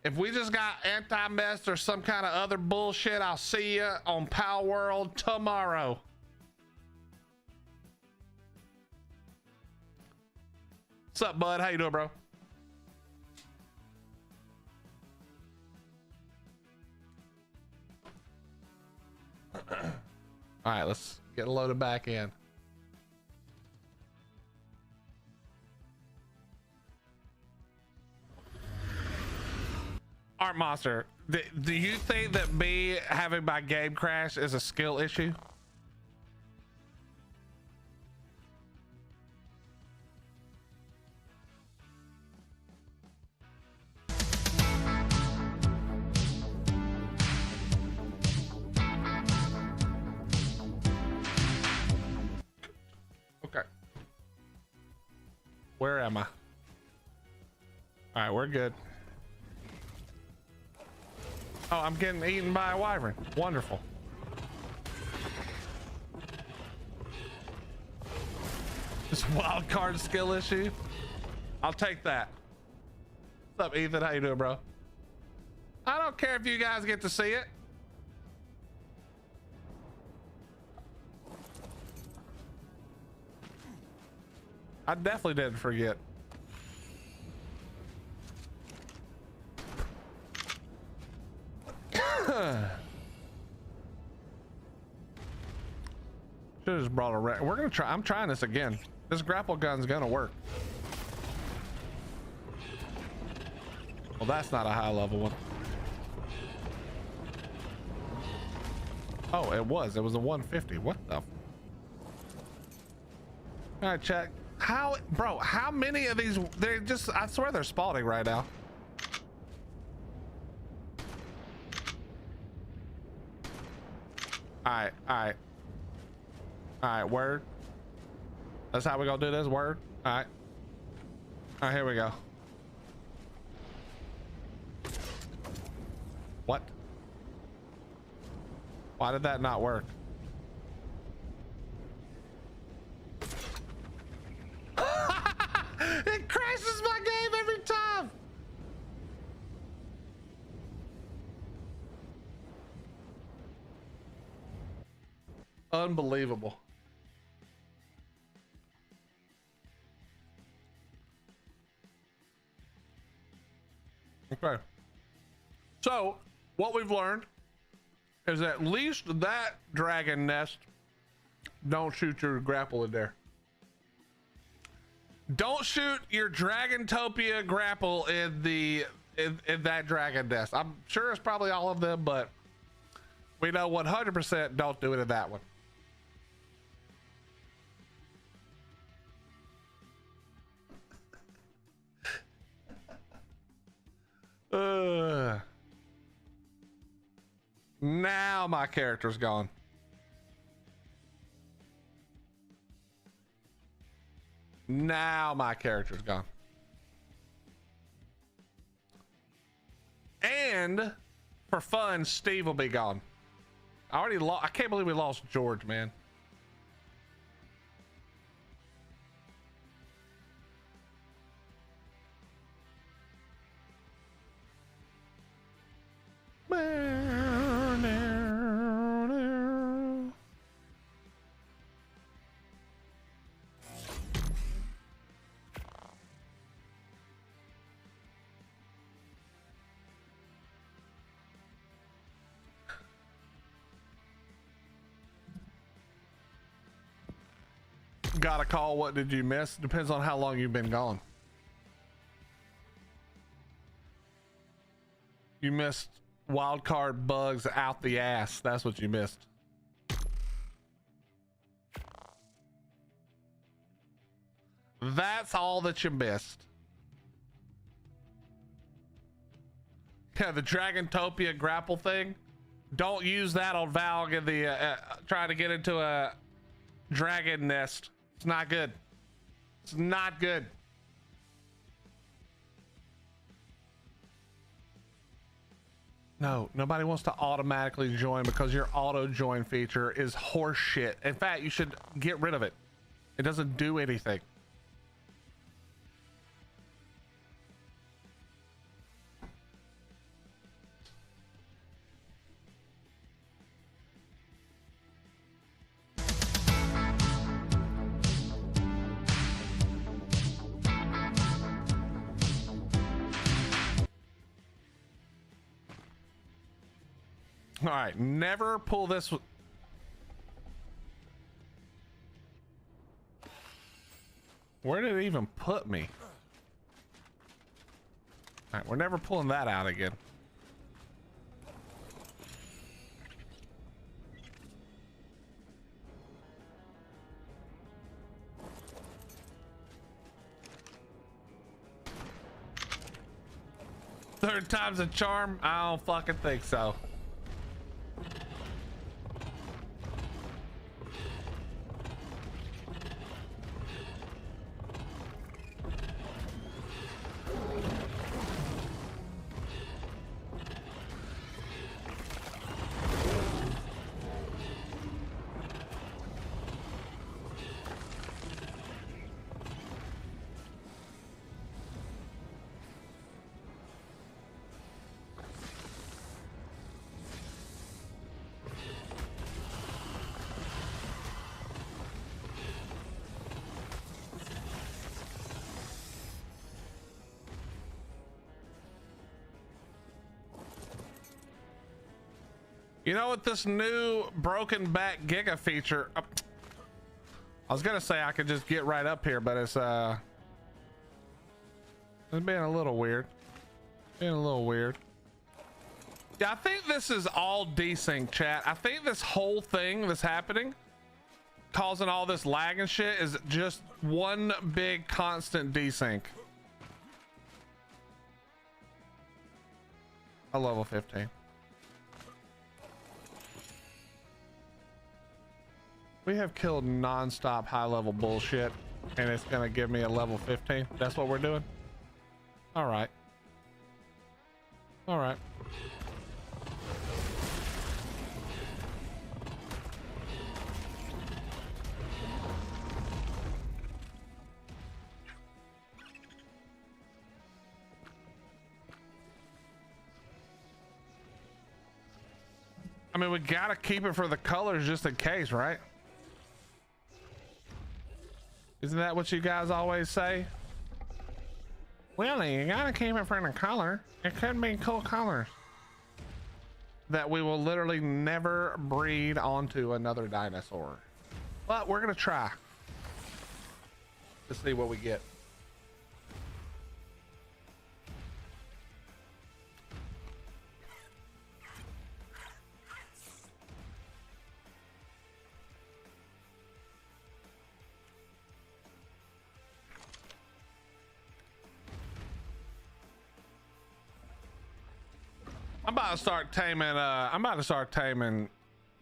If we just got anti-messed or some kind of other bullshit, I'll see you on Power World tomorrow. What's up, bud? How you doing, bro? All right, let's get loaded back in. Art Monster, do you think that me having my game crash is a skill issue? Okay. Where am I? All right, we're good. Oh, I'm getting eaten by a wyvern. Wonderful. This wild card skill issue. I'll take that. What's up, Ethan? How you doing, bro? I don't care if you guys get to see it. I definitely didn't forget. Should have just brought a we're gonna try. I'm trying this again. This grapple gun's gonna work. Well, that's not a high level one. Oh, it was a 150. What the? All right, check. How, bro? How many of these? They're just. I swear they're spawning right now. All right, all right. All right, word. That's how we gonna do this, word. All right. All right, here we go. What? Why did that not work? It crashes my game every time. Unbelievable. Okay. So what we've learned is at least that dragon nest, don't shoot your grapple in there. Don't shoot your Dragantopia grapple in the in that dragon nest. I'm sure it's probably all of them, but we know 100% don't do it in that one. Now my character's gone. Now my character's gone. And for fun, Steve will be gone. I already lost. I can't believe we lost George, man. Got a call. What did you miss? Depends on how long you've been gone. You missed wild card bugs out the ass. That's what you missed. That's all that you missed. Yeah, the Dragontopia grapple thing. Don't use that on Valg in the trying to get into a dragon nest. It's not good. It's not good. No, nobody wants to automatically join because your auto join feature is horse shit. In fact, you should get rid of it. It doesn't do anything. All right, never pull this. Where did it even put me? All right, we're never pulling that out again. Third time's a charm? I don't fucking think so. You know what, this new broken back giga feature, I was gonna say I could just get right up here, but it's being a little weird. Being a little weird. Yeah, I think this is all desync, chat. I think this whole thing that's happening, causing all this lag and shit, is just one big constant desync. A level 15. We have killed non-stop high-level bullshit, and it's gonna give me a level 15. That's what we're doing? All right. All right. I mean, we gotta keep it for the colors just in case, right? Isn't that what you guys always say? Willie, you gotta keep it for the color. It could be cool colors. That we will literally never breed onto another dinosaur. But we're gonna try to see what we get. I'm about to start taming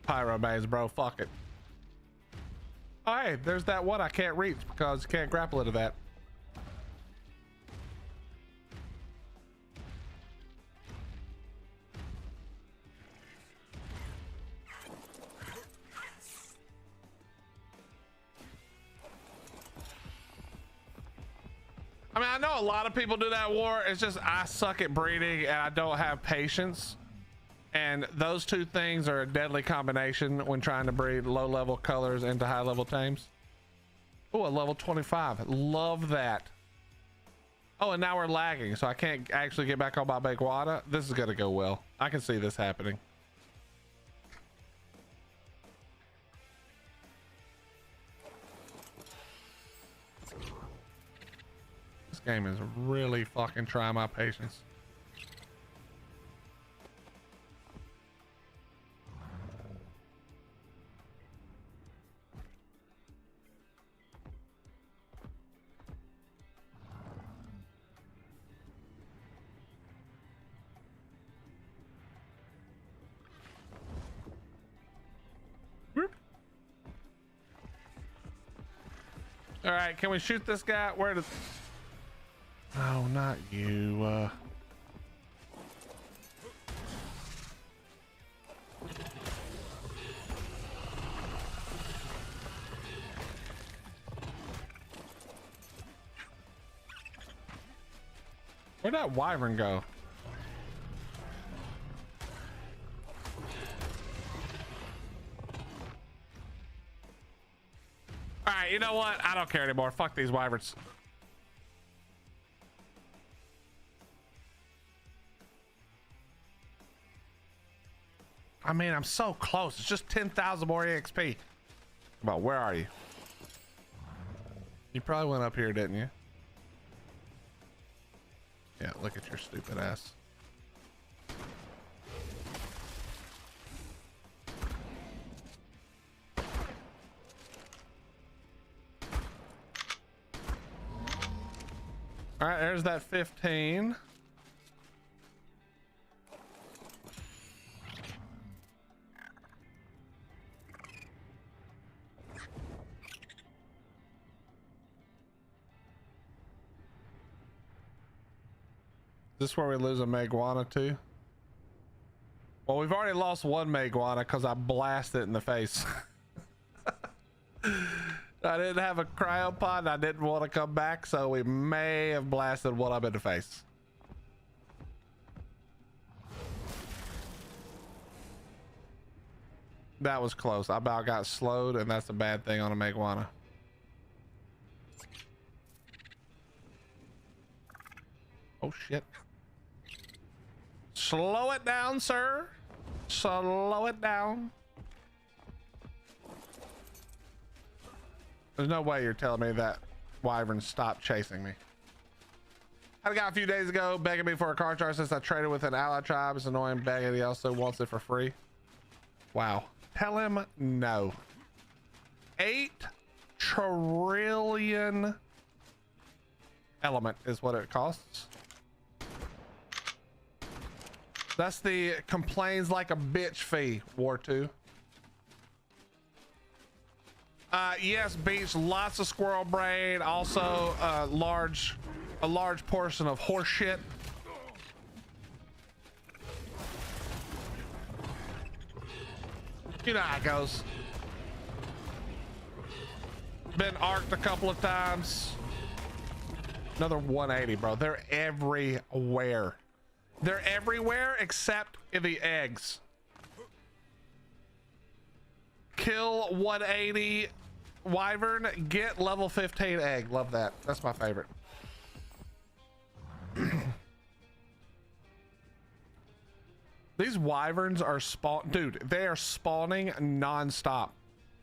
Pyro Bays, bro. Fuck it. Oh, hey, there's that one I can't reach because you can't grapple into that. I mean, I know a lot of people do that war. It's just I suck at breeding and I don't have patience. And those two things are a deadly combination when trying to breed low level colors into high level tames. Oh, a level 25. Love that. Oh, and now we're lagging, so I can't actually get back on my Baguana. This is gonna go well. I can see this happening. This game is really fucking trying my patience. All right, can we shoot this guy? Where does... Oh, not you. Where'd that wyvern go? All right, you know what? I don't care anymore. Fuck these wyverns. I mean, I'm so close. It's just 10,000 more EXP. Come on, where are you? You probably went up here, didn't you? Yeah, look at your stupid ass. All right, there's that 15. Is this where we lose a Maguana too? Well, we've already lost one Maguana because I blasted it in the face. I didn't have a cryopod. I didn't want to come back, so we may have blasted one up in the face. That was close. I about got slowed, and that's a bad thing on a Maguana. Oh shit. Slow it down, sir. Slow it down. There's no way you're telling me that wyvern stopped chasing me. I had a guy a few days ago begging me for a car charge since I traded with an ally tribe. It's annoying begging. He also wants it for free. Wow. Tell him no. 8 trillion element is what it costs. That's the complains like a bitch fee, War 2. Yes, beach, lots of squirrel brain, also a large portion of horse shit. You know how it goes. Been arced a couple of times. Another 180, bro. They're everywhere. They're everywhere except in the eggs. Kill 180 wyvern, get level 15 egg. Love that. That's my favorite. These wyverns are dude, they are spawning non-stop.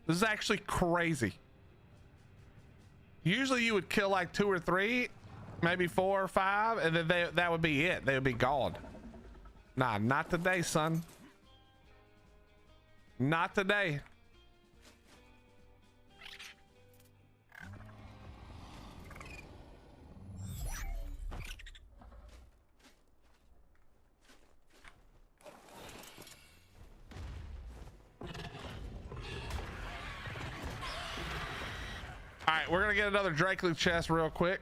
This is actually crazy. Usually you would kill like 2 or 3, maybe 4 or 5, and then that would be it. They would be gone. Nah, not today, son. Not today. right, we're gonna get another Drakely chest real quick.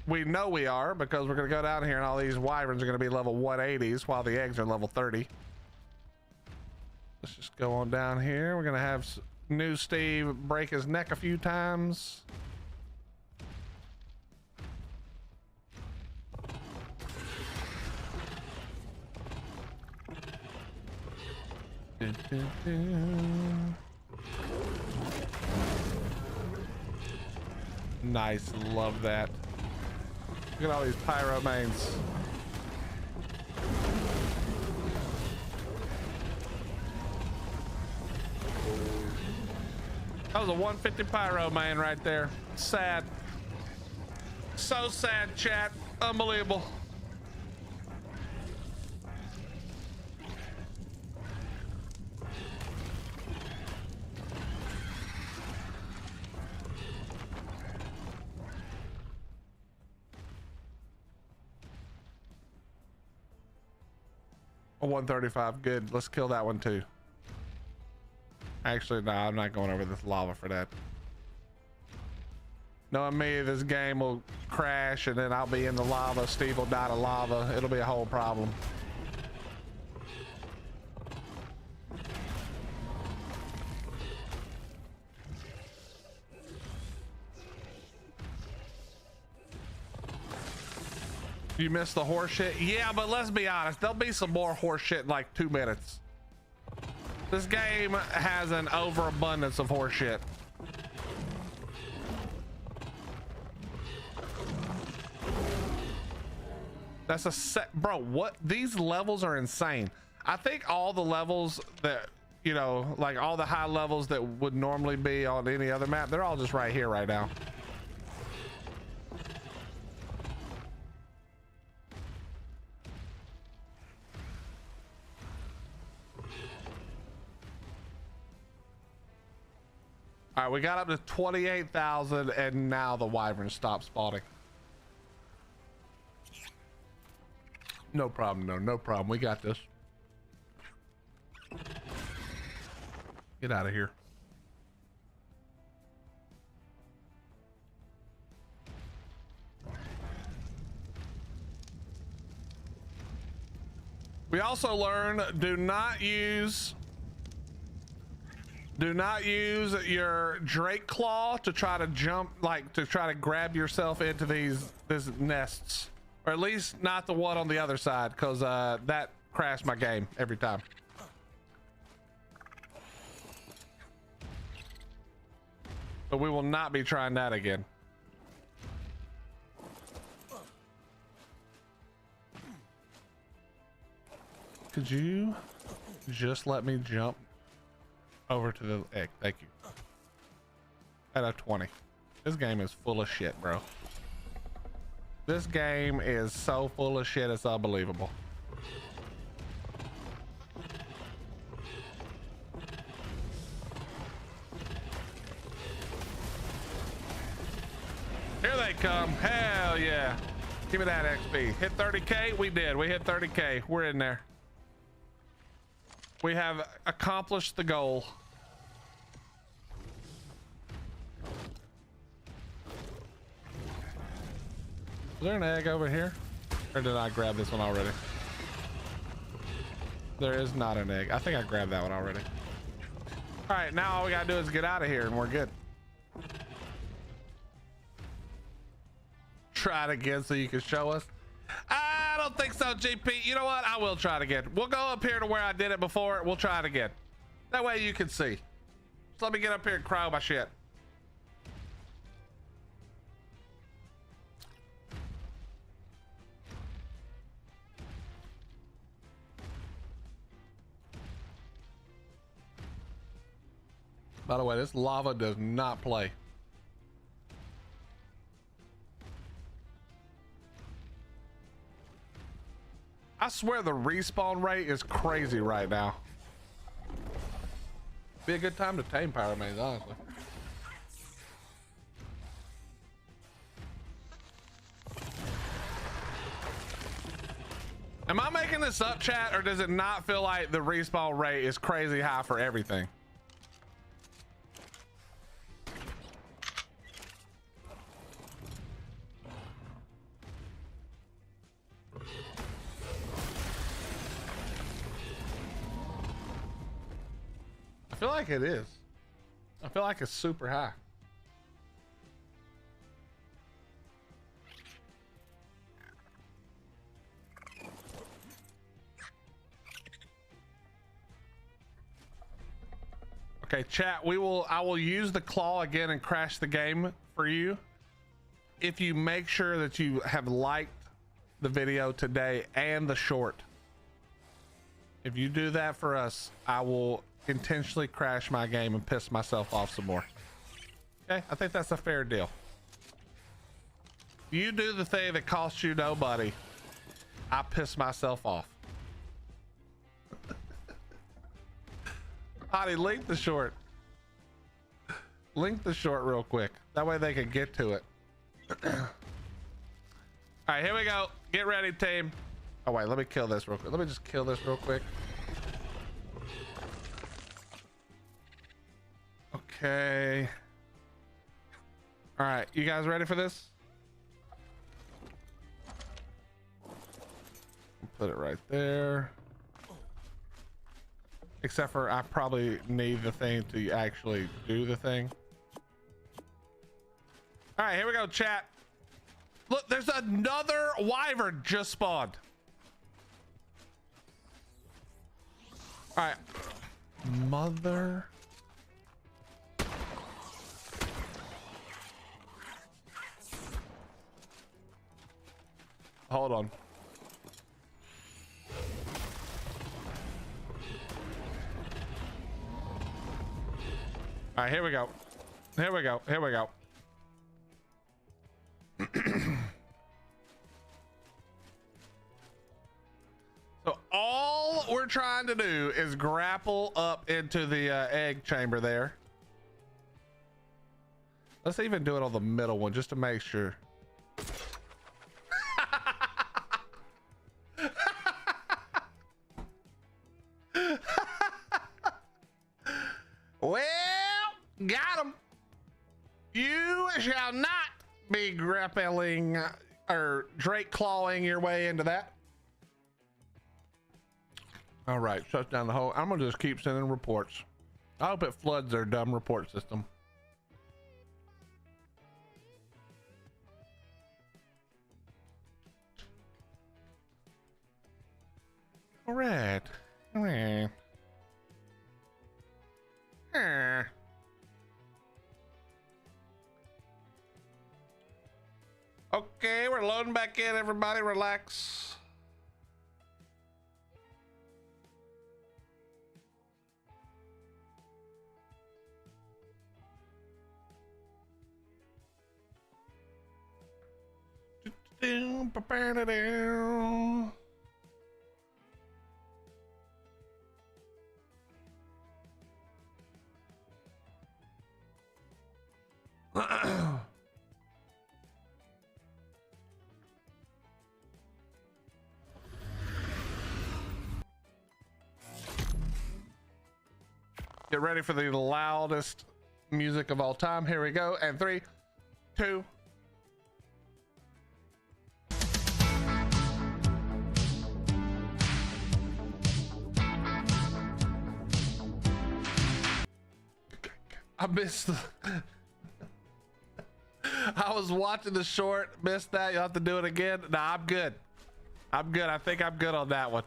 We know we are, because we're gonna go down here and all these wyverns are gonna be level 180s while the eggs are level 30. Let's just go on down here. We're gonna have new Steve break his neck a few times. Nice, love that. Look at all these pyro mains. That was a 150 pyro main right there. Sad. So sad, chat. Unbelievable. A 135, good. Let's kill that one too. Actually, no, I'm not going over this lava for that. Knowing me, this game will crash and then I'll be in the lava. Steve will die to lava. It'll be a whole problem. You missed the horse shit? Yeah, but let's be honest. There'll be some more horse shit in like 2 minutes. This game has an overabundance of horse shit. That's a set, bro. What? These levels are insane. I think all the levels that, you know, like all the high levels that would normally be on any other map, they're all just right here right now. All right, we got up to 28,000 and now the wyvern stopped spawning. No problem, no problem. We got this. Get out of here. We also learned do not use your Drake claw to try to jump, like to try to grab yourself into these nests, or at least not the one on the other side, because that crashed my game every time. But we will not be trying that again. Could you just let me jump over to the egg? Thank you. At a 20. This game is full of shit, bro. This game is so full of shit, it's unbelievable. Here they come. Hell yeah. Give me that XP. Hit 30K? We did. We hit 30K. We're in there. We have accomplished the goal. Is there an egg over here? Or did I grab this one already? There is not an egg. I think I grabbed that one already. All right, now all we gotta do is get out of here and we're good. Try it again so you can show us. I don't think so, GP. You know what? I will try it again. We'll go up here to where I did it before. We'll try it again. That way you can see. Just let me get up here and cry my shit. By the way, this lava does not play. I swear the respawn rate is crazy right now. Be a good time to tame pyro mains, honestly. Am I making this up, chat, or does it not feel like the respawn rate is crazy high for everything? feel like it is. I feel like it's super high. Okay, chat, I will use the claw again and crash the game for you if you make sure that you have liked the video today and the short. If you do that for us, I will intentionally crash my game and piss myself off some more. Okay, I think that's a fair deal. You do the thing that costs you nobody, I piss myself off. Hottie, link the short. Link the short real quick. That way they can get to it. All right, here we go. Get ready, team. Oh, wait, let me kill this real quick. Let me just kill this real quick. Okay. All right, you guys ready for this? Put it right there. Except for I probably need the thing to actually do the thing. All right, here we go, chat. Look, there's another wyvern just spawned. All right, mother. Hold on. All right, here we go. Here we go. Here we go. So all we're trying to do is grapple up into the egg chamber there. Let's even do it on the middle one just to make sure. Well, got him. You shall not be grappling or Drake clawing your way into that. All right, shut down the whole. I'm gonna just keep sending reports. I hope it floods their dumb report system. All right. All right. Okay, we're loading back in. Everybody relax. Get ready for the loudest music of all time. Here we go. And 3, 2. I missed the I was watching the short, missed that. You'll have to do it again. Nah, I'm good. I'm good. I think I'm good on that one.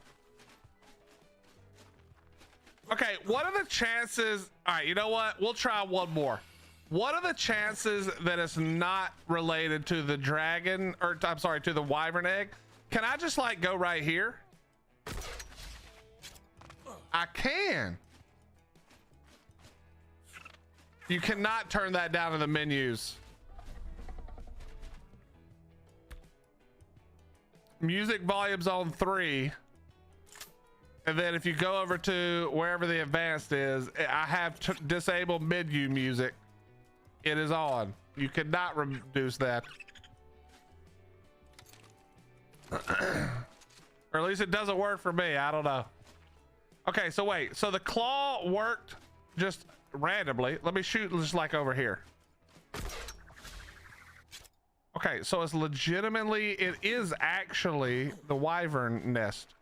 Okay, what are the chances? All right, you know what? We'll try one more. What are the chances that it's not related to the dragon, or I'm sorry, to the wyvern egg? Can I just like go right here? I can. You cannot turn that down in the menus. Music volume's on 3. And then if you go over to wherever the advanced is, I have disabled menu music. It is on. You cannot reduce that. Or at least it doesn't work for me. I don't know. Okay, so wait. So the claw worked just randomly. Let me shoot just like over here. Okay, so it's legitimately, it is actually the wyvern nest.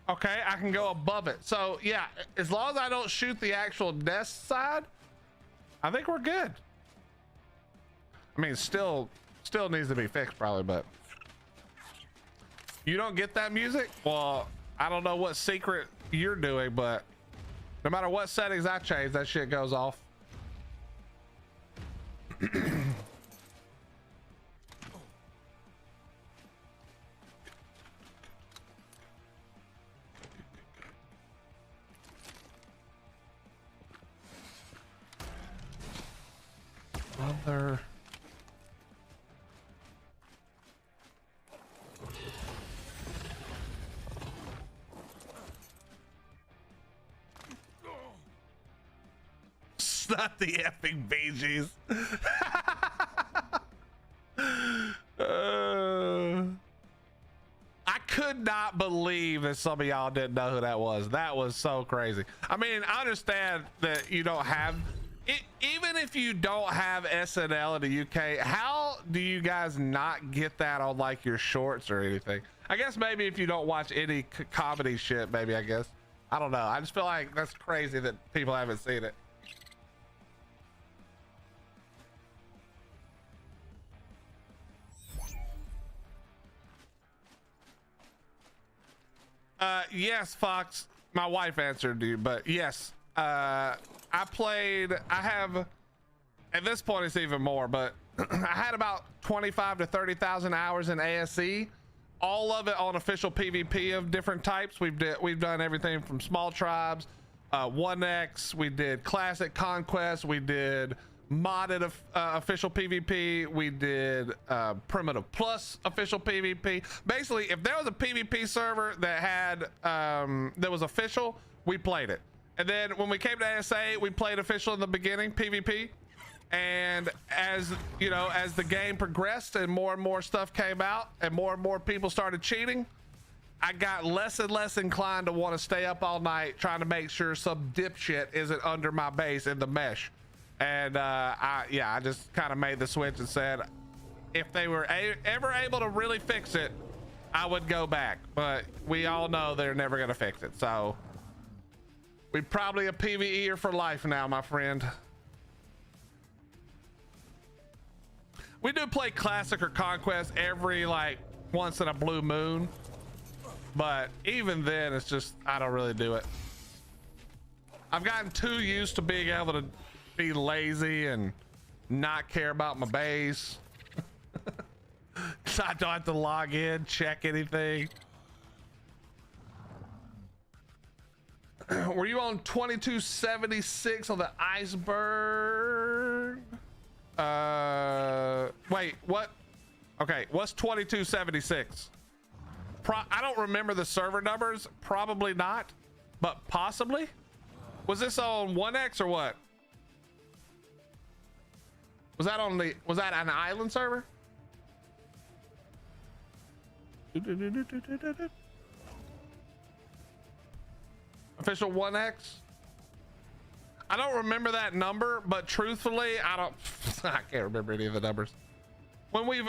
Okay, I can go above it. So yeah, as long as I don't shoot the actual nest side, I think we're good. I mean, still needs to be fixed probably, but you don't get that music? Well, I don't know what secret you're doing, but no matter what settings I change, that shit goes off. Mother. It's not the effing Bee Gees. I could not believe that some of y'all didn't know who that was. That was so crazy. I mean, I understand that you don't have it, even if you don't have SNL in the UK, how do you guys not get that on like your shorts or anything? I guess maybe if you don't watch any comedy shit, maybe, I guess. I don't know. I just feel like that's crazy that people haven't seen it. Yes, Fox. My wife answered you, but yes. I have, at this point it's even more, but I had about 25 to 30,000 hours in ASE, all of it on official PvP of different types. We've done everything from small tribes, 1x, we did classic conquest, we did modded official PvP, we did primitive plus official PvP. Basically, if there was a PvP server that had that was official, we played it. And then when we came to ASA, we played official in the beginning, PvP. And as you know, as the game progressed and more stuff came out and more people started cheating, I got less and less inclined to want to stay up all night trying to make sure some dipshit isn't under my base in the mesh. And I just kind of made the switch and said, if they were ever able to really fix it, I would go back. But we all know they're never gonna fix it. So we're probably a PvEer for life now, my friend. We do play classic or conquest every like once in a blue moon, but even then it's just, I don't really do it. I've gotten too used to being able to be lazy and not care about my base. So I don't have to log in, check anything. Were you on 2276 on the iceberg? Wait, what? Okay, what's 2276? I don't remember the server numbers. Probably not, but possibly. Was this on 1x or what? Was that on the, was that an island server? Official 1x? I don't remember that number, but truthfully, I can't remember any of the numbers. When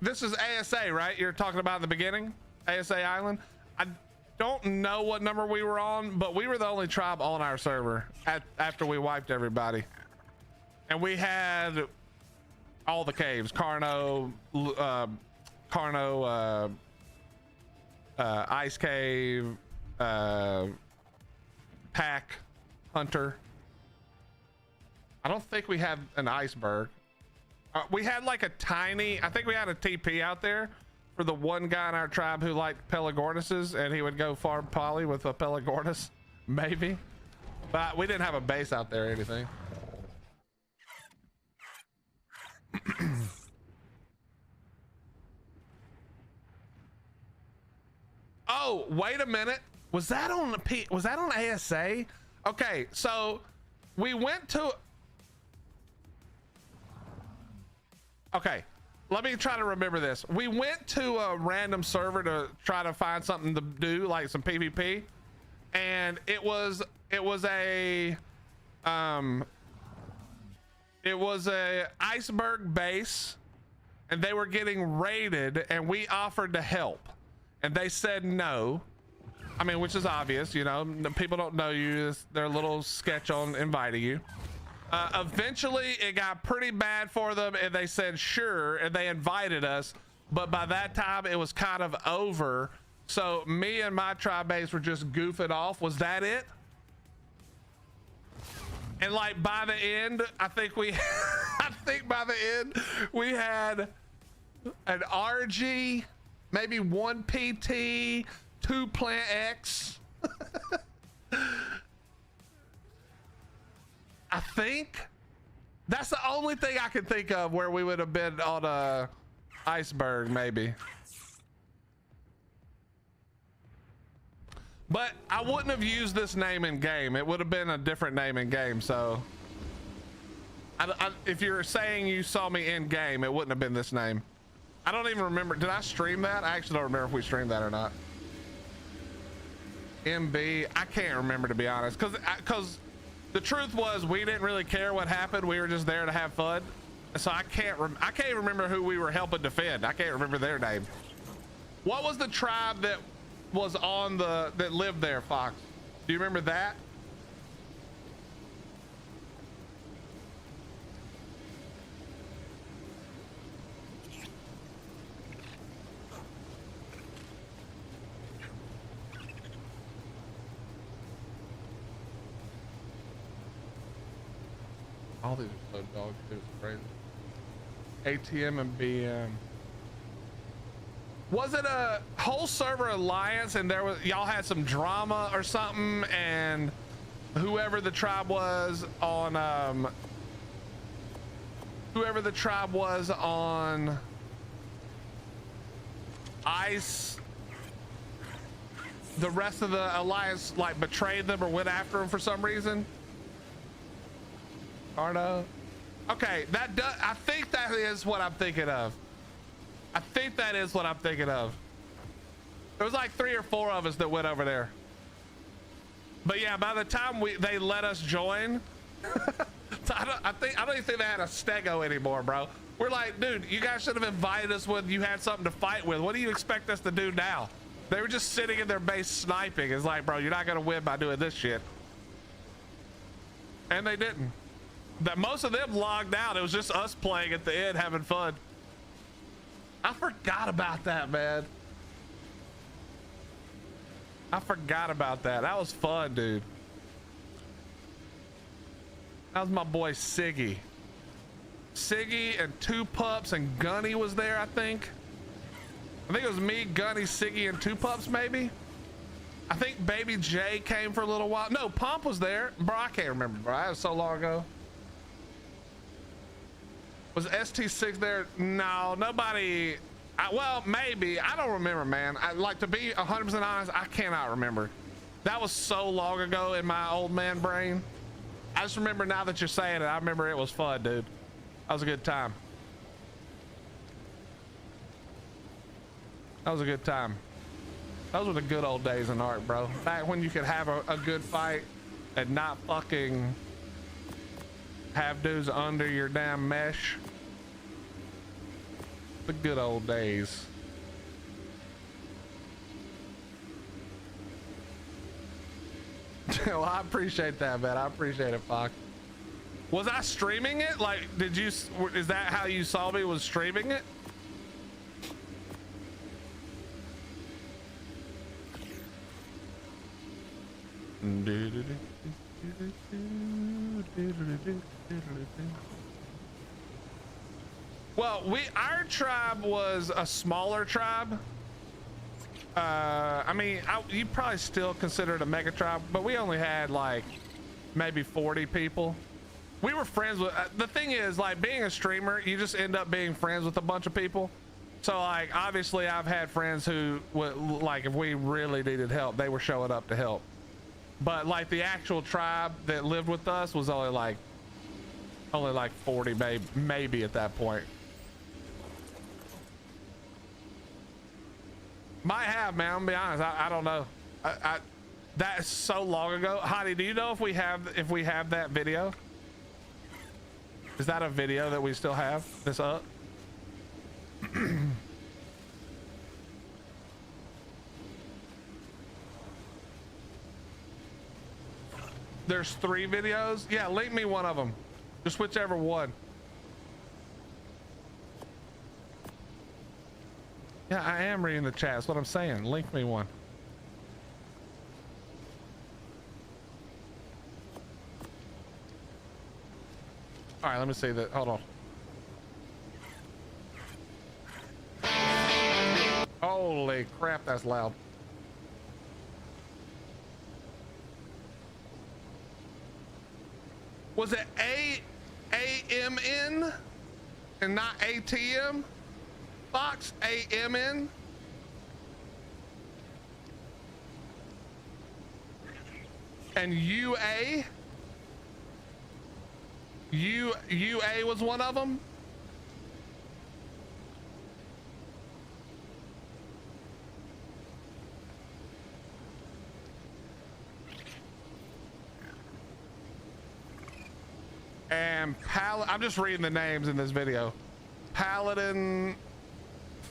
this is ASA, right? You're talking about in the beginning, ASA Island. I don't know what number we were on, but we were the only tribe on our server after we wiped everybody. And we had all the caves, Ice Cave, Pack, Hunter. I don't think we had an iceberg. We had like a tiny, I think we had a TP out there for the one guy in our tribe who liked Pelagornises, and he would go farm poly with a Pelagornis, maybe. But we didn't have a base out there or anything. Oh, wait a minute. Was that on ASA? Okay, so we went to, okay, let me try to remember this. We went to a random server to try to find something to do, like some PvP, and it was a iceberg base, and they were getting raided, and we offered to help, and they said no. I mean, which is obvious, you know, people don't know you. They're a little sketch on inviting you. Eventually it got pretty bad for them and they said sure, and they invited us, but by that time it was kind of over. So me and my tribe mates were just goofing off. Was that it? And like by the end, I think by the end we had an RG, maybe 1 PT, 2 Plant X. I think that's the only thing I can think of where we would have been on a iceberg, maybe. But I wouldn't have used this name in game. It would have been a different name in game. So if you're saying you saw me in game, it wouldn't have been this name. I don't even remember. Did I stream that? I actually don't remember if we streamed that or not. MB, I can't remember, to be honest, because the truth was we didn't really care what happened. We were just there to have fun. So I can't remember who we were helping defend. I can't remember their name. What was the tribe that was on that lived there, Fox? Do you remember that? All these are so dog shit, it's crazy. ATM and BM. Was it a whole server alliance and y'all had some drama or something, and whoever the tribe was on ice, the rest of the alliance like betrayed them or went after them for some reason? Arno? Okay, I think that is what I'm thinking of. I think that is what I'm thinking of. There was like 3 or 4 of us that went over there. But yeah, by the time they let us join, so I don't even think they had a stego anymore, bro. We're like, dude, you guys should have invited us when you had something to fight with. What do you expect us to do now? They were just sitting in their base sniping. It's like, bro, you're not gonna win by doing this shit. And they didn't. That most of them logged out. It was just us playing at the end, having fun. I forgot about that, man. I forgot about that. That was fun, dude. That was my boy Siggy. Siggy and 2 Pups and Gunny was there, I think. I think it was me, Gunny, Siggy, and 2 Pups, maybe. I think Baby J came for a little while. No, Pomp was there. Bro, I can't remember, bro. That was so long ago. Was ST6 there? No, nobody. Well, maybe. I don't remember, man. Like, to be 100% honest, I cannot remember. That was so long ago in my old man brain. I just remember now that you're saying it. I remember it was fun, dude. That was a good time. That was a good time. Those were the good old days in ARK, bro. Back when you could have a good fight and not fucking have dudes under your damn mesh. The good old days. Well, I appreciate that, man. I appreciate it, Fox. Was I streaming it? Like, is that how you saw me, was streaming it? Well, our tribe was a smaller tribe. I mean, you probably still consider it a mega tribe, but we only had like maybe 40 people. We were friends with, the thing is, like, being a streamer, you just end up being friends with a bunch of people. So like, obviously I've had friends who would, like, if we really needed help, they were showing up to help. But like the actual tribe that lived with us was only like 40, maybe at that point. Might have, man. I'm gonna be honest. I don't know. That's so long ago. Hottie, do you know if we have that video? Is that a video that we still have this up? There's 3 videos. Yeah, link me one of them. Just whichever one. Yeah, I am reading the chat. That's what I'm saying. Link me one. All right, let me see that. Hold on. Holy crap, that's loud. Was it AMN and not ATM? Fox AMN? And UA? UA was one of them? And I'm just reading the names in this video. Paladin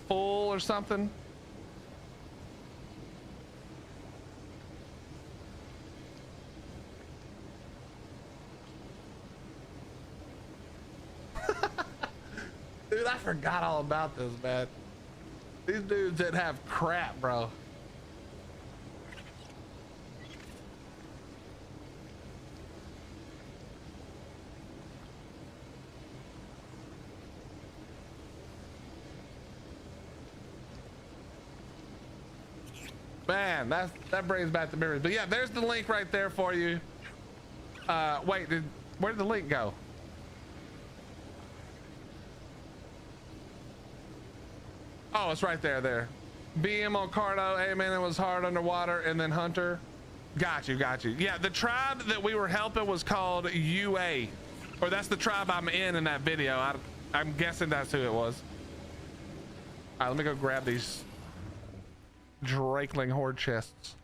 Full or something. Dude, I forgot all about this, man. These dudes didn't have crap, bro. Man, that brings back the memories. But yeah, there's the link right there for you. Wait, where did the link go? Oh, it's right there. BM on Cardo, Amen, it was hard underwater, and then Hunter. Got you. Yeah, the tribe that we were helping was called UA. Or that's the tribe I'm in that video. I'm guessing that's who it was. All right, let me go grab these Drakeling horde chests.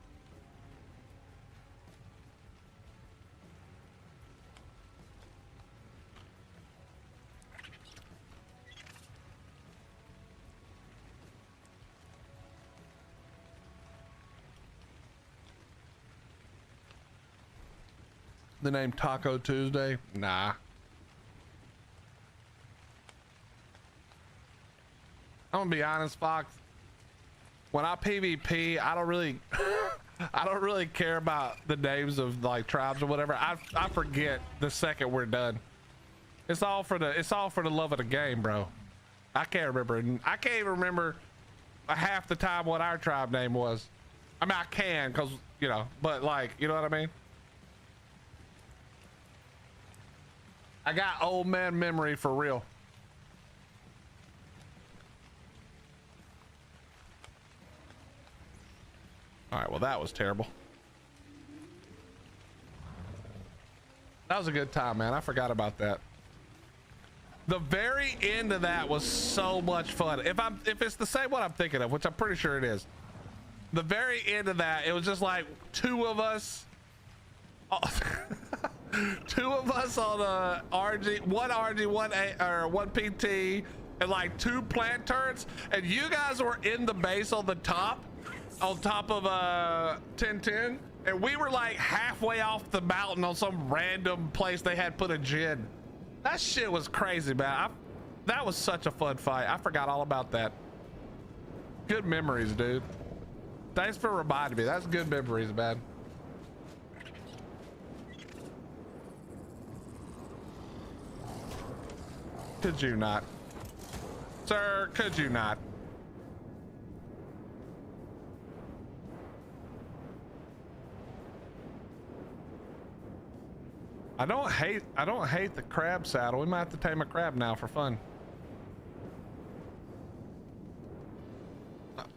The name Taco Tuesday? Nah. I'm gonna be honest, Fox. When I PvP, I don't really I don't really care about the names of like tribes or whatever. I forget the second we're done. It's all for the love of the game, bro. I can't remember. I can't even remember half the time what our tribe name was. I mean, I can, cause you know, but like, you know what I mean? I got old man memory for real. All right, well, that was terrible. That was a good time, man. I forgot about that. The very end of that was so much fun. If it's the same one I'm thinking of, which I'm pretty sure it is. The very end of that, it was just like 2 of us. Oh, 2 of us on RG, one RG, one PT, and like 2 plant turrets, and you guys were in the base on top of 1010, and we were like halfway off the mountain on some random place they had put a gin. That shit was crazy, man. That was such a fun fight. I forgot all about that. Good memories, dude. Thanks for reminding me. That's good memories, man. Could you not? Sir, could you not? I don't hate the crab saddle. We might have to tame a crab now for fun.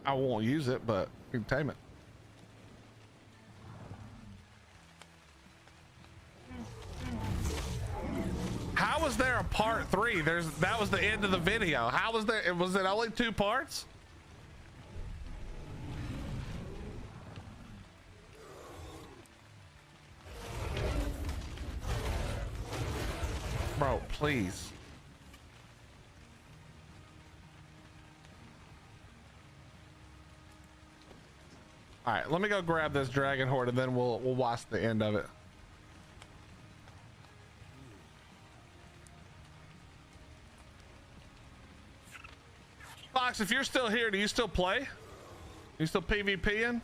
I won't use it, but we can tame it. How was there a part 3? That was the end of the video. How was there? Was it only 2 parts? Bro, please. All right, let me go grab this dragon horde and then we'll watch the end of it. Fox, if you're still here, do you still play? You still PvPing?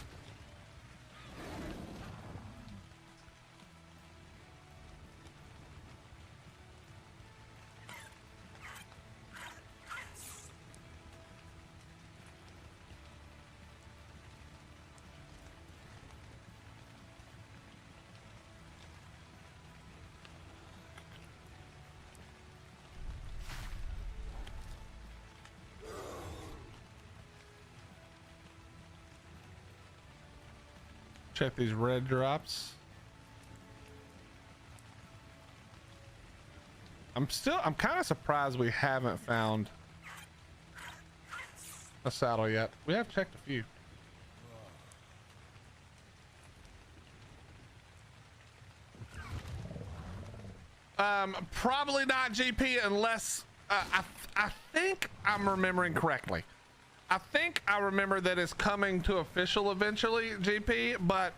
Check these red drops. I'm kind of surprised we haven't found a saddle yet. We have checked a few. Probably not GP unless I think I'm remembering correctly. I think I remember that it's coming to official eventually, GP, but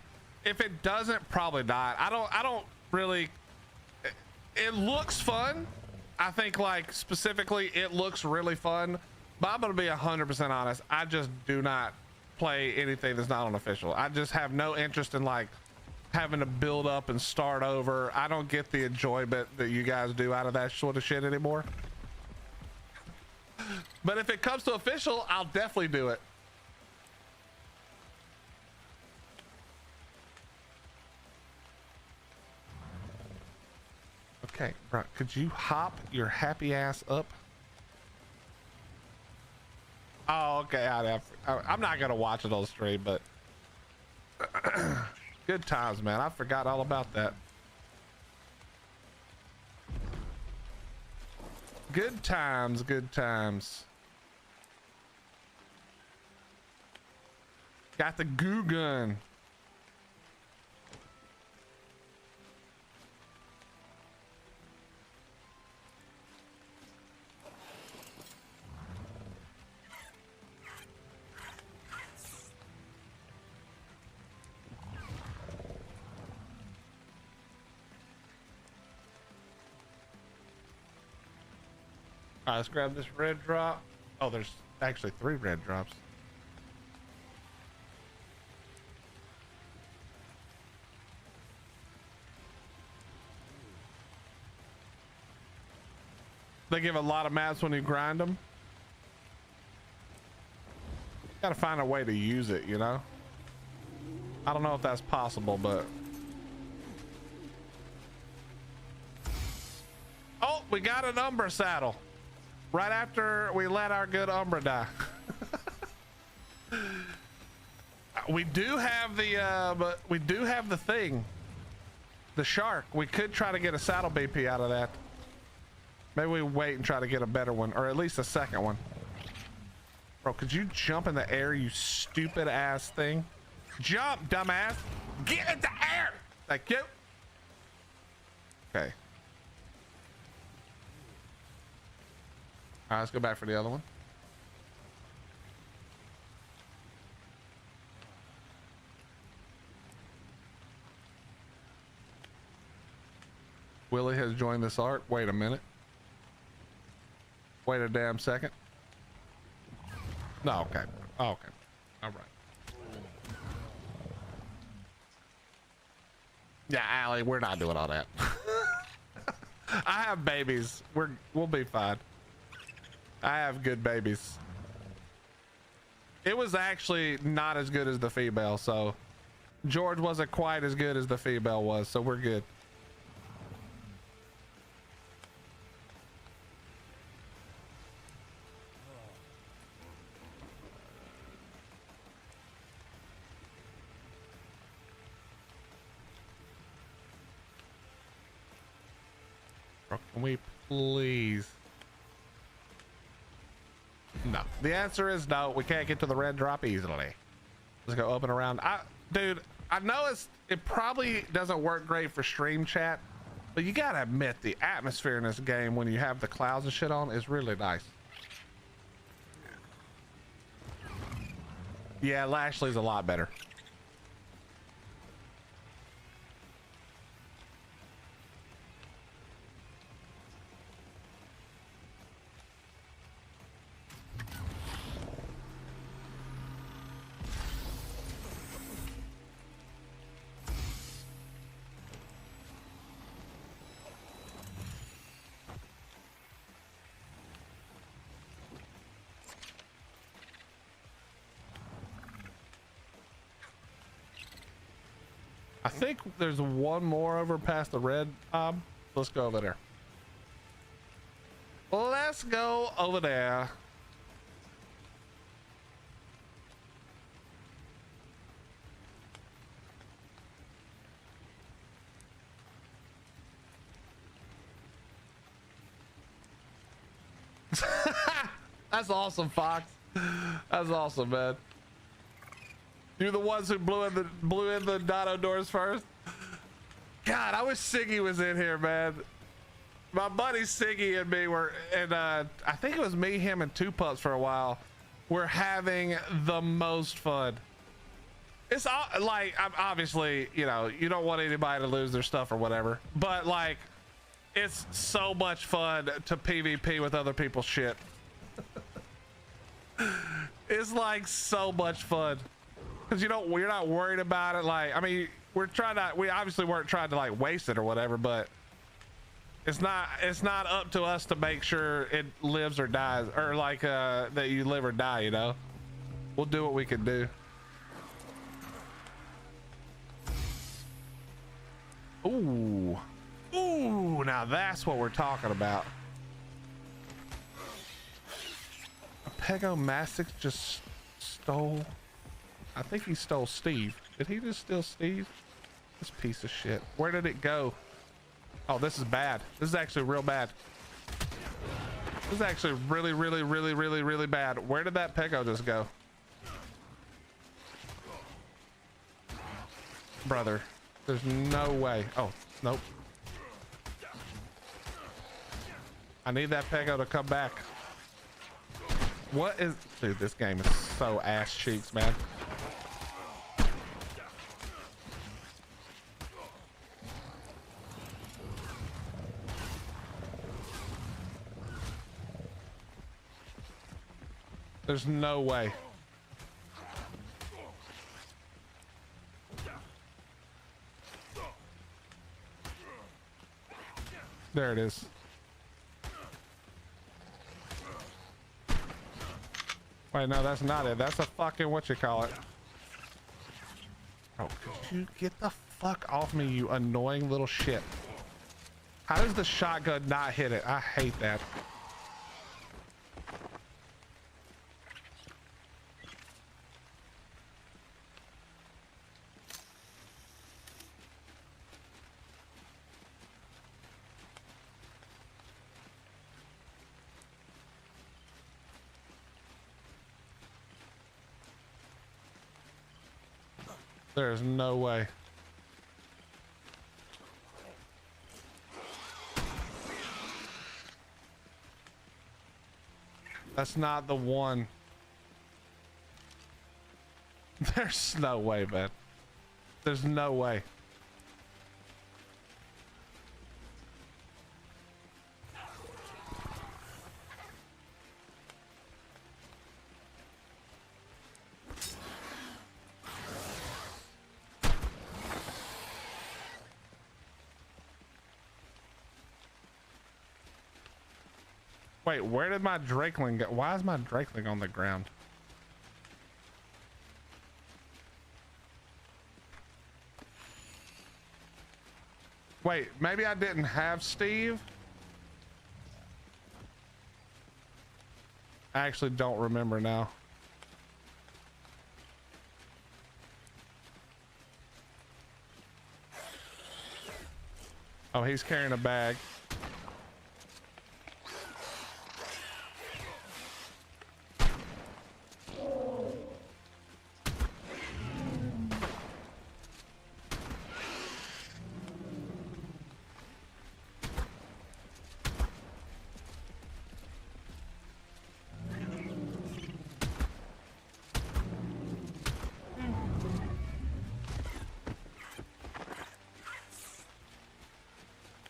if it doesn't, probably not. I don't really, it looks fun. I think like specifically it looks really fun, but I'm gonna be 100% honest. I just do not play anything that's not on official. I just have no interest in like having to build up and start over. I don't get the enjoyment that you guys do out of that sort of shit anymore. But if it comes to official, I'll definitely do it. Okay, bro, could you hop your happy ass up? Oh, okay. I'm not gonna watch it on stream, but good times, man. I forgot all about that. Good times, good times. Got the goo gun. All right, let's grab this red drop. Oh, there's actually 3 red drops. They give a lot of maps when you grind them. Gotta find a way to use it, you know? I don't know if that's possible, but... Oh, we got an Umbra saddle. Right after we let our good Umbra die. We do have the, but we do have the thing. The shark. We could try to get a saddle BP out of that. Maybe we wait and try to get a better one, or at least a second one. Bro, could you jump in the air, you stupid ass thing? Jump, dumbass. Get in the air. Thank you. Okay. All right, let's go back for the other one. Willie has joined this ARK. Wait a minute. Wait a damn second. No, okay. Oh, okay. All right. Yeah, Allie, we're not doing all that. I have babies. We'll be fine. I have good babies. It was actually not as good as the female, so George wasn't quite as good as the female was, so we're good. Can we please? No. The answer is no. We can't get to the red drop easily. Let's go up and around. Dude, I know it probably doesn't work great for stream chat, but you gotta admit the atmosphere in this game when you have the clouds and shit on is really nice. Yeah, Lashley's a lot better. I think there's one more over past the red mob. Let's go over there. Let's go over there. That's awesome, Fox. That's awesome, man. You're the ones who blew in the dodo doors first. God, I wish Siggy was in here, man. My buddy Siggy and me were, and I think it was me, him, and Two Pups for a while. We're having the most fun. It's all, like, obviously, you know, you don't want anybody to lose their stuff or whatever, but like, it's so much fun to PvP with other people's shit. It's like so much fun because we're not worried about it. Like, I mean, we obviously weren't trying to like waste it or whatever, but it's not up to us to make sure it lives or dies, or like that you live or die, you know. We'll do what we can do. Ooh, now that's what we're talking about. Pego Mastix just stole, I think he stole Steve. Did he just steal Steve? This piece of shit. Where did it go? Oh, this is bad. This is actually real bad. This is actually really bad. Where did that Pego just go? Brother, there's no way. Oh, nope. I need that Pego to come back. What is, dude, this game is so ass cheeks, man. There's no way. There it is. Wait, no, that's not it. That's a fucking whatchamacallit. Oh, could you get the fuck off me, you annoying little shit. How does the shotgun not hit it? I hate that. There's no way. That's not the one. There's no way, man. There's no way. Wait, where did my Drakeling go? Why is my Drakeling on the ground? Wait, maybe I didn't have Steve? I actually don't remember now. Oh, he's carrying a bag.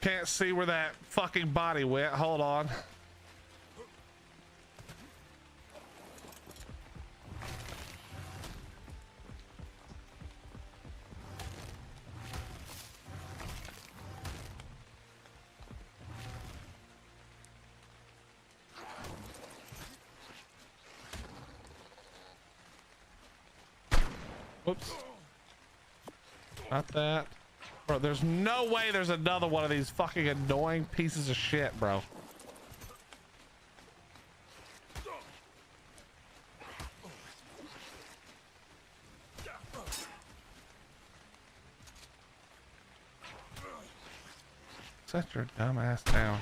Can't see where that fucking body went. Hold on. Whoops. Not that. Bro, there's no way there's another one of these fucking annoying pieces of shit, bro. Set your dumb ass down.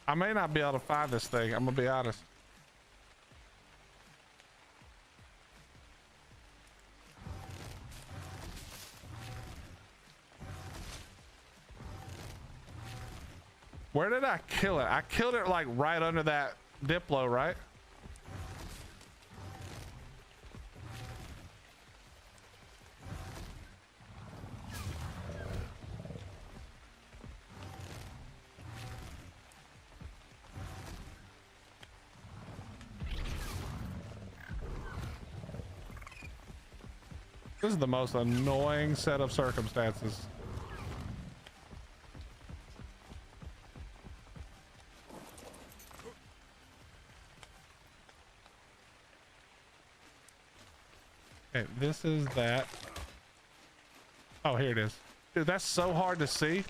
I may not be able to find this thing, I'm gonna be honest. Where did I kill it? I killed it like right under that Diplo, right? This is the most annoying set of circumstances. Okay, this is that. Oh, here it is. Dude, that's so hard to see.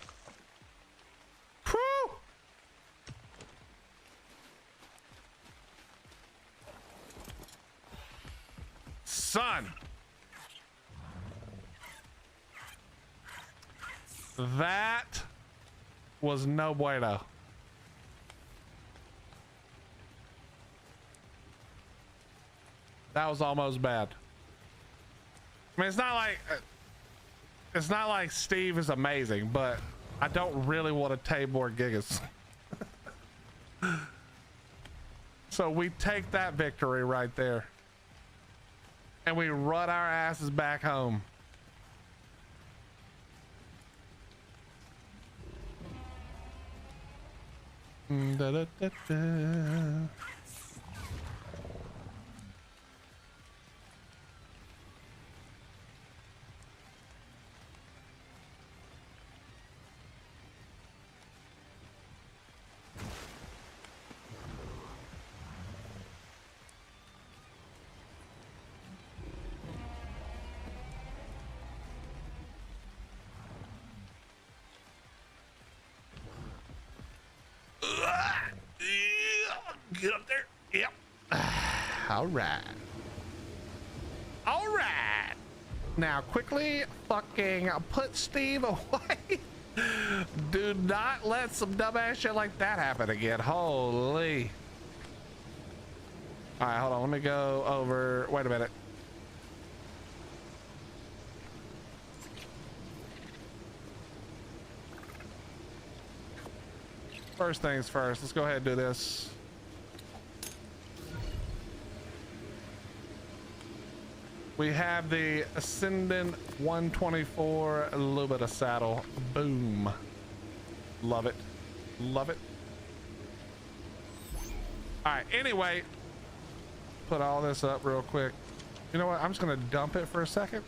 Whew! Son! That was no bueno. That was almost bad. I mean, it's not like Steve is amazing, but I don't really want to take more gigas. So we take that victory right there. And we run our asses back home. Da, da, da, da. Get up there. Yep. All right. All right. Now quickly fucking put Steve away. Do not let some dumbass shit like that happen again. Holy. All right, hold on. Let me go over. Wait a minute. First things first. Let's go ahead and do this. We have the Ascendant 124, a little bit of saddle. Boom. Love it. Love it. All right, anyway, put all this up real quick. You know what? I'm just gonna dump it for a second.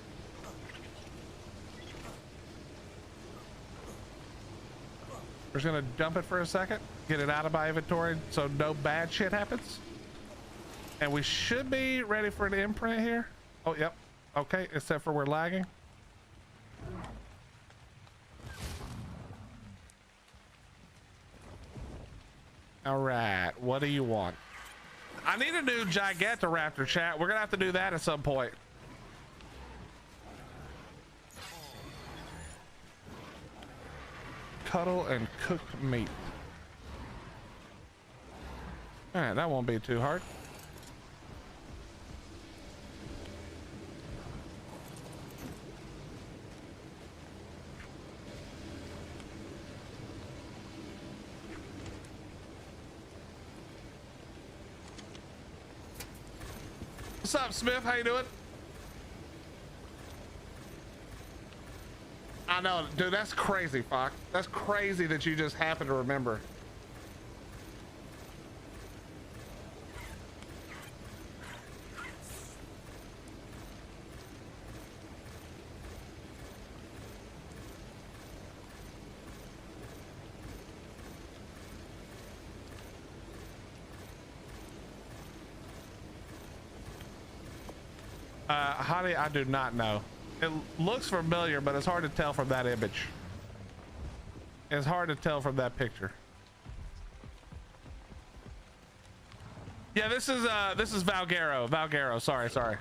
We're just gonna dump it for a second, get it out of my inventory so no bad shit happens. And we should be ready for an imprint here. Oh, yep. Okay, except for we're lagging. All right, what do you want? I need a new Gigantoraptor, chat. We're gonna have to do that at some point. Cuddle and cooked meat. All right, that won't be too hard. What's up, Smith? How you doing? I know, dude, that's crazy, Fox. That's crazy that you just happen to remember. Honey, I do not know. It looks familiar, but it's hard to tell from that image. It's hard to tell from that picture. Yeah, this is Valguero. Valguero, sorry.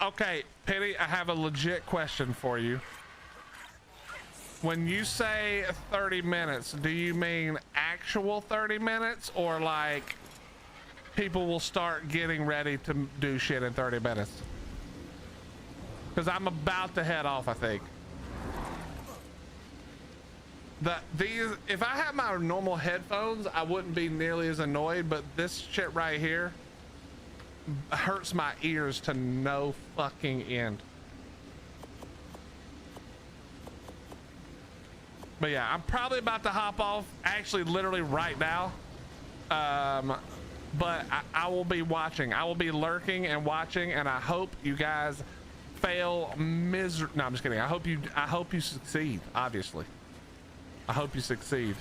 Okay, Penny, I have a legit question for you. When you say 30 minutes, do you mean actual 30 minutes or like people will start getting ready to do shit in 30 minutes? Because I'm about to head off, I think. If I had my normal headphones, I wouldn't be nearly as annoyed, but this shit right here hurts my ears to no fucking end. But yeah, I'm probably about to hop off, actually literally right now. But I will be watching. I will be lurking and watching, and I hope you guys fail No, I'm just kidding. I hope you succeed, obviously. I hope you succeed.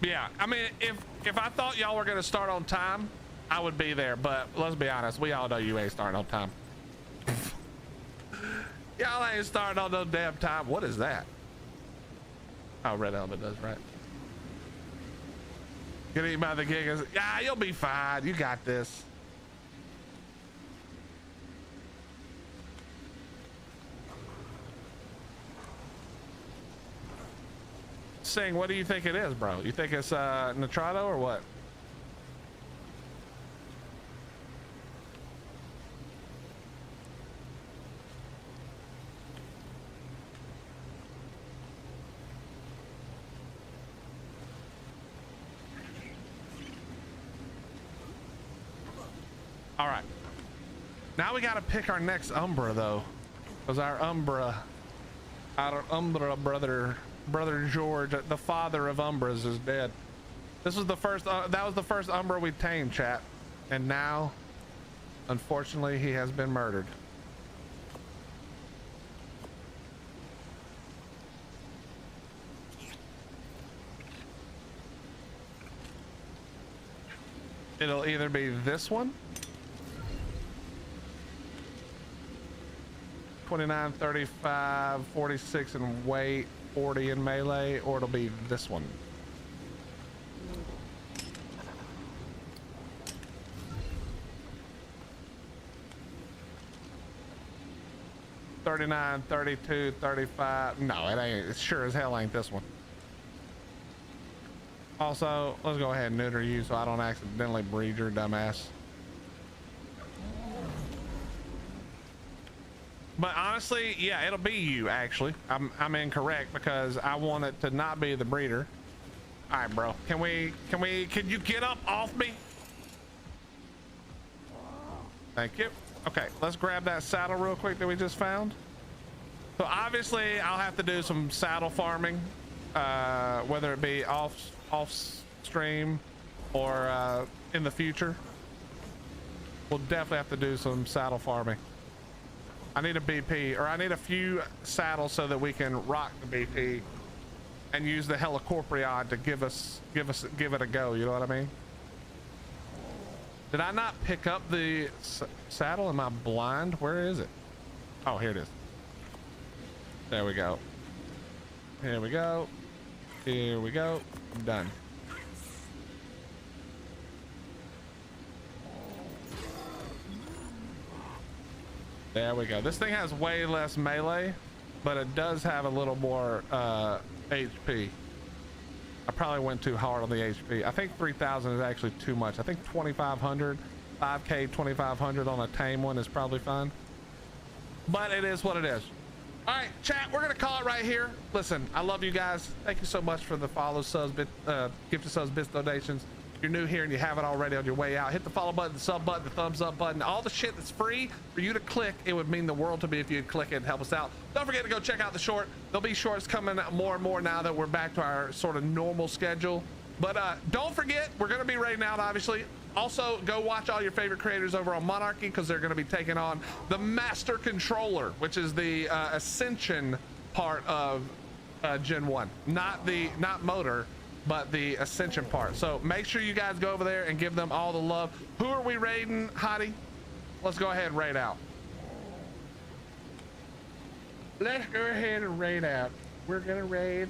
Yeah, I mean, if I thought y'all were gonna start on time, I would be there, but let's be honest, we all know you ain't starting on time. Y'all ain't starting on no damn time. What is that? Oh, red element does, right? Get eaten by the gigas. Yeah, you'll be fine. You got this. Sing, what do you think it is, bro? You think it's Nitrado or what? All right. Now we got to pick our next Umbra though, because our Umbra brother George, the father of Umbras, is dead. This was the first. That was the first Umbra we tamed, chat, and now, unfortunately, he has been murdered. It'll either be this one, 29, 35, 46 in weight, 40 in melee, or it'll be this one. $39, 32, 35. No, it ain't. It sure as hell ain't this one. Also, let's go ahead and neuter you so I don't accidentally breed your dumbass. But honestly, yeah, it'll be you. Actually, I'm incorrect because I want it to not be the breeder. All right, bro. Can you get up off me? Thank you. Okay, let's grab that saddle real quick that we just found. So obviously, I'll have to do some saddle farming, whether it be off stream or in the future. We'll definitely have to do some saddle farming. I need a BP, or I need a few saddles so that we can rock the BP and use the helicorporeon to give it a go. You know what I mean? Did I not pick up the saddle? Am I blind? Where is it? Oh, here it is. There we go. Here we go. Here we go. I'm done. There we go. This thing has way less melee, but it does have a little more HP. I probably went too hard on the HP. I think 3,000 is actually too much. I think 2,500, 5K, 2,500 on a tame one is probably fine. But it is what it is. All right, chat, we're gonna call it right here. Listen, I love you guys. Thank you so much for the follow, subs, gifted subs, bits, donations. If you're new here and you haven't already on your way out, hit the follow button, the sub button, the thumbs up button, all the shit that's free for you to click. It would mean the world to me if you'd click it and help us out. Don't forget to go check out the short. There'll be shorts coming more and more now that we're back to our sort of normal schedule. But don't forget, we're going to be raiding out, obviously. Also, go watch all your favorite creators over on Monarchy because they're going to be taking on the Master Controller, which is the Ascension part of Gen 1. Not Motor, but the ascension part. So make sure you guys go over there and give them all the love. Who are we raiding, Hottie? Let's go ahead and raid out. Let's go ahead and raid out. We're gonna raid.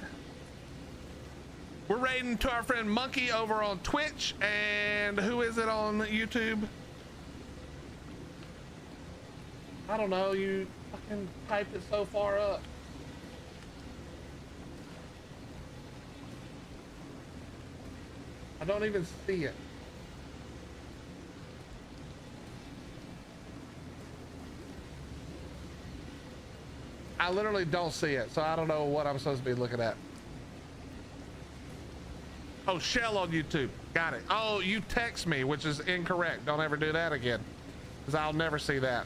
We're raiding to our friend Monkey over on Twitch, and who is it on YouTube? I don't know, you fucking typed it so far up. I don't even see it. I literally don't see it, so I don't know what I'm supposed to be looking at. Oh, Shell on YouTube. Got it. Oh, you text me, which is incorrect. Don't ever do that again, because I'll never see that.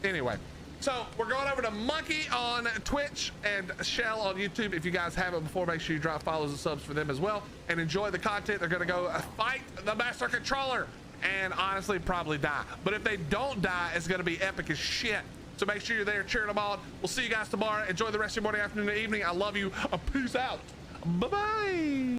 Anyway, so we're going over to Monkey on Twitch and Shell on YouTube. If you guys haven't before, make sure you drop follows and subs for them as well, and enjoy the content. They're gonna go fight the Master Controller and honestly probably die, but if they don't die, it's gonna be epic as shit. So make sure you're there cheering them on. We'll see you guys tomorrow. Enjoy the rest of your morning, afternoon, and evening. I love you. Peace out. Bye-bye.